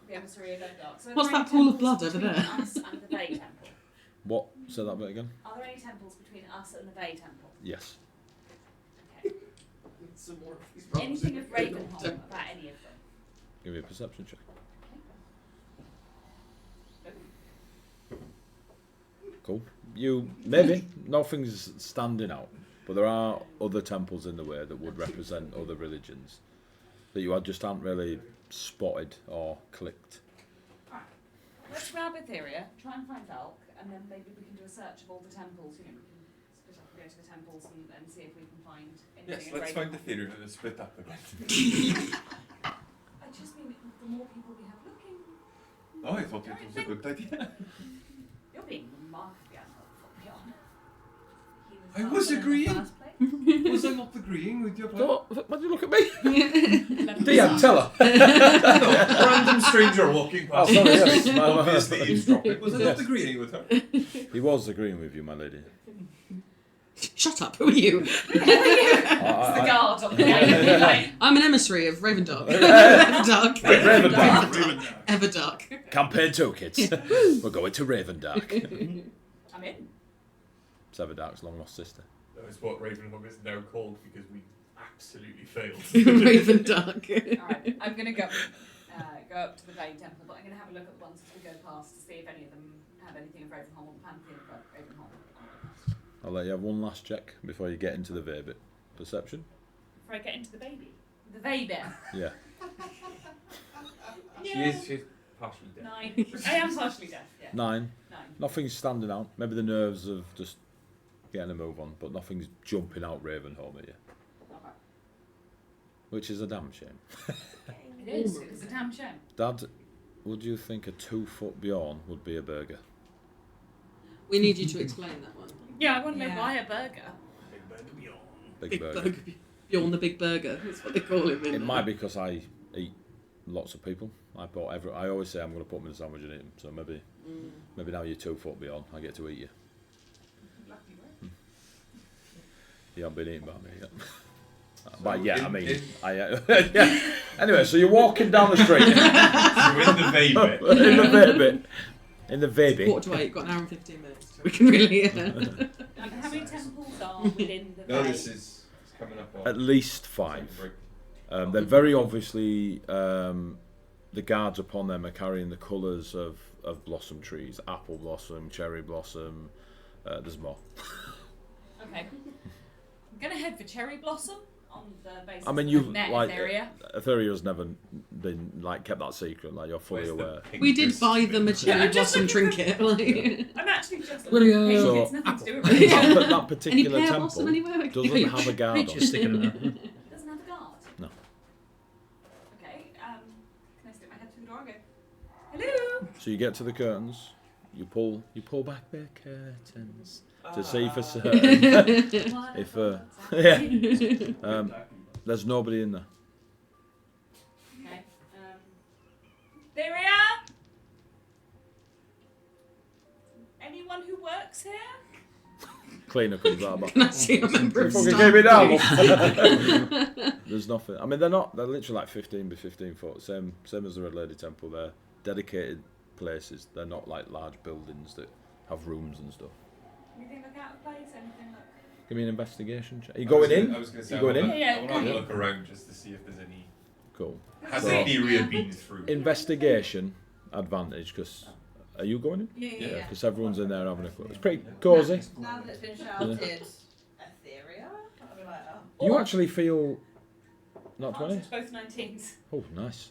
[SPEAKER 7] the emissary of Everdark. So are
[SPEAKER 3] What's
[SPEAKER 7] there
[SPEAKER 3] that
[SPEAKER 7] any
[SPEAKER 3] pool of
[SPEAKER 7] temples
[SPEAKER 3] blood over
[SPEAKER 7] between
[SPEAKER 3] there?
[SPEAKER 7] Us and the Bay Temple.
[SPEAKER 1] What? Say that bit again?
[SPEAKER 7] Are there any temples between us and the Bay Temple?
[SPEAKER 1] Yes.
[SPEAKER 7] Okay.
[SPEAKER 3] Some more of these
[SPEAKER 7] Anything of Ravenholm about any of them?
[SPEAKER 1] Give me a perception check. Cool. Maybe nothing's standing out, but there are other temples in the way that would represent other religions that you just haven't really spotted or clicked.
[SPEAKER 7] Let's grab Etheria, try and find Velk, and then maybe we can do a search of all the temples. You know, we can split up and go to the temples and see if we can find anything
[SPEAKER 8] Yes,
[SPEAKER 7] in
[SPEAKER 8] let's find
[SPEAKER 7] Ravenholm.
[SPEAKER 8] Etheria and split up again.
[SPEAKER 7] I just mean the more people we have looking,
[SPEAKER 8] Oh, I thought it was a good idea.
[SPEAKER 7] you're being remarkably unhelpful, Bjorn. He
[SPEAKER 8] I
[SPEAKER 7] not
[SPEAKER 8] was
[SPEAKER 7] good in the
[SPEAKER 8] agreeing.
[SPEAKER 7] first place.
[SPEAKER 8] Was I not agreeing with your plan?
[SPEAKER 1] Why do you look at me?
[SPEAKER 7] Eleven
[SPEAKER 1] DM,
[SPEAKER 7] percent.
[SPEAKER 1] tell her.
[SPEAKER 8] No, random stranger walking
[SPEAKER 1] Oh,
[SPEAKER 8] past.
[SPEAKER 1] sorry, yes.
[SPEAKER 8] Obviously eavesdropping. Was I not
[SPEAKER 1] Yes.
[SPEAKER 8] agreeing with her?
[SPEAKER 1] He was agreeing with you, my lady.
[SPEAKER 3] Shut up, who are you?
[SPEAKER 7] It's the guard on the gate.
[SPEAKER 3] I'm an emissary of Ravendark.
[SPEAKER 1] Ravendark.
[SPEAKER 3] Everdark.
[SPEAKER 1] Campaign 2, kids. We're going to Ravendark.
[SPEAKER 7] I'm in.
[SPEAKER 1] Severdark's long lost sister.
[SPEAKER 5] That is what Ravenholm is now called because we absolutely failed.
[SPEAKER 3] Ravendark.
[SPEAKER 7] Alright, I'm going to go up to the Bay Temple, but I'm going to have a look at the ones as we go past to see if any of them have anything of Ravenholm or the Pantheon of Ravenholm.
[SPEAKER 1] I'll let you have one last check before you get into the Vay bit. Perception?
[SPEAKER 7] Before I get into the baby. The baby.
[SPEAKER 1] Yeah.
[SPEAKER 8] She's partially deaf.
[SPEAKER 7] 9. I am partially deaf. Yeah.
[SPEAKER 1] 9.
[SPEAKER 7] 9.
[SPEAKER 1] Nothing's standing out. Maybe the nerves of just getting a move on, but nothing's jumping out Ravenholm at you,
[SPEAKER 7] Okay.
[SPEAKER 1] which is a damn shame.
[SPEAKER 7] It is. It's a damn shame.
[SPEAKER 1] Dad, would you think a 2-foot Bjorn would be a burger?
[SPEAKER 3] We need you to explain that one.
[SPEAKER 7] Yeah, I want to know
[SPEAKER 2] Yeah.
[SPEAKER 7] why a burger.
[SPEAKER 4] Big Burger Beyond.
[SPEAKER 1] Big burger.
[SPEAKER 3] Beyond the big burger. That's what they call him.
[SPEAKER 1] It might be because I eat lots of people. I always say I'm going to put them in a sandwich and eat them. So maybe now you're 2-foot Bjorn, I get to eat you.
[SPEAKER 7] Lucky word.
[SPEAKER 1] You haven't been eaten by me yet. But yeah, I mean, yeah. Anyway, so you're walking down the street.
[SPEAKER 8] So in the vape bit.
[SPEAKER 1] in the baby. In the baby.
[SPEAKER 3] 7:45, got an hour and 15 minutes. We can really.
[SPEAKER 7] How many temples are within the
[SPEAKER 8] No,
[SPEAKER 7] bay?
[SPEAKER 8] this is it's coming up on
[SPEAKER 1] At least 5.
[SPEAKER 8] break.
[SPEAKER 1] They're very obviously, the guards upon them are carrying the colours of blossom trees. Apple blossom, cherry blossom, there's more.
[SPEAKER 7] Okay. I'm going to head for cherry blossom on the basis
[SPEAKER 1] I mean,
[SPEAKER 7] of
[SPEAKER 1] you've
[SPEAKER 7] net
[SPEAKER 1] like
[SPEAKER 7] area.
[SPEAKER 1] Etherea's never been like kept that secret. Like you're fully
[SPEAKER 8] Where's the
[SPEAKER 1] aware.
[SPEAKER 8] pink
[SPEAKER 3] We did
[SPEAKER 8] bit?
[SPEAKER 3] buy them a cherry
[SPEAKER 7] I'm just
[SPEAKER 3] blossom
[SPEAKER 7] looking for-
[SPEAKER 3] trinket. Like.
[SPEAKER 7] I'm actually just
[SPEAKER 3] Well, yeah.
[SPEAKER 7] looking at
[SPEAKER 1] So-
[SPEAKER 7] it's nothing to do with it.
[SPEAKER 3] Yeah.
[SPEAKER 1] But that
[SPEAKER 3] Any
[SPEAKER 1] particular
[SPEAKER 3] pear
[SPEAKER 1] temple
[SPEAKER 3] blossom anywhere?
[SPEAKER 1] doesn't have a guard
[SPEAKER 6] Peach
[SPEAKER 1] on.
[SPEAKER 6] is sticking in there.
[SPEAKER 7] It doesn't have a guard.
[SPEAKER 1] No.
[SPEAKER 7] Okay, can I stick my head through the door and go, hello?
[SPEAKER 1] So you get to the curtains, you pull back the curtains to see for certain. If yeah, there's nobody in there.
[SPEAKER 7] Okay, there we are. Anyone who works here?
[SPEAKER 1] Cleaner comes out.
[SPEAKER 3] Can I see a member of
[SPEAKER 1] Fucking
[SPEAKER 3] staff?
[SPEAKER 1] gave me down. There's nothing. I mean, they're literally like 15 by 15 foot. Same as the Red Lady Temple. They're dedicated places. They're not like large buildings that have rooms and stuff.
[SPEAKER 7] Anything look out of place? Anything look...
[SPEAKER 1] Give me an investigation check. Are you going in?
[SPEAKER 8] I was going to say,
[SPEAKER 1] You going in?
[SPEAKER 7] Yeah,
[SPEAKER 8] I want
[SPEAKER 7] go
[SPEAKER 8] to
[SPEAKER 7] in.
[SPEAKER 8] look around just to see if there's any.
[SPEAKER 1] Cool.
[SPEAKER 8] Has
[SPEAKER 1] So-
[SPEAKER 8] Etheria been through?
[SPEAKER 1] Investigation advantage because. Are you going in?
[SPEAKER 2] Yeah.
[SPEAKER 1] Because everyone's in there having a clue. It's pretty cosy.
[SPEAKER 2] Now that it's been shouted, Etheria, I'll be like, oh.
[SPEAKER 1] You actually feel. Not 20?
[SPEAKER 7] Answers both 19s.
[SPEAKER 1] Oh, nice.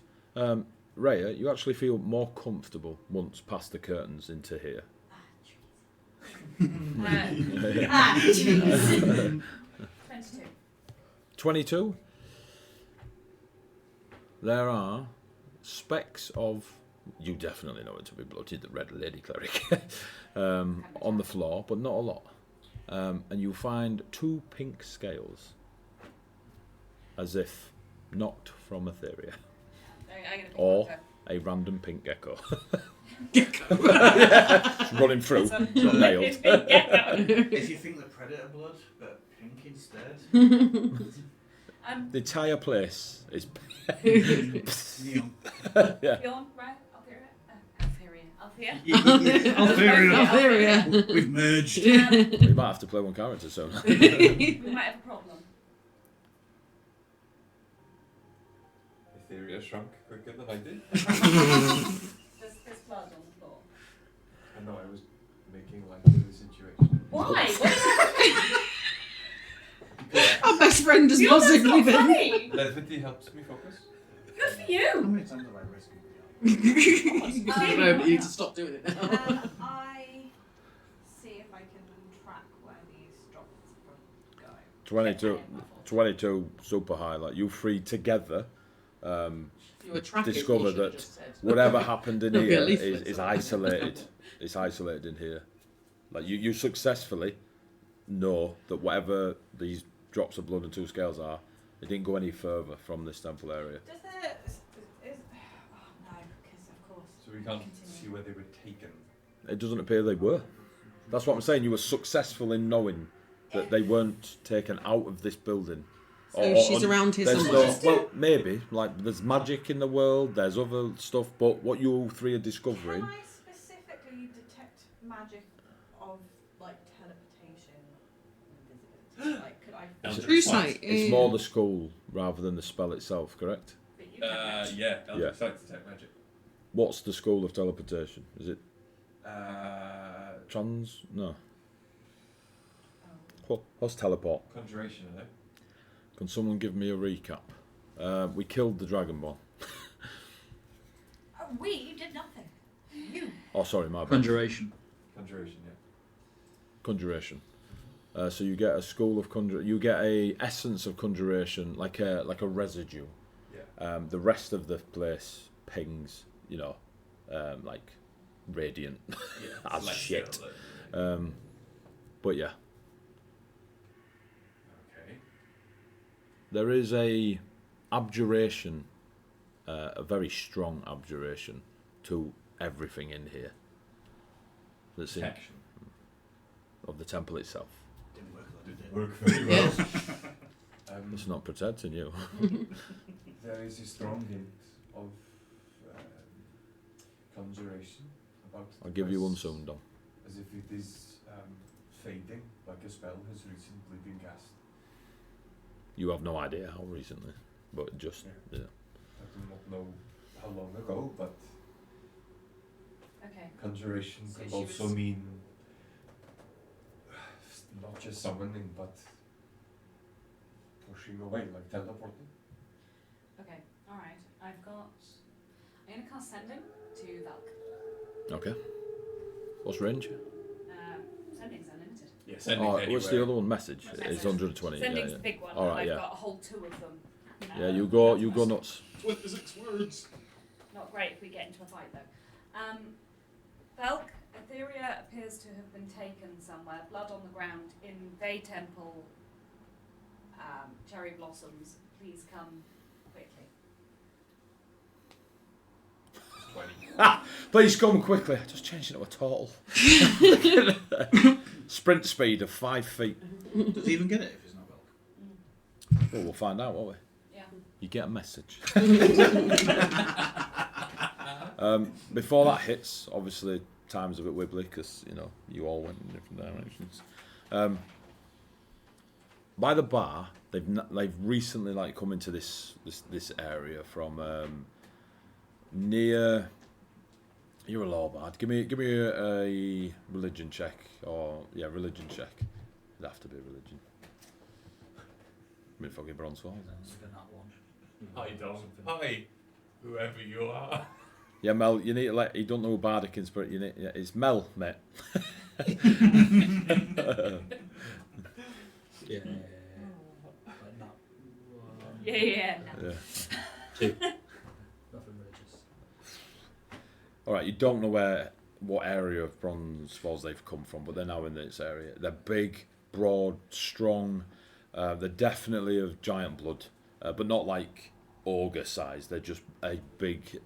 [SPEAKER 1] Raya, you actually feel more comfortable once past the curtains into here.
[SPEAKER 2] Ah, jeez.
[SPEAKER 7] 22.
[SPEAKER 1] 22. There are specks of. You definitely know it to be blooded, the Red Lady Cleric, on the floor, but not a lot. And you find 2 pink scales, as if knocked from Etheria,
[SPEAKER 7] I'm gonna pick
[SPEAKER 1] or
[SPEAKER 7] one up.
[SPEAKER 1] a random pink gecko. Just running through,
[SPEAKER 7] So-
[SPEAKER 1] got nailed.
[SPEAKER 4] If you think the predator blood, but pink instead.
[SPEAKER 1] The entire place is.
[SPEAKER 4] Neon.
[SPEAKER 1] Yeah.
[SPEAKER 7] Bjorn, right? Altheria.
[SPEAKER 3] Altheria.
[SPEAKER 4] We've merged.
[SPEAKER 1] We might have to play one character soon.
[SPEAKER 7] We might have a problem.
[SPEAKER 8] Etheria shrunk quicker than I did.
[SPEAKER 7] There's blood on the floor.
[SPEAKER 8] I know I was making light of the situation.
[SPEAKER 7] Why?
[SPEAKER 3] Our best friend has
[SPEAKER 7] You're not
[SPEAKER 3] possibly been.
[SPEAKER 7] funny.
[SPEAKER 8] Levity helps me focus.
[SPEAKER 7] Good for
[SPEAKER 4] How
[SPEAKER 7] you.
[SPEAKER 4] many times have I risked it?
[SPEAKER 3] I don't know, but you need to stop doing it now.
[SPEAKER 2] I see if I can track where these drops are going.
[SPEAKER 1] 22 super high. Like you three together
[SPEAKER 3] You were tracking.
[SPEAKER 1] discover
[SPEAKER 3] you should have
[SPEAKER 1] that
[SPEAKER 3] just said.
[SPEAKER 1] whatever happened in
[SPEAKER 3] There'll be a
[SPEAKER 1] here
[SPEAKER 3] leaflet
[SPEAKER 1] is
[SPEAKER 3] somewhere.
[SPEAKER 1] isolated. It's isolated in here. Like you successfully know that whatever these drops of blood and 2 scales are, it didn't go any further from this temple area.
[SPEAKER 2] Does there... oh no, because of course...
[SPEAKER 8] So we can't
[SPEAKER 2] Continue.
[SPEAKER 8] see where they were taken.
[SPEAKER 1] It doesn't appear they were. That's what I'm saying. You were successful in knowing that they weren't taken out of this building.
[SPEAKER 3] So she's around here
[SPEAKER 1] there's
[SPEAKER 3] somewhere.
[SPEAKER 1] no, well, maybe. Like, there's magic in the world, there's other stuff, but what you all 3 are discovering...
[SPEAKER 2] Can I specifically detect magic of, like, teleportation and invisibility? Like, could I...
[SPEAKER 3] True sight.
[SPEAKER 1] It's more the school rather than the spell itself, correct?
[SPEAKER 7] But you can catch.
[SPEAKER 8] Yeah,
[SPEAKER 1] Yeah.
[SPEAKER 8] Sight detect magic.
[SPEAKER 1] What's the school of teleportation? Is it trans? No. What's teleport?
[SPEAKER 8] Conjuration, I know.
[SPEAKER 1] Can someone give me a recap? We killed the Dragonborn.
[SPEAKER 7] We did nothing. You.
[SPEAKER 1] Oh, sorry, my bad.
[SPEAKER 6] Conjuration.
[SPEAKER 5] Conjuration, yeah.
[SPEAKER 1] Conjuration. So you get a school of you get a essence of conjuration, like a residue.
[SPEAKER 5] Yeah.
[SPEAKER 1] The rest of the place pings, like radiant
[SPEAKER 5] Yeah.
[SPEAKER 1] as shit.
[SPEAKER 5] Like,
[SPEAKER 1] But yeah,
[SPEAKER 5] okay.
[SPEAKER 1] there is a abjuration, a very strong abjuration to everything in here. That's in
[SPEAKER 5] Protection.
[SPEAKER 1] of the temple itself.
[SPEAKER 4] Didn't work though, did it?
[SPEAKER 5] Work very well.
[SPEAKER 1] It's not protecting you.
[SPEAKER 8] There is a strong hint of conjuration about.
[SPEAKER 1] I'll
[SPEAKER 8] the
[SPEAKER 1] give you one
[SPEAKER 8] place,
[SPEAKER 1] soon, Dom.
[SPEAKER 8] As if it is fading, like a spell has recently been cast.
[SPEAKER 1] You have no idea how recently, but just
[SPEAKER 8] Yeah. I do not know how long ago, but
[SPEAKER 7] Okay.
[SPEAKER 8] conjuration
[SPEAKER 7] So
[SPEAKER 8] could
[SPEAKER 7] she
[SPEAKER 8] also
[SPEAKER 7] was-
[SPEAKER 8] mean not just summoning, but pushing away, like teleporting.
[SPEAKER 7] Okay. All right. I'm gonna cast sending to Valk.
[SPEAKER 1] okay. What's range?
[SPEAKER 7] Sending's unlimited.
[SPEAKER 5] Yeah, sending
[SPEAKER 1] Oh, what's the
[SPEAKER 5] anywhere.
[SPEAKER 1] other one? Message.
[SPEAKER 7] Message.
[SPEAKER 1] It's 120.
[SPEAKER 7] Sending's
[SPEAKER 1] Yeah,
[SPEAKER 7] the big one.
[SPEAKER 1] All
[SPEAKER 7] and
[SPEAKER 1] right,
[SPEAKER 7] I've
[SPEAKER 1] yeah.
[SPEAKER 7] got a whole 2 of them.
[SPEAKER 1] yeah. You go nuts.
[SPEAKER 5] 26 words.
[SPEAKER 7] Not great if we get into a fight though. Valk, Etheria appears to have been taken somewhere. Blood on the ground in Vey Temple. Cherry blossoms. Please come quickly.
[SPEAKER 5] 20.
[SPEAKER 1] Please come quickly. Just changing it to a total. Sprint speed of 5 feet.
[SPEAKER 4] Does he even get it if he's not Belk?
[SPEAKER 1] Well, we'll find out, won't we?
[SPEAKER 7] Yeah.
[SPEAKER 1] You get a message. Before that hits, obviously time's a bit wibbly because you all went in different directions. By the bar, they've recently come into this area from near. You're a law bard. Give me a religion check, religion check. It'd have to be religion. I mean, fucking bronze sword.
[SPEAKER 6] Look at that one.
[SPEAKER 5] Hi, Dom. Hi, whoever you are.
[SPEAKER 1] Yeah, Mel, you need to let. You don't know who bardic inspiration. It's Mel, mate.
[SPEAKER 6] Yeah. Like that.
[SPEAKER 7] Yeah. No.
[SPEAKER 1] Yeah.
[SPEAKER 6] Nothing religious.
[SPEAKER 1] All right, you don't know what area of Bronze Falls they've come from, but they're now in this area. They're big, broad, strong. They're definitely of giant blood, but not like ogre size. They're just a big.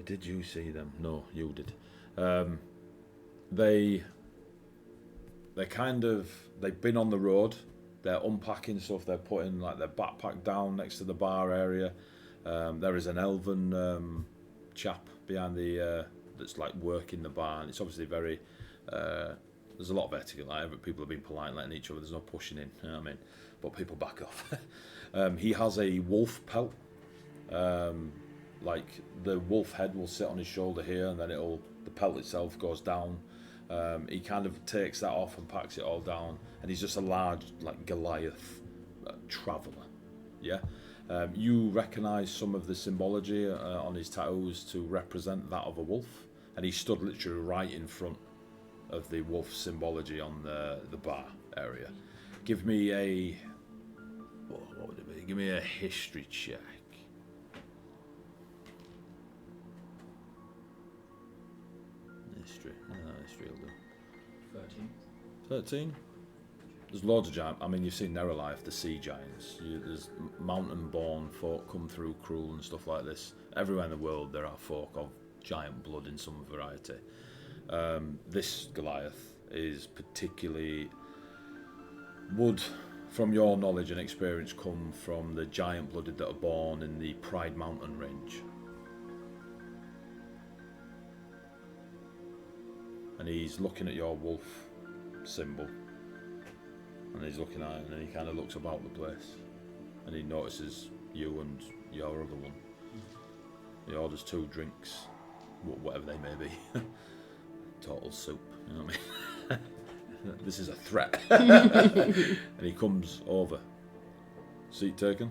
[SPEAKER 1] Did you see them? No, you did. They've been on the road. They're unpacking stuff. They're putting their backpack down next to the bar area. There is an elven chap behind that's working the bar, and it's obviously very. There's a lot of etiquette. People have been polite and letting each other. There's no pushing in. You know what I mean? But people back off. He has a wolf pelt. The wolf head will sit on his shoulder here, and then the pelt itself goes down. He kind of takes that off and packs it all down, and he's just a large Goliath traveller. Yeah, you recognise some of the symbology on his tattoos to represent that of a wolf, and he stood literally right in front of the wolf symbology on the bar area. Give me a what would it be? Give me a history check. History will do. 13. There's loads of giants. I mean, you've seen Neralife, the sea giants. There's mountain-born folk come through Cruel and stuff like this. Everywhere in the world there are folk of giant blood in some variety. This Goliath is particularly... Would, from your knowledge and experience, come from the giant-blooded that are born in the Pride Mountain range. And he's looking at your wolf symbol, and he's looking at it, and then he kind of looks about the place, and he notices you and your other one. He orders 2 drinks, whatever they may be. Total soup, you know what I mean? This is a threat. And he comes over. Seat taken?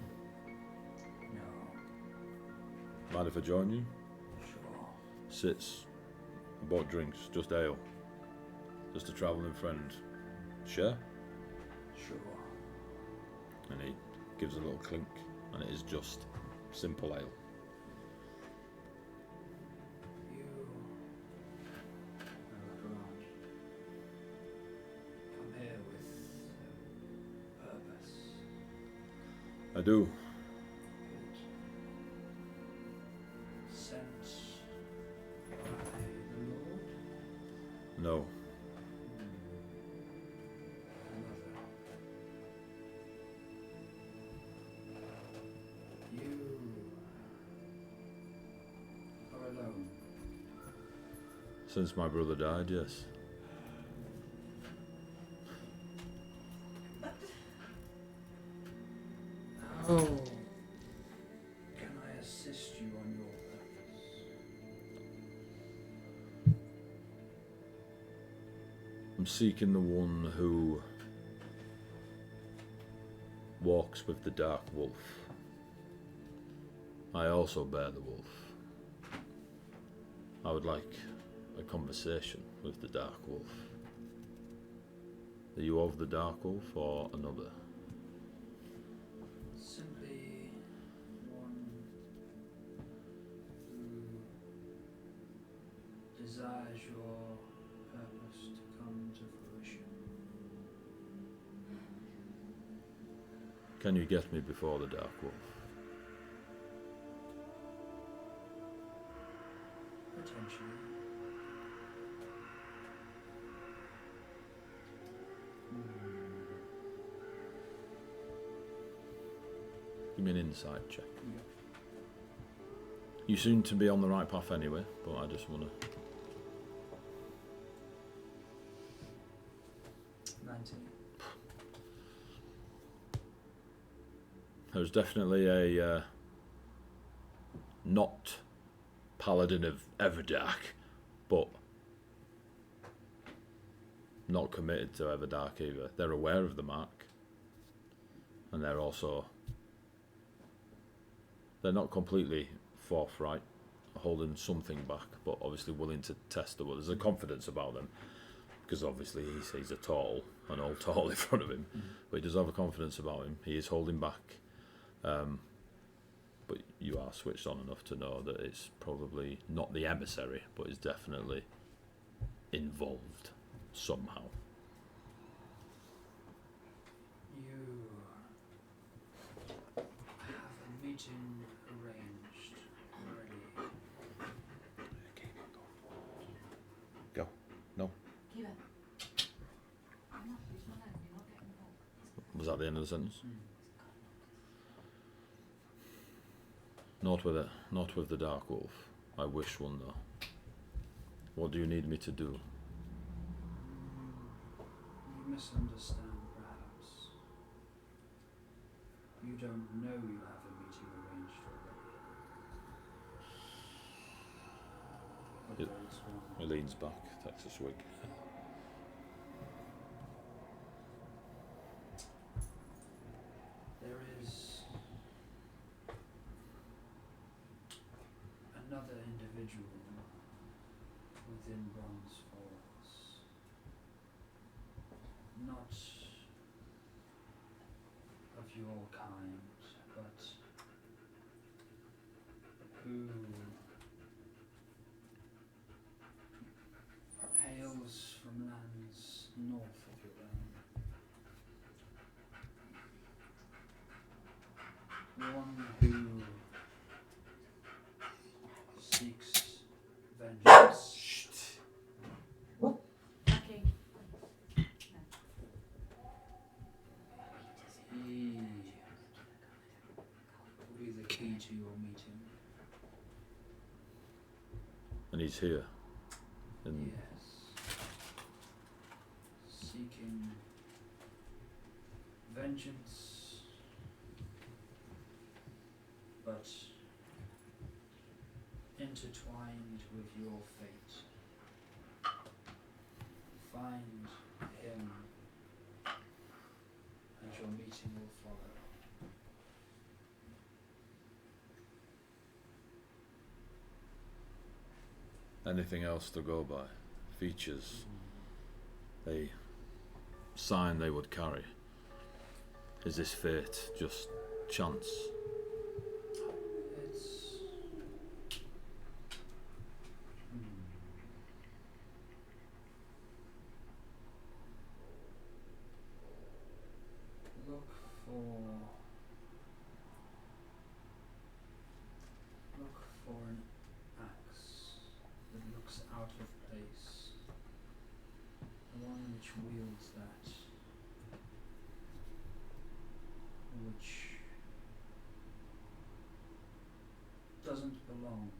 [SPEAKER 1] Mind if I join you?
[SPEAKER 6] Sure.
[SPEAKER 1] Sits. I bought drinks, just ale. Just a travelling friend. Share?
[SPEAKER 6] Sure.
[SPEAKER 1] And he gives a little clink, and it is just simple ale.
[SPEAKER 6] You. I look around. Come here with purpose.
[SPEAKER 1] I do.
[SPEAKER 6] Good. Sent by the Lord.
[SPEAKER 1] No.
[SPEAKER 6] Another. You are alone.
[SPEAKER 1] Since my brother died, yes.
[SPEAKER 6] How can I assist you on your purpose?
[SPEAKER 1] I'm seeking the one who walks with the dark wolf. I also bear the wolf. I would like a conversation with the dark wolf. Are you of the dark wolf or another?
[SPEAKER 6] Simply one who desires your purpose to come to fruition.
[SPEAKER 1] Can you get me before the dark wolf?
[SPEAKER 6] Potentially.
[SPEAKER 1] Give me an insight check.
[SPEAKER 6] Yeah.
[SPEAKER 1] You seem to be on the right path anyway, but I just want to...
[SPEAKER 6] 19.
[SPEAKER 1] There's definitely a not paladin of Everdark, but not committed to Everdark either. They're aware of the mark, and they're also... They're not completely forthright, holding something back, but obviously willing to test the waters. There's a confidence about them, because obviously he sees an old tall in front of him, but he does have a confidence about him. He is holding back, but you are switched on enough to know that it's probably not the emissary, but is definitely involved somehow.
[SPEAKER 6] You have a meeting arranged already.
[SPEAKER 1] Go. No.
[SPEAKER 2] Keep it. I'm not losing my leg, you're not getting involved.
[SPEAKER 1] Was that the end of the sentence? Not with it. Not with the dark wolf. I wish one though. What do you need me to do?
[SPEAKER 6] You misunderstand, perhaps. You don't know you have a meeting arranged already. But
[SPEAKER 1] It-
[SPEAKER 6] there is one.
[SPEAKER 1] He leans back, takes a swig.
[SPEAKER 6] There is another individual within Bronze Falls. Not of your kind, but who hails from lands north of your own. One who seeks vengeance.
[SPEAKER 2] Okay.
[SPEAKER 6] He will be the key to your meeting.
[SPEAKER 1] And he's here. And
[SPEAKER 6] Yes. Seeking vengeance, but intertwined with your fate. Find him, and your meeting will follow.
[SPEAKER 1] anything else to go by. Features, a sign they would carry. Is this fate just chance?
[SPEAKER 6] It's. Look for an axe that looks out of place. The one which wields that. Which doesn't belong.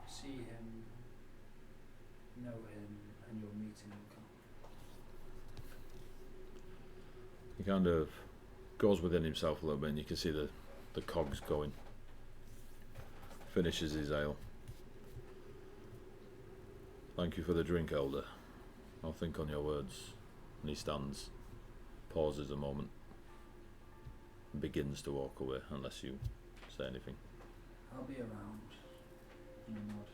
[SPEAKER 6] See him, know him, and your meeting will come.
[SPEAKER 1] He kind of goes within himself a little bit, and you can see the cogs going. Finishes his ale. Thank you for the drink, Elder. I'll think on your words. And he stands, pauses a moment, and begins to walk away, unless you say anything.
[SPEAKER 6] I'll be around. And I nod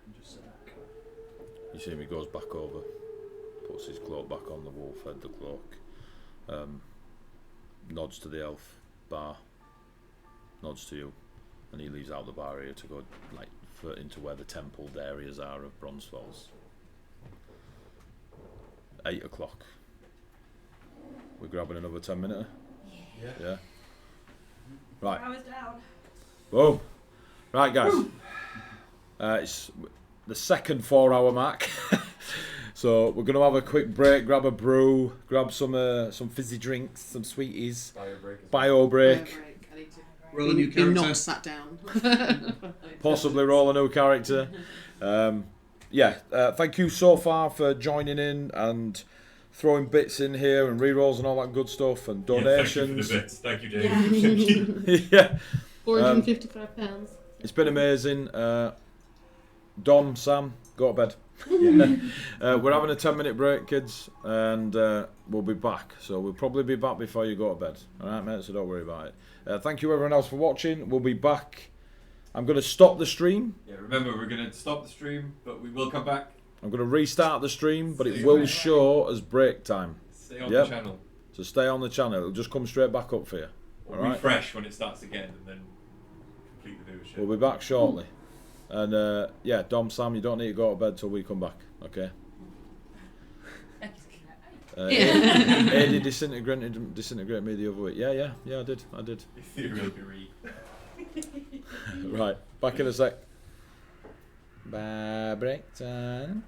[SPEAKER 6] and just sit back.
[SPEAKER 1] You see him, he goes back over, puts his cloak back on the wolf head, the cloak, nods to the elf bar, nods to you, and he leaves out the bar area to go into where the templed areas are of Bronze Falls. 8 o'clock. We're grabbing another 10 minute. Yeah. Right.
[SPEAKER 2] I was down.
[SPEAKER 1] Boom. Right, guys. It's the second 4-hour mark. So we're going to have a quick break, grab a brew, grab some fizzy drinks, some sweeties. Bio break.
[SPEAKER 3] I need to
[SPEAKER 4] Roll a new character.
[SPEAKER 3] not sat down.
[SPEAKER 1] Possibly roll a new character. Thank you so far for joining in and throwing bits in here and rerolls and all that good stuff and donations.
[SPEAKER 5] Thank you, Dave.
[SPEAKER 1] Yeah.
[SPEAKER 3] £455.
[SPEAKER 1] It's been amazing. Dom, Sam, go to bed. We're having a 10-minute break, kids, and we'll be back. So we'll probably be back before you go to bed. Alright, mate, so don't worry about it. Thank you everyone else for watching. We'll be back. I'm going to stop the stream.
[SPEAKER 5] Yeah, remember, we're going to stop the stream, but we will come back.
[SPEAKER 1] I'm going to restart the stream, but it will show as break time.
[SPEAKER 5] Stay on the channel.
[SPEAKER 1] So stay on the channel. It'll just come straight back up for you.
[SPEAKER 5] Or
[SPEAKER 1] Alright?
[SPEAKER 5] refresh when it starts again, and then complete the viewership.
[SPEAKER 1] We'll be back shortly. And Dom, Sam, you don't need to go to bed till we come back, okay? Eddie disintegrated me the other week. Yeah, I did.
[SPEAKER 5] Ethereal Gary.
[SPEAKER 1] Right, back in a sec. Bye, break time.